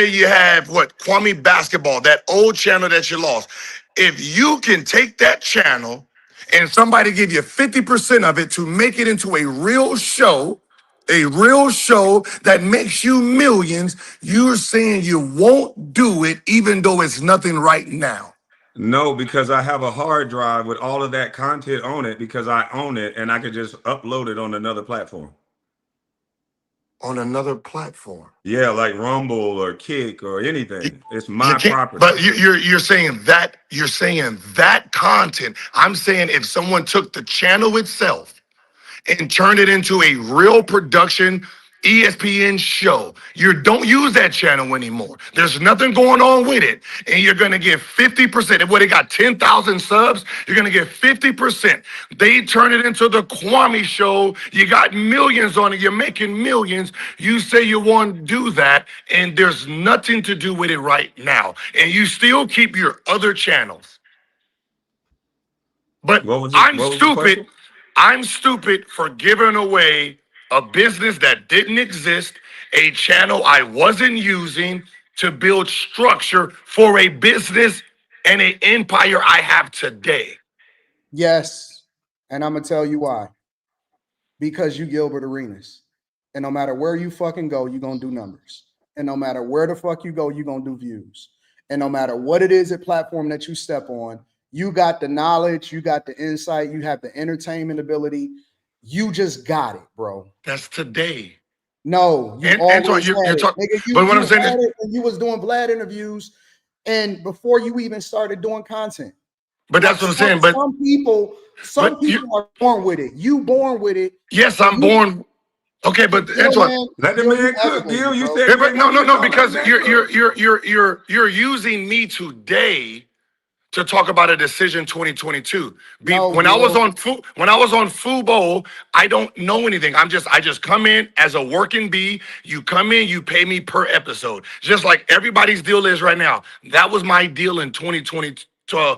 you have what Kwame Basketball, that old channel that you lost. If you can take that channel and somebody give you 50% of it to make it into a real show that makes you millions, you're saying you won't do it even though it's nothing right now. No, because I have a hard drive with all of that content on it because I own it and I could just upload it on another platform. On another platform. Yeah, like Rumble or Kick or anything. It's You my can't, property. but you're saying that content. I'm saying if someone took the channel itself and turned it into a real production ESPN show. You don't use that channel anymore. There's nothing going on with it. And you're going to get 50%. If they got 10,000 subs, you're going to get 50%. They turn it into the Kwame show. You got millions on it. You're making millions. You say you want to do that, and there's nothing to do with it right now. And you still keep your other channels. But What was I'm the question? stupid. I'm stupid for giving away a business that didn't exist, a channel I wasn't using to build structure for a business and an empire I have today. Yes. And I'm going to tell you why. Because you Gilbert Arenas. And no matter where you fucking go, you're going to do numbers. And no matter where the fuck you go, you're going to do views. And no matter what it is, at platform that you step on, you got the knowledge, you got the insight, you have the entertainment ability. You just got it, bro. That's today. No, you And always you're had it. talking, Nigga, but what you I'm saying had is, it when you was doing Vlad interviews and before you even started doing content. but Like that's what I'm saying. But some people are born with it. You born with it. yes, And I'm you, born. Okay, but Gil, Antoine, man, Let the Gil, you man cook, aggravating, Gil. You bro. said yeah, you but didn't want me to no, talk. Let the because man cook. you're using me today to talk about a decision 2022. No, When I was Gil. on Fubo, I don't know anything. I just come in as a working bee. You come in, you pay me per episode, just like everybody's deal is right now. That was my deal in 2020 to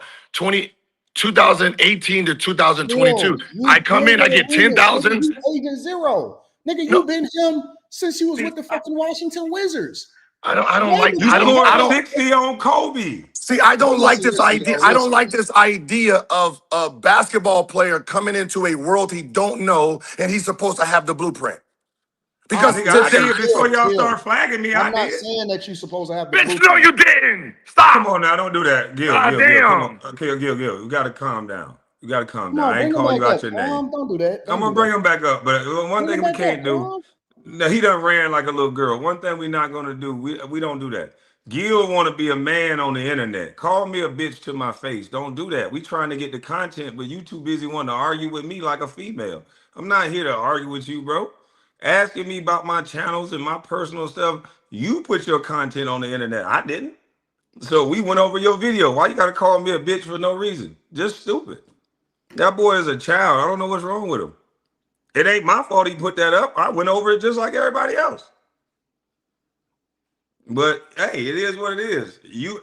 2018 to 2022. Gil, I you come in, I Gilbert get Arenas. Nigga, 10,000. you Agent Zero. Nigga, you No, been him since you was with the fucking Washington Wizards. I don't Way like. You before you scored got 60 on Kobe. See, I don't like this idea. I don't Listen. like this idea of a basketball player coming into a world he don't know and he's supposed to have the blupprint. Because Nigga, I today, did before y'all Gil, start flagging me. I'm I not did. saying that you're supposed to have the bitch, no, blueprint. you didn't. Come Stop. on now, don't do that. God Gil, come on. damn. Okay, Gil. You gotta calm down. You gotta calm Come down. on, I ain't bring him call back you out up. your name. Don't do that. I'm Don't gonna do bring that. him back up. But one Bring him thing we back up, can't do, Tom. no, he done ran like a little girl. One thing we not gonna do, we don't do that. Gil wanna be a man on the internet. Call me a bitch to my face. Don't do that. We trying to get the content, but you too busy wanting to argue with me like a female. I'm not here to argue with you, bro. Asking me about my channels and my personal stuff. You put your content on the internet. I didn't. So we went over your video. Why you gotta call me a bitch for no reason? Just stupid. That boy is a child. I don't know what's wrong with him. It ain't my fault he put that up. I went over it just like everybody else. But hey, it is what it is.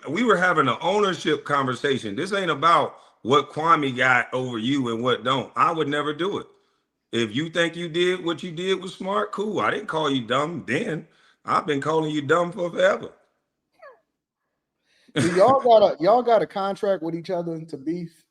We were having an ownership conversation. This ain't about what Kwame got over you and what don't. I would never do it. If you think you did what you did was smart, cool. I didn't call you dumb then. I've been calling you dumb for forever. Do y'all got a contract with each other to beef?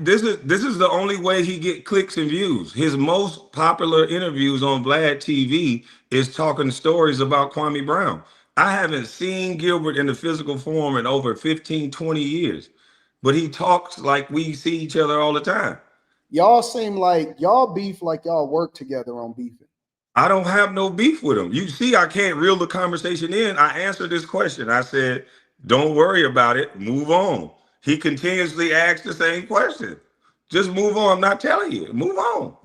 This is the only way he get clicks and views. His most popular interviews on Vlad TV is talking stories about Kwame Brown. I haven't seen Gilbert in the physical form in over 15, 20 years, but he talks like we see each other all the time. Y'all seem like y'all beef like y'all work together on beefing. I don't have no beef with him. You see, I can't reel the conversation in. I answered this question. I said, don't worry about it. Move on. He continuously asks the same question. Just move on. I'm not telling you. Move on.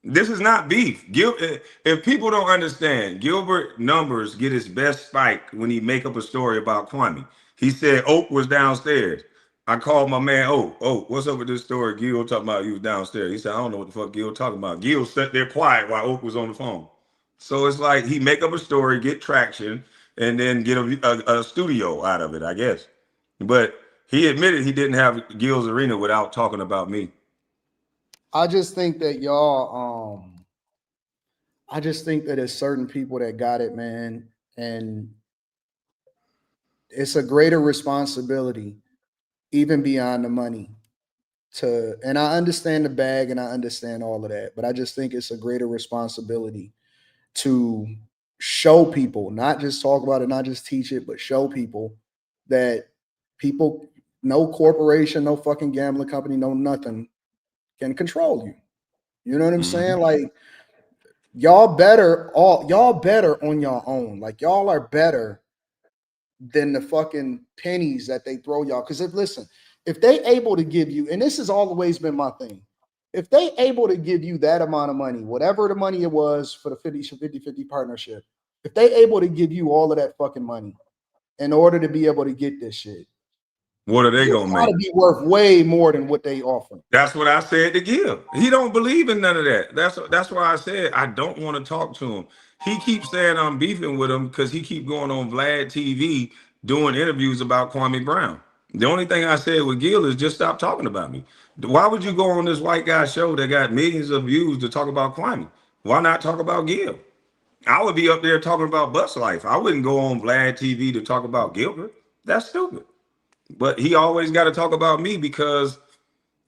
This is not beef. If people don't understand, Gilbert numbers get his best spike when he make up a story about Kwame. He said Oak was downstairs. I called my man Oak. Oak, what's up with this story? Gil talking about he was downstairs. He said, I don't know what the fuck Gil talking about. Gil sat there quiet while Oak was on the phone. So it's like he make up a story, get traction, and then get a studio out of it, I guess. But he admitted he didn't have Gil's Arena without talking about me. I just think that y'all I just think that there's certain people that got it, man, and it's a greater responsibility even beyond the money to, and I understand the bag and I understand all of that, but I just think it's a greater responsibility to show people, not just talk about it, not just teach it, but show people that people, no corporation, no fucking gambling company, no nothing can control you. You know what I'm saying? Like y'all better on your own. Like y'all are better than the fucking pennies that they throw y'all. Because if they able to give you, and this has always been my thing, If they able to give you that amount of money, whatever the money it was for the 50-50 partnership, if they able to give you all of that fucking money in order to be able to get this shit, what are they you gonna gotta make? be worth way more than what they offer. That's what I said to Gil. He don't believe in none of that. That's why I said I don't want to talk to him. He keeps saying I'm beefing with him because he keep going on Vlad TV doing interviews about Kwame Brown. The only thing I said with Gil is just stop talking about me. Why would you go on this white guy show that got millions of views to talk about Kwame? Why not talk about Gil? I would be up there talking about bus life. I wouldn't go on Vlad TV to talk about Gilbert. That's stupid. But he always got to talk about me because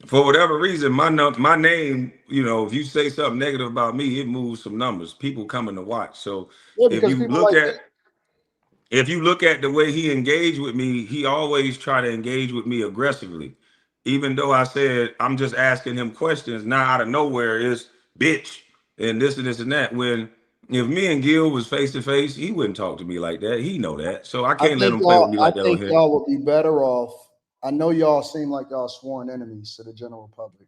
for whatever reason, my name, if you say something negative about me, it moves some numbers. People coming to watch. So Yeah, if because you people look like at if you look at the way he engaged with me, he always try to engage with me aggressively. Even though I said I'm just asking him questions, now out of nowhere is bitch and this and that. When if me and Gil was face to face, he wouldn't talk to me like that. He know that. So I can't let him play with me I like that on think here. y'all would be better off. I know y'all seem like y'all sworn enemies to the general public.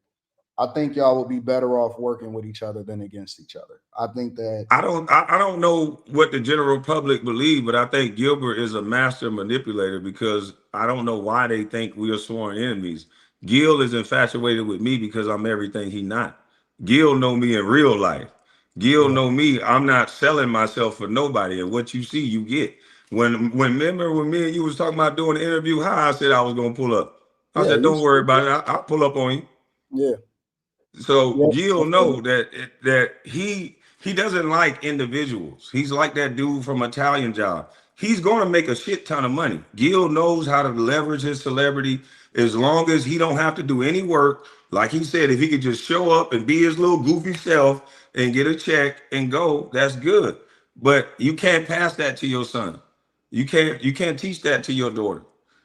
I think y'all would be better off working with each other than against each other. I think that I don't know what the general public believe, but I think Gilbert is a master manipulator because I don't know why they think we are sworn enemies. Gil is infatuated with me because I'm everything he not. Gil know me in real life. Gil yeah, know me. I'm not selling myself for nobody, and what you see, you get. When remember when me and you was talking about doing the interview, how I said I was gonna pull up. I yeah, said, you don't worry about it. I'll pull up on you. yeah, So yeah. Gil know that he doesn't like individuals. He's like that dude from Italian Job. He's going to make a shit ton of money. Gil knows how to leverage his celebrity as long as he don't have to do any work. Like he said, if he could just show up and be his little goofy self and get a check and go, that's good. But you can't pass that to your son. You can't teach that to your daughter.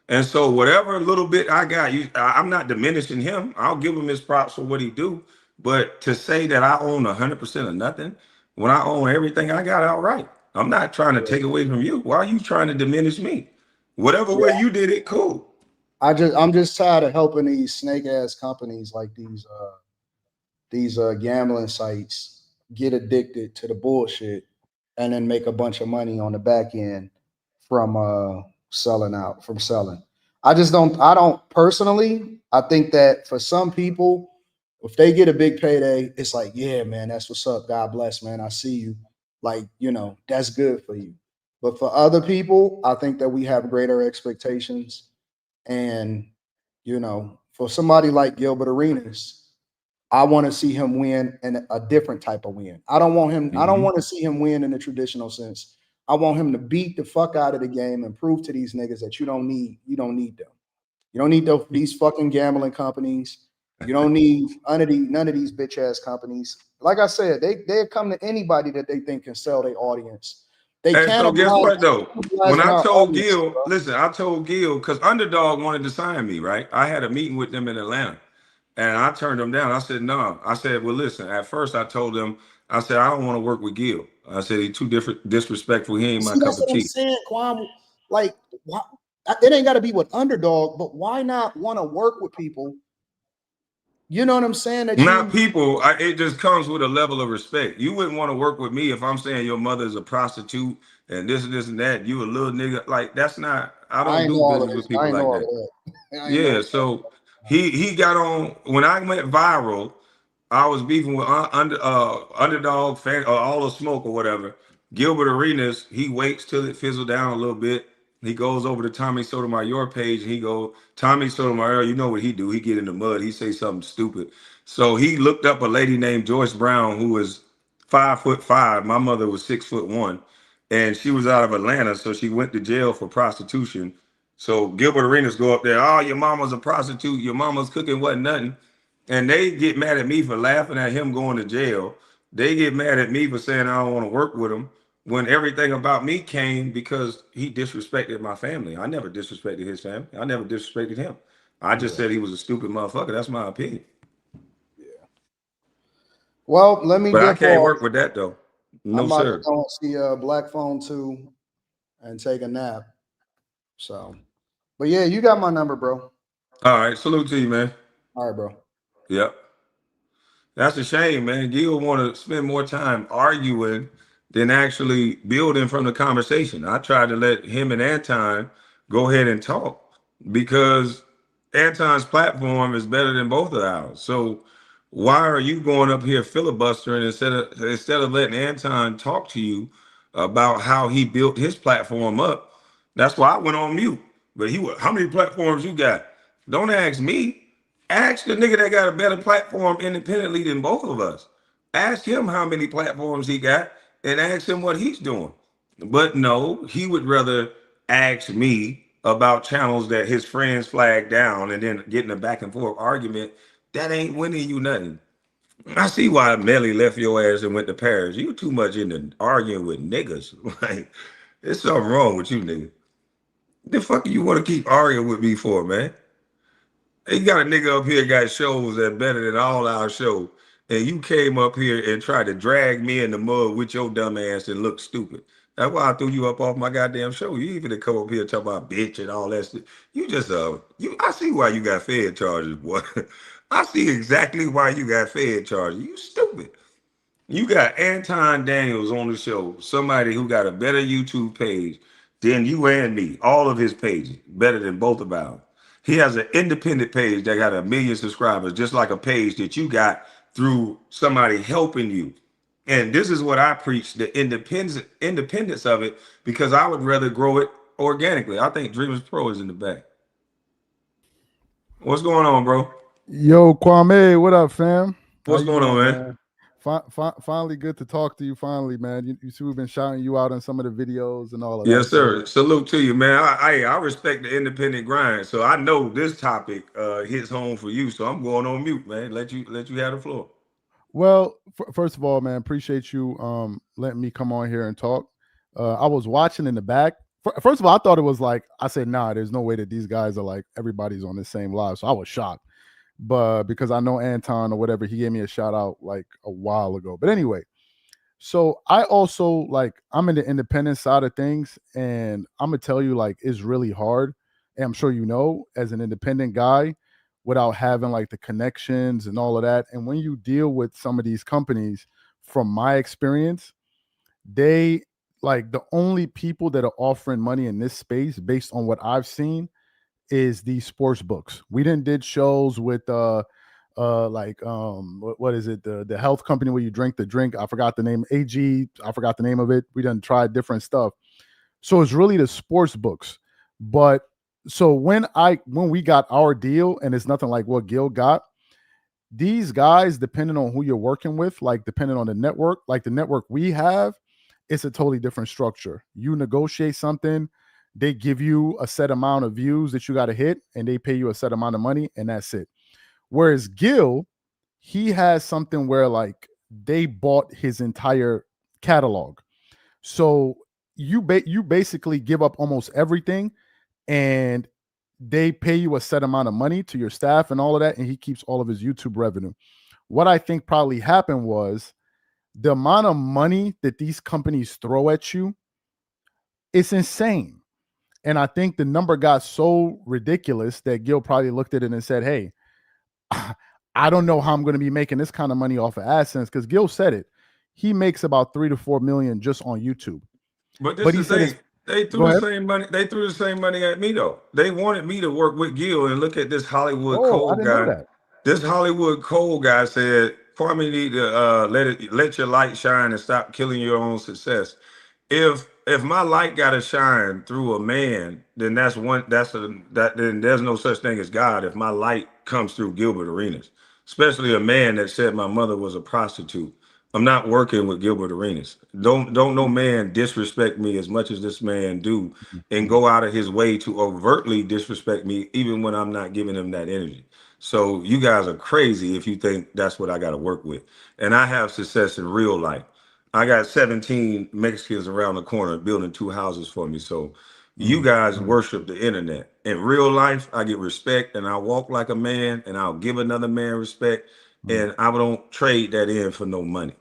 And so whatever little bit I got, I'm not diminishing him. I'll give him his props for what he do. But to say that I own 100% of nothing when I own everything I got outright, I'm not trying to take away from you. Why are you trying to diminish me? Whatever Yeah. way you did it, cool. I'm just tired of helping these snake ass companies like these gambling sites get addicted to the bullshit and then make a bunch of money on the back end from selling. I don't personally. I think that for some people, if they get a big payday, it's like, yeah, man, that's what's up. God bless, man. I see you. Like, that's good for you. But for other people, I think that we have greater expectations. And, for somebody like Gilbert Arenas, I want to see him win in a different type of win. I don't Mhm. want to see him win in the traditional sense. I want him to beat the fuck out of the game and prove to these niggas that you don't need them. You don't need these fucking gambling companies. You don't need none of these bitch ass companies. Like I said, they come to anybody that they think can sell their audience. They And so guess what though? When cannibalizing I our told audience, Gil, bro. listen, I told Gil because Underdog wanted to sign me, right? I had a meeting with them in Atlanta. And I turned them down. I said, no. I said, well, listen, at first I told them, I said, I don't want to work with Gil. I said, he's too different, disrespectful. He ain't my See, cup that's of what I'm tea. saying, Kwame. Like, why, it ain't got to be with underdog, but why not want to work with people? You know what I'm saying? That Not you, people. It just comes with a level of respect. You wouldn't want to work with me if I'm saying your mother is a prostitute and this and that. You a little nigga. Like, that's not, I I don't ain't know do all of business this. with I people ain't know like all that. of that. I ain't know. Yeah, so he got on when I went viral. I was beefing with underdog fan or all the smoke or whatever. Gilbert Arenas, he waits till it fizzled down a little bit. He goes over to Tommy Sotomayor page. And he go, Tommy Sotomayor, you know what he do? He get in the mud. He say something stupid. So he looked up a lady named Joyce Brown who was 5'5". My mother was 6'1", and she was out of Atlanta. So she went to jail for prostitution. So Gilbert Arenas go up there. Oh, your mama's a prostitute. Your mama's cooking wasn't nothing. And they get mad at me for laughing at him going to jail. They get mad at me for saying I don't want to work with him when everything about me came because he disrespected my family. I never disrespected his family. I never disrespected him. I just Yeah, said he was a stupid motherfucker. That's my opinion. yeah. Well, let me But I dip can't off. work with that though. I'm No, about to sir. go and see Black Phone 2 and take a nap. So, but yeah, you got my number, bro. All right. Salute to you, man. All right, bro. Yep. That's a shame, man. Gil want to spend more time arguing than actually building from the conversation. I tried to let him and Anton go ahead and talk because Anton's platform is better than both of ours. So why are you going up here filibustering instead of letting Anton talk to you about how he built his platform up? That's why I went on mute. But how many platforms you got? Don't ask me. Ask the nigga that got a better platform independently than both of us. Ask him how many platforms he got and ask him what he's doing. But no, he would rather ask me about channels that his friends flagged down and then getting a back and forth argument. That ain't winning you nothing. I see why Melly left your ass and went to Paris. You too much into arguing with niggas. Like, there's something wrong with you, nigga. The fuck you want to keep arguing with me for, man? You got a nigga up here got shows that better than all our shows, and you came up here and tried to drag me in the mud with your dumb ass and look stupid. That's why I threw you up off my goddamn show. You even come up here and talk about bitch and all that stuff. You just you. I see why you got fed charges, boy. I see exactly why you got fed charges. You stupid. You got Anton Daniels on the show, somebody who got a better YouTube page than you and me. All of his pages better than both of ours. He has an independent page that got 1 million subscribers, just like a page that you got through somebody helping you. And this is what I preach: the independence of it, because I would rather grow it organically. I think Dreamers Pro is in the back. What's going on, bro? Yo, Kwame, what up, fam? What's going on, man? Finally, good to talk to you. Finally, man. You see, we've been shouting you out on some of the videos and all of that. Yes, sir. Salute to you, man. I respect the independent grind, so I know this topic hits home for you. So I'm going on mute, man. Let you have the floor. Well, first of all, man, appreciate you letting me come on here and talk. I was watching in the back. First of all, I thought it was like, I said, nah, there's no way that these guys are like everybody's on the same live. So I was shocked. But because I know Anton or whatever, he gave me a shout out like a while ago. But anyway, so I also like, I'm in the independent side of things, and I'm gonna tell you, like, it's really hard. And I'm sure you know, as an independent guy, without having like the connections and all of that. And when you deal with some of these companies, from my experience, they like the only people that are offering money in this space, based on what I've seen, is these sports books. We did shows with what is it, the health company where you drink the drink, I forgot the name, I forgot the name of it. We done tried different stuff. So it's really the sports books. But so when we got our deal, and it's nothing like what Gil got, these guys, depending on who you're working with, like depending on the network, like the network we have, it's a totally different structure. You negotiate something, they give you a set amount of views that you got to hit, and they pay you a set amount of money, and that's it. Whereas Gil, he has something where like they bought his entire catalog. So you basically give up almost everything, and they pay you a set amount of money to your staff and all of that, and he keeps all of his YouTube revenue. What I think probably happened was the amount of money that these companies throw at you, it's insane. And I think the number got so ridiculous that Gil probably looked at it and said, hey, I don't know how I'm going to be making this kind of money off of AdSense, because Gil said it. He makes about 3 to 4 million just on YouTube. But this is the thing. They threw the same money. They threw the same money at me though. They wanted me to work with Gil, and look at this Hollywood coal guy. This Hollywood coal guy said, Kwame, need to let your light shine and stop killing your own success. If my light gotta shine through a man, then then there's no such thing as God if my light comes through Gilbert Arenas, especially a man that said my mother was a prostitute. I'm not working with Gilbert Arenas. Don't no man disrespect me as much as this man do, and go out of his way to overtly disrespect me, even when I'm not giving him that energy. So you guys are crazy if you think that's what I got to work with. And I have success in real life. I got 17 Mexicans around the corner building 2 houses for me. So you guys worship the internet. In real life, I get respect, and I walk like a man, and I'll give another man respect, and I don't trade that in for no money.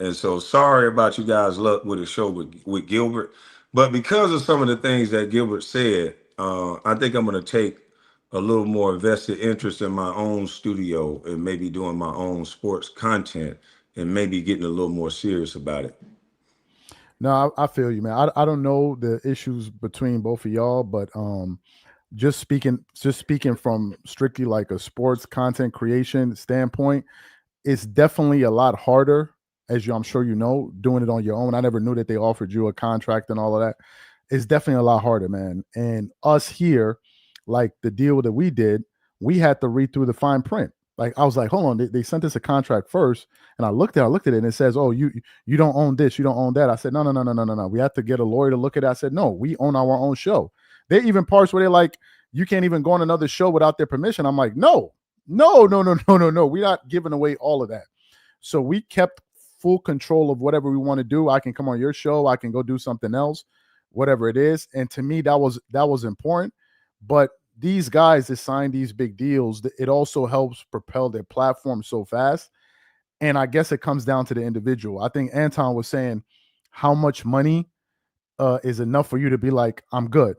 And so sorry about you guys' luck with the show with Gilbert. But because of some of the things that Gilbert said, I think I'm going to take a little more vested interest in my own studio and maybe doing my own sports content and maybe getting a little more serious about it. No, I feel you, man. I don't know the issues between both of y'all, but just speaking from strictly like a sports content creation standpoint, it's definitely a lot harder, as I'm sure you know, doing it on your own. I never knew that they offered you a contract and all of that. It's definitely a lot harder, man. And us here, like the deal that we did, we had to read through the fine print. Like I was like, hold on, they sent us a contract first, and I looked at it, and it says, oh, you don't own this, you don't own that. I said, no, no, no, no, no, no, no. We have to get a lawyer to look at it. I said, no, we own our own show. They even parts where they're like, you can't even go on another show without their permission. I'm like, no, no, no, no, no, no, no. We're not giving away all of that. So we kept full control of whatever we want to do. I can come on your show. I can go do something else, whatever it is. And to me, that was important. But these guys that sign these big deals, it also helps propel their platform so fast. And I guess it comes down to the individual. I think Anton was saying how much money is enough for you to be like, I'm good.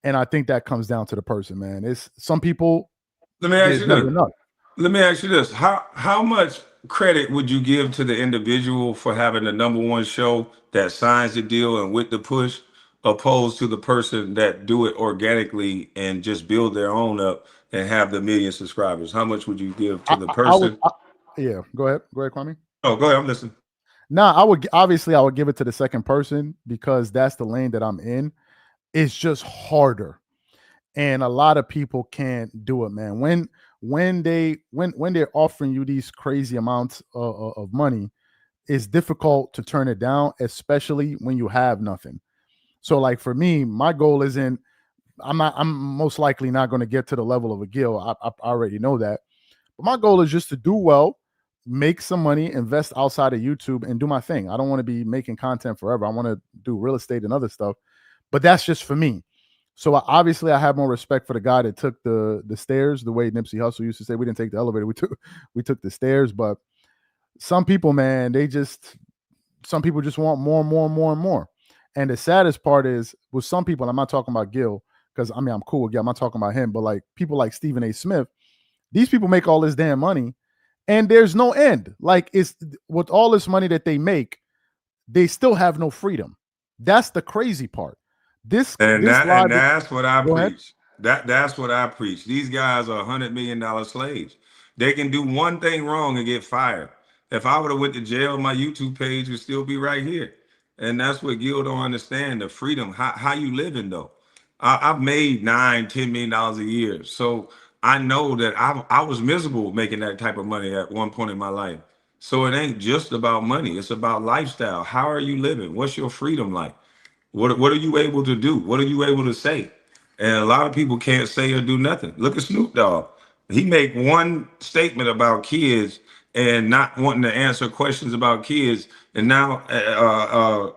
And I think that comes down to the person, man. It's some people, Let me ask there's you never this. enough. Let me ask you this. How much credit would you give to the individual for having the number one show that signs the deal and with the push, opposed to the person that do it organically and just build their own up and have the million subscribers? How much would you give to the I would, person? yeah. Go ahead, Kwame. Oh, go ahead. I'm listening. Nah, I would give it to the second person because that's the lane that I'm in. It's just harder, and a lot of people can't do it, man. When they're offering you these crazy amounts of money, it's difficult to turn it down, especially when you have nothing. So, like for me, my goal isn't. I'm most likely not going to get to the level of a Gil. I already know that. But my goal is just to do well, make some money, invest outside of YouTube, and do my thing. I don't want to be making content forever. I want to do real estate and other stuff, but that's just for me. So obviously, I have more respect for the guy that took the stairs, the way Nipsey Hussle used to say, "We didn't take the elevator, we took the stairs." But some people, man, some people just want more and more and more and more. And the saddest part is with some people, I'm not talking about Gil, because I mean I'm cool with Gil. I'm not talking about him, but like people like Stephen A. Smith, these people make all this damn money and there's no end. Like it's with all this money that they make, they still have no freedom. That's the crazy part. This And logic. that's what I Go ahead. preach. That's what I preach. These guys are $100 million slaves. They can do one thing wrong and get fired. If I would have went to jail, my YouTube page would still be right here. And that's what Gil don't understand, the freedom. How you living though? I've made $9, $10 million a year. So I know that I was miserable making that type of money at one point in my life. So it ain't just about money. It's about lifestyle. How are you living? What's your freedom like? What are you able to do? What are you able to say? And a lot of people can't say or do nothing. Look at Snoop Dogg. He make one statement about kids and not wanting to answer questions about kids. And now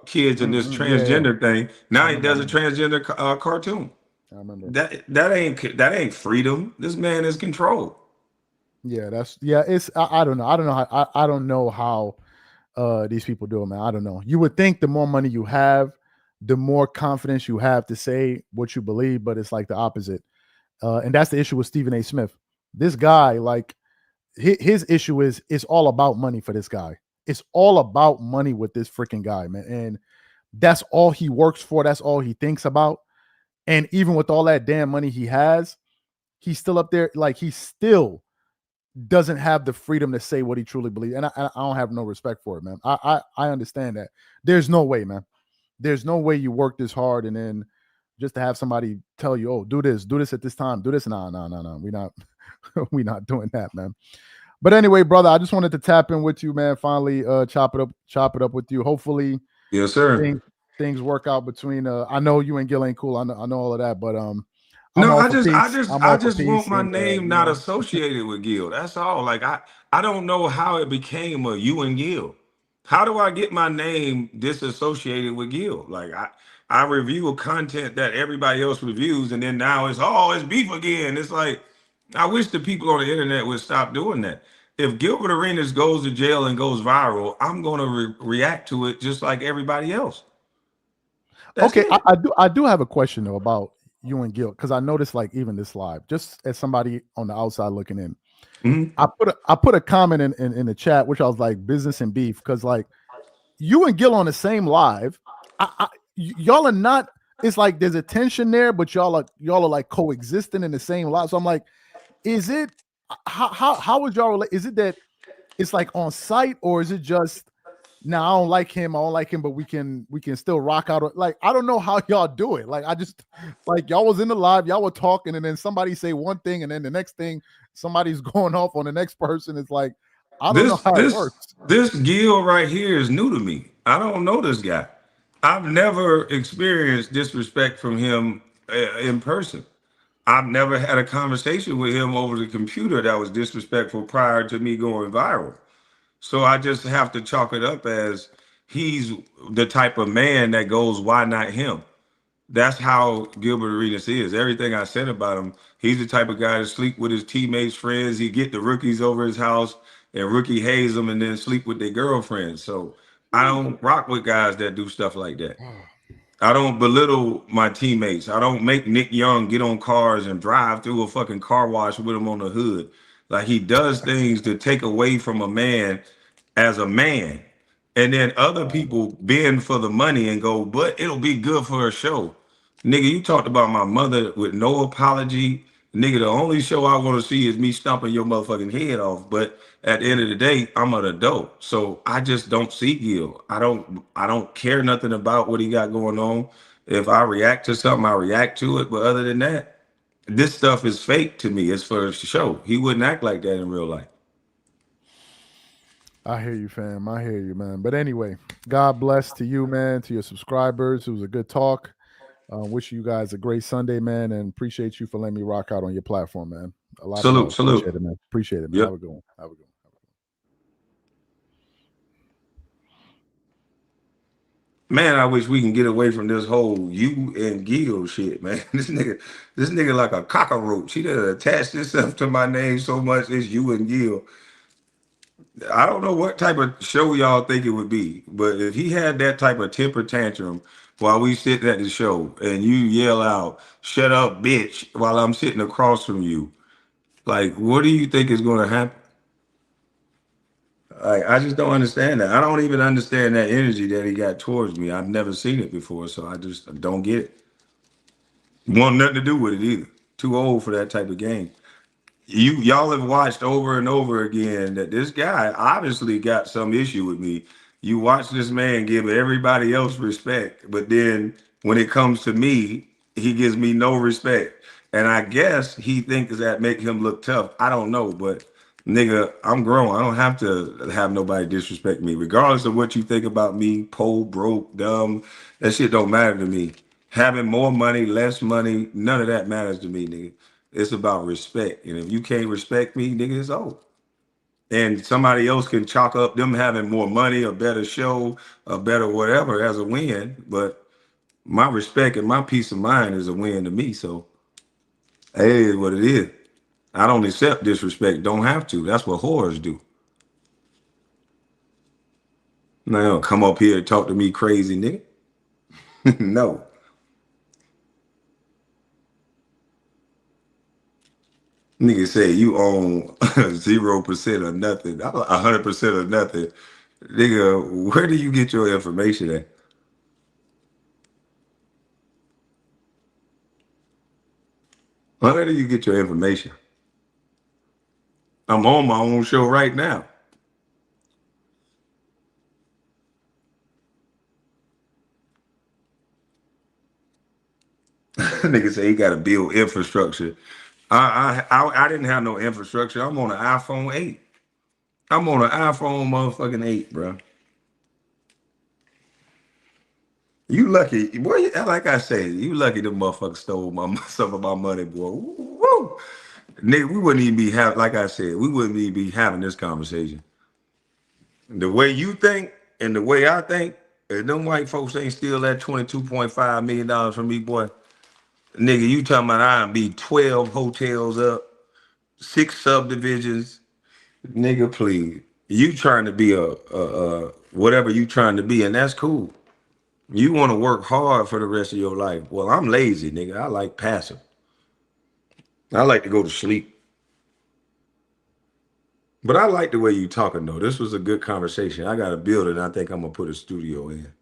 kids in this Yeah, yeah. transgender thing. Now I he does a remember. transgender cartoon. I remember. That ain't freedom. This man is control. Yeah, it's I don't know. I don't know how these people do it, man. I don't know. You would think the more money you have, the more confidence you have to say what you believe, but it's like the opposite. And that's the issue with Stephen A. Smith. This guy, like his issue is it's all about money for this guy. It's all about money with this freaking guy, man. And that's all he works for. That's all he thinks about. And even with all that damn money he has, he's still up there. Like he still doesn't have the freedom to say what he truly believes. And I don't have no respect for it, man. I understand that. There's no way, man. There's no way you work this hard and then just to have somebody tell you, oh, do this at this time, do this. No. We're not we're not doing that, man. But anyway, brother, I just wanted to tap in with you, man. Finally, chop it up with you. Hopefully Yes, sir. things work out between I know you and Gil ain't cool. I know all of that, but I'm No, all I for just I peace. just I'm I all for just want peace. my And name not associated with Gil. That's all. Like I don't know how it became a you and Gil. How do I get my name disassociated with Gil? Like I review content that everybody else reviews, and then now it's beef again. It's like I wish the people on the internet would stop doing that. If Gilbert Arenas goes to jail and goes viral, I'm gonna react to it just like everybody else. That's okay, it. I do have a question though about you and Gil, because I noticed like even this live, just as somebody on the outside looking in, Mhm. I put a comment in the chat, which I was like business and beef, because like you and Gil on the same live, y'all are not. It's like there's a tension there, but y'all are like coexisting in the same live. So I'm like, is it how is y'all? Is it that it's like on site, or is it just now I don't like him, but we can still rock out? Like I don't know how y'all do it. Like I just like y'all was in the live, y'all were talking, and then somebody say one thing, and then the next thing somebody's going off on the next person. It's like I don't know This how it this works. this Gil right here is new to me. I don't know this guy. I've never experienced disrespect from him in person. I've never had a conversation with him over the computer that was disrespectful prior to me going viral. So I just have to chalk it up as he's the type of man that goes, why not him? That's how Gilbert Arenas is. Everything I said about him, he's the type of guy to sleep with his teammates, friends. He get the rookies over his house and rookie haze them and then sleep with their girlfriends. So I don't rock with guys that do stuff like that. I don't belittle my teammates. I don't make Nick Young get on cars and drive through a fucking car wash with him on the hood. Like he does things to take away from a man as a man. And then other people bend for the money and go, but it'll be good for a show. Nigga, you talked about my mother with no apology. Nigga, the only show I want to see is me stomping your motherfucking head off. But at the end of the day, I'm an adult. So I just don't see Gil. I don't care nothing about what he got going on. If I react to something, I react to it. But other than that, this stuff is fake to me. It's for show. He wouldn't act like that in real life. I hear you, fam. I hear you, man. But anyway, God bless to you, man, to your subscribers. It was a good talk. Wish you guys a great Sunday, man, and appreciate you for letting me rock out on your platform, man. A lot of Salute, love. Appreciate salute. it, man. Appreciate it, man. Yep. Have a good one. Have a good one. Man, I wish we can get away from this whole you and Gil shit, man. This nigga like a cockroach. He done attached himself to my name so much. It's you and Gil. I don't know what type of show y'all think it would be, but if he had that type of temper tantrum while we sitting at the show and you yell out, "Shut up, bitch," while I'm sitting across from you, like, what do you think is going to happen? Like, I just don't understand that. I don't even understand that energy that he got towards me. I've never seen it before, so I just don't get it. Want nothing to do with it either. Too old for that type of game. Y'all have watched over and over again that this guy obviously got some issue with me. You watch this man give everybody else respect, but then when it comes to me, he gives me no respect. And I guess he thinks that make him look tough. I don't know, but nigga, I'm grown. I don't have to have nobody disrespect me, regardless of what you think about me. Poor, broke, dumb. That shit don't matter to me. Having more money, less money, none of that matters to me, nigga. It's about respect. And if you can't respect me, nigga, it's over. And somebody else can chalk up them having more money, a better show, a better whatever as a win. But my respect and my peace of mind is a win to me. So it is what it is. I don't accept disrespect. Don't have to. That's what whores do. Now come up here and talk to me crazy, nigga. No. Nigga say you own 0% of nothing. I'm 100% of nothing. Nigga, where do you get your information at? Where do you get your information? I'm on my own show right now. Nigga say he got to build infrastructure. I didn't have no infrastructure. I'm on an iPhone 8. I'm on an iPhone motherfucking 8, bro. You lucky, boy. Like I said, you lucky the motherfucker stole my some of my money, boy. Woo. Nigga, we wouldn't even be having, like I said, we wouldn't even be having this conversation. The way you think and the way I think, if them white folks ain't steal that $22.5 million from me, boy, nigga, you talking about I be 12 hotels up, 6 subdivisions, nigga, please. You trying to be a whatever you trying to be, and that's cool. You want to work hard for the rest of your life. Well, I'm lazy, nigga. I like passive. I like to go to sleep. But I like the way you talking though. This was a good conversation. I got a building. I think I'm gonna put a studio in.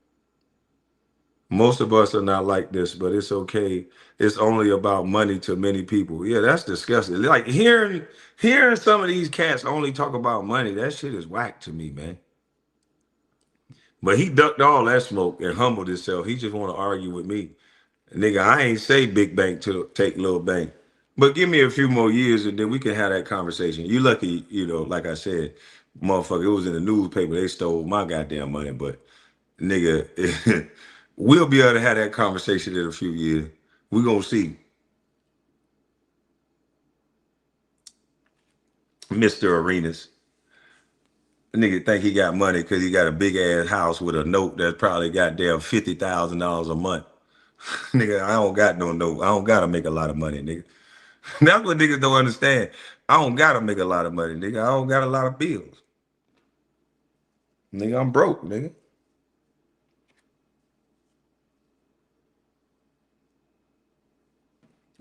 Most of us are not like this, but it's okay. It's only about money to many people. Yeah, that's disgusting. Like hearing some of these cats only talk about money. That shit is whack to me, man. But he ducked all that smoke and humbled himself. He just want to argue with me. Nigga, I ain't say big bank to take little bank. But give me a few more years and then we can have that conversation. You lucky, like I said, motherfucker, it was in the newspaper. They stole my goddamn money. But nigga, we'll be able to have that conversation in a few years. We gonna see. Mr. Arenas. Nigga think he got money because he got a big ass house with a note that's probably goddamn $50,000 a month. Nigga, I don't got no note. I don't gotta make a lot of money, nigga. That's what niggas don't understand. I don't gotta make a lot of money, nigga. I don't got a lot of bills. Nigga, I'm broke, nigga.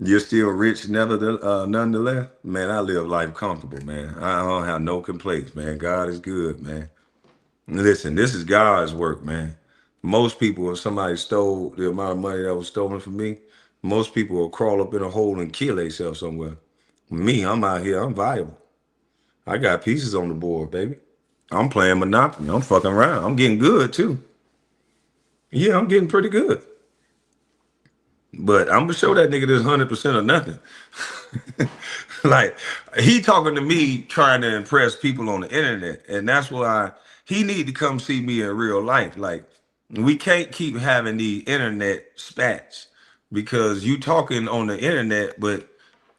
You're still rich, nonetheless. Man, I live life comfortable, man. I don't have no complaints, man. God is good, man. Listen, this is God's work, man. Most people, if somebody stole the amount of money that was stolen from me, most people will crawl up in a hole and kill themselves somewhere. Me, I'm out here, I'm viable. I got pieces on the board, baby. I'm playing Monopoly. I'm fucking around. I'm getting good too. Yeah, I'm getting pretty good. But I'm gonna show that nigga this 100% or nothing. Like he talking to me trying to impress people on the internet, and that's why he need to come see me in real life. Like we can't keep having the internet spats because you talking on the internet, but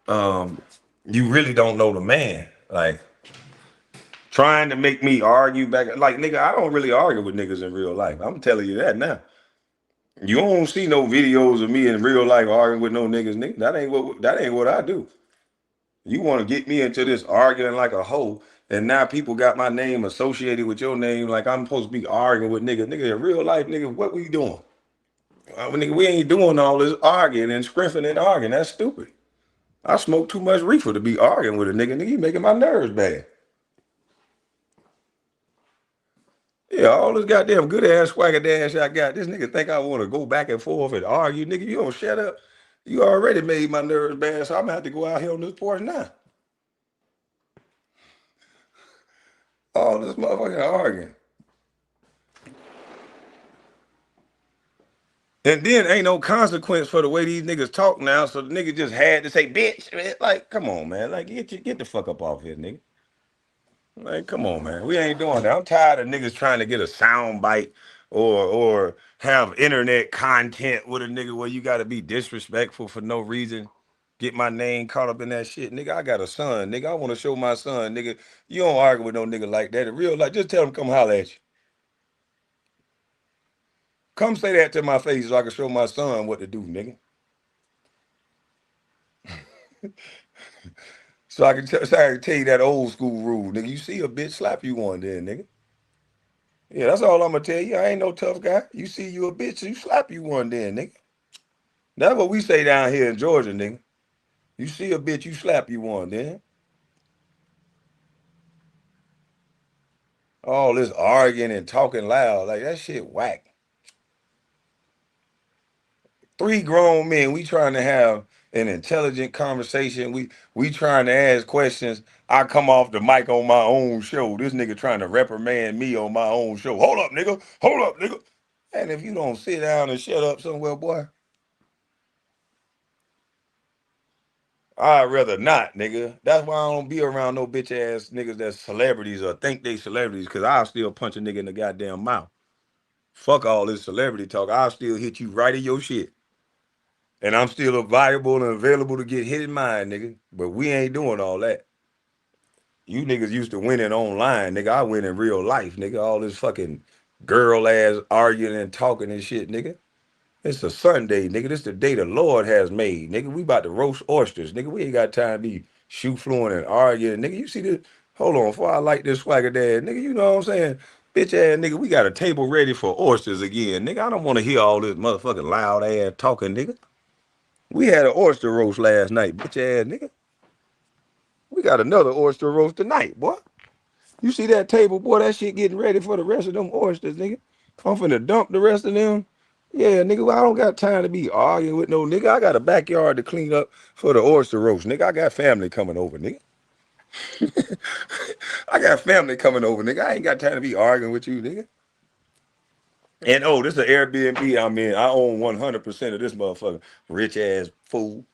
you really don't know the man. Like trying to make me argue back. Like nigga, I don't really argue with niggas in real life. I'm telling you that now. You don't see no videos of me in real life arguing with no niggas, nigga. That ain't what I do. You want to get me into this arguing like a hoe, and now people got my name associated with your name, like I'm supposed to be arguing with niggas. Nigga, in real life, nigga, what we doing? Nigga, we ain't doing all this arguing and scrimping and arguing. That's stupid. I smoke too much reefer to be arguing with a nigga. Nigga, you making my nerves bad. Yeah, all this goddamn good ass swagger dash I got. This nigga think I want to go back and forth and argue. Nigga, you don't shut up. You already made my nerves bad, so I'm gonna have to go out here on this porch now. All this motherfucking arguing. And then ain't no consequence for the way these niggas talk now, so the nigga just had to say, bitch. Man. Like, come on, man. Like, get the fuck up off here, nigga. Like, come on, man. We ain't doing that. I'm tired of niggas trying to get a sound bite or have internet content with a nigga where you gotta be disrespectful for no reason. Get my name caught up in that shit. Nigga, I got a son. Nigga, I want to show my son, nigga. You don't argue with no nigga like that. In real life, just tell him come holler at you. Come say that to my face so I can show my son what to do, nigga. So I can tell you that old school rule, nigga. You see a bitch, slap you one then, nigga. Yeah, that's all I'm gonna tell you. I ain't no tough guy. You see you a bitch, you slap you one then, nigga. That's what we say down here in Georgia, nigga. You see a bitch, you slap you one then. All this arguing and talking loud, like that shit whack. Three grown men, we trying to have an intelligent conversation. We trying to ask questions. I come off the mic on my own show. This nigga trying to reprimand me on my own show. Hold up, nigga. Hold up, nigga. And if you don't sit down and shut up somewhere, boy, I'd rather not, nigga. That's why I don't be around no bitch ass niggas that's celebrities or think they celebrities, cause I'll still punch a nigga in the goddamn mouth. Fuck all this celebrity talk. I'll still hit you right in your shit. And I'm still viable and available to get hit in mine, nigga. But we ain't doing all that. You niggas used to winning online, nigga. I win in real life, nigga. All this fucking girl ass arguing and talking and shit, nigga. It's a Sunday, nigga. This the day the Lord has made, nigga. We about to roast oysters, nigga. We ain't got time to be shoe fluent and arguing, nigga. You see this? Hold on, before I light this swagger dad, nigga. You know what I'm saying? Bitch ass nigga, we got a table ready for oysters again, nigga. I don't want to hear all this motherfucking loud ass talking, nigga. We had an oyster roast last night, bitch ass nigga. We got another oyster roast tonight, boy. You see that table, boy? That shit getting ready for the rest of them oysters, nigga. I'm finna dump the rest of them. Yeah, nigga, I don't got time to be arguing with no nigga. I got a backyard to clean up for the oyster roast, nigga. I got family coming over, nigga. I got family coming over, nigga. I ain't got time to be arguing with you, nigga. And oh, this is an Airbnb I'm in. I own 100% of this motherfucker. Rich ass fool.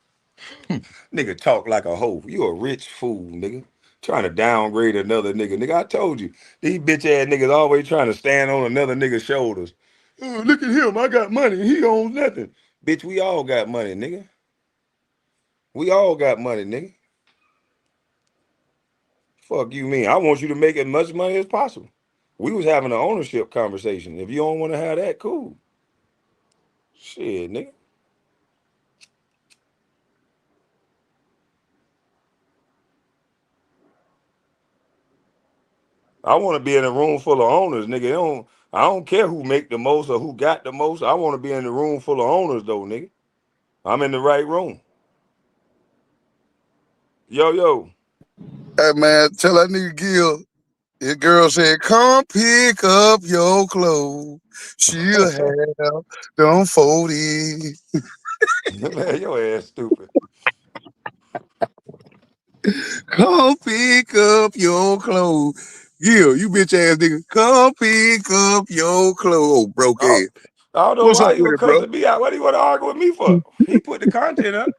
Nigga talk like a hoe. You a rich fool, nigga. Trying to downgrade another nigga. Nigga, I told you. These bitch ass niggas always trying to stand on another nigga's shoulders. Oh, look at him. I got money. He owns nothing. Bitch, we all got money, nigga. We all got money, nigga. Fuck you mean? I want you to make as much money as possible. We was having an ownership conversation. If you don't want to have that, cool. Shit, nigga. I want to be in a room full of owners, nigga. I don't care who make the most or who got the most. I want to be in a room full of owners though, nigga. I'm in the right room. Yo. Hey man, tell that nigga Gil. His girl said, "Come pick up your clothes. She'll have them folded. Man, your ass stupid. Come pick up your clothes." Gil, you bitch ass nigga. Come pick up your clothes, broke I, ass. I don't know What's why up you with were it, bro? cussing me out. What do you want to argue with me for? He put the content up.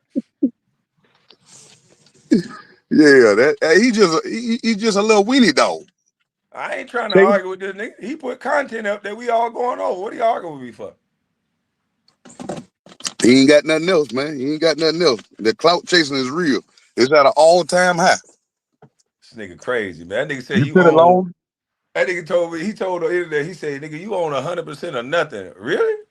Yeah, that he just a little weenie dog. I ain't trying to argue with this nigga. He put content up that we all going over. What are you arguing with me for? He ain't got nothing else, man. He ain't got nothing else. The clout chasing is real. It's at an all-time high. This nigga crazy, man. That nigga said You you sit own. alone. That nigga told me, he told the internet, he said, nigga, you own 100% of nothing. Really?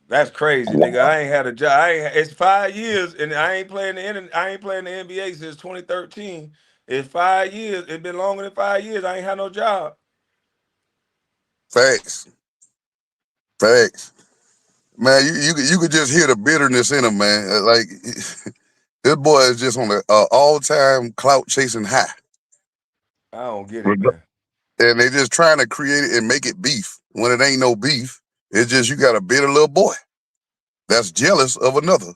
That's crazy, nigga. I ain't had a job. It's 5 years, and I ain't playing the I ain't playing the NBA since 2013. It's 5 years. It's been longer than 5 years. I ain't had no job. Facts. Facts. Man, you could just hear the bitterness in him, man. Like this boy is just on an all-time clout chasing high. I don't get it, man. And they just trying to create it and make it beef when it ain't no beef. It's just you got a bitter little boy that's jealous of another.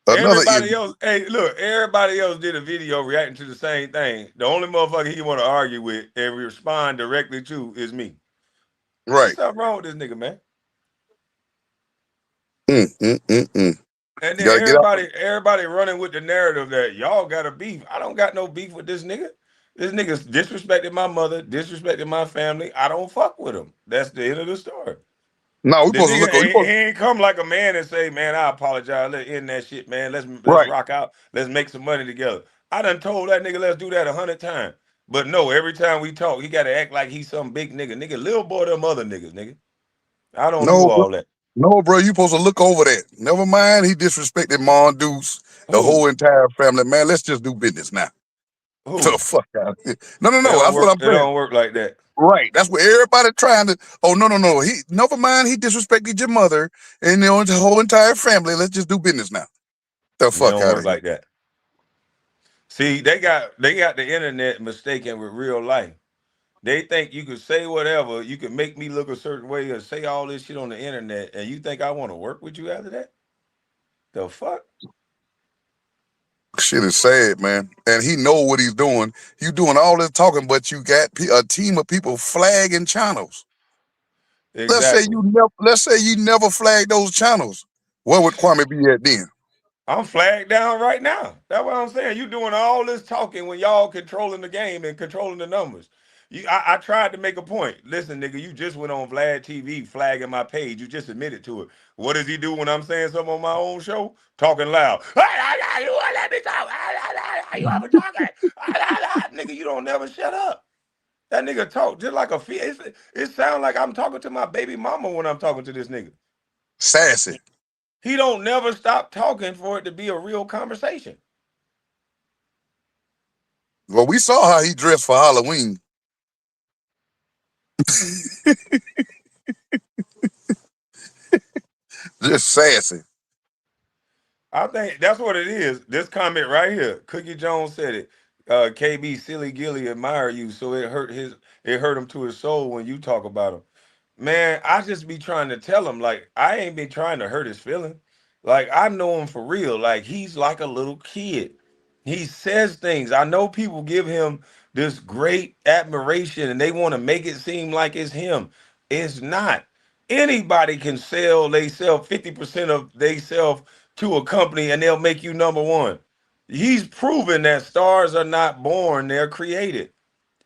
Another Everybody else, hey, look, everybody else did a video reacting to the same thing. The only motherfucker he want to argue with and respond directly to is me. right. There's something wrong with this nigga, man. Mm. And You then gotta get out. everybody running with the narrative that y'all got a beef. I don't got no beef with this nigga. This nigga disrespected my mother, disrespected my family. I don't fuck with him. That's the end of the story. No, we The supposed to nigga look. We he supposed ain't come like a man and say, man, I apologize. Let's end that shit, man. Let's right. rock out. Let's make some money together. I done told that nigga let's do that 100 times. But no, every time we talk, he gotta act like he's some big nigga. Nigga, little boy, them other niggas, nigga. I don't do No, all that. no, bro. You supposed to look over that. Never mind. He disrespected Mongoose, the Who? whole entire family. Man, let's just do business now. The Who? fuck out. No. It don't That's what work. I'm It saying. don't work like that. Right. That's what everybody trying to. Oh no. He never mind. He disrespected your mother and the whole entire family. Let's just do business now. The It fuck don't out of work here. like that. See, they got the internet mistaken with real life. They think you could say whatever, you can make me look a certain way or say all this shit on the internet, and you think I want to work with you after that? The fuck? Shit is sad, man. And he know what he's doing. You doing all this talking, but you got a team of people flagging channels. Exactly. Let's say you never flagged those channels. Where would Kwame be at then? I'm flagged down right now. That's what I'm saying. You doing all this talking when y'all controlling the game and controlling the numbers. I tried to make a point. Listen, nigga, you just went on Vlad TV flagging my page. You just admitted to it. What does he do when I'm saying something on my own show? Talking loud. You won't let me talk. You ever talking? Nigga, you don't never shut up. That nigga talk just like a it sounds like I'm talking to my baby mama when I'm talking to this nigga. Sassy. He don't never stop talking for it to be a real conversation. Well, we saw how he dressed for Halloween. Just sassy. I think that's what it is. This comment right here, Cookie Jones said it. KB Silly Gilly admire you, so it hurt him to his soul when you talk about him. Man, I just be trying to tell him like I ain't been trying to hurt his feeling. Like I know him for real. Like he's like a little kid. He says things. I know people give him this great admiration and they want to make it seem like it's him. It's not. Anybody can sell, they sell 50% of they sell to a company and they'll make you number one. He's proven that stars are not born, they're created.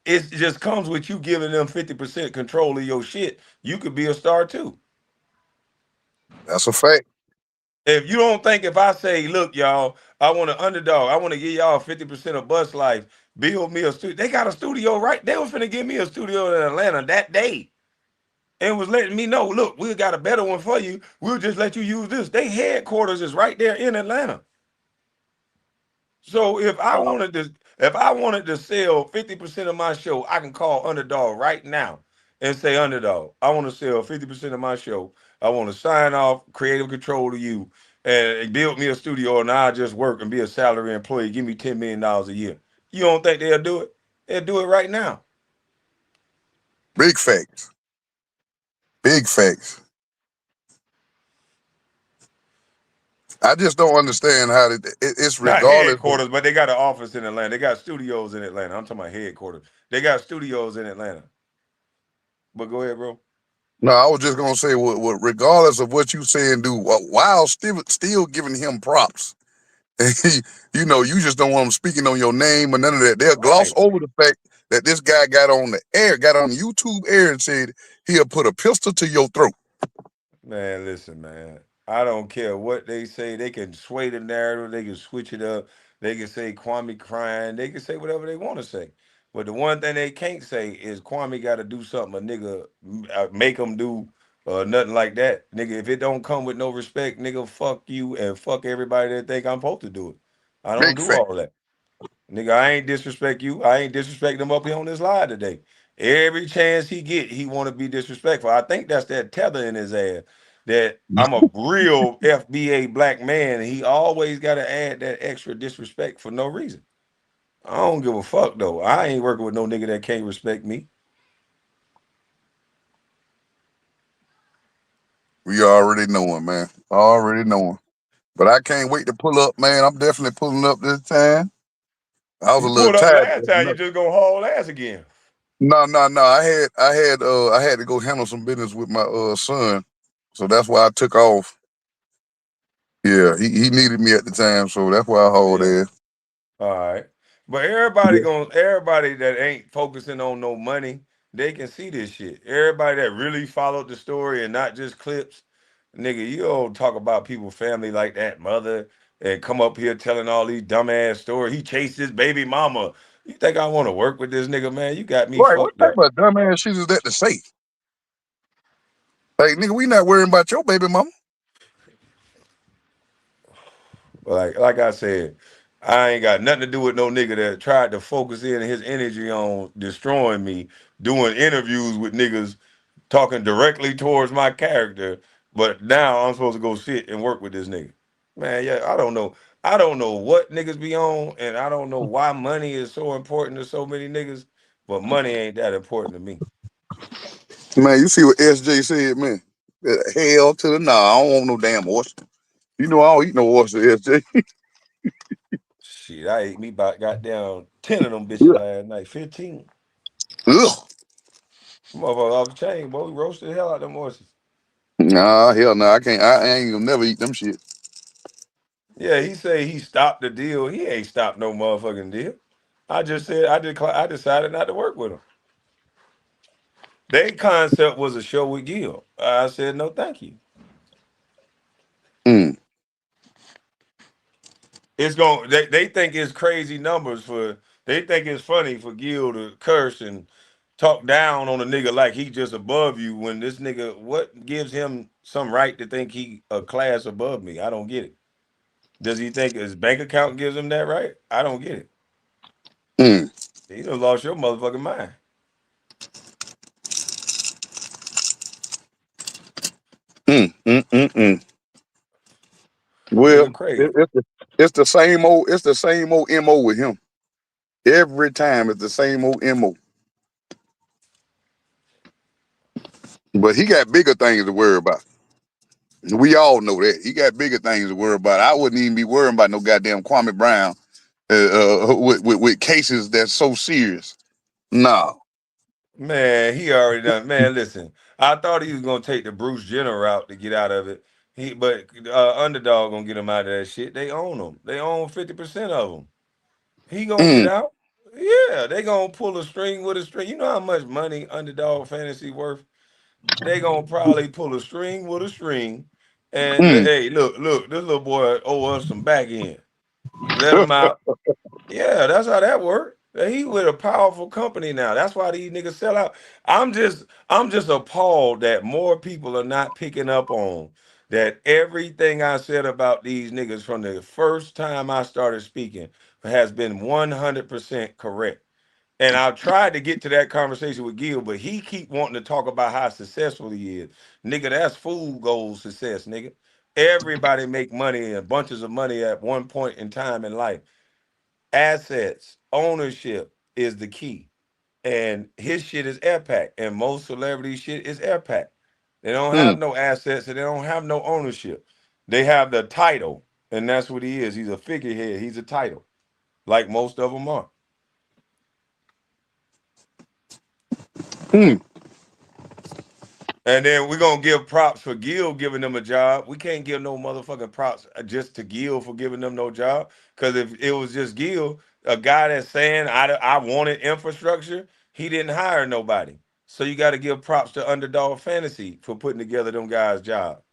It just comes with you giving them 50% control of your shit. You could be a star too. That's a fact. If you don't think if I say, look, y'all, I want an underdog, I want to give y'all 50% of Bus Life, build me a studio. They got a studio right. They was finna give me a studio in Atlanta that day. And was letting me know, look, we got a better one for you. We'll just let you use this. They headquarters is right there in Atlanta. So if I wanted to sell 50% of my show, I can call Underdog right now and say, Underdog, I want to sell 50% of my show. I want to sign off creative control to you and build me a studio and I'll just work and be a salary employee. Give me $10 million a year. You don't think they'll do it? They'll do it right now. Big facts. Big facts. I just don't understand how it's Not regardless of. headquarters, but they got an office in Atlanta. They got studios in Atlanta. I'm talking about headquarters. They got studios in Atlanta. But go ahead, bro. No, I was just gonna say, regardless of what you say and do, while still giving him props, you just don't want him speaking on your name or none of that. They'll gloss Right. over the fact that this guy got on the air, got on YouTube air, and said he'll put a pistol to your throat. Man, listen, man. I don't care what they say. They can sway the narrative. They can switch it up. They can say Kwame crying. They can say whatever they want to say. But the one thing they can't say is Kwame got to do something a nigga make him do nothing like that. Nigga, if it don't come with no respect, nigga, fuck you and fuck everybody that think I'm supposed to do it. I don't Big do fact. all that. Nigga, I ain't disrespect you. I ain't disrespect him up here on this live today. Every chance he get, he want to be disrespectful. I think that's that tether in his ass. That I'm a real FBA black man, and he always got to add that extra disrespect for no reason. I don't give a fuck though. I ain't working with no nigga that can't respect me. We already knowing, man. Already knowing. But I can't wait to pull up, man. I'm definitely pulling up this time. I was a You little pulled up tired. last time, you just gonna haul ass again. No, no, no. I had to go handle some business with my son. So that's why I took off. Yeah, he needed me at the time, so that's why I hauled Yeah. there. All right. But everybody that ain't focusing on no money, they can see this shit. Everybody that really followed the story and not just clips, nigga, you don't talk about people's family like that, mother, and come up here telling all these dumbass stories. He chased his baby mama. You think I want to work with this nigga, man? You got me Right, what fucked type up. of dumbass shit is that to say? Like, nigga, we not worrying about your baby mama. Like I said, I ain't got nothing to do with no nigga that tried to focus in his energy on destroying me, doing interviews with niggas talking directly towards my character, but now I'm supposed to go sit and work with this nigga. Man, yeah, I don't know. I don't know what niggas be on, and I don't know why money is so important to so many niggas, but money ain't that important to me. Man, you see what SJ said, man? Hell to the nah, I don't want no damn horse. You know I don't eat no horse, SJ. Shit, I ate me about goddamn 10 of them bitches last night, 15. Ugh. Motherfucker off the chain, boy. We roasted the hell out of them horses. Nah, hell no, I can't. I ain't gonna never eat them shit. Yeah, he say he stopped the deal. He ain't stopped no motherfucking deal. I just said I decided not to work with him. Their concept was a show with Gil. I said no, thank you. Mm. It's going. They think it's crazy numbers for. They think it's funny for Gil to curse and talk down on a nigga like he just above you. When this nigga, what gives him some right to think he a class above me? I don't get it. Does he think his bank account gives him that right? I don't get it. Mm. He done lost your motherfucking mind. Mm-mm-mm. Well, Nigga crazy. it's the same old. It's the same old mo with him. Every time it's the same old mo. But he got bigger things to worry about. We all know that he got bigger things to worry about. I wouldn't even be worrying about no goddamn Kwame Brown with cases that's so serious. No. Man, he already done. Man, listen, I thought he was gonna take the Bruce Jenner route to get out of it. But underdog gonna get him out of that shit. They own him. They own 50% of him. He gonna get Mm, out. Yeah, they gonna pull a string with a string. You know how much money underdog fantasy worth? They gonna probably pull a string with a string. And mm. hey, look, this little boy owe us some back end. Let him out. Yeah, that's how that worked. He with a powerful company now. That's why these niggas sell out. I'm just appalled that more people are not picking up on that everything I said about these niggas from the first time I started speaking has been 100% correct. And I've tried to get to that conversation with Gil, but he keep wanting to talk about how successful he is. Nigga, that's fool goal success, nigga. Everybody make money and bunches of money at one point in time in life. Assets, ownership is the key. And his shit is airpack. And most celebrity shit is airpack. They don't Mm. have no assets and they don't have no ownership. They have the title. And that's what he is. He's a figurehead. He's a title. Like most of them are. Mm. And then we're gonna give props for Gil giving them a job. We can't give no motherfucking props just to Gil for giving them no job. Because if it was just Gil, a guy that's saying I wanted infrastructure, he didn't hire nobody. So you got to give props to Underdog Fantasy for putting together them guys' job.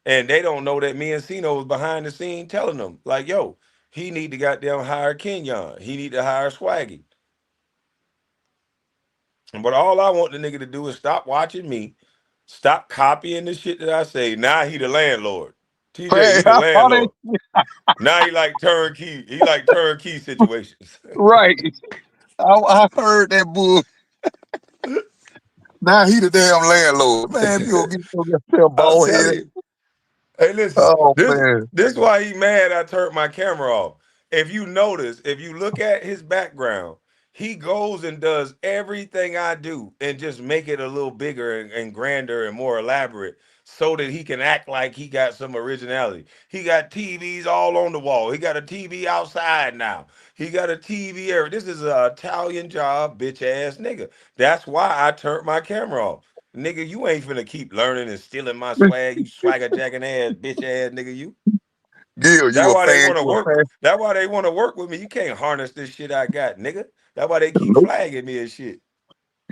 And they don't know that me and Cino was behind the scene telling them, like, yo, he need to goddamn hire Kenyon. He need to hire Swaggy. But all I want the nigga to do is stop watching me, stop copying the shit that I say. Now he the landlord. TJ, Hey, he the I thought it landlord. Now he like turnkey. He like turnkey situations. right. I heard that bull. Now he the damn landlord. Man, if you don't get your I'm bald telling head. you. Hey, listen, Oh this man. this why he mad I turned my camera off. If you notice, if you look at his background, he goes and does everything I do and just make it a little bigger and grander and more elaborate so that he can act like he got some originality. He got TVs all on the wall. He got a TV outside now. He got a TV area. This is an Italian job, bitch ass nigga. That's why I turned my camera off. Nigga, you ain't finna keep learning and stealing my swag. You swagger jacking ass, bitch ass nigga. You. Gil, you That's a why they fan, want to you a work. fan. That's why they want to work with me. You can't harness this shit I got, nigga. That's why they keep flagging me and shit.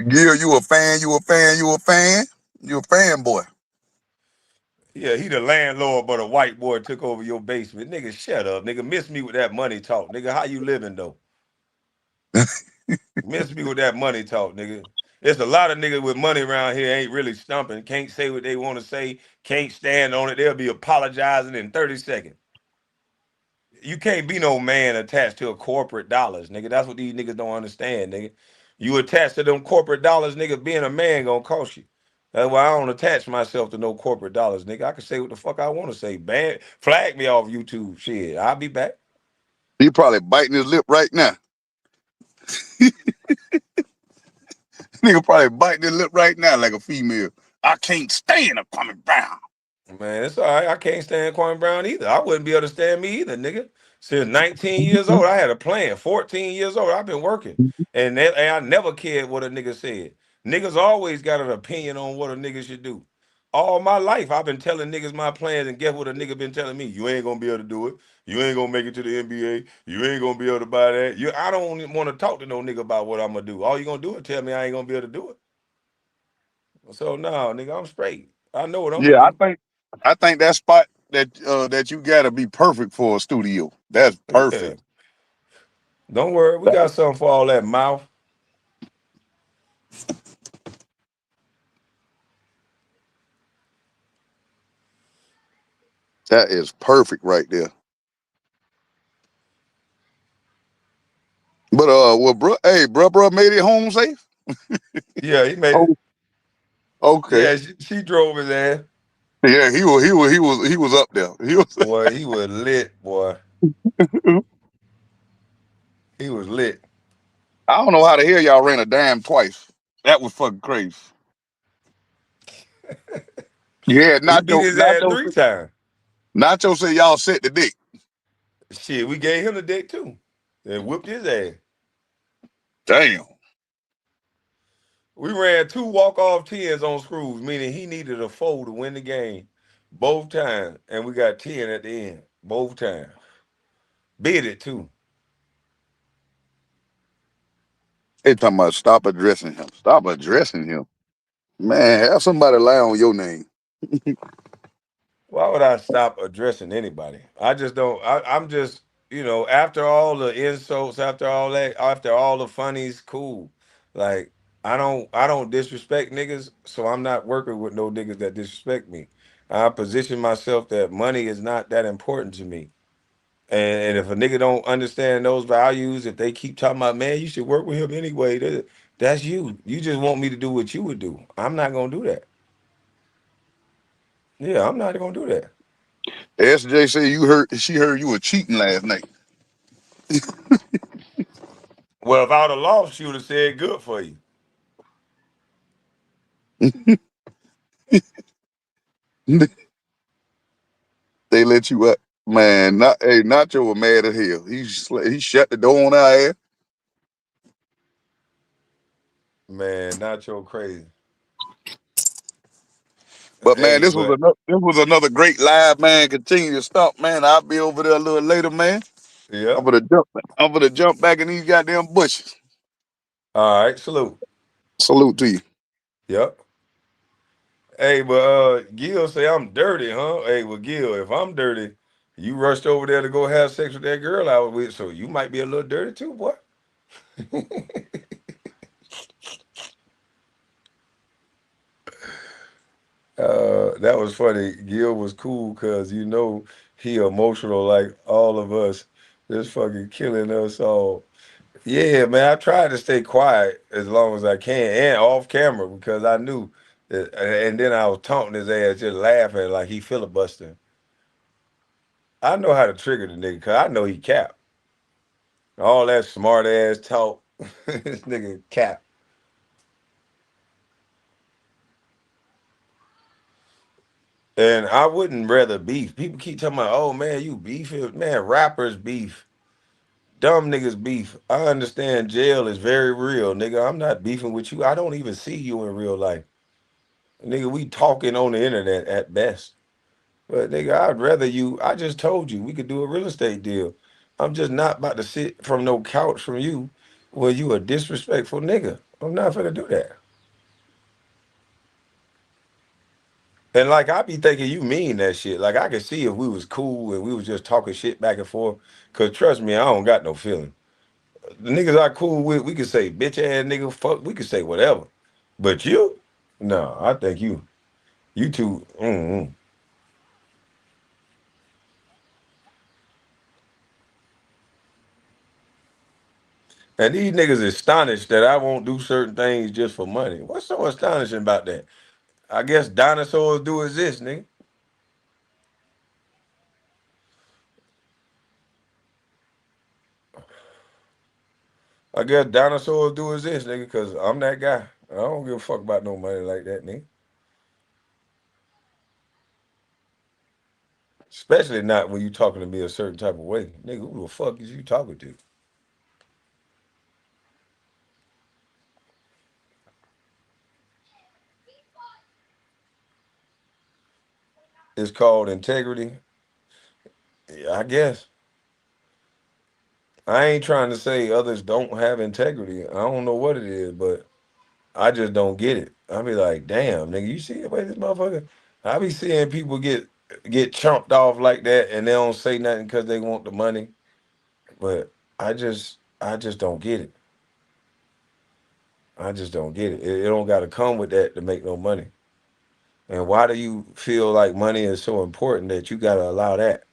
Gil, you a fan, you a fan, you a fan. You a fanboy. Yeah, he the landlord, but a white boy took over your basement. Nigga, shut up. Nigga, miss me with that money talk. Nigga, how you living though? Miss me with that money talk, nigga. There's a lot of niggas with money around here ain't really stumping. Can't say what they want to say. Can't stand on it. They'll be apologizing in 30 seconds. You can't be no man attached to a corporate dollars, nigga. That's what these niggas don't understand, nigga. You attached to them corporate dollars, nigga, being a man gonna cost you. That's why I don't attach myself to no corporate dollars, nigga. I can say what the fuck I want to say. Ban, flag me off YouTube. Shit, I'll be back. He probably biting his lip right now. Nigga probably biting his lip right now like a female. I can't stand a Kwame Brown. Man, it's all right. I can't stand Kwame Brown either. I wouldn't be able to stand me either, nigga. Since 19 years old, I had a plan. 14 years old, I've been working. And I never cared what a nigga said. Niggas always got an opinion on what a nigga should do. All my life, I've been telling niggas my plans, and guess what a nigga been telling me? You ain't gonna be able to do it. You ain't gonna make it to the NBA. You ain't gonna be able to buy that. I don't want to talk to no nigga about what I'm gonna do. All you gonna do is tell me I ain't gonna be able to do it. So no, nigga, I'm straight. I know what I'm gonna Yeah, do. I think that spot that you gotta be perfect for a studio. That's Yeah. perfect. Don't worry, we got something for all that mouth. That is perfect right there. But well, bro, hey, bro, made it home safe. Yeah, he made it. Oh, okay. Yeah, she drove his ass. Yeah, he was up there. He was. Boy, he was lit, boy. He was lit. I don't know how the hell y'all ran a dime twice. That was fucking crazy. Yeah, We beat his ass Nacho, 3 times. Nacho said y'all set the dick. Shit, we gave him the dick too. And whooped his ass. Damn. We ran 2 walk-off 10s on Screws, meaning he needed a 4 to win the game both times. And we got 10 at the end. Both times. Bid it too. They talking about stop addressing him. Stop addressing him. Man, have somebody lie on your name. Why would I stop addressing anybody? I just don't. I'm just, after all the insults, after all that, after all the funnies, cool. Like I don't disrespect niggas, so I'm not working with no niggas that disrespect me. I position myself that money is not that important to me. And if a nigga don't understand those values, if they keep talking about, man, you should work with him anyway, that's you. You just want me to do what you would do. I'm not gonna do that. Yeah, I'm not gonna do that. SJ said she heard you were cheating last night. Well, if I'd have lost, she would have said good for you. They let you up. Man, Nacho was mad as hell. He shut the door on our ass. Man, Nacho crazy. But man, Hey, but this was another great live, man. Continue to stop, man. I'll be over there a little later, man. yeah. I'm gonna jump back in these goddamn bushes. All right, salute. Salute to you. Yep. Hey, but Gil say I'm dirty, huh? Hey, well, Gil, if I'm dirty, you rushed over there to go have sex with that girl I was with, so you might be a little dirty too, boy. That was funny. Gil was cool because he emotional like all of us. Just fucking killing us all. Yeah, man, I tried to stay quiet as long as I can and off camera because I knew that, and then I was taunting his ass, just laughing like he filibustering. I know how to trigger the nigga because I know he cap. All that smart ass talk, this nigga cap. And I wouldn't rather beef. People keep talking about, oh man, you beef. Man, rappers beef. Dumb niggas beef. I understand jail is very real, nigga. I'm not beefing with you. I don't even see you in real life. Nigga, we talking on the internet at best. But nigga, I'd rather you. I just told you we could do a real estate deal. I'm just not about to sit from no couch from you when you a disrespectful nigga. I'm not gonna do that. And like I be thinking you mean that shit. Like I could see if we was cool and we was just talking shit back and forth. Cause trust me, I don't got no feeling. The niggas I cool with, we could say bitch ass nigga, fuck, we could say whatever. But you, no, I think you too. And these niggas astonished that I won't do certain things just for money. What's so astonishing about that? I guess dinosaurs do exist, nigga. I guess dinosaurs do exist, nigga, because I'm that guy. I don't give a fuck about no money like that, nigga. Especially not when you talking to me a certain type of way. Nigga, who the fuck is you talking to? It's called integrity. Yeah, I guess. I ain't trying to say others don't have integrity. I don't know what it is, but I just don't get it. I be like, damn, nigga, you see the way this motherfucker? I be seeing people get chumped off like that and they don't say nothing because they want the money. But I just don't get it. I just don't get it. It don't gotta come with that to make no money. And why do you feel like money is so important that you gotta allow that?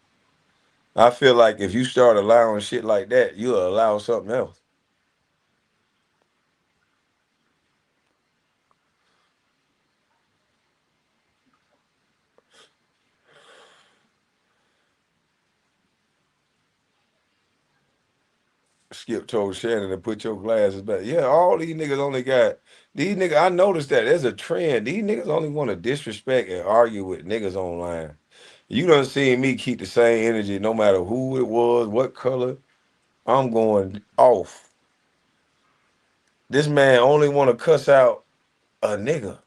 I feel like if you start allowing shit like that, you'll allow something else. Skip told Shannon to put your glasses back. Yeah, all these niggas only got these niggas. I noticed that there's a trend. These niggas only want to disrespect and argue with niggas online. You done seen me keep the same energy no matter who it was, what color. I'm going off. This man only want to cuss out a nigga.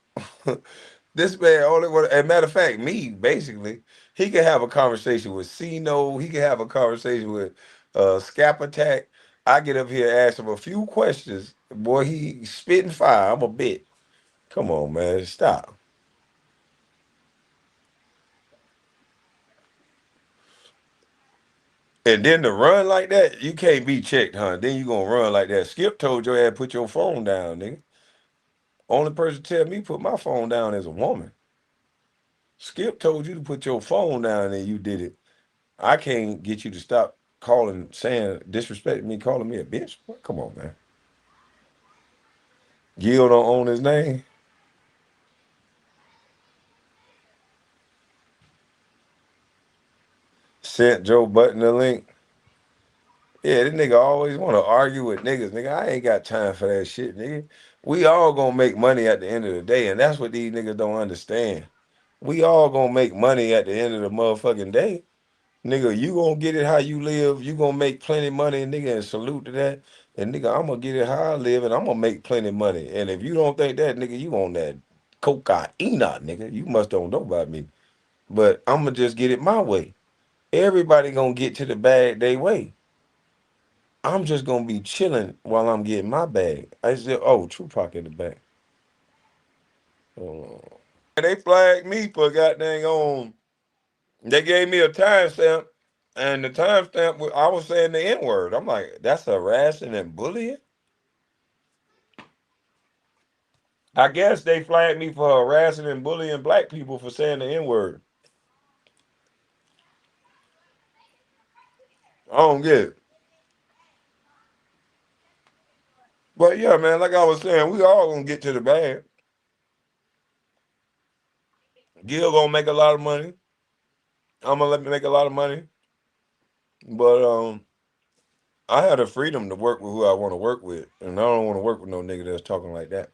This man only want. As a matter of fact, me basically, he can have a conversation with Cino. He can have a conversation with Scap Attack. I get up here, ask him a few questions. Boy, he spitting fire. I'm a bit. Come on, man, stop. And then to run like that, you can't be checked, huh? Then you gonna run like that. Skip told your ass put your phone down, nigga. Only person tell me put my phone down is a woman. Skip told you to put your phone down and you did it. I can't get you to stop calling, saying, disrespecting me, calling me a bitch. Come on, man. Gil don't own his name. Sent Joe Button the link. Yeah, this nigga always want to argue with niggas. Nigga, I ain't got time for that shit, nigga. We all gonna make money at the end of the day, and that's what these niggas don't understand. We all gonna make money at the end of the motherfucking day. Nigga, you gonna get it how you live. You gonna make plenty money, nigga, and salute to that. And nigga, I'm gonna get it how I live, and I'm gonna make plenty money. And if you don't think that, nigga, you on that cocaine, nigga. You must don't know about me. But I'm gonna just get it my way. Everybody gonna get to the bag they way. I'm just gonna be chilling while I'm getting my bag. I said, oh, Tupac in the back. Oh. And they flagged me for goddamn on. They gave me a timestamp, and the timestamp I was saying the N word. I'm like, that's harassing and bullying. I guess they flagged me for harassing and bullying black people for saying the N word. I don't get it. But yeah, man, like I was saying, we all gonna get to the bag. Gil gonna make a lot of money. I'm gonna let me make a lot of money. But I have the freedom to work with who I want to work with, and I don't want to work with no nigga that's talking like that.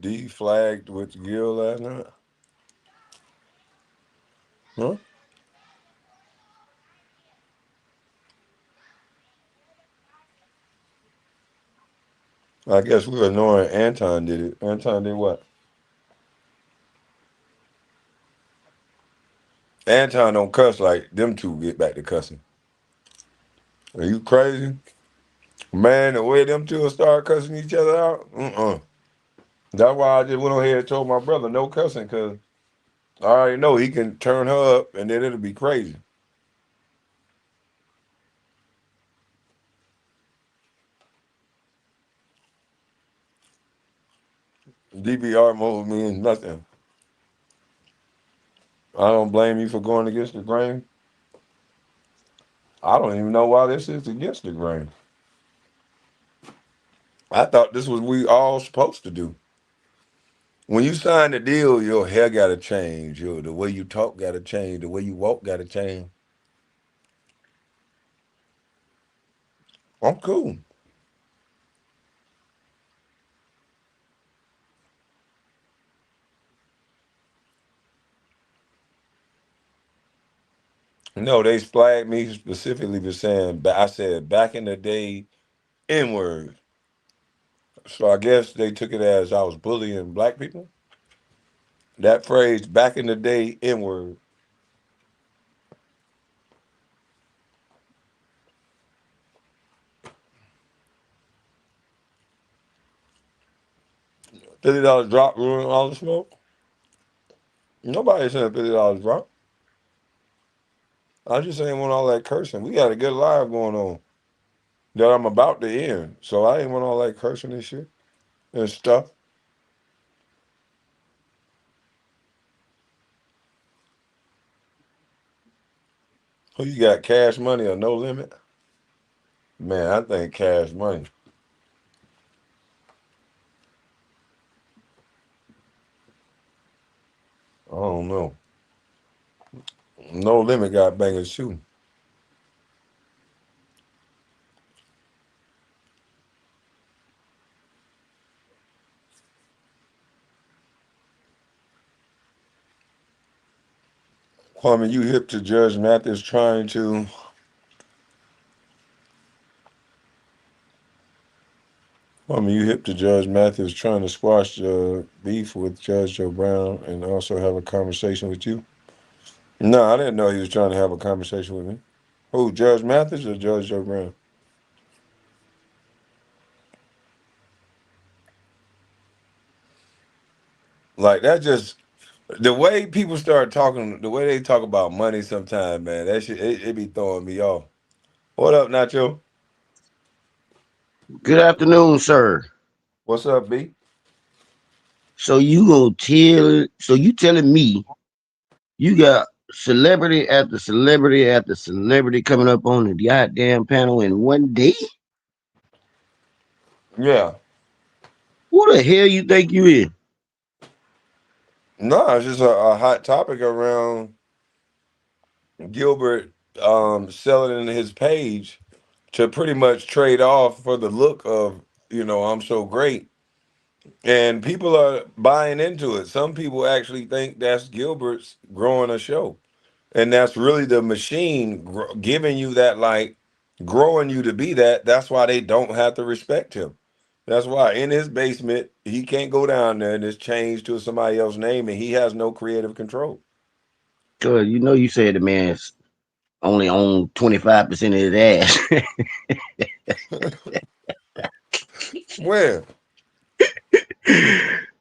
D flagged with Gil last night. Huh? I guess we were knowing Anton did it. Anton did what? Anton don't cuss like them two get back to cussing. Are you crazy? Man, the way them two will start cussing each other out, That's why I just went on here and told my brother no cussing, because I already know he can turn her up and then it'll be crazy. DBR mode means nothing. I don't blame you for going against the grain. I don't even know why this is against the grain. I thought this was we all supposed to do. When you sign the deal, your hair gotta change, the way you talk gotta change, the way you walk gotta change. I'm cool. No, they flagged me specifically for saying, I said back in the day, N word. So I guess they took it as I was bullying black people. That phrase, back in the day, N word. $50 drop ruin all the smoke. Nobody said $50 drop. I just ain't want all that cursing. We got a good live going on that I'm about to end. So I ain't want all that cursing and shit and stuff. Who you got, cash money or no limit? Man, I think Cash Money. I don't know. No Limit got bangers too. Kwame, you hip to Judge Mathis trying to you hip to Judge Mathis trying to squash the beef with Judge Joe Brown and also have a conversation with you? No, I didn't know he was trying to have a conversation with me. Who, Judge Mathis or Judge Joe Brown? Like that just the way people start talking, the way they talk about money sometimes, man, that shit it be throwing me off. What up, Nacho? Good afternoon, sir. What's up, B? So you telling me you got celebrity after celebrity after celebrity coming up on the goddamn panel in one day? Yeah. Who the hell you think you is? No, it's just a hot topic around Gilbert selling his page to pretty much trade off for the look of, I'm so great. And people are buying into it. Some people actually think that's Gilbert's growing a show. And that's really the machine giving you that, like, growing you to be that. That's why they don't have to respect him. That's why in his basement, he can't go down there and it's changed to somebody else's name and he has no creative control. Cause you know you said the man's only own 25% of his ass. Where?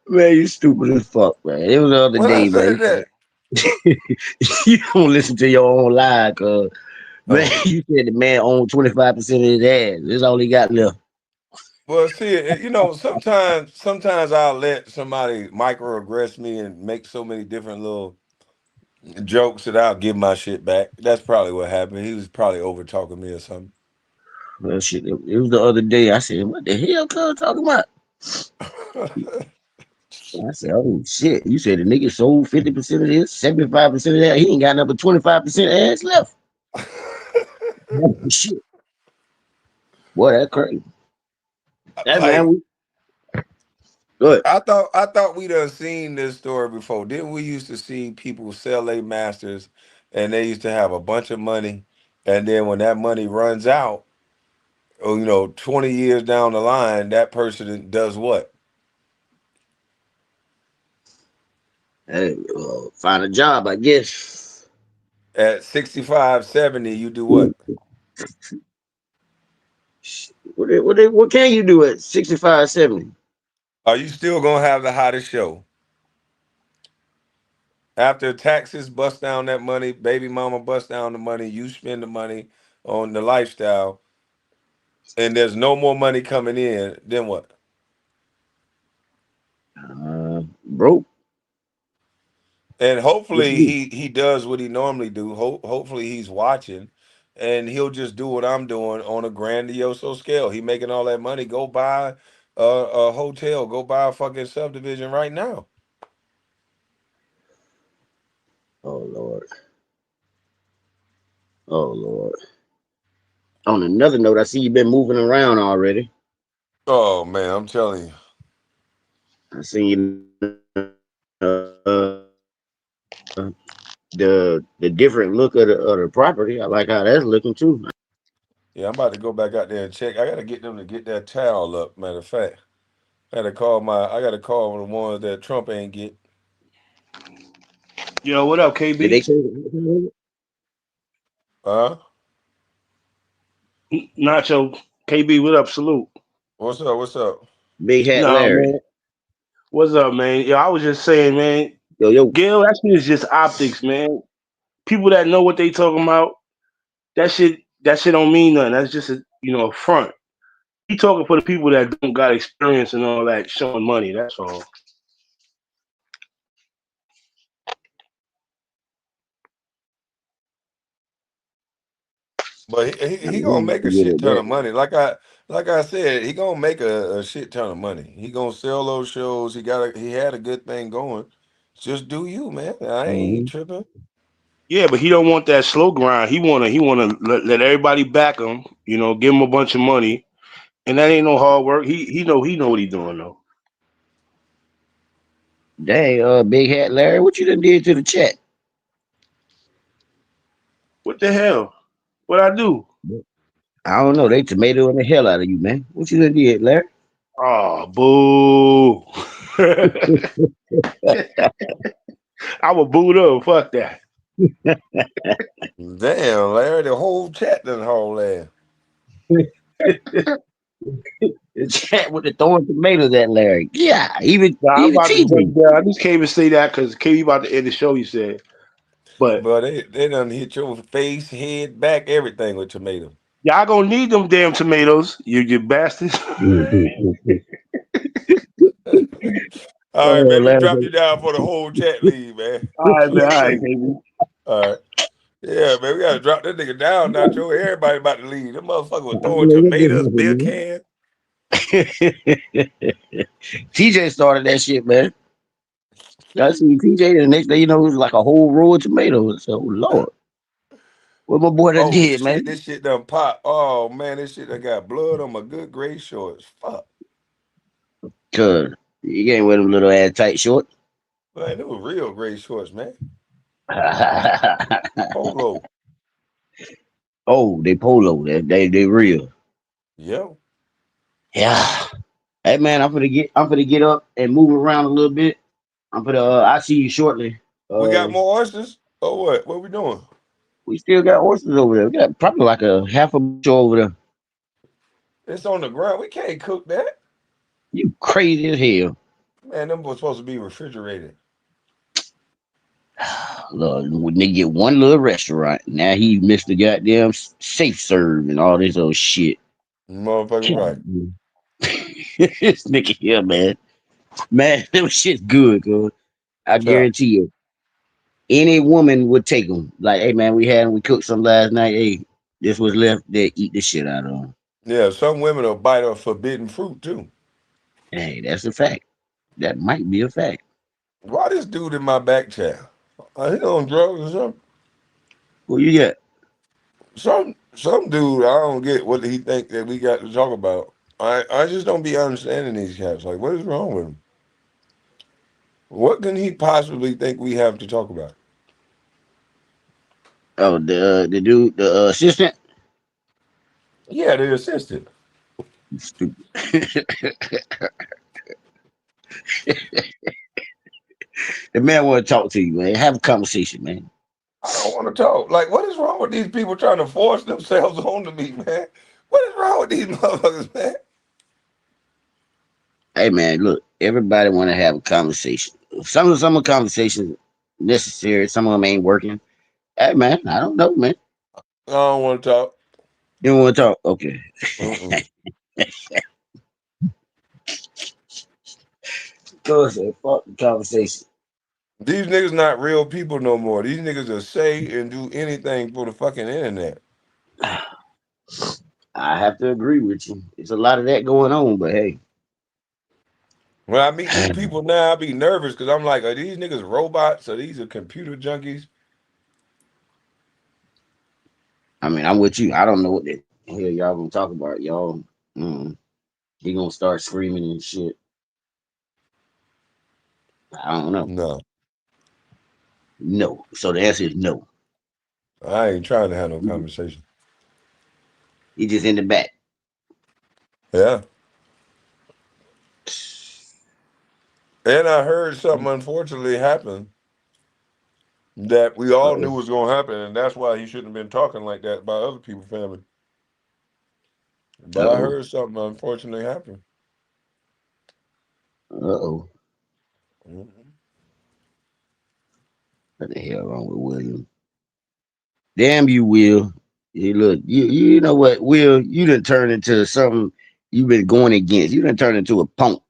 Man, you stupid as fuck, man. It was the other When I day, man. said that, You don't listen to your own lie, cause man, oh, you said the man owned 25% of his ass. That's all he got left. well, see, sometimes I'll let somebody microaggress me and make so many different little jokes that I'll give my shit back. That's probably what happened. He was probably over talking me or something. Well, shit, it was the other day. I said, "What the hell, cuz talking about?" I said, "Oh shit!" You said the nigga sold 50% of this, 75% of that. He ain't got another 25% ass left. Oh, shit, boy, that crazy. Hey man, Like we good. I thought we done seen this story before. Didn't we used to see people sell their masters and they used to have a bunch of money and then when that money runs out, 20 years down the line, that person does what? Hey, find a job, I guess. At 65, 70, you do what? What can you do at 65, 70? Are you still gonna have the hottest show? After taxes bust down that money, baby mama bust down the money, you spend the money on the lifestyle, and there's no more money coming in, then what? Broke. And What hopefully you do? he does what he normally do. Hopefully he's watching, and he'll just do what I'm doing on a grandiose scale. He making all that money. Go buy a hotel. Go buy a fucking subdivision right now. Oh Lord. Oh Lord. On another note, I see you've been moving around already. Oh man, I'm telling you. I see the different look of the property. I like how that's looking too. Yeah, I'm about to go back out there and check. I gotta get them to get that towel up. Matter of fact, I gotta call the ones that Trump ain't get. Yo, what up, Did they KB? say Huh? Nacho, KB, what up? Salute. What's up? What's up? Big Hat No, man. Larry? What's up, man? Yo, I was just saying, man. Yo, yo. Gil, that shit is just optics, man. People that know what they talking about, that shit don't mean nothing. That's just a front. He talking for the people that don't got experience and all that, showing money. That's all. But I he mean, gonna who make a good shit at ton that? of money. Like I said, he gonna make a shit ton of money. He gonna sell those shows. He had a good thing going. Just do you, man. I ain't Mhm. tripping. Yeah, but he don't want that slow grind. He wanna let everybody back him. You know, give him a bunch of money, and that ain't no hard work. He know what he doing though. Dang, big hat Larry, what you done did to the chat? What the hell? What I do? I don't know. They tomatoing the hell out of you, man. What you done did, Larry? Oh, boo! I would boo them. Fuck that. Damn, Larry, the whole chat done haul ass. The chat with the throwing tomatoes at Larry. Yeah, Nah, I'm even about to TJ. jump down. I just can't even say that because KB about to end the show. You said, but But they done hit your face, head, back, everything with tomato. y'all gonna need them damn tomatoes, you bastards. All right, Oh, man. Let me Larry. drop you down for the whole chat lead, man. All right, man. All right, KB. All right. Yeah, man, we gotta drop that nigga down, Nacho. Everybody about to leave. Them motherfucker was throwing tomatoes, beer can. TJ started that shit, man. I see TJ, the next day, it was like a whole row of tomatoes. So, Lord, what my boy done Oh did, shit, man? this shit done pop. Oh man, this shit done got blood on my good gray shorts. Fuck. Cause you ain't wear them little ass tight short. Man, it was real gray shorts, man. Polo. Oh, they polo. They real. Yo. Yeah. Hey man, I'm gonna get up and move around a little bit. I'm gonna I see you shortly. We got Uh more oysters? Or what? What we doing? we still got horses over there. We got probably like a half a bunch over there. It's on the ground. We can't cook that. You crazy as hell. Man, them was supposed to be refrigerated. Look, when they get one little restaurant, now he missed the goddamn safe serve and all this old shit. Motherfucker right. This nigga here, man. Man, them shit's good, cuz. I Chop. guarantee you. Any woman would take them. Like, hey man, we cooked some last night. Hey, this was left. They eat the shit out of them. Yeah, some women will bite a forbidden fruit too. Hey, that's a fact. That might be a fact. Why this dude in my back chair? He on drugs or something? Who you got? Some dude, I don't get what he think that we got to talk about. I just don't be understanding these cats. Like, what is wrong with him? What can he possibly think we have to talk about? Oh, the dude, the assistant. Yeah, the assistant. Stupid. The man want to talk to you, man. Have a conversation, man. I don't want to talk. Like, what is wrong with these people trying to force themselves onto me, man? What is wrong with these motherfuckers, man? Hey, man, look, everybody want to have a conversation. Some of the conversations necessary. Some of them ain't working. Hey, man, I don't know, man. I don't want to talk. You don't want to talk? Okay. Mm-mm. Go ahead, fuck the conversation. These niggas not real people no more. These niggas will say and do anything for the fucking internet. I have to agree with you. There's a lot of that going on, but hey. When I meet new people now, I be nervous because I'm like, are these niggas robots? Or these are computer junkies? I mean, I'm with you. I don't know what the hell y'all gonna talk about, y'all. Mm, he gonna start screaming and shit. I don't know. No, No. So the answer is no. I ain't trying to have no conversation. He just in the back. Yeah. And I heard something unfortunately happen that we all knew Uh-oh. was gonna happen, and that's why he shouldn't have been talking like that about other people's family. But I Uh-oh. heard something unfortunately happen. Uh-oh. Mhm. What the hell wrong with William? Damn you, Will. Hey, look, you know what, Will, you done turned into something you've been going against. You done turned into a punk.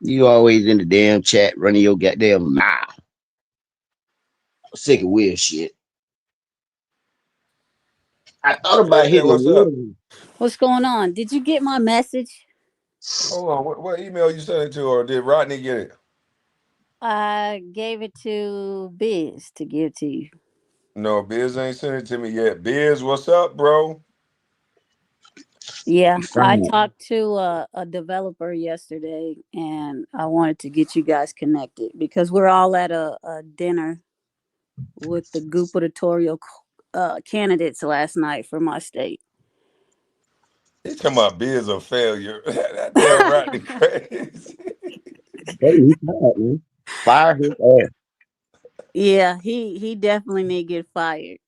You always in the damn chat running your goddamn mouth. Sick of Will shit. I thought about Hey, hitting the what's up? water. What's going on? Did you get my message? Hold on. What email you sent it to, or did Rodney get it? I gave it to Biz to give to you. No, Biz ain't sent it to me yet. Biz, what's up, bro? Yeah, I Frank, talked to a developer yesterday, and I wanted to get you guys connected because we're all at a dinner with the gubernatorial candidates last night for my state. He talking about Biz a failure. That damn Rodney crazy. hey, he fired, man. Fire his ass. Yeah, he definitely need to get fired.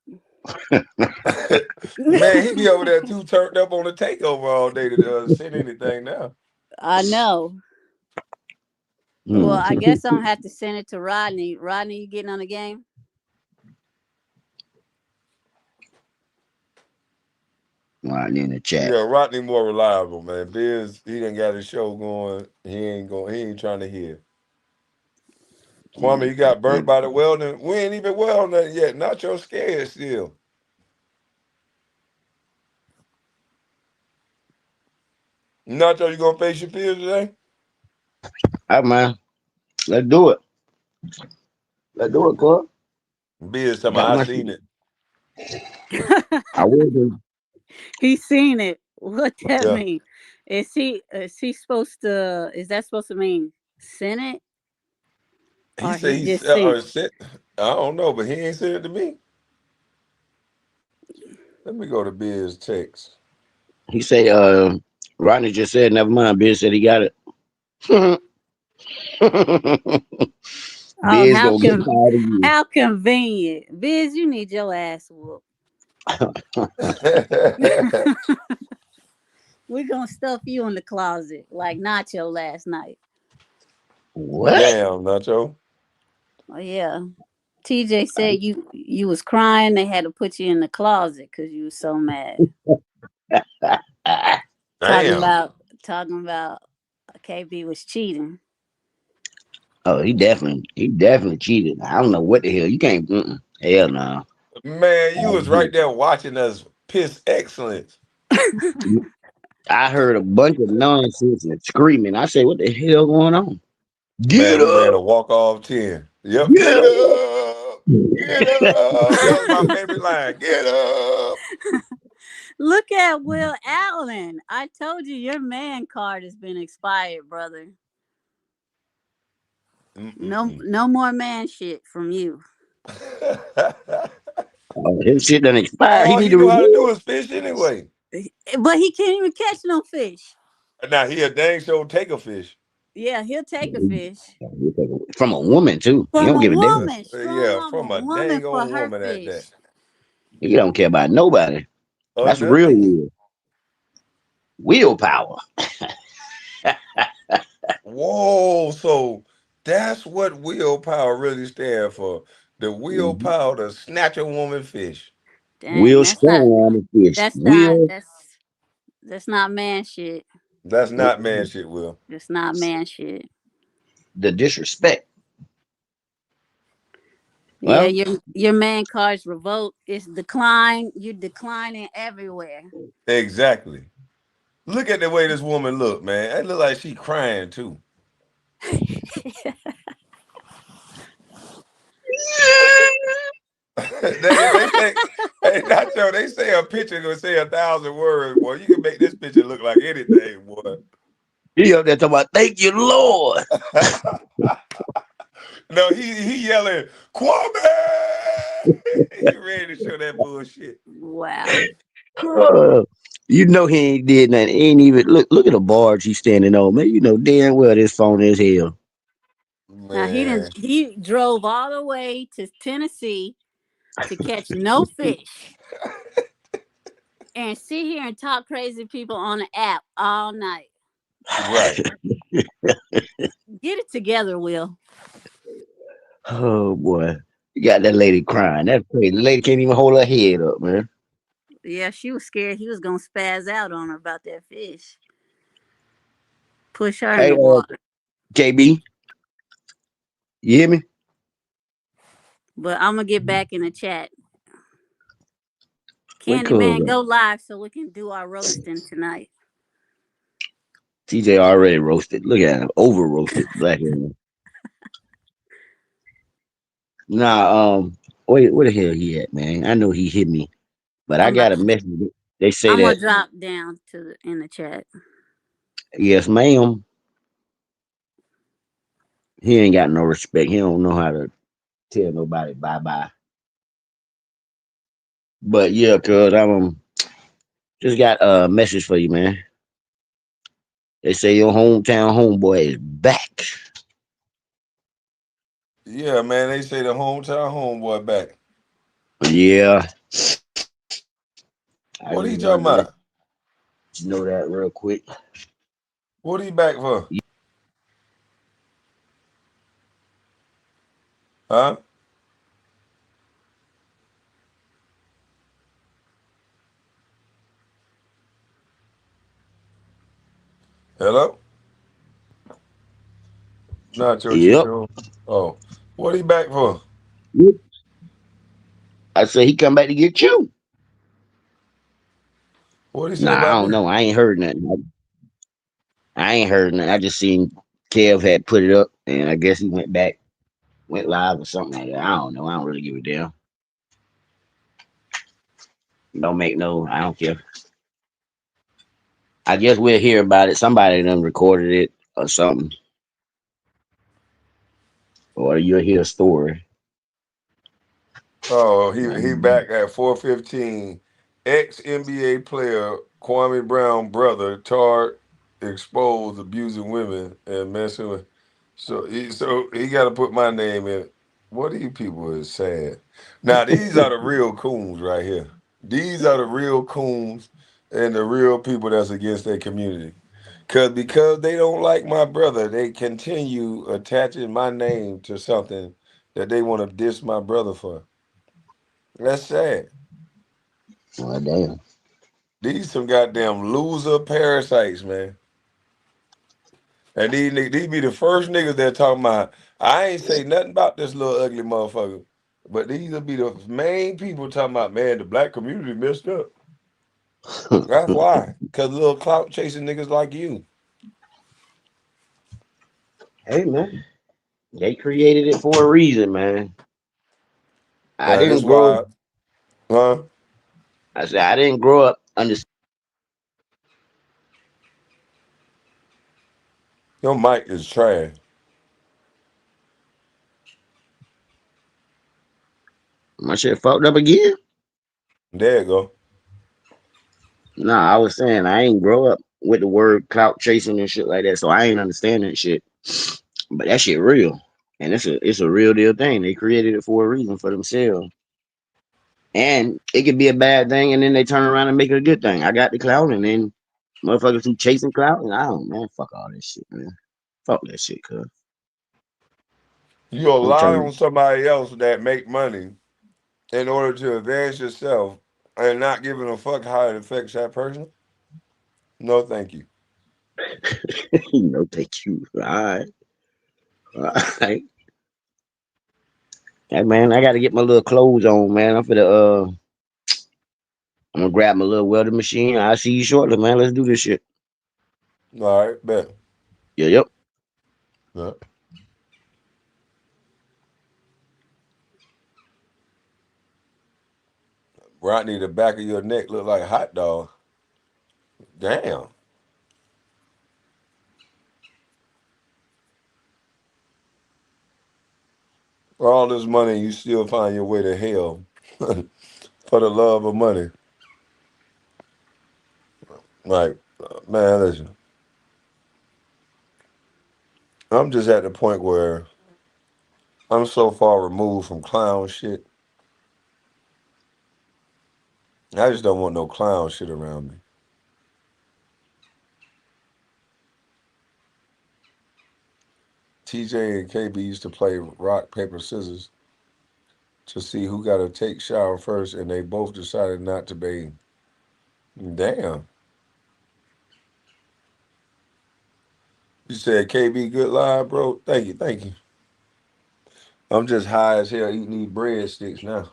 Man, he be over there too turned up on the takeover all day to send anything now. I know. Well, Hmm. I guess I'm gonna have to send it to Rodney. Rodney, you getting on the game? Right in the chat. Yeah, Rodney more reliable, man. Biz, he done got his show going. He ain't going. He ain't trying to hear. Kwame, you got burnt by the welding. We ain't even weld nothing yet. Not your scared still. Nacho, you gonna face your peers today? All right, man. Let's do it. Let's do it, cuz. Biz, talking Got about, I my shit. seen it. I will do. He's seen it. What that Yeah. mean? Is he supposed to? Is that supposed to mean Senate He or said he he's just seen it? sent. I don't know, but he ain't sent it to me. Let me go to Biz text. He say, Rodney just said, never mind. Ben said he got it. Oh, Ben's gonna get tired of you. how convenient, Biz. You need your ass whooped. We're gonna stuff you in the closet like Nacho last night. What? Damn, Nacho. Oh yeah. TJ said you was crying. They had to put you in the closet because you was so mad. Talking Damn. about talking about KB was cheating. Oh, he definitely cheated. I don't know what the hell. You can't. Hell no. Man, you was right there watching us piss excellence. I heard a bunch of nonsense and screaming. I say, what the hell going on? Man, Get we ran up! a walk-off 10. Yep. Get Get up! up. Get up. That was my favorite line. Get up. Look at Will Allen. I told you your man card has been expired, brother. No, Mm-mm-mm. no more man shit from you. His shit done expired. He All need he to knew how to do renew was fish anyway. But he can't even catch no fish. Now he a dang sure take a fish. Yeah, he'll take a it. fish From a woman too. He from don't a give a damn. woman. Strong Yeah, arm from a a woman dang for old her woman at that. fish. He don't care about nobody. Or That's real nothing. will. Willpower. Whoa, so that's what willpower really stand for. The Mhm. willpower to snatch a woman fish. Dang, Will strong arm and fish. that's not Will that's not man shit. That's not man shit, Will. That's not man shit. the disrespect. Yeah, Well, your man card's revoked. It's decline. You declining everywhere. Exactly. Look at the way this woman look, man. It look like she crying too. they say, hey Nacho, they say a picture gonna say 1,000 words, boy. You can make this picture look like anything, boy. he up there talking about thank you, Lord. No, he yelling, Kwame! He ready to show that bullshit. Wow. You know he ain't did nothing. He ain't even look at the barge he's standing on, man. You know damn well this phone is hell. Now Man. he drove all the way to Tennessee to catch no fish and sit here and talk crazy to people on the app all night. Right. Get it together, Will. Oh boy. You got that lady crying. That's crazy. The lady can't even hold her head up, man. Yeah, she was scared he was gonna spaz out on her about that fish. Push her in Hey, the water. KB, you hear me? But I'm gonna get back in the chat. What cuz? Candyman, go live so we can do our roasting tonight. TJ already roasted. Look at him, over roasted. Black hair. Nah, wait, where the hell he at, man? I know he hit me, but I I'm about got a to, message. They say I'm gonna that drop down in the chat. yes, ma'am. He ain't got no respect. He don't know how to tell nobody bye bye. But yeah, cuz just got a message for you, man. They say your hometown homeboy is back. Yeah, man. They say the hometown homeboy back. Yeah, I What just he wanted talking to let about? you know that real quick. What he back for? Huh? Hello? Nacho Yep. Chico. Oh. What he back for? Yep. I say he come back to get you. What he say Nah, I about don't me? know. I ain't heard nothing. I ain't heard nothing. I just seen Kev had put it up, and I guess he went back, went live or something like that. I don't know. I don't really give a damn. Don't make no. I don't care. I guess we'll hear about it. Somebody done recorded it or something, or you'll hear a story. Oh, I he don't back at 415. Ex NBA player Kwame Brown brother Tard exposed abusing women and messing with. So he got to put my name in. What these people is sad. Now these are the real coons right here. These are the real coons and the real people that's against their community. Because they don't like my brother, they continue attaching my name to something that they want to diss my brother for. That's sad. know. Oh, damn. These some goddamn loser parasites, man. And these be the first niggas that talking about, I ain't say nothing about this little ugly motherfucker. But these will be the main people talking about, man, the black community messed up. That's why. Because little clout chasing niggas like you. Hey man, they created it for a reason, man. I And didn't that's grow. why, huh? I said I didn't grow up under. Your mic is trash. My shit fucked up again. There you go. Nah, I was saying I ain't grow up with the word clout chasing and shit like that, so I ain't understand that shit. But that shit real, and it's a real deal thing. They created it for a reason for themselves, and it could be a bad thing, and then they turn around and make it a good thing. I got the clout, and then motherfuckers who chasing clout, and I don't, man, fuck all this shit, man. Fuck that shit, cuz. You'll I'm lie on telling somebody else that make money in order to advance yourself and not giving a fuck how it affects that person? No, thank you. you, no, thank you. All right. Hey man, I got to get my little clothes on, man. I'm gonna grab my little welding machine. I'll see you shortly, man. Let's do this shit. All right, bet. Yeah, yep. Yeah. Rodney, the back of your neck look like a hot dog. Damn. For all this money, you still find your way to hell for the love of money. Like, man, listen. I'm just at the point where I'm so far removed from clown shit. I just don't want no clown shit around me. TJ and KB used to play rock, paper, scissors to see who got to take shower first, and they both decided not to bathe. Damn. You said KB good live, bro. Thank you, thank you. I'm just high as hell eating these breadsticks now.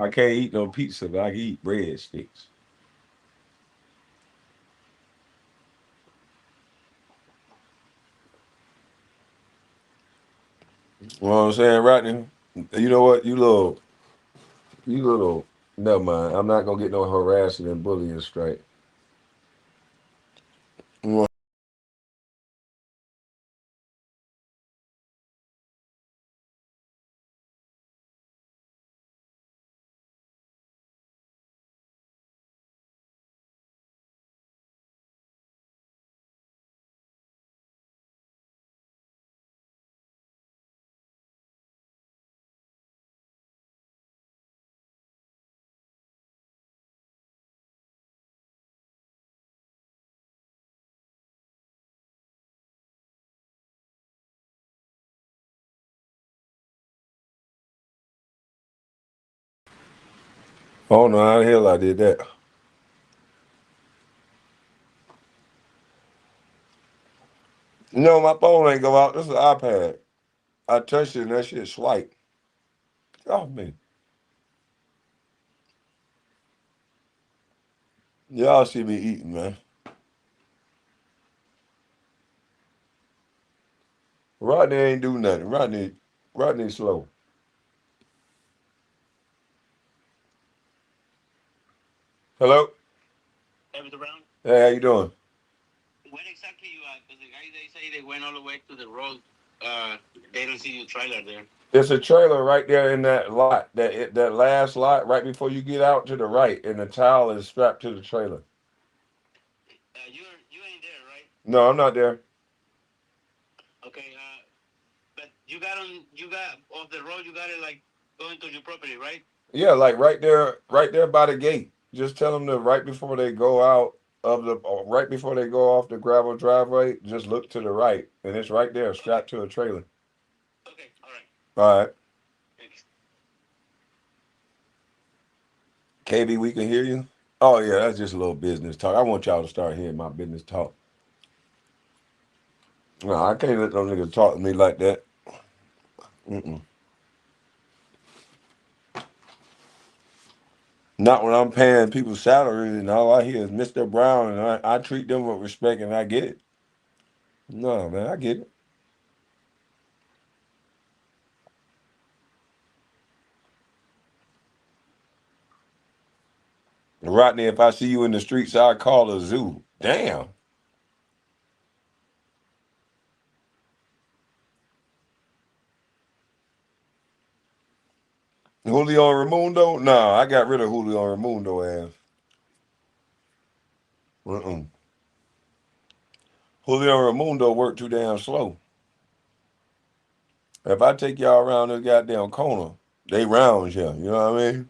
I can't eat no pizza, but I can eat breadsticks. You know what I'm saying, Rodney? You know what? You little. Never mind. I'm not gonna get no harassing and bullying straight. You I don't know how the hell I did that. No, my phone ain't go out. This is an iPad. I touched it and that shit swipe. Oh man. Y'all see me eating, man. Rodney ain't do nothing. Rodney slow. Hello? Hey, Mr. Brown. Hey, how you doing? Where exactly you at? Because the guys, they say they went all the way to the road. They don't see your trailer there. There's a trailer right there in that lot, that last lot, right before you get out to the right, and the towel is strapped to the trailer. You ain't there, right? No, I'm not there. Okay. But you got off the road. You got it like going to your property, right? Yeah, like right there by the gate. Just tell them to right before they go out right before they go off the gravel driveway, just look to the right, and it's right there, strapped to a trailer. Okay. All right. All right, Thanks. KB, we can hear you. Oh yeah, that's just a little business talk. I want y'all to start hearing my business talk. No, I can't let no niggas talk to me like that. Mm-mm. Not when I'm paying people salaries and all I hear is Mr. Brown, and I treat them with respect and I get it. No, man, I get it. Rodney, if I see you in the streets, I'll call a zoo. Damn. Julio Ramundo? No, I got rid of Julio Ramundo ass. Uh-uh. Julio Ramundo worked too damn slow. If I take y'all around this goddamn corner, they rounds here. You know what I mean?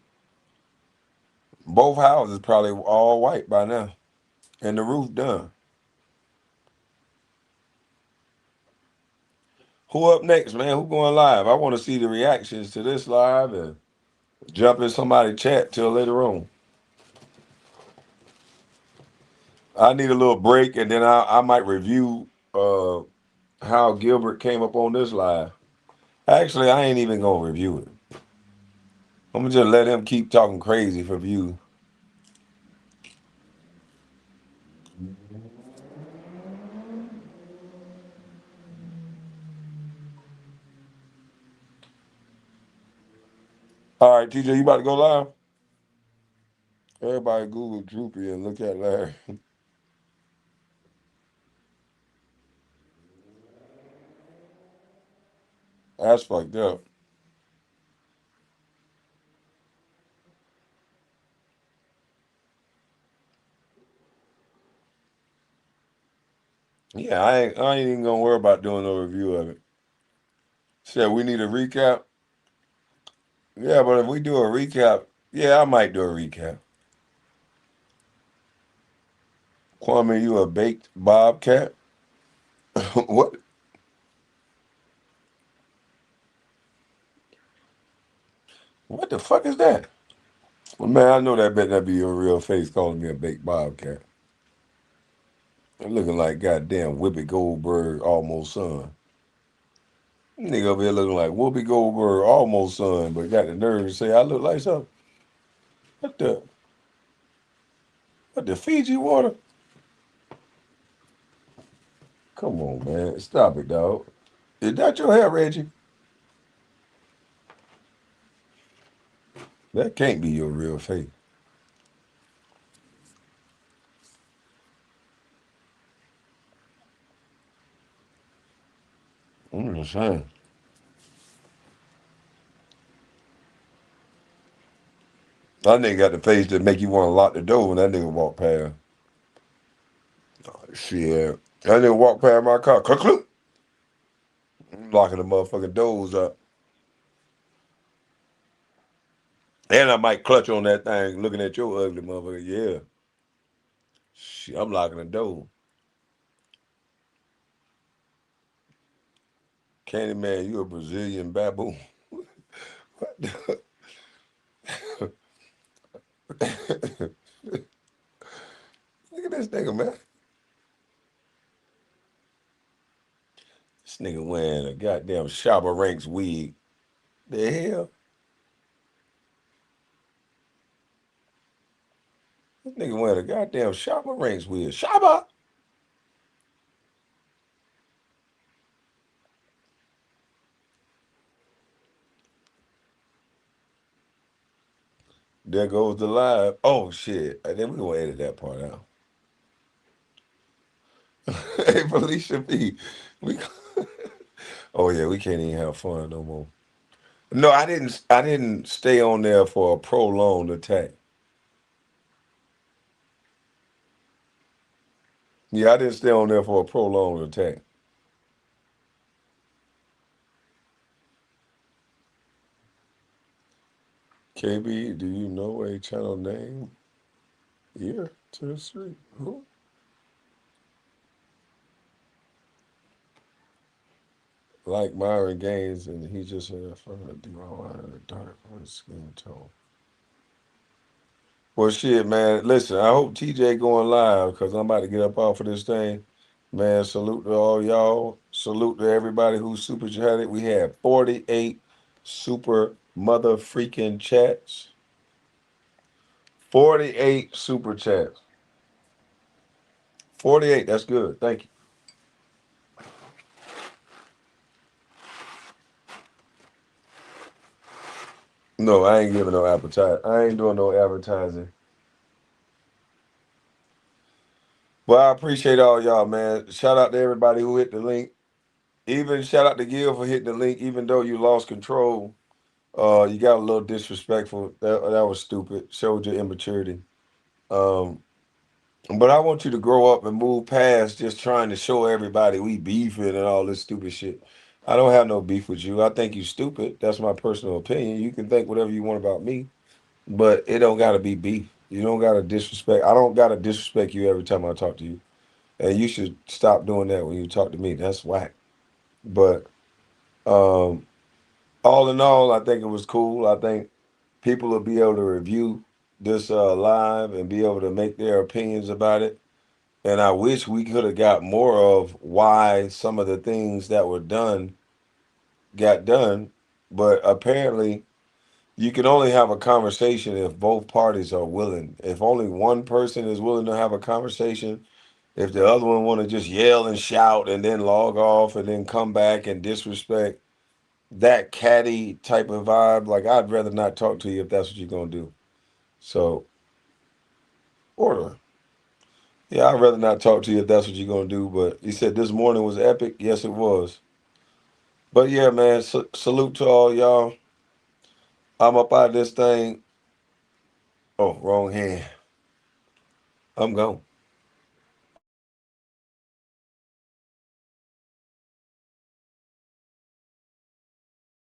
Both houses probably all white by now. And the roof done. Who up next, man? Who going live? I want to see the reactions to this live and jump in somebody's chat till later on. I need a little break, and then I might review how Gilbert came up on this live. Actually, I ain't even gonna review it. I'm gonna just let him keep talking crazy for views. All right, TJ, you about to go live? Everybody Google Droopy and look at Larry. That's fucked up. Yeah, I ain't even gonna worry about doing no review of it. Said we need a recap. Yeah, but if we do a recap, yeah, I might do a recap. Kwame, you a baked bobcat? What? What the fuck is that? Well, man, I know that better not be your real face calling me a baked bobcat. I'm looking like goddamn Whoopi Goldberg almost son. Nigga over here looking like Whoopi Goldberg almost son, but got the nerve to say I look like something. What the? What the Fiji water? Come on, man. Stop it, dog. Is that your hair, Reggie? That can't be your real face. I'm just saying. That nigga got the face that make you want to lock the door when that nigga walk past. Shit. That nigga walk past my car. Click. I'm locking the motherfucking doors up. And I might clutch on that thing looking at your ugly motherfucker. Yeah. Shit, I'm locking the door. Candyman, you a Brazilian baboon. What the? Look at this nigga, man. This nigga wearing a goddamn Shabba Ranks wig. The hell? This nigga wearing a goddamn Shabba Ranks wig. Shabba! There goes the live. Oh, shit. And then we gonna edit that part out. Hey, Felicia P. We, oh, yeah, we can't even have fun no more. No, I didn't stay on there for a prolonged attack. Yeah, I didn't stay on there for a prolonged attack. KB, do you know a channel name? Yeah, to the street. Who? Like Myron Gaines, and he just had a front of the dark skin tone. Well, shit, man. Listen, I hope TJ going live because I'm about to get up off of this thing. Man, salute to all y'all. Salute to everybody who's super chatted. We had 48 super mother freaking chats. 48 super chats. 48. That's good. Thank you. No, I ain't giving no appetite. I ain't doing no advertising. Well, I appreciate all y'all, man. Shout out to everybody who hit the link. Even shout out to Gil for hitting the link, even though you lost control. You got a little disrespectful. That was stupid. Showed your immaturity. Um, but I want you to grow up and move past just trying to show everybody we beefing and all this stupid shit. I don't have no beef with you. I think you stupid. That's my personal opinion. You can think whatever you want about me, but it don't gotta be beef. You don't gotta disrespect. I don't gotta disrespect you every time I talk to you. And you should stop doing that when you talk to me. That's whack. But um, all in all, I think it was cool. I think people will be able to review this live and be able to make their opinions about it. And I wish we could have got more of why some of the things that were done got done. But apparently, you can only have a conversation if both parties are willing. If only one person is willing to have a conversation, if the other one want to just yell and shout and then log off and then come back and disrespect that catty type of vibe, like I'd rather not talk to you if that's what you're gonna do. So order. Yeah, I'd rather not talk to you if that's what you're gonna do. But you said this morning was epic. Yes, it was. But yeah, man, salute to all y'all. I'm up out of this thing. Oh, wrong hand. I'm gone.